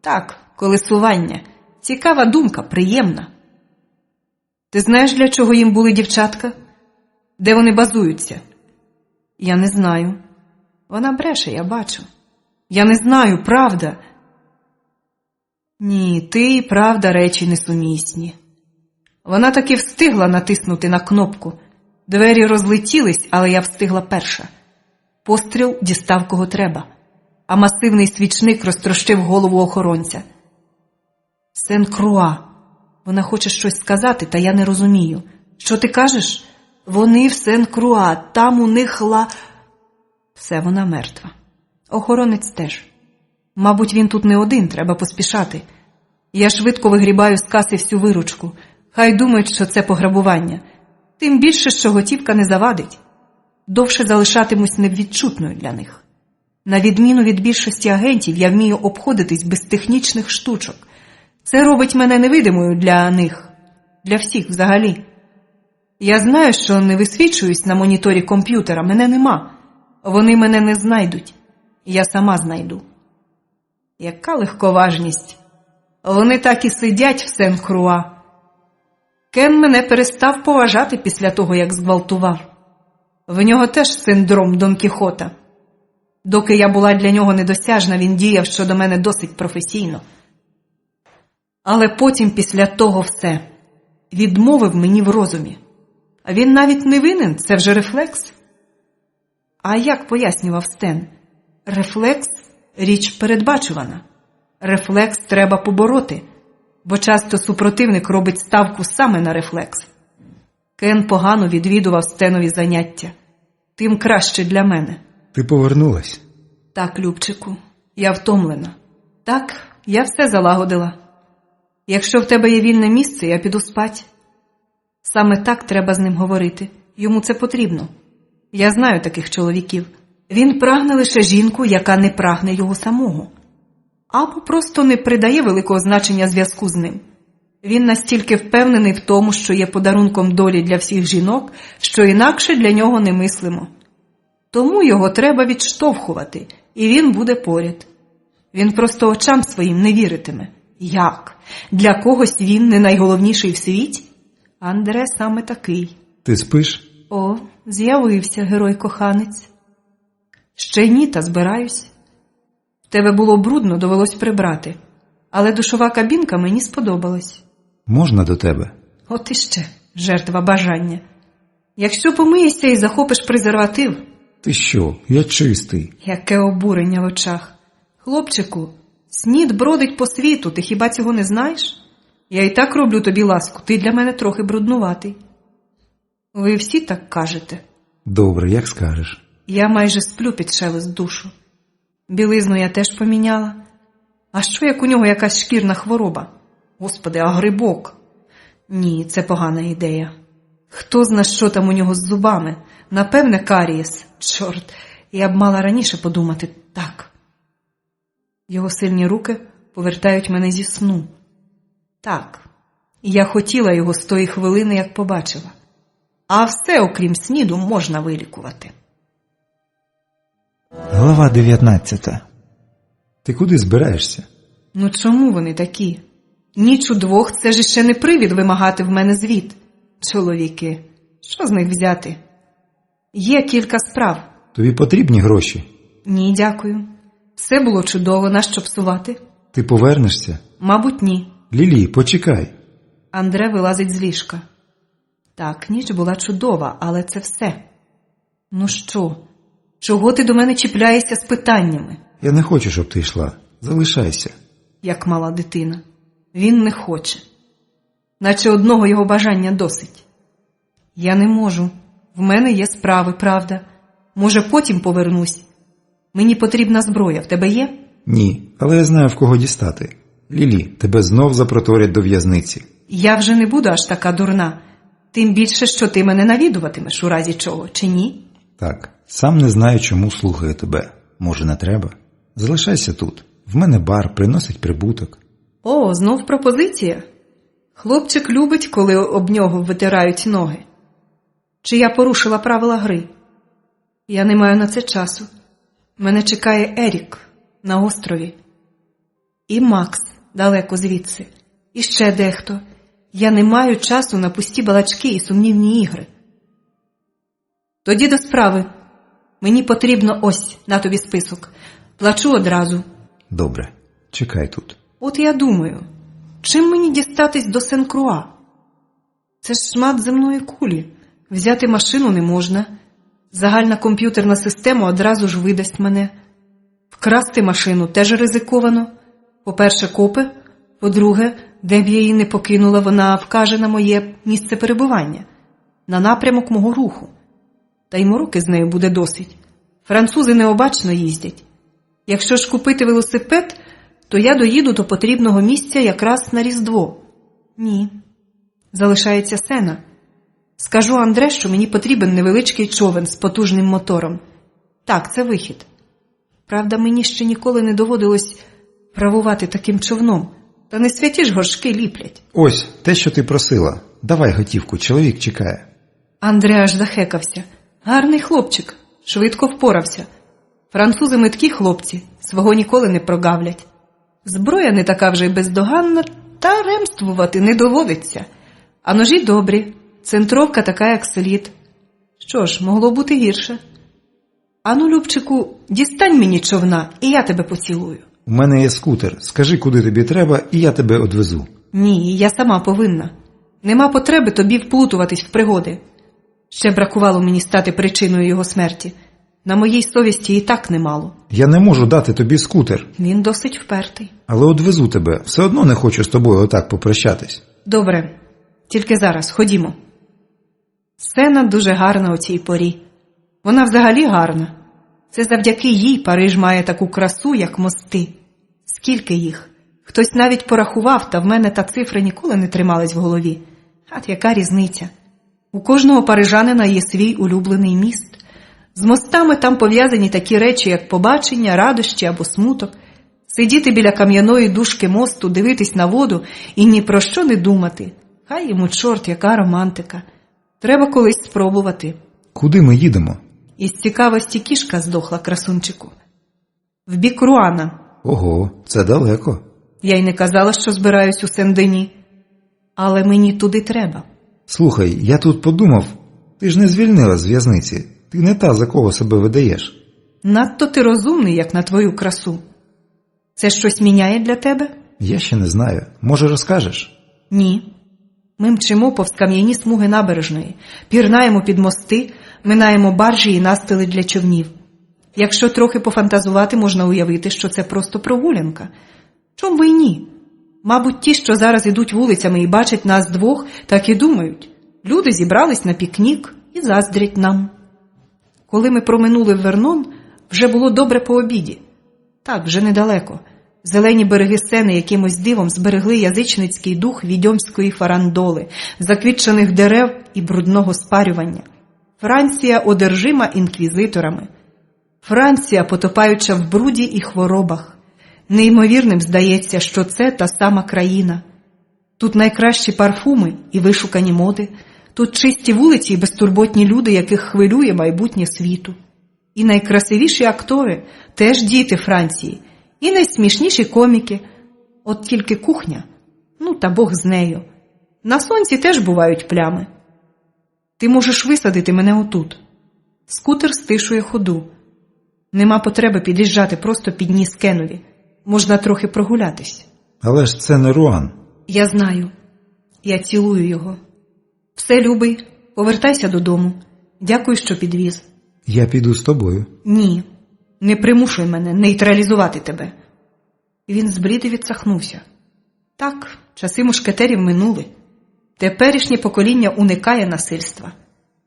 Так, колесування. Цікава думка, приємна. Ти знаєш, для чого їм були дівчатка? Де вони базуються? Я не знаю. Вона бреше, я бачу. Я не знаю, правда. Ні, ти і правда речі несумісні. Вона таки встигла натиснути на кнопку. Двері розлетілись, але я встигла перша. Постріл дістав кого треба, а масивний свічник розтрощив голову охоронця. Сен-Круа. Вона хоче щось сказати, та я не розумію. Що ти кажеш? Вони в Сен-Круа, там у них Все, вона мертва. Охоронець теж. Мабуть, він тут не один, треба поспішати. Я швидко вигрібаю з каси всю виручку. Хай думають, що це пограбування. Тим більше, що готівка не завадить. Довше залишатимусь невідчутною для них. На відміну від більшості агентів, я вмію обходитись без технічних штучок. Це робить мене невидимою для них. Для всіх взагалі. Я знаю, що не висвічуюсь на моніторі комп'ютера, мене нема. Вони мене не знайдуть. Я сама знайду. Яка легковажність. Вони так і сидять в Сен-Круа. Кен мене перестав поважати після того, як зґвалтував. В нього теж синдром Дон Кіхота. Доки я була для нього недосяжна, він діяв щодо мене досить професійно. Але потім після того все відмовив мені в розумі. А він навіть не винен, це вже рефлекс. А як пояснював Стен? Рефлекс – річ передбачувана. Рефлекс треба побороти, бо часто супротивник робить ставку саме на рефлекс. Кен погано відвідував Стенові заняття. Тим краще для мене. Ти повернулась. Так, Любчику, я втомлена. Так, я все залагодила. Якщо в тебе є вільне місце, я піду спать. Саме так треба з ним говорити. Йому це потрібно. Я знаю таких чоловіків. Він прагне лише жінку, яка не прагне його самого. Або просто не придає великого значення зв'язку з ним. Він настільки впевнений в тому, що є подарунком долі для всіх жінок, що інакше для нього не мислимо. Тому його треба відштовхувати, і він буде поряд. Він просто очам своїм не віритиме. Як? Для когось він не найголовніший в світі? Андре саме такий. Ти спиш? О, з'явився герой-коханець. Ще ні, та збираюсь. В тебе було брудно, довелось прибрати. Але душова кабінка мені сподобалась. Можна до тебе? От іще, жертва бажання. Якщо помиєшся і захопиш презерватив... Ти що? Я чистий. Яке обурення в очах. Хлопчику, снід бродить по світу, ти хіба цього не знаєш? Я і так роблю тобі ласку, ти для мене трохи бруднуватий. Ви всі так кажете. Добре, як скажеш. Я майже сплю під шелест душу. Білизну я теж поміняла. А що, як у нього якась шкірна хвороба? Господи, а грибок? Ні, це погана ідея. Хто зна, що там у нього з зубами? Напевне, карієс. Чорт, я б мала раніше подумати так. Його сильні руки повертають мене зі сну. Так, я хотіла його з тої хвилини, як побачила. А все, окрім сніду, можна вилікувати. Глава 19. Ти куди збираєшся? Ну чому вони такі? Ніч удвох – це ж ще не привід вимагати в мене звіт. Чоловіки, що з них взяти? Є кілька справ. Тобі потрібні гроші? Ні, дякую. Все було чудово, нащо псувати? Ти повернешся? Мабуть, ні. Лілі, почекай. Андре вилазить з ліжка. Так, ніч була чудова, але це все. Ну що? Чого ти до мене чіпляєшся з питаннями? Я не хочу, щоб ти йшла. Залишайся. Як мала дитина. Він не хоче. Наче одного його бажання досить. Я не можу. В мене є справи, правда. Може, потім повернусь. Мені потрібна зброя. В тебе є? Ні, але я знаю, в кого дістати. Лілі, тебе знов запроторять до в'язниці. Я вже не буду аж така дурна. Тим більше, що ти мене навідуватимеш у разі чого, чи ні? Так, сам не знаю, чому слухаю тебе. Може, не треба? Залишайся тут. В мене бар, приносить прибуток. О, знов пропозиція. Хлопчик любить, коли об нього витирають ноги. Чи я порушила правила гри? Я не маю на це часу. Мене чекає Ерік на острові. І Макс далеко звідси. І ще дехто. Я не маю часу на пусті балачки і сумнівні ігри. Тоді до справи. Мені потрібно ось, на тобі список. Плачу одразу. Добре, чекай тут. От я думаю, чим мені дістатись до Сен-Круа? Це ж шмат земної кулі. Взяти машину не можна. Загальна комп'ютерна система одразу ж видасть мене. Вкрасти машину теж ризиковано. По-перше, копи. По-друге, де б я її не покинула, вона вкаже на моє місце перебування. На напрямок мого руху. Та й мороки з нею буде досить. Французи необачно їздять. Якщо ж купити велосипед, то я доїду до потрібного місця якраз на Різдво. Ні. Залишається Сена. Скажу Андре, що мені потрібен невеличкий човен з потужним мотором. Так, це вихід. Правда, мені ще ніколи не доводилось правувати таким човном. Та не святі ж горшки ліплять. Ось, те, що ти просила. Давай готівку, чоловік чекає. Андре аж захекався. Гарний хлопчик. Швидко впорався. Французи меткі хлопці. Свого ніколи не прогавлять. Зброя не така вже й бездоганна, та ремствувати не доводиться. А ножі добрі. Центровка така, як слід. Що ж, могло бути гірше. Ану, Любчику, дістань мені човна, і я тебе поцілую. У мене є скутер. Скажи, куди тобі треба, і я тебе одвезу. Ні, я сама повинна. Нема потреби тобі вплутуватись в пригоди. Ще бракувало мені стати причиною його смерті. На моїй совісті і так немало. Я не можу дати тобі скутер, Він досить впертий. але одвезу тебе. Все одно не хочу з тобою отак попрощатись. Добре, тільки зараз, ходімо. Сцена дуже гарна у цій порі. Вона взагалі гарна. Це завдяки їй Париж має таку красу, як мости. Скільки їх? Хтось навіть порахував, та в мене та цифра ніколи не трималась в голові. От яка різниця? У кожного парижанина є свій улюблений міст. З мостами там пов'язані такі речі, як побачення, радощі або смуток. Сидіти біля кам'яної дужки мосту, дивитись на воду і ні про що не думати. Хай йому чорт, яка романтика. Треба колись спробувати. Куди ми їдемо? Із цікавості кішка здохла, красунчику. В бік Руана. Ого, це далеко. Я й не казала, що збираюсь у Сен-Дені. Але мені туди треба. Слухай, я тут подумав, ти ж не звільнила з в'язниці. Ти не та, за кого себе видаєш. Надто ти розумний, як на твою красу. Це щось міняє для тебе? Я ще не знаю. Може, розкажеш? Ні. Ми мчимо повз кам'яні смуги набережної, пірнаємо під мости, минаємо баржі і настили для човнів. Якщо трохи пофантазувати, можна уявити, що це просто прогулянка. Чом би й ні? Мабуть, ті, що зараз ідуть вулицями і бачать нас двох, так і думають. Люди зібрались на пікнік і заздрять нам. Коли ми проминули Вернон, вже було добре по обіді. Так, вже недалеко. Зелені береги Сени якимось дивом зберегли язичницький дух відьомської фарандоли, заквітчених дерев і брудного спарювання. Франція одержима інквізиторами. Франція, потопаюча в бруді і хворобах. Неймовірним здається, що це та сама країна. Тут найкращі парфуми і вишукані моди. Тут чисті вулиці і безтурботні люди, яких хвилює майбутнє світу. І найкрасивіші актори – теж діти Франції. І найсмішніші коміки. От тільки кухня. Ну, та Бог з нею. На сонці теж бувають плями. Ти можеш висадити мене отут. Скутер стишує ходу. Нема потреби під'їжджати, просто підніс Кенові. Можна трохи прогулятись. Але ж це не Руан. Я знаю. Я цілую його. Все, любий, повертайся додому. Дякую, що підвіз. Я піду з тобою. Ні, не примушуй мене нейтралізувати тебе. Він зблід і відсахнувся. Так, часи мушкетерів минули. Теперішнє покоління уникає насильства.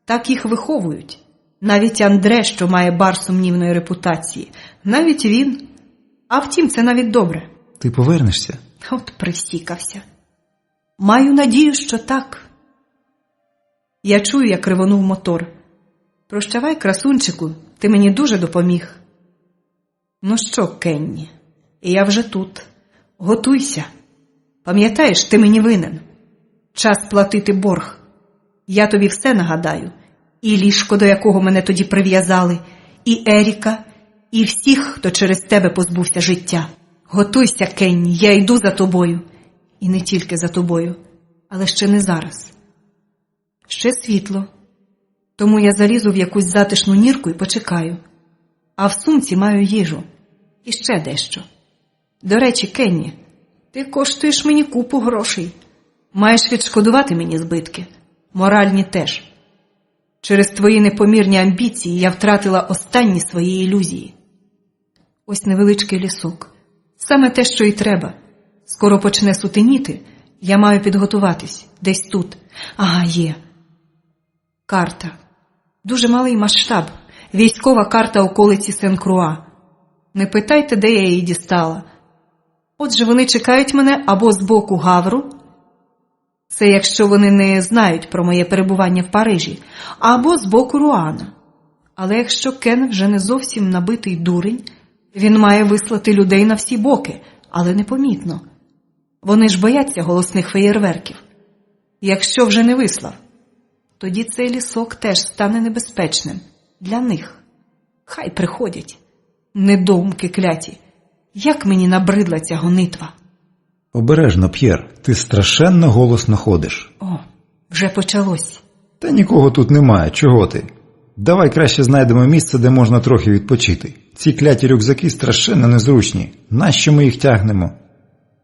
Так їх виховують. Навіть Андре, що має бар сумнівної репутації. Навіть він. А втім, це навіть добре. Ти повернешся? От присікався. Маю надію, що так. Я чую, як ревонув мотор. Прощавай, красунчику, ти мені дуже допоміг. Ну що, Кенні, я вже тут. Готуйся. Пам'ятаєш, ти мені винен. Час платити борг. Я тобі все нагадаю. І ліжко, до якого мене тоді прив'язали, і Еріка, і всіх, хто через тебе позбувся життя. Готуйся, Кенні, я йду за тобою. І не тільки за тобою, але ще не зараз. Ще світло. Тому я залізу в якусь затишну нірку і почекаю. А в сумці маю їжу. І ще дещо. До речі, Кенні, ти коштуєш мені купу грошей. Маєш відшкодувати мені збитки. Моральні теж. Через твої непомірні амбіції я втратила останні свої ілюзії. Ось невеличкий лісок. Саме те, що й треба. Скоро почне сутеніти. Я маю підготуватись. Десь тут. Ага, є. Карта. Дуже малий масштаб. Військова карта околиці Сен-Круа. Не питайте, де я її дістала. Отже, вони чекають мене або з боку Гавру, це якщо вони не знають про моє перебування в Парижі, або з боку Руана. Але якщо Кен вже не зовсім набитий дурень, він має вислати людей на всі боки, але непомітно. Вони ж бояться голосних феєрверків. Якщо вже не вислав, тоді цей лісок теж стане небезпечним для них. Хай приходять. Недоумки кляті. Як мені набридла ця гонитва. Обережно, П'єр, ти страшенно голосно ходиш. О, вже почалось. Та нікого тут немає, чого ти? Давай краще знайдемо місце, де можна трохи відпочити. Ці кляті рюкзаки страшенно незручні. Нащо ми їх тягнемо?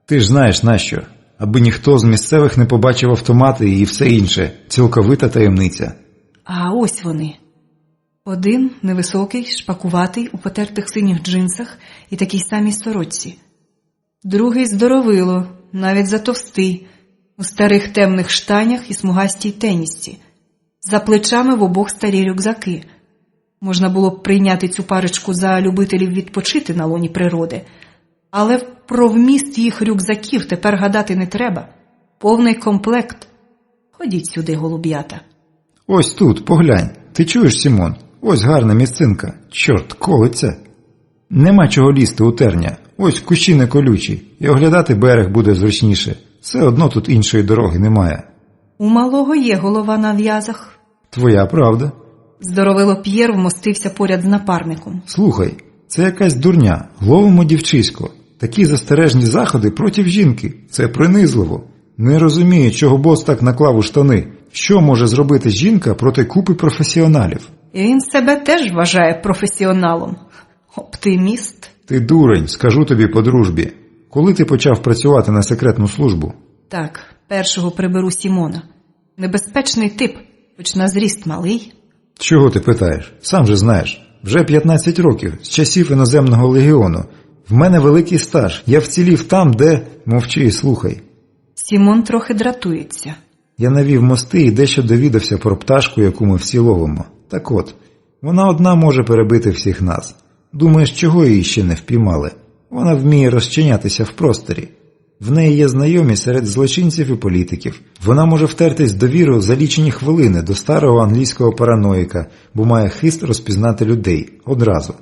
Ти ж знаєш нащо. аби ніхто з місцевих не побачив автомати і все інше. Цілковита таємниця. А ось вони. Один невисокий, шпакуватий, у потертих синіх джинсах і такій самій сорочці. Другий здоровило, навіть затовстий, у старих темних штанях і смугастій тенісці. За плечами в обох старі рюкзаки. Можна було б прийняти цю парочку за любителів відпочити на лоні природи. Але про вміст їх рюкзаків тепер гадати не треба. Повний комплект. Ходіть сюди, голуб'ята. Ось тут, поглянь. Ти чуєш, Сімон? Ось гарна місцинка. Чорт, колиться. Нема чого лізти у терня. Ось кущі не колючі. І оглядати берег буде зручніше. Все одно тут іншої дороги немає. У малого є голова на в'язах. Твоя правда. Здоровило П'єр вмостився поряд з напарником. Слухай, це якась дурня. Ловимо дівчисько. Такі застережні заходи проти жінки. Це принизливо. Не розумію, чого бос так наклав у штани. Що може зробити жінка проти купи професіоналів? І він себе теж вважає професіоналом. Оптиміст. Ти дурень, скажу тобі по дружбі. Коли ти почав працювати на секретну службу? Так, першого приберу Сімона. Небезпечний тип, хоч на зріст малий. Чого ти питаєш? Сам же знаєш. Вже 15 років, з часів іноземного легіону. В мене великий стаж. Я вцілів там, де... Мовчи і слухай. Сімон трохи дратується. Я навів мости і дещо довідався про пташку, яку ми всі ловимо. Так от, вона одна може перебити всіх нас. Думаєш, чого її ще не впіймали? Вона вміє розчинятися в просторі. В неї є знайомі серед злочинців і політиків. Вона може втертись довіру за лічені хвилини до старого англійського параноїка, бо має хист розпізнати людей. Одразу.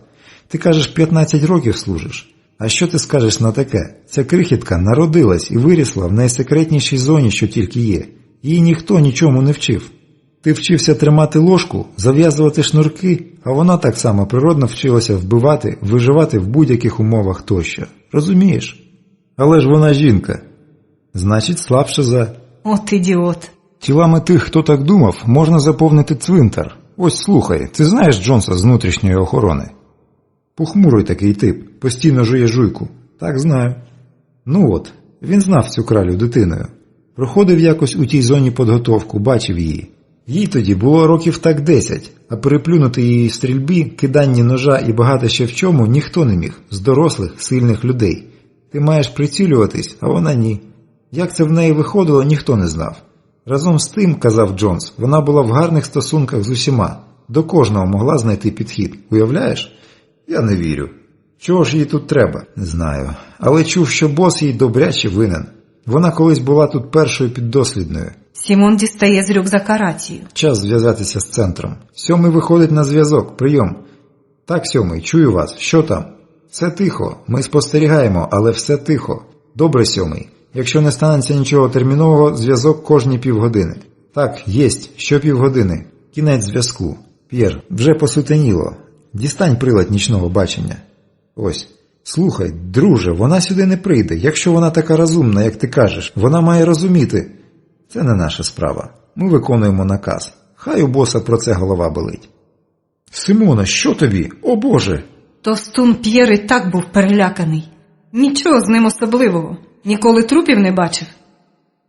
Ти кажеш, 15 років служиш. А що ти скажеш на таке? Ця крихітка народилась і вирісла в найсекретнішій зоні, що тільки є. Її ніхто нічому не вчив. Ти вчився тримати ложку, зав'язувати шнурки, а вона так само природно вчилася вбивати, виживати в будь-яких умовах тощо. Розумієш? Але ж вона жінка. Значить, слабша за... От ідіот. Тілами тих, хто так думав, можна заповнити цвинтар. Ось слухай, ти знаєш Джонса з внутрішньої охорони? Похмурий такий тип, постійно жує жуйку. Так, знаю. Ну от, він знав цю кралю дитиною. Проходив якось у тій зоні підготовку, бачив її. Їй тоді було років так 10, а переплюнути її в стрільбі, киданні ножа і багато ще в чому ніхто не міг, з дорослих, сильних людей. Ти маєш прицілюватись, а вона ні. Як це в неї виходило, ніхто не знав. Разом з тим, казав Джонс, вона була в гарних стосунках з усіма. До кожного могла знайти підхід. Уявляєш? Я не вірю. Чого ж їй тут треба? Не знаю. Але чув, що бос їй добряче винен. Вона колись була тут першою піддослідною. Сімон дістає з рюкзака рацію. Час зв'язатися з центром. 7-й виходить на зв'язок. Прийом. Так, 7-й, чую вас. Що там? Все тихо. Ми спостерігаємо, але все тихо. Добре, 7-й. Якщо не станеться нічого термінового, зв'язок кожні півгодини. Так, єсть. Що півгодини. Кінець зв'язку. П'єр, вже посутеніло. Дістань прилад нічного бачення. Ось. Слухай, друже, вона сюди не прийде. Якщо вона така розумна, як ти кажеш, вона має розуміти. Це не наша справа. Ми виконуємо наказ. Хай у боса про це голова болить. Симона, що тобі? О Боже! Товстун П'єр і так був переляканий. Нічого з ним особливого. Ніколи трупів не бачив.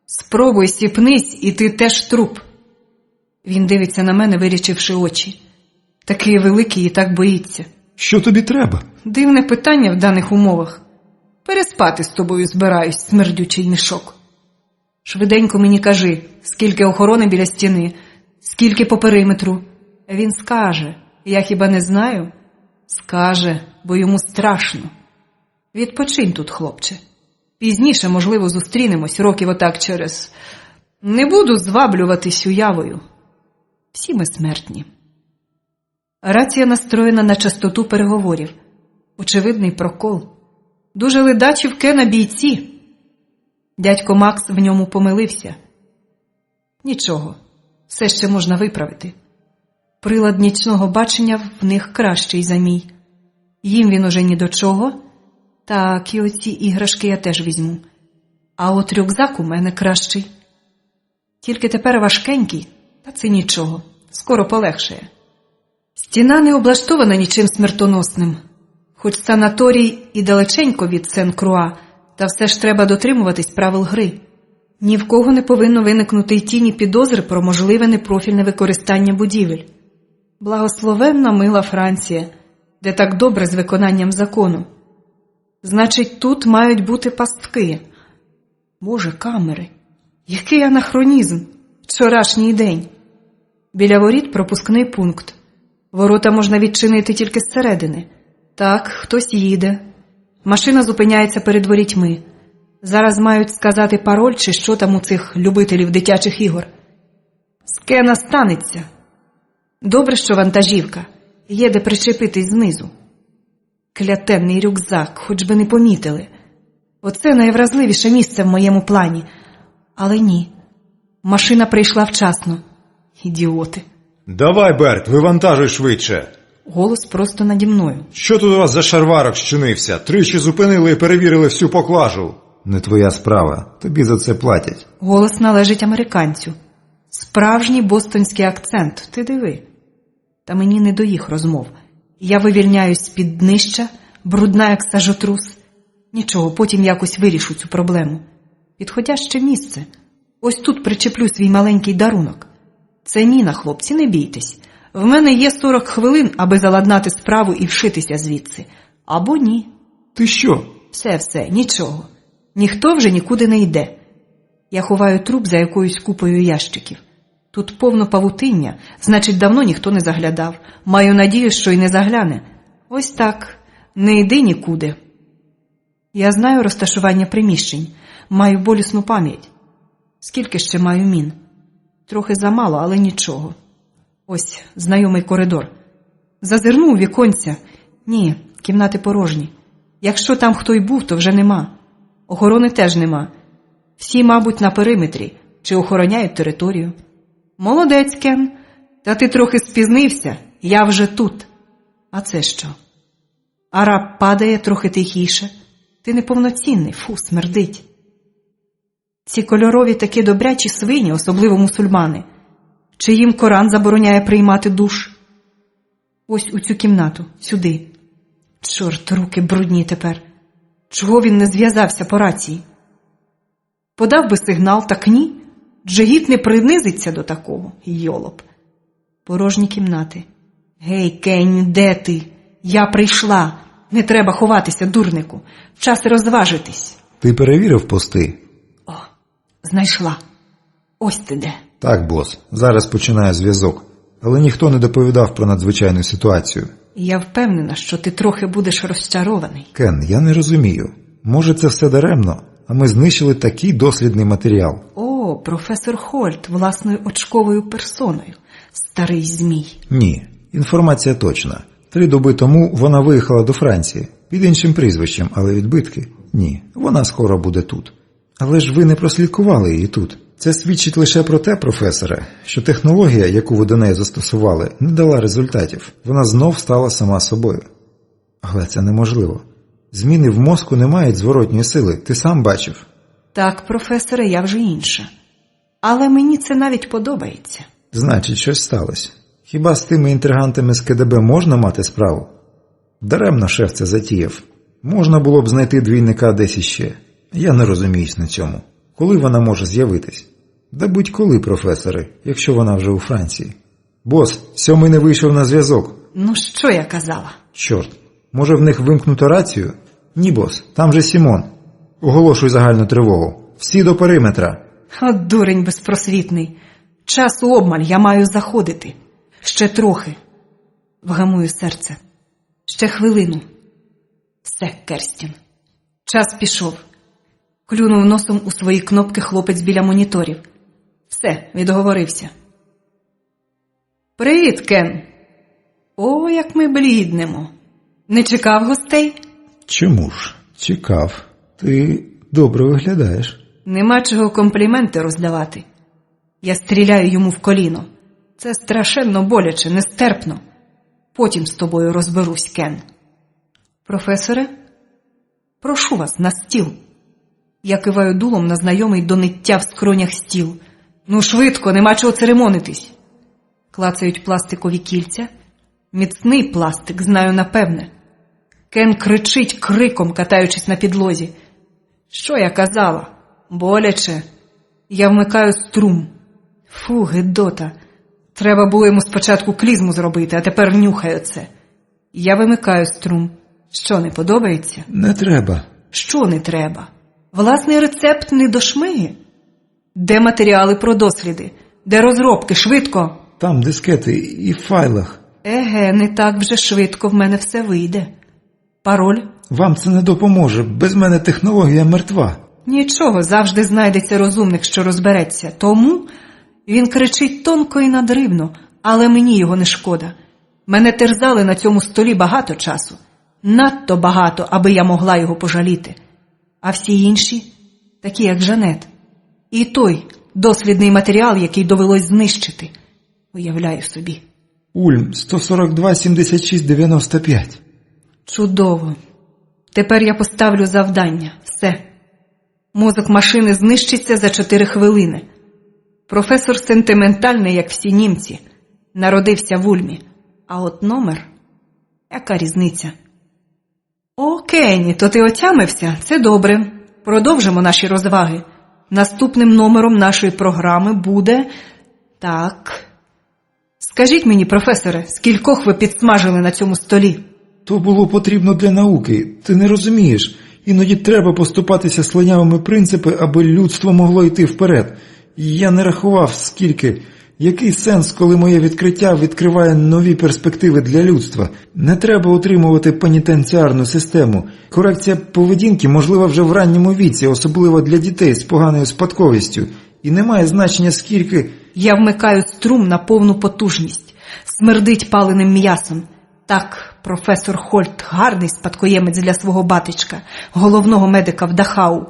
Спробуй сіпнись, і ти теж труп. Він дивиться на мене, вирічивши очі. Такий великий і так боїться. Що тобі треба? Дивне питання в даних умовах. Переспати з тобою збираюсь, смердючий мішок. Швиденько мені кажи, скільки охорони біля стіни, скільки по периметру. Він скаже, я хіба не знаю? Скаже, бо йому страшно. Відпочинь тут, хлопче. Пізніше, можливо, зустрінемось років отак через... Не буду зваблюватись уявою. Всі ми смертні. Рація настроєна на частоту переговорів. Очевидний прокол. Дуже ледачі в Кена бійці. Дядько Макс в ньому помилився. Нічого, все ще можна виправити. Прилад нічного бачення в них кращий за мій. Їм він уже ні до чого. Так, і оці іграшки я теж візьму. А от рюкзак у мене кращий. Тільки тепер важкенький, та це нічого, скоро полегшає. Стіна не облаштована нічим смертоносним. Хоч санаторій і далеченько від Сен-Круа, та все ж треба дотримуватись правил гри. Ні в кого не повинно виникнути й тіні підозри про можливе непрофільне використання будівель. Благословенна мила Франція, де так добре з виконанням закону. Значить, тут мають бути пастки. Боже, камери, який анахронізм! Вчорашній день. Біля воріт пропускний пункт. Ворота можна відчинити тільки зсередини. Так, хтось їде. Машина зупиняється перед ворітьми. Зараз мають сказати пароль чи що там у цих любителів дитячих ігор. З Кена станеться. Добре, що вантажівка. Є де причепитись знизу. Клятенний рюкзак, хоч би не помітили. Оце найвразливіше місце в моєму плані. Але ні. Машина прийшла вчасно. Ідіоти. Давай, Берт, вивантажуй швидше. Голос просто наді мною. Що тут у вас за шарварок щинився? Тричі зупинили і перевірили всю поклажу. Не твоя справа. Тобі за це платять. Голос належить американцю. Справжній бостонський акцент, ти диви. Та мені не до їх розмов. Я вивільняюсь з-під днища, брудна як сажотрус. Нічого, потім якось вирішу цю проблему. Підходяще місце. Ось тут причеплю свій маленький дарунок. Це міна, хлопці, не бійтесь. В мене є 40 хвилин, аби заладнати справу і вшитися звідси. Або ні. Ти що? Все, нічого. Ніхто вже нікуди не йде. Я ховаю труп за якоюсь купою ящиків. Тут повно павутиння, значить, давно ніхто не заглядав. Маю надію, що й не загляне. Ось так. Не йди нікуди. Я знаю розташування приміщень. Маю болісну пам'ять. Скільки ще маю мін? Трохи замало, але нічого. Ось, знайомий коридор. Зазирну у віконця. Ні, кімнати порожні. Якщо там хто й був, то вже нема. Охорони теж нема. Всі, мабуть, на периметрі, чи охороняють територію. Молодець, Кен. Та ти трохи спізнився, я вже тут. А це що? Араб падає трохи тихіше. Ти неповноцінний, фу, смердить. Ці кольорові такі добрячі свині, особливо мусульмани. Чи їм Коран забороняє приймати душ? Ось у цю кімнату, сюди. Чорт, руки брудні тепер. Чого він не зв'язався по рації? Подав би сигнал, так ні. Джигіт не принизиться до такого, йолоп. Порожні кімнати. Гей, Кень, де ти? Я прийшла. Не треба ховатися, дурнику. Час розважитись. Ти перевірив пости? О, знайшла. Ось ти де. Так, бос. Зараз починає зв'язок. Але ніхто не доповідав про надзвичайну ситуацію. Я впевнена, що ти трохи будеш розчарований. Кен, я не розумію. Може, це все даремно, а ми знищили такий дослідний матеріал. О, професор Хольт власною очковою персоною. Старий змій. Ні, інформація точна. 3 доби тому вона виїхала до Франції. Під іншим прізвищем, але відбитки? Ні, вона скоро буде тут. Але ж ви не прослідкували її тут. Це свідчить лише про те, професоре, що технологія, яку ви до неї застосували, не дала результатів. Вона знов стала сама собою. Але це неможливо. Зміни в мозку не мають зворотньої сили, ти сам бачив. Так, професоре, я вже інша. Але мені це навіть подобається. Значить, щось сталося. Хіба з тими інтригантами з КДБ можна мати справу? Даремно шеф це затіяв. Можна було б знайти двійника десь іще. Я не розуміюсь на цьому. Коли вона може з'явитись? Да будь-коли, професори, якщо вона вже у Франції. Бос, 7-й не вийшов на зв'язок. Ну, що я казала? Чорт, може в них вимкнуто рацію? Ні, бос, там же Сімон. Оголошуй загальну тривогу. Всі до периметра. От дурень безпросвітний. Часу обмаль, я маю заходити. Ще трохи. Вгамую серце. Ще хвилину. Все, Керстін. Час пішов. Клюнув носом у свої кнопки хлопець біля моніторів. Все, відговорився. Привіт, Кен. О, як ми бліднемо. Не чекав гостей? Чому ж? Чекав. Ти добре виглядаєш. Нема чого компліменти роздавати. Я стріляю йому в коліно. Це страшенно боляче, нестерпно. Потім з тобою розберусь, Кен. Професоре, прошу вас на стіл. Я киваю дулом на знайомий до ниття в скронях стіл. Ну швидко, нема чого церемонитись. Клацають пластикові кільця. Міцний пластик, знаю напевне. Кен кричить криком, катаючись на підлозі. Що я казала? Боляче. Я вмикаю струм. Фу, гидота. Треба було йому спочатку клізму зробити, а тепер нюхає це. Я вимикаю струм. Що, не подобається? Не треба. Що не треба? Власний рецепт не до шмиги? Де матеріали про досліди? Де розробки? Швидко! Там дискети і в файлах. Еге, не так вже швидко в мене все вийде. Пароль? Вам це не допоможе. Без мене технологія мертва. Нічого, завжди знайдеться розумник, що розбереться. Тому він кричить тонко і надривно, але мені його не шкода. Мене терзали на цьому столі багато часу. Надто багато, аби я могла його пожаліти. А всі інші, такі як Жанет. І той дослідний матеріал, який довелось знищити. Уявляю собі. Ульм 142-76-95. Чудово. Тепер я поставлю завдання. Все. Мозок машини знищиться за 4 хвилини. Професор сентиментальний, як всі німці. Народився в Ульмі. А от номер? Яка різниця? О, Кенні, то ти отямився? Це добре. Продовжимо наші розваги. Наступним номером нашої програми буде... Так... Скажіть мені, професоре, скількох ви підсмажили на цьому столі? То було потрібно для науки. Ти не розумієш. Іноді треба поступатися слонявими принципами, аби людство могло йти вперед. І я не рахував, скільки. Який сенс, коли моє відкриття відкриває нові перспективи для людства? Не треба утримувати пенітенціарну систему. Корекція поведінки можлива вже в ранньому віці, особливо для дітей з поганою спадковістю. І немає значення, скільки... Я вмикаю струм на повну потужність. Смердить паленим м'ясом. Так, професор Хольт гарний спадкоємець для свого батечка, головного медика в Дахау.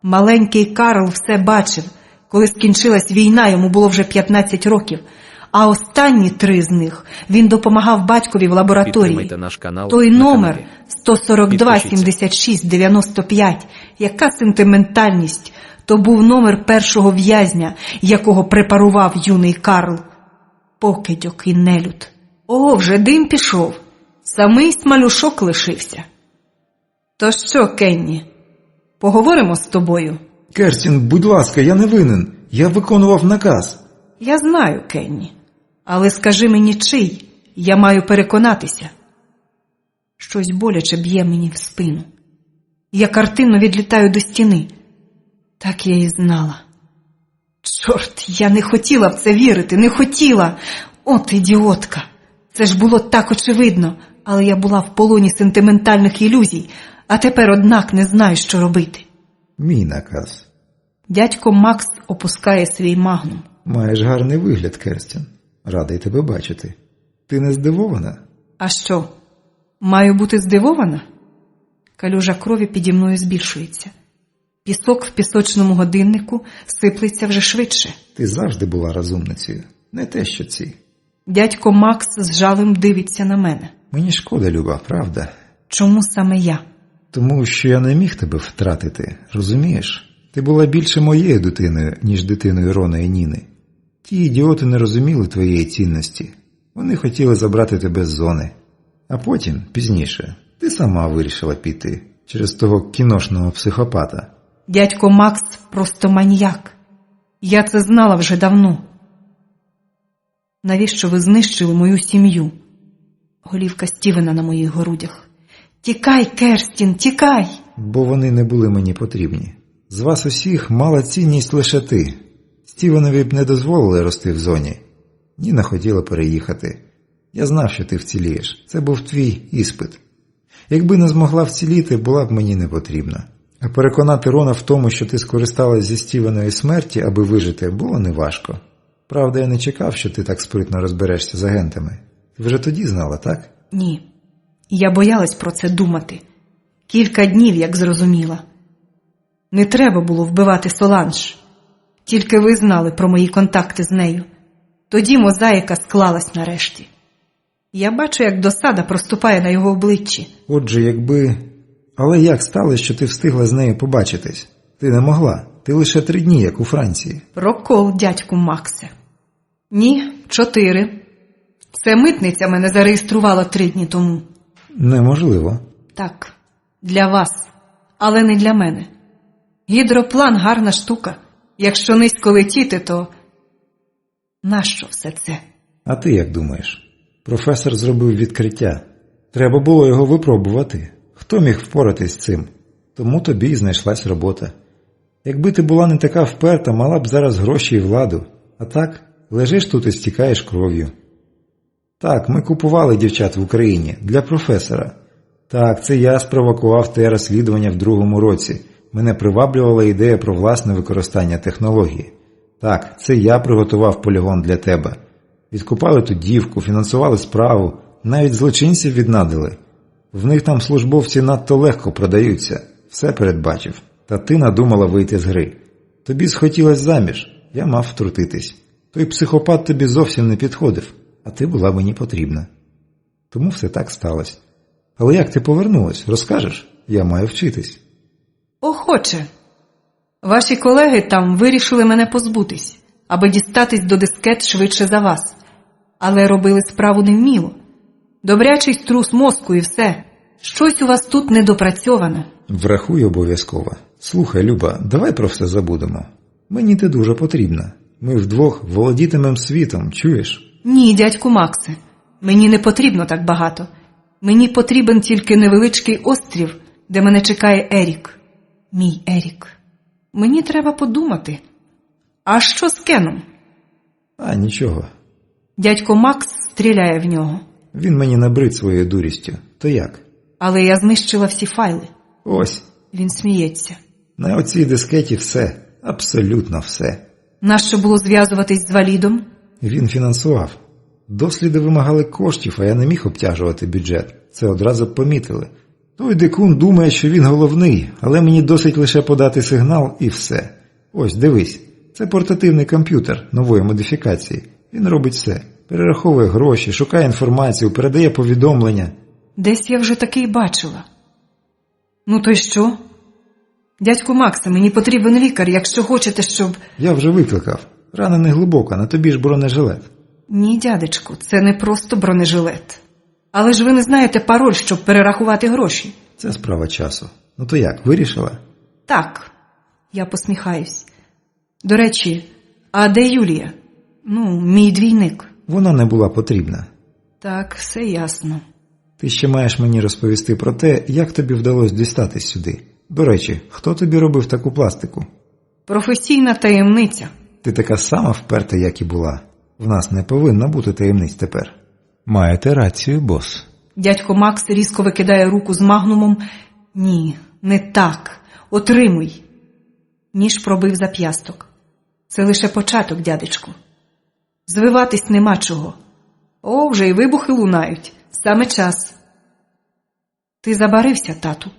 Маленький Карл все бачив. Коли скінчилась війна, йому було вже 15 років. А останні 3 з них він допомагав батькові в лабораторії. Підтримайте наш канал Той на номер каналі. 142 76 95. Яка сентиментальність. То був номер першого в'язня, якого препарував юний Карл. Покидьок і нелюд. О, вже дим пішов. Самий смалюшок лишився. То що, Кенні, поговоримо з тобою? Керстін, будь ласка, я не винен. Я виконував наказ. Я знаю, Кенні. Але скажи мені, чий? Я маю переконатися. Щось боляче б'є мені в спину. Я картинно відлітаю до стіни. Так я і знала. Чорт, я не хотіла в це вірити, не хотіла. От ідіотка. Це ж було так очевидно, але я була в полоні сентиментальних ілюзій, а тепер, однак, не знаю, що робити. Мій наказ. Дядько Макс опускає свій магнум. Маєш гарний вигляд, Керстін. Радий тебе бачити. Ти не здивована? А що, маю бути здивована? Калюжа крові піді мною збільшується. Пісок в пісочному годиннику сиплеться вже швидше. Ти завжди була розумницею. Не те, що ці. Дядько Макс з жалем дивиться на мене. Мені шкода, Люба, правда? Чому саме я? Тому що я не міг тебе втратити, розумієш? Ти була більше моєю дитиною, ніж дитиною Рона і Ніни. Ті ідіоти не розуміли твоєї цінності. Вони хотіли забрати тебе з зони. А потім, пізніше, ти сама вирішила піти через того кіношного психопата. Дядько Макс просто маніяк. Я це знала вже давно. Навіщо ви знищили мою сім'ю? Голівка Стівена на моїх грудях. Тікай, Керстін, тікай! Бо вони не були мені потрібні. З вас усіх мала цінність лише ти. Стівенові б не дозволили рости в зоні. Ніна хотіла переїхати. Я знав, що ти вцілієш. Це був твій іспит. Якби не змогла вціліти, була б мені не потрібна. А переконати Рона в тому, що ти скористалась зі Стівеної смерті, аби вижити, було неважко. Правда, я не чекав, що ти так спритно розберешся з агентами. Ти вже тоді знала, так? Ні. Я боялась про це думати. Кілька днів, як зрозуміла. Не треба було вбивати Соланж. Тільки ви знали про мої контакти з нею. Тоді мозаїка склалась нарешті. Я бачу, як досада проступає на його обличчі. Отже, якби... Але як сталося, що ти встигла з нею побачитись? Ти не могла. Ти лише 3 дні, як у Франції. Прокол, дядьку Максе. Ні, 4. Це митниця мене зареєструвала 3 дні тому. Неможливо. Так, для вас, але не для мене. Гідроплан – гарна штука. Якщо низько летіти, то нащо все це? А ти як думаєш? Професор зробив відкриття. Треба було його випробувати. Хто міг впоратись з цим? Тому тобі й знайшлась робота. Якби ти була не така вперта, мала б зараз гроші і владу. А так, лежиш тут і стікаєш кров'ю. Так, ми купували дівчат в Україні для професора. Так, це я спровокував те розслідування в 2-му році. Мене приваблювала ідея про власне використання технології. Так, це я приготував полігон для тебе. Відкупали ту дівку, фінансували справу, навіть злочинців віднадили. В них там службовці надто легко продаються. Все передбачив. Та ти надумала вийти з гри. Тобі схотілось заміж, я мав втрутитись. Той психопат тобі зовсім не підходив, а ти була мені потрібна. Тому все так сталося. Але як ти повернулась, розкажеш? Я маю вчитись. Охоче. Ваші колеги там вирішили мене позбутись, аби дістатись до дискет швидше за вас. Але робили справу невміло. Добрячий струс мозку і все. Щось у вас тут недопрацьоване. Врахуй обов'язково. Слухай, Люба, давай про все забудемо. Мені ти дуже потрібна. Ми вдвох володітимем світом, чуєш? Ні, дядьку Максе, мені не потрібно так багато. Мені потрібен тільки невеличкий острів, де мене чекає Ерік. Мій Ерік. Мені треба подумати. А що з Кеном? А, нічого. Дядько Макс стріляє в нього. Він мені набрид своєю дурістю. То як? Але я знищила всі файли. Ось, Він сміється. на оцій дискеті все. Абсолютно все. Нащо було зв'язуватись з Валідом? Він фінансував. Досліди вимагали коштів, а я не міг обтяжувати бюджет. Це одразу помітили. Той дикун думає, що він головний, але мені досить лише подати сигнал і все. Ось, дивись. Це портативний комп'ютер нової модифікації. Він робить все. Перераховує гроші, шукає інформацію, передає повідомлення. Десь я вже такий бачила. Ну то й що? Дядьку Максе, мені потрібен лікар, якщо хочете, щоб... Я вже викликав. Рана не глибока, на тобі ж бронежилет. Ні, дядечку, це не просто бронежилет. Але ж ви не знаєте пароль, щоб перерахувати гроші. Це справа часу. Ну то як, вирішила? Так, я посміхаюсь. До речі, а де Юлія? Ну, мій двійник. Вона не була потрібна. Так, все ясно. Ти ще маєш мені розповісти про те, як тобі вдалося дістатись сюди. До речі, хто тобі робив таку пластику? Професійна таємниця. Ти така сама вперта, як і була. В нас не повинно бути таємниць тепер. Маєте рацію, бос. Дядько Макс різко викидає руку з магнумом. Ні, не так. Отримуй. Ніж пробив зап'ясток. Це лише початок, дядечку. Звиватись нема чого. О, вже й вибухи лунають. Саме час. Ти забарився, тату.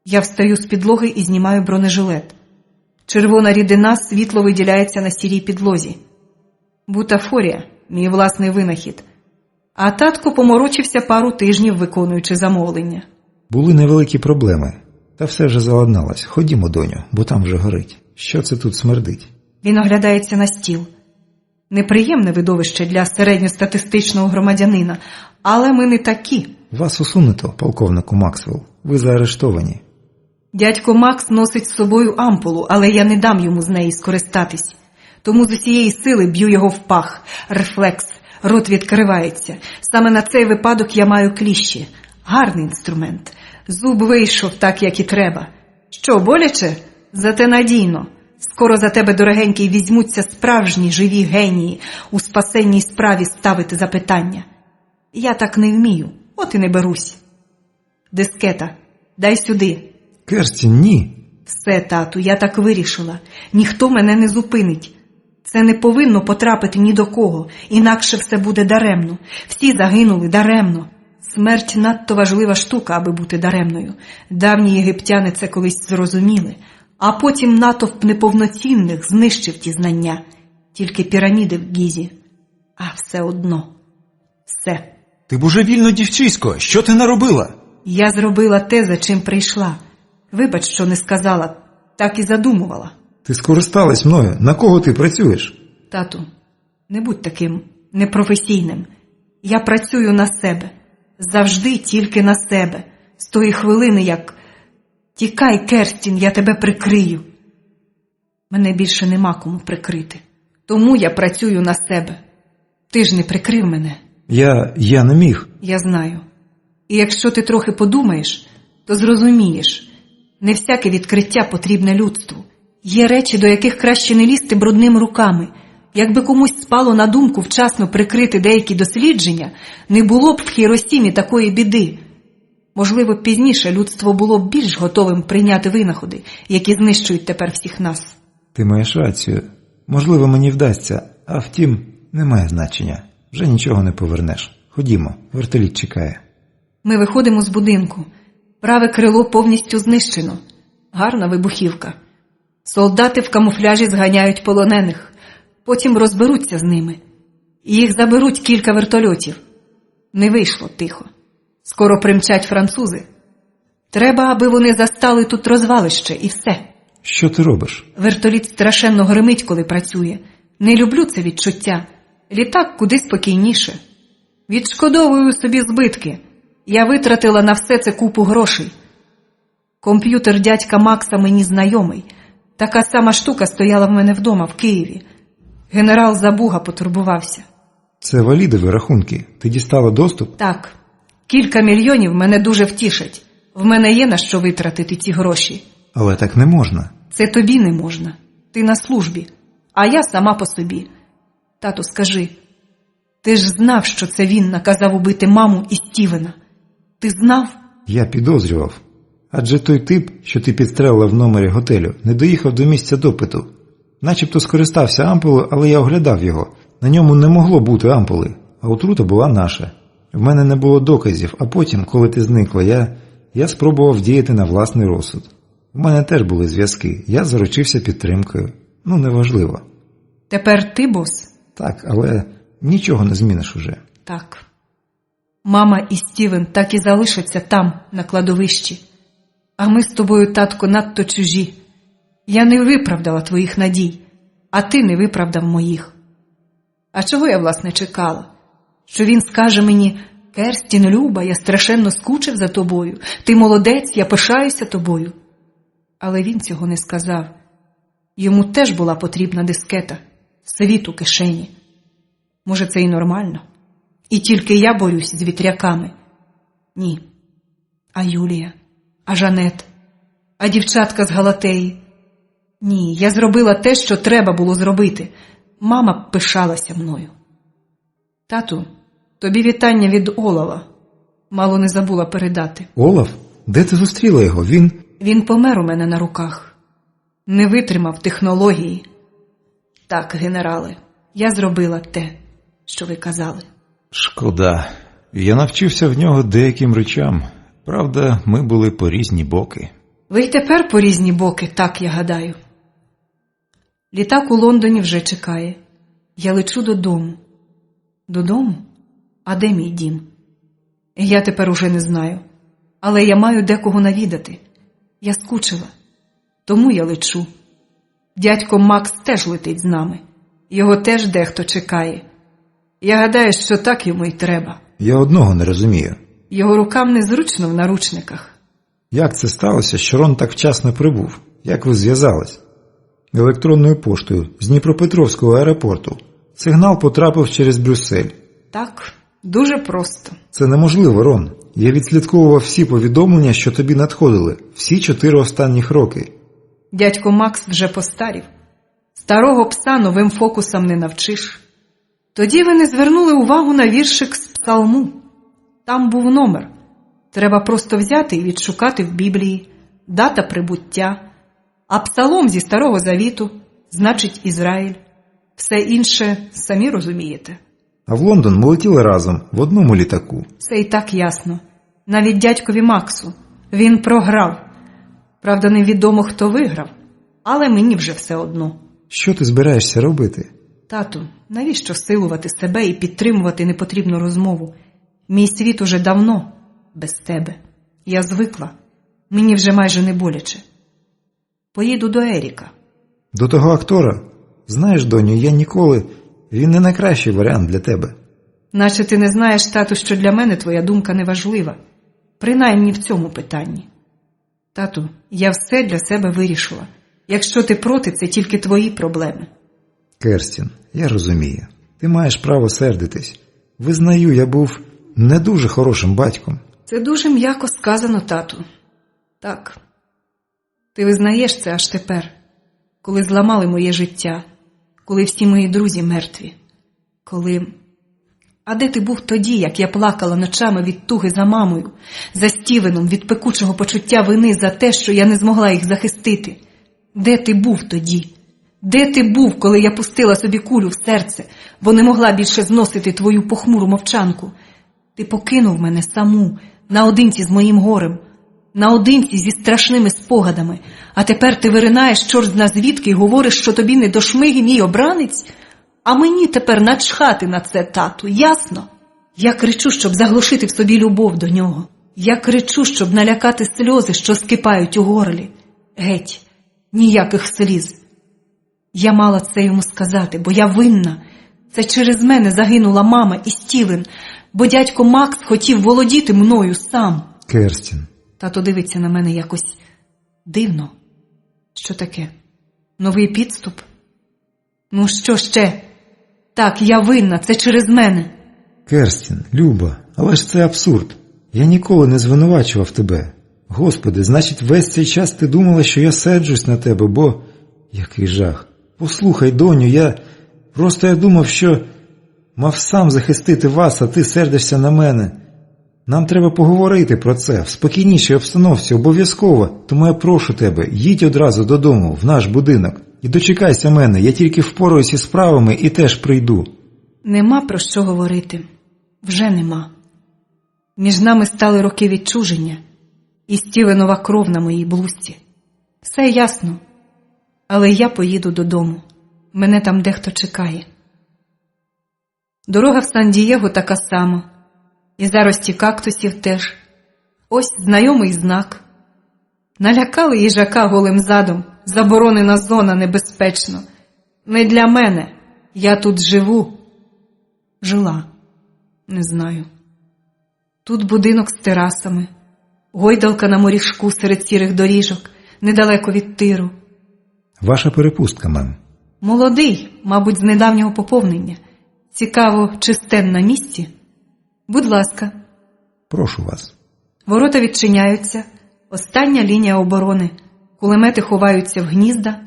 Я встаю з підлоги і знімаю бронежилет. Червона рідина світло виділяється на сірій підлозі. Бутафорія – мій власний винахід. А татко поморочився пару тижнів, виконуючи замовлення. Були невеликі проблеми. Та все вже заладналось. Ходімо, доню, бо там вже горить. Що це тут смердить? Він оглядається на стіл. Неприємне видовище для середньостатистичного громадянина, але ми не такі. Вас усунуто, полковнику Максвелл. Ви заарештовані. Дядько Макс носить з собою ампулу, але я не дам йому з неї скористатись. Тому з усієї сили б'ю його в пах. Рефлекс. Рот відкривається. Саме на цей випадок я маю кліщі. Гарний інструмент. Зуб вийшов так, як і треба. Що, боляче? Зате надійно. Скоро за тебе, дорогенький, візьмуться справжні живі генії у спасенній справі ставити запитання. Я так не вмію, от і не берусь. Дискета, дай сюди. Керстін, ні. Все, тату, я так вирішила. Ніхто мене не зупинить. Це не повинно потрапити ні до кого, інакше все буде даремно. Всі загинули даремно. Смерть надто важлива штука, аби бути даремною. Давні єгиптяни це колись зрозуміли. А потім натовп неповноцінних знищив ті знання. Тільки піраміди в Гізі. А все одно. Все. Ти божевільно, дівчисько, що ти наробила? Я зробила те, за чим прийшла. Вибач, що не сказала. Так і задумувала. Ти скористалась мною. На кого ти працюєш? Тату, не будь таким непрофесійним. Я працюю на себе. Завжди тільки на себе. З тої хвилини, як... Тікай, Керстін, я тебе прикрию. Мене більше нема кому прикрити. Тому я працюю на себе. Ти ж не прикрив мене. Я не міг. Я знаю. І якщо ти трохи подумаєш, то зрозумієш, не всяке відкриття потрібне людству. Є речі, до яких краще не лізти брудними руками. Якби комусь спало на думку вчасно прикрити деякі дослідження, не було б в Хіросімі такої біди. Можливо, пізніше людство було б більш готовим прийняти винаходи, які знищують тепер всіх нас. Ти маєш рацію. Можливо, мені вдасться, а втім, немає значення. Вже нічого не повернеш. Ходімо, вертоліт чекає. Ми виходимо з будинку. Праве крило повністю знищено. Гарна вибухівка. Солдати в камуфляжі зганяють полонених. Потім розберуться з ними. І їх заберуть кілька вертольотів. Не вийшло тихо. Скоро примчать французи. Треба, аби вони застали тут розвалище і все. Що ти робиш? Вертоліт страшенно гримить, коли працює. Не люблю це відчуття. Літак куди спокійніше. Відшкодовую собі збитки. Я витратила на все це купу грошей. Комп'ютер дядька Макса мені знайомий. Така сама штука стояла в мене вдома, в Києві. Генерал Забуга потурбувався. Це валідові рахунки. Ти дістала доступ? Так, кілька мільйонів мене дуже втішать. В мене є на що витратити ці гроші. Але так не можна. Це тобі не можна. Ти на службі, а я сама по собі. Тату, скажи, ти ж знав, що це він наказав убити маму і Стівена? Ти знав? Я підозрював. Адже той тип, що ти підстрелила в номері готелю, не доїхав до місця допиту. Начебто скористався ампулою, але я оглядав його. На ньому не могло бути ампули, а отрута була наша. В мене не було доказів, а потім, коли ти зникла, я спробував діяти на власний розсуд. У мене теж були зв'язки, я заручився підтримкою. Неважливо. Тепер ти бос? Так, але нічого не зміниш уже. Так. Мама і Стівен так і залишаться там, на кладовищі. А ми з тобою, татко, надто чужі. Я не виправдала твоїх надій, а ти не виправдав моїх. А чого я, власне, чекала? Що він скаже мені: «Керстін, Люба, я страшенно скучив за тобою. Ти молодець, я пишаюся тобою». Але він цього не сказав. Йому теж була потрібна дискета, світ у кишені. Може, це і нормально? І тільки я борюсь з вітряками? Ні. А Юлія? А Жанет? А дівчатка з Галатеї? Ні, я зробила те, що треба було зробити. Мама пишалася мною. Тату, тобі вітання від Олава. Мало не забула передати. Олаф? Де ти зустріла його? Він помер у мене на руках. Не витримав технології. Так, генерале, я зробила те, що ви казали. Шкода. Я навчився в нього деяким речам. Правда, ми були по різні боки. Ви й тепер по різні боки, так я гадаю. Літак у Лондоні вже чекає. Я лечу додому. Додому? А де мій дім? Я тепер уже не знаю. Але я маю декого навідати. Я скучила. Тому я лечу. Дядько Макс теж летить з нами. Його теж дехто чекає. Я гадаю, що так йому й треба. Я одного не розумію. Його рукам незручно в наручниках. Як це сталося, що Рон так вчасно прибув? Як ви зв'язались? Електронною поштою з Дніпропетровського аеропорту. Сигнал потрапив через Брюссель. Так, дуже просто. Це неможливо, Рон. Я відслідковував всі повідомлення, що тобі надходили. Всі 4 останніх роки. Дядько Макс вже постарів. Старого пса новим фокусам не навчиш. Тоді ви не звернули увагу на віршик з псалму. Там був номер. Треба просто взяти і відшукати в Біблії. Дата прибуття. А псалом зі Старого Завіту, значить Ізраїль. Все інше самі розумієте. А в Лондон ми летіли разом, в одному літаку. Це і так ясно. Навіть дядькові Максу. Він програв. Правда, невідомо, хто виграв. Але мені вже все одно. Що ти збираєшся робити? Тату, навіщо силувати себе і підтримувати непотрібну розмову? Мій світ уже давно без тебе. Я звикла. Мені вже майже не боляче. Поїду до Еріка. До того актора? Знаєш, доню, я ніколи... Він не найкращий варіант для тебе. Наче ти не знаєш, тату, що для мене твоя думка не важлива. Принаймні в цьому питанні. Тату, я все для себе вирішила. Якщо ти проти, це тільки твої проблеми. Керстін, я розумію. Ти маєш право сердитись. Визнаю, я був не дуже хорошим батьком. Це дуже м'яко сказано, тату. Так. Ти визнаєш це аж тепер, коли зламали моє життя, коли всі мої друзі мертві, коли... А де ти був тоді, як я плакала ночами від туги за мамою, за Стівеном, від пекучого почуття вини за те, що я не змогла їх захистити? Де ти був тоді? Де ти був, коли я пустила собі кулю в серце, бо не могла більше зносити твою похмуру мовчанку? Ти покинув мене саму, наодинці з моїм горем, наодинці зі страшними спогадами, а тепер ти виринаєш чорт-зна звідки і говориш, що тобі не до шмиги мій обранець? А мені тепер начхати на це, тату, ясно? Я кричу, щоб заглушити в собі любов до нього. Я кричу, щоб налякати сльози, що скипають у горлі. Геть, ніяких сліз. Я мала це йому сказати, бо я винна. Це через мене загинула мама і Стівен, бо дядько Макс хотів володіти мною сам. Керстін. Тато дивиться на мене якось дивно. Що таке? Новий підступ? Ну що ще? Так, я винна, це через мене. Керстін, Люба, але ж це абсурд. Я ніколи не звинувачував тебе. Господи, значить, весь цей час ти думала, що я серджусь на тебе, бо... Який жах. Послухай, доню, я думав, що мав сам захистити вас, а ти сердишся на мене. Нам треба поговорити про це в спокійнішій обстановці, обов'язково. Тому я прошу тебе, їдь одразу додому, в наш будинок. І дочекайся мене, я тільки впораюсь із справами і теж прийду. Нема про що говорити. Вже нема. Між нами стали роки відчуження і Стівенова кров на моїй блузці. Все ясно. Але я поїду додому. Мене там дехто чекає. Дорога в Сан-Дієго така сама. І зарості кактусів теж. Ось знайомий знак. Налякали їжака голим задом. Заборонена зона, небезпечно. Не для мене. Я тут живу. Жила. Не знаю. Тут будинок з терасами. Гойдалка на моріжку серед сірих доріжок. Недалеко від тиру. Ваша перепустка, мем. Молодий, мабуть, з недавнього поповнення. Цікаво, чи стен на місці? Будь ласка. Прошу вас. Ворота відчиняються. Остання лінія оборони. Кулемети ховаються в гнізда.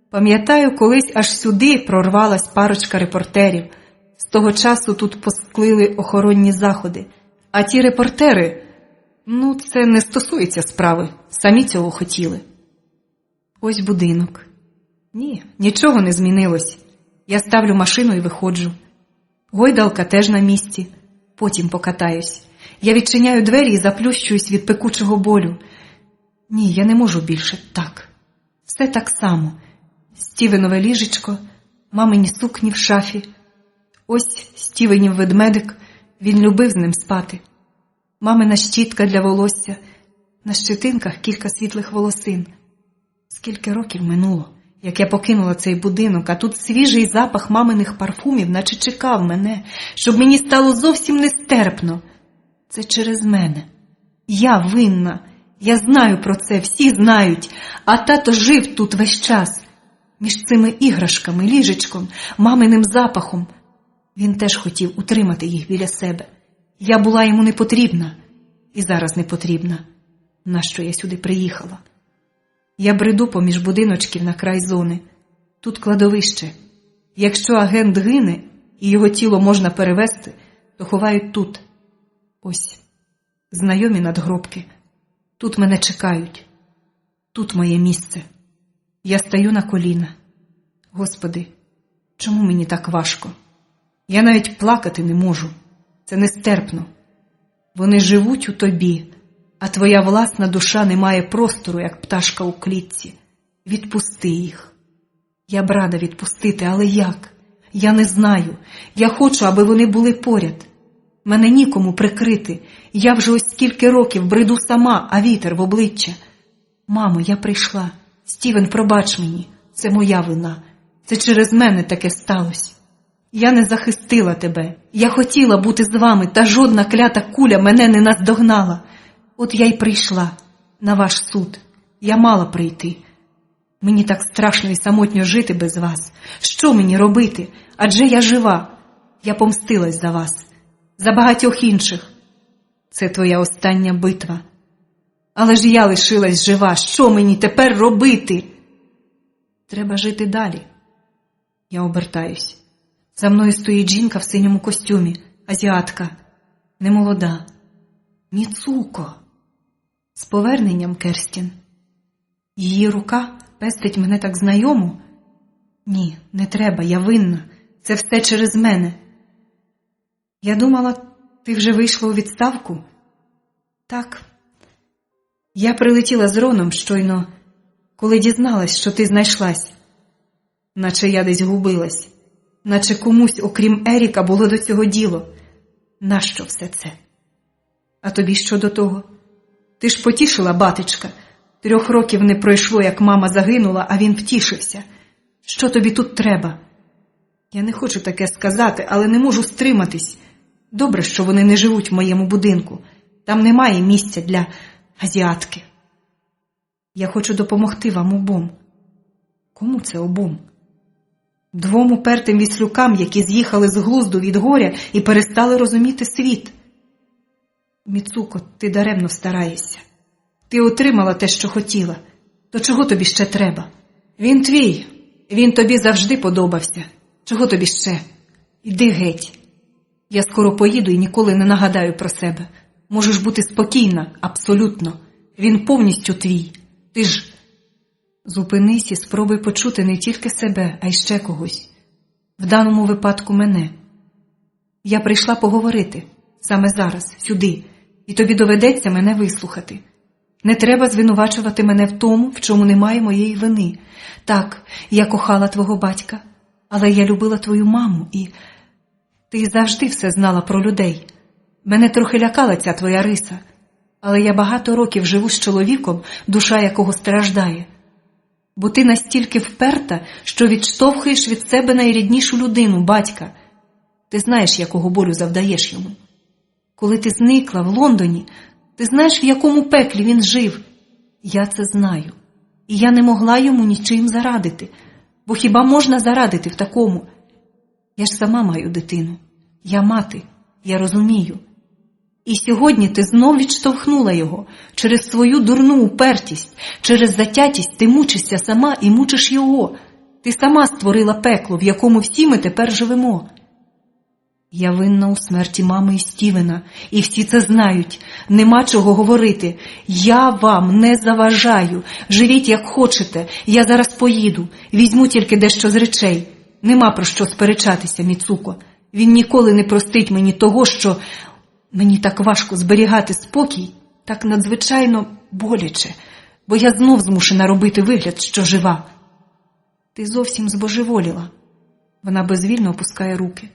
Пам'ятаю, колись аж сюди прорвалась парочка репортерів. З того часу тут посклили охоронні заходи. А ті репортери, це не стосується справи. Самі цього хотіли. Ось будинок. Ні, нічого не змінилось. Я ставлю машину і виходжу. Гойдалка теж на місці. Потім покатаюсь. Я відчиняю двері і заплющуюсь від пекучого болю. Ні, я не можу більше так. Все так само. Стівенове ліжечко, мамині сукні в шафі. Ось Стівенів ведмедик, він любив з ним спати. Мамина щітка для волосся, на щетинках кілька світлих волосин. Скільки років минуло, як я покинула цей будинок, а тут свіжий запах маминих парфумів, наче чекав мене, щоб мені стало зовсім нестерпно. Це через мене. Я винна. Я знаю про це, всі знають, а тато жив тут весь час. Між цими іграшками, ліжечком, маминим запахом. Він теж хотів утримати їх біля себе. Я була йому не потрібна. І зараз не потрібна. Нащо я сюди приїхала? Я бреду поміж будиночків на край зони. Тут кладовище. Якщо агент гине і його тіло можна перевезти, то ховають тут. Ось. Знайомі надгробки. Тут мене чекають. Тут моє місце. Я стаю на коліна. Господи, чому мені так важко? Я навіть плакати не можу. Це нестерпно. Вони живуть у тобі, а твоя власна душа не має простору, як пташка у клітці. Відпусти їх. Я б рада відпустити, але як? Я не знаю. Я хочу, аби вони були поряд. Мене нікому прикрити. Я вже ось скільки років бреду сама, а вітер в обличчя. Мамо, я прийшла. Стівен, пробач мені. Це моя вина. Це через мене таке сталося. Я не захистила тебе. Я хотіла бути з вами, та жодна клята куля мене не наздогнала. От я й прийшла на ваш суд. Я мала прийти. Мені так страшно і самотньо жити без вас. Що мені робити? Адже я жива. Я помстилась за вас, за багатьох інших. Це твоя остання битва. Але ж я лишилась жива. Що мені тепер робити? Треба жити далі. Я обертаюсь. За мною стоїть жінка в синьому костюмі, азіатка, немолода. Міцуко. З поверненням, Керстін. Її рука пестить мене так знайомо. Ні, не треба, я винна. Це все через мене. Я думала, ти вже вийшла у відставку? Так. Я прилетіла з Роном щойно, коли дізналась, що ти знайшлась. Наче я десь губилась. Наче комусь, окрім Еріка, було до цього діло. Нащо все це? А тобі що до того? Ти ж потішила, батечка. 3 років не пройшло, як мама загинула, а він втішився. Що тобі тут треба? Я не хочу таке сказати, але не можу стриматись. Добре, що вони не живуть в моєму будинку. Там немає місця для азіатки. Я хочу допомогти вам обом. Кому це обом? 2 упертим віслюкам, які з'їхали з глузду від горя і перестали розуміти світ. Міцуко, ти даремно стараєшся. Ти отримала те, що хотіла. То чого тобі ще треба? Він твій. Він тобі завжди подобався. Чого тобі ще? Іди геть. Я скоро поїду і ніколи не нагадаю про себе. Можеш бути спокійна, абсолютно. Він повністю твій. Ти ж... Зупинись і спробуй почути не тільки себе, а й ще когось. В даному випадку мене. Я прийшла поговорити. Саме зараз, сюди. І тобі доведеться мене вислухати. Не треба звинувачувати мене в тому, в чому немає моєї вини. Так, я кохала твого батька, але я любила твою маму і... Ти завжди все знала про людей. Мене трохи лякала ця твоя риса. Але я багато років живу з чоловіком, душа якого страждає. Бо ти настільки вперта, що відштовхуєш від себе найріднішу людину, батька. Ти знаєш, якого болю завдаєш йому. Коли ти зникла в Лондоні, ти знаєш, в якому пеклі він жив. Я це знаю. І я не могла йому нічим зарадити. Бо хіба можна зарадити в такому? Я ж сама маю дитину. Я мати. Я розумію. І сьогодні ти знов відштовхнула його. Через свою дурну упертість, через затятість ти мучишся сама і мучиш його. Ти сама створила пекло, в якому всі ми тепер живемо. Я винна у смерті мами і Стівена, і всі це знають. Нема чого говорити. Я вам не заважаю. Живіть, як хочете. Я зараз поїду. Візьму тільки дещо з речей. Нема про що сперечатися, Міцуко. Він ніколи не простить мені того, що... Мені так важко зберігати спокій, так надзвичайно боляче, бо я знов змушена робити вигляд, що жива. Ти зовсім збожеволіла. Вона безвільно опускає руки.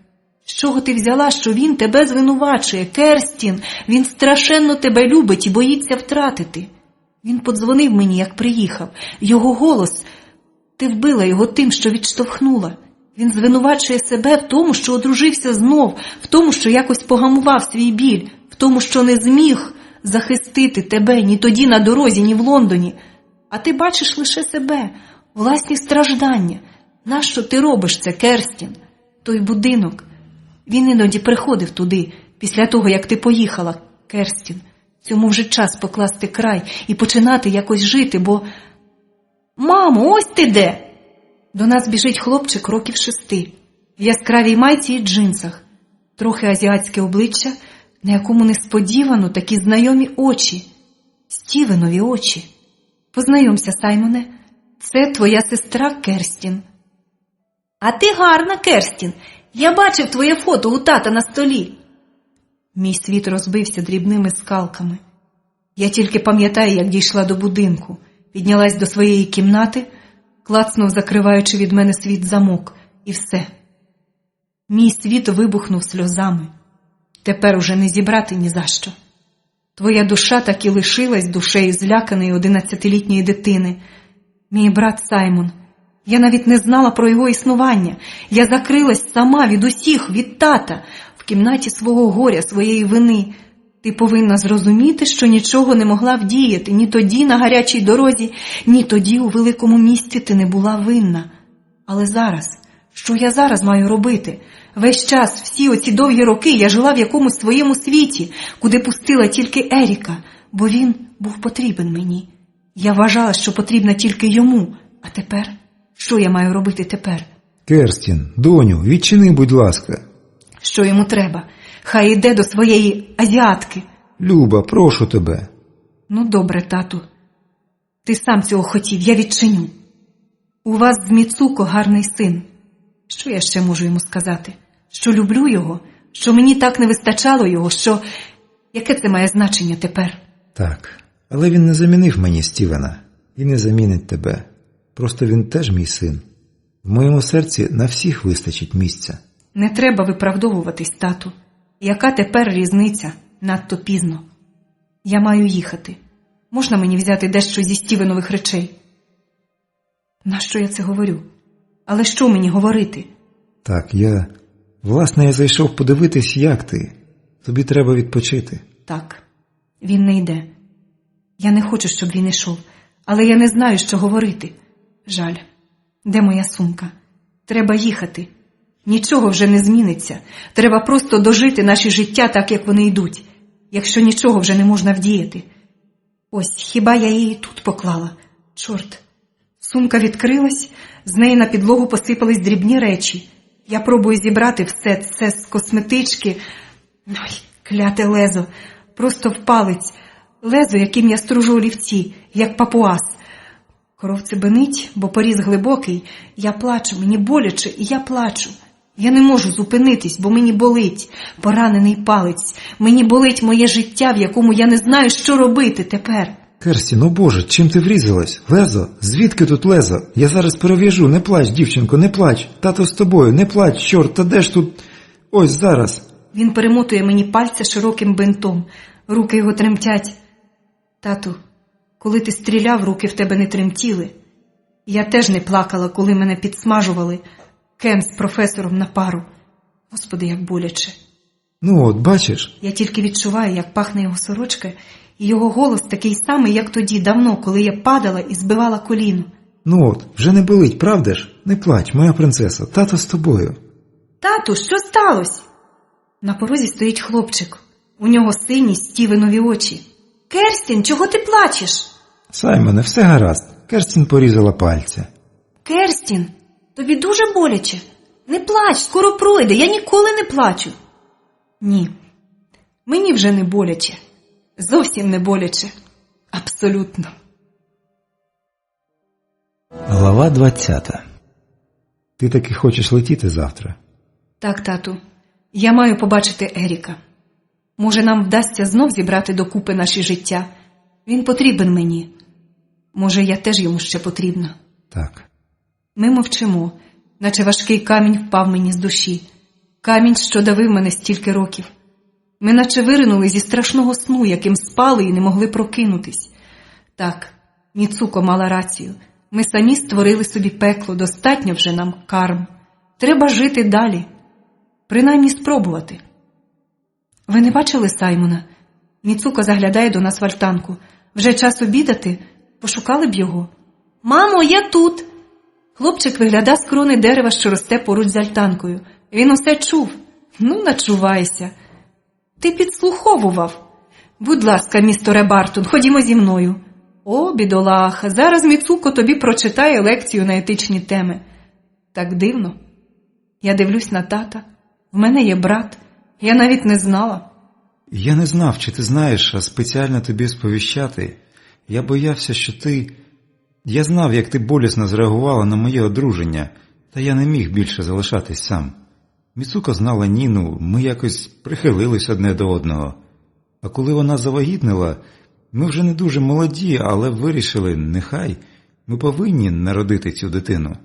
З чого ти взяла, що він тебе звинувачує? Керстін, він страшенно тебе любить і боїться втратити. Він подзвонив мені, як приїхав. Його голос... Ти вбила його тим, що відштовхнула. Він звинувачує себе в тому, що одружився знов, в тому, що якось погамував свій біль, в тому, що не зміг захистити тебе ні тоді на дорозі, ні в Лондоні. А ти бачиш лише себе, власні страждання. Нащо ти робиш це, Керстін? Той будинок. Він іноді приходив туди, після того, як ти поїхала, Керстін. Цьому вже час покласти край і починати якось жити, бо... Мамо, ось ти де! До нас біжить хлопчик років 6, в яскравій майці і джинсах, трохи азіатське обличчя, на якому несподівано такі знайомі очі, Стівенові очі. Познайомся, Саймоне, це твоя сестра Керстін. А ти гарна, Керстін, я бачив твоє фото у тата на столі. Мій світ розбився дрібними скалками. Я тільки пам'ятаю, як дійшла до будинку, піднялась до своєї кімнати, клацнув, закриваючи від мене світ замок, і все. Мій світ вибухнув сльозами. Тепер уже не зібрати ні за що. Твоя душа так і лишилась душею зляканої 11-літньої дитини. Мій брат Саймон. Я навіть не знала про його існування. Я закрилась сама від усіх, від тата, в кімнаті свого горя, своєї вини. Ти повинна зрозуміти, що нічого не могла вдіяти ні тоді на гарячій дорозі, ні тоді у великому місті ти не була винна. Але зараз, що я зараз маю робити? Весь час, всі оці довгі роки я жила в якомусь своєму світі, куди пустила тільки Еріка, бо він був потрібен мені. Я вважала, що потрібна тільки йому. А тепер? Що я маю робити тепер? Керстін, доню, відчини, будь ласка. Що йому треба? Хай іде до своєї азіатки. Люба, прошу тебе. Ну, добре, тату. Ти сам цього хотів, я відчиню. У вас з Міцуко гарний син. Що я ще можу йому сказати? Що люблю його? Що мені так не вистачало його? Що... Яке це має значення тепер? Так, але він не замінив мені Стівена. І не замінить тебе. Просто він теж мій син. В моєму серці на всіх вистачить місця. Не треба виправдовуватись, тату. Яка тепер різниця? Надто пізно. Я маю їхати. Можна мені взяти дещо зі Стівенових речей? Нащо я це говорю? Але що мені говорити? Так, Власне, я зайшов подивитись, як ти. Тобі треба відпочити. Так, він не йде. Я не хочу, щоб він ішов, але я не знаю, що говорити. Жаль. Де моя сумка? Треба їхати. Нічого вже не зміниться. Треба просто дожити наші життя так, як вони йдуть, якщо нічого вже не можна вдіяти. Ось, хіба я її тут поклала? Чорт. Сумка відкрилась, з неї на підлогу посипались дрібні речі. Я пробую зібрати все це з косметички. Ой, кляте лезо. Просто в палець. Лезо, яким я стружу олівці, як папуас. Кров цибенить, бо поріз глибокий. Я плачу, мені боляче, і я плачу. Я не можу зупинитись, бо мені болить поранений палець. Мені болить моє життя, в якому я не знаю, що робити тепер. Керстін, о Боже, чим ти врізалась? Лезо? Звідки тут лезо? Я зараз перев'яжу, не плач, дівчинко, не плач. Тато з тобою, не плач, чорт, та де ж тут? Ось зараз. Він перемотує мені пальця широким бинтом. Руки його тремтять. Тату, коли ти стріляв, руки в тебе не тремтіли. Я теж не плакала, коли мене підсмажували. Кем з професором на пару. Господи, як боляче. Ну от, бачиш? Я тільки відчуваю, як пахне його сорочка, і його голос такий самий, як тоді, давно, коли я падала і збивала коліно. Ну от, вже не болить, правда ж? Не плач, моя принцеса, тато з тобою. Тату, що сталося? На порозі стоїть хлопчик. У нього сині Стівенові очі. Керстін, чого ти плачеш? Саймоне, все гаразд. Керстін порізала пальця. Керстін, тобі дуже боляче. Не плач, скоро пройде, я ніколи не плачу. Ні, мені вже не боляче. Зовсім не боляче. Абсолютно. Глава 20. Ти таки хочеш летіти завтра? Так, тату, я маю побачити Еріка. Може, нам вдасться знов зібрати докупи наші життя. Він потрібен мені. Може, я теж йому ще потрібна. Так. Ми мовчимо, наче важкий камінь впав мені з душі. Камінь, що давив мене стільки років. Ми наче виринули зі страшного сну, яким спали і не могли прокинутись. Так, Міцуко мала рацію. Ми самі створили собі пекло, достатньо вже нам карм. Треба жити далі. Принаймні спробувати. Ви не бачили Саймона? Міцуко заглядає до нас в альтанку. Вже час обідати? Пошукали б його. Мамо, я тут! Хлопчик виглядає з крони дерева, що росте поруч з альтанкою. Він усе чув. Ну, начувайся. Ти підслуховував. Будь ласка, містере Бартон, ходімо зі мною. О, бідолаха, зараз Міцуко тобі прочитає лекцію на етичні теми. Так дивно. Я дивлюсь на тата. В мене є брат. Я навіть не знала. Я не знав, чи ти знаєш, а спеціально тобі сповіщати. Я боявся, що ти... Я знав, як ти болісно зреагувала на моє одруження, та я не міг більше залишатись сам. Міцуко знала Ніну, ми якось прихилились одне до одного. А коли вона завагітнила, ми вже не дуже молоді, але вирішили, нехай, ми повинні народити цю дитину.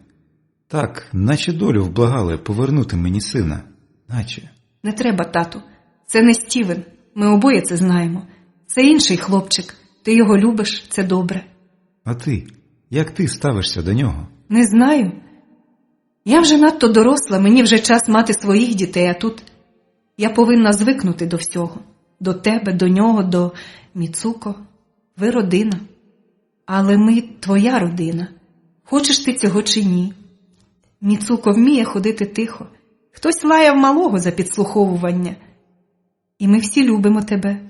Так, наче долю вблагали повернути мені сина. Наче. Не треба, тату. Це не Стівен. Ми обоє це знаємо. Це інший хлопчик. Ти його любиш, це добре. А ти? Як ти ставишся до нього? Не знаю. Я вже надто доросла, мені вже час мати своїх дітей, а тут я повинна звикнути до всього. До тебе, до нього, до Міцуко. Ви родина. Але ми твоя родина. Хочеш ти цього чи ні? Міцуко вміє ходити тихо. Хтось лаяв малого за підслуховування. І ми всі любимо тебе.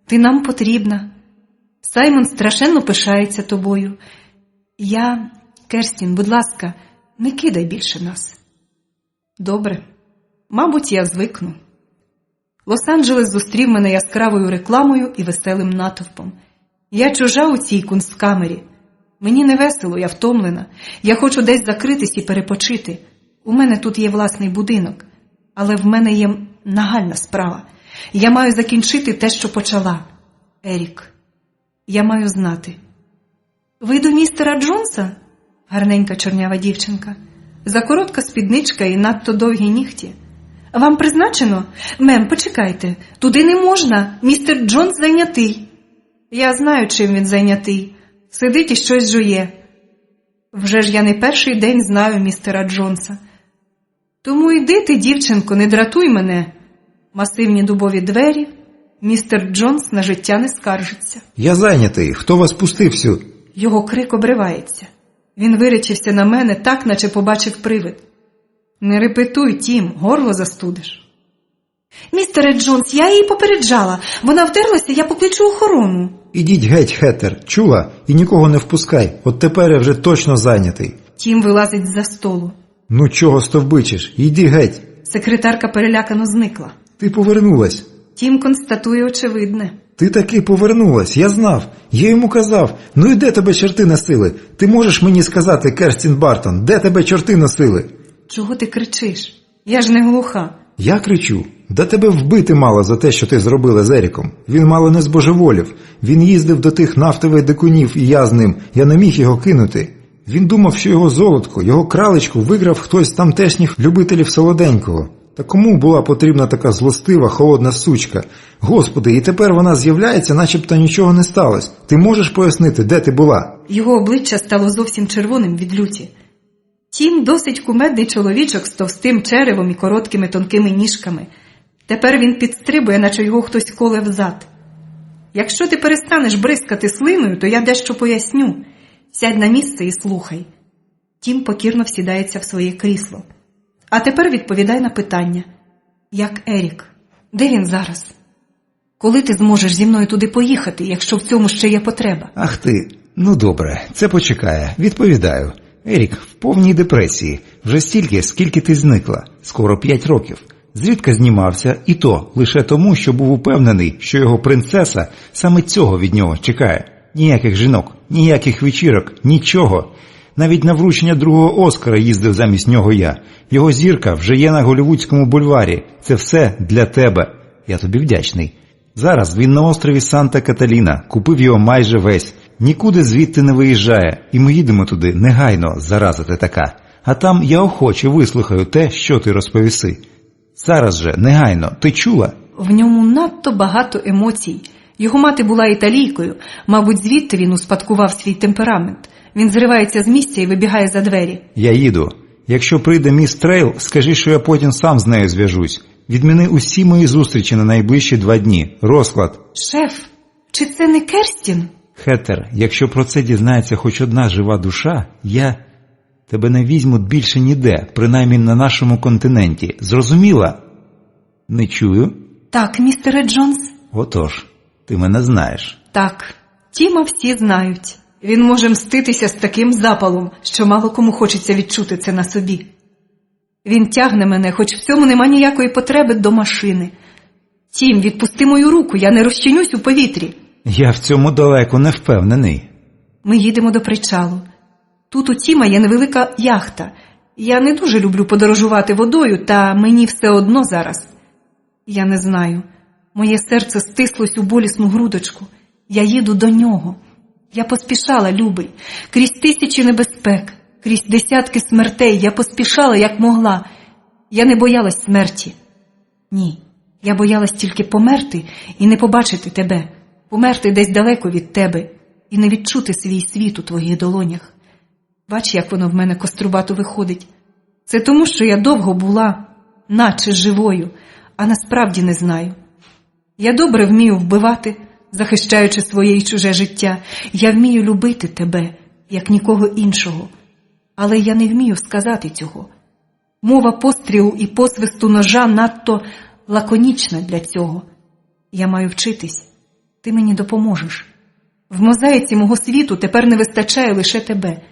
Ти нам потрібна. Саймон страшенно пишається тобою. Керстін, будь ласка, не кидай більше нас. Добре. Мабуть, я звикну. Лос-Анджелес зустрів мене яскравою рекламою і веселим натовпом. Я чужа у цій кунсткамері. Мені не весело, я втомлена. Я хочу десь закритись і перепочити. У мене тут є власний будинок. Але в мене є нагальна справа. Я маю закінчити те, що почала. Ерік, я маю знати. Ви до містера Джонса? Гарненька чорнява дівчинка. Закоротка спідничка і надто довгі нігті. Вам призначено? Мем, почекайте. Туди не можна. Містер Джонс зайнятий. Я знаю, чим він зайнятий. Сидить і щось жує. Вже ж я не перший день знаю містера Джонса. Тому йди ти, дівчинко, не дратуй мене. Масивні дубові двері. Містер Джонс на життя не скаржиться. Я зайнятий. Хто вас пустив сюди? Його крик обривається. Він вирячився на мене так, наче побачив привид. Не репетуй, Тім, горло застудиш. Містере Джонс, я її попереджала. Вона вдерлася, я покличу охорону. Ідіть геть, Хеттер, чула? І нікого не впускай. От тепер я вже точно зайнятий. Тім вилазить з-за столу. Ну чого стовбичиш? Йди геть. Секретарка перелякано зникла. Ти повернулась. Тім констатує очевидне. Ти таки повернулась, я знав. Я йому казав. Ну і де тебе чорти носили? Ти можеш мені сказати, Керстін Бартон, де тебе чорти носили? Чого ти кричиш? Я ж не глуха. Я кричу. Да тебе вбити мало за те, що ти зробила з Еріком. Він мало не збожеволів. Він їздив до тих нафтових дикунів, і я з ним. Я не міг його кинути. Він думав, що його золотко, його кралечку виграв хтось з тамтешніх любителів солоденького. Та кому була потрібна така злостива, холодна сучка? Господи, і тепер вона з'являється, начебто нічого не сталося. Ти можеш пояснити, де ти була? Його обличчя стало зовсім червоним від люті. Тім досить кумедний чоловічок з товстим черевом і короткими тонкими ніжками. Тепер він підстрибує, наче його хтось коле взад. Якщо ти перестанеш бризкати слиною, то я дещо поясню. Сядь на місце і слухай. Тім покірно всідається в своє крісло. А тепер відповідай на питання. Як Ерік? Де він зараз? Коли ти зможеш зі мною туди поїхати, якщо в цьому ще є потреба? Ах ти, ну добре, це почекає, відповідаю. Ерік в повній депресії, вже стільки, скільки ти зникла, скоро 5 років. Зрідка знімався, і то лише тому, що був упевнений, що його принцеса саме цього від нього чекає. Ніяких жінок, ніяких вечірок, нічого. Навіть на вручення другого Оскара їздив замість нього я. Його зірка вже є на Голлівудському бульварі. Це все для тебе. Я тобі вдячний. Зараз він на острові Санта-Каталіна, купив його майже весь. Нікуди звідти не виїжджає, і ми їдемо туди негайно, зараза ти така. А там я охоче вислухаю те, що ти розповіси. Зараз же, негайно, ти чула? В ньому надто багато емоцій. Його мати була італійкою, мабуть, звідти він успадкував свій темперамент. Він зривається з місця і вибігає за двері. Я їду. Якщо прийде міс Трейл, скажи, що я потім сам з нею зв'яжусь. Відміни усі мої зустрічі на найближчі 2 дні. Розклад. Шеф, чи це не Керстін? Хеттер, якщо про це дізнається хоч одна жива душа, тебе не візьмуть більше ніде, принаймні на нашому континенті. Зрозуміла? Не чую? Так, містере Джонс. Отож, ти мене знаєш. Так, Тіма всі знають. Він може мститися з таким запалом, що мало кому хочеться відчути це на собі. Він тягне мене, хоч в цьому нема ніякої потреби, до машини. Тім, відпусти мою руку, я не розчинюсь у повітрі. Я в цьому далеко не впевнений. Ми їдемо до причалу. Тут у Тіма є невелика яхта. Я не дуже люблю подорожувати водою, та мені все одно зараз. Я не знаю. Моє серце стислось у болісну грудочку. Я їду до нього. Я поспішала, любий, крізь тисячі небезпек, крізь десятки смертей. Я поспішала, як могла. Я не боялась смерті. Ні, я боялась тільки померти і не побачити тебе. Померти десь далеко від тебе і не відчути свій світ у твоїх долонях. Бач, як воно в мене кострубато виходить. Це тому, що я довго була, наче живою, а насправді не знаю. Я добре вмію вбивати, захищаючи своє і чуже життя. Я вмію любити тебе, як нікого іншого. Але я не вмію сказати цього. Мова пострілу і посвисту ножа надто лаконічна для цього. Я маю вчитись. Ти мені допоможеш. В мозаїці мого світу тепер не вистачає лише тебе.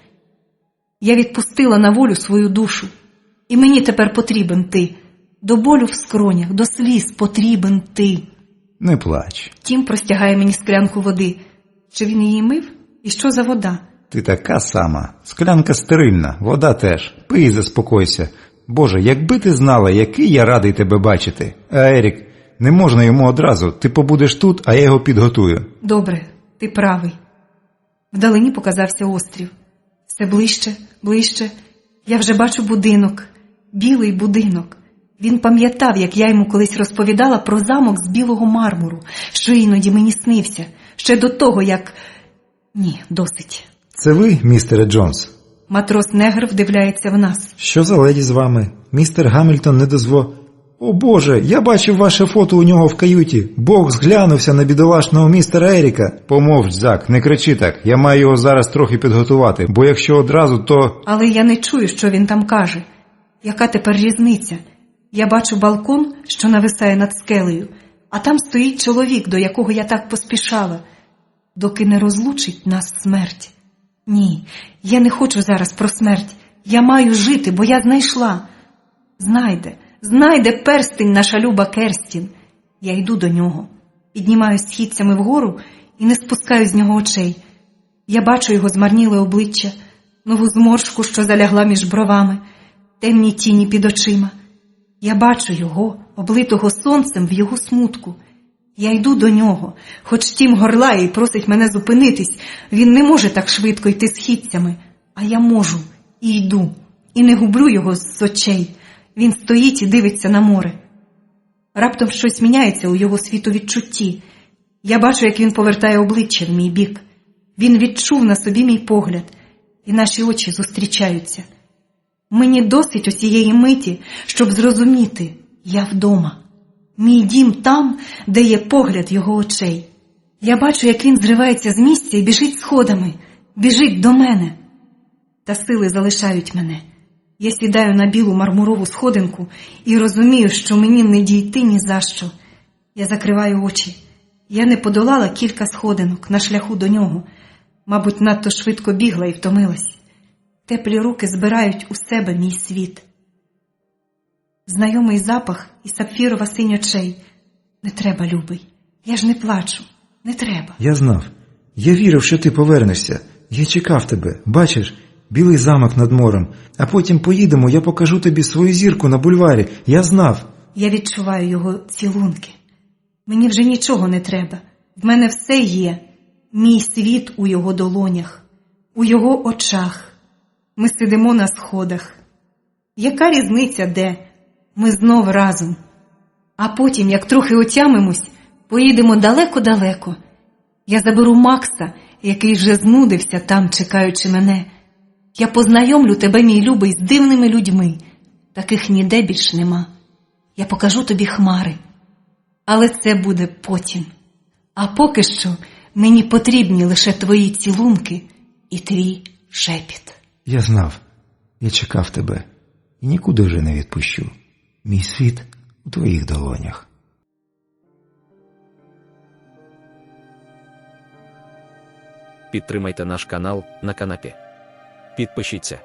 Я відпустила на волю свою душу. І мені тепер потрібен ти. До болю в скронях, до сліз потрібен ти. Не плач. Тім простягає мені склянку води. Чи він її мив? І що за вода? Ти така сама. Склянка стерильна, вода теж. Пий і заспокойся. Боже, якби ти знала, який я радий тебе бачити. А Ерік, не можна йому одразу. Ти побудеш тут, а я його підготую. Добре, ти правий. Вдалині показався острів. Все ближче, ближче. Я вже бачу будинок. Білий будинок. Він пам'ятав, як я йому колись розповідала про замок з білого мармуру, що іноді мені снився. Ще до того, як... Ні, досить. Це ви, містере Джонс? Матрос-негр вдивляється в нас. Що за леді з вами? Містер Гамільтон не О Боже, я бачив ваше фото у нього в каюті. Бог зглянувся на бідолашного містера Еріка. Помовч, Зак, не кричи так. Я маю його зараз трохи підготувати, бо якщо одразу, то... Але я не чую, що він там каже. Яка тепер різниця? Я бачу балкон, що нависає над скелею, а там стоїть чоловік, до якого я так поспішала. Доки не розлучить нас смерть. Ні, я не хочу зараз про смерть. Я маю жити, бо я знайшла. Знайде перстень наша люба Керстін. Я йду до нього, піднімаюсь східцями вгору і не спускаю з нього очей. Я бачу його змарніле обличчя, нову зморшку, що залягла між бровами, темні тіні під очима. Я бачу його, облитого сонцем в його смутку. Я йду до нього, хоч тім горлає і просить мене зупинитись. Він не може так швидко йти східцями, а я можу і йду, і не гублю його з очей. Він стоїть і дивиться на море. Раптом щось міняється у його світовідчутті. Я бачу, як він повертає обличчя в мій бік. Він відчув на собі мій погляд, і наші очі зустрічаються. Мені досить усієї миті, щоб зрозуміти, я вдома. Мій дім там, де є погляд його очей. Я бачу, як він зривається з місця і біжить сходами, біжить до мене. Та сили залишають мене. Я сідаю на білу мармурову сходинку і розумію, що мені не дійти ні за що. Я закриваю очі. Я не подолала кілька сходинок на шляху до нього. Мабуть, надто швидко бігла і втомилась. Теплі руки збирають у себе мій світ. Знайомий запах і сапфірова синь очей. Не треба, любий. Я ж не плачу. Не треба. Я знав. Я вірив, що ти повернешся. Я чекав тебе. Бачиш, білий замок над морем. А потім поїдемо, я покажу тобі свою зірку на бульварі. Я знав. Я відчуваю його цілунки. Мені вже нічого не треба. В мене все є. Мій світ у його долонях, у його очах. Ми сидимо на сходах. Яка різниця де? Ми знов разом. А потім, як трохи отямимось, поїдемо далеко-далеко. Я заберу Макса, який вже знудився там, чекаючи мене. Я познайомлю тебе, мій любий, з дивними людьми. Таких ніде більш нема. Я покажу тобі хмари. Але це буде потім. А поки що мені потрібні лише твої цілунки і твій шепіт. Я знав. Я чекав тебе. І нікуди вже не відпущу. Мій світ у твоїх долонях. Підтримайте наш канал на канапі. Підпишіться.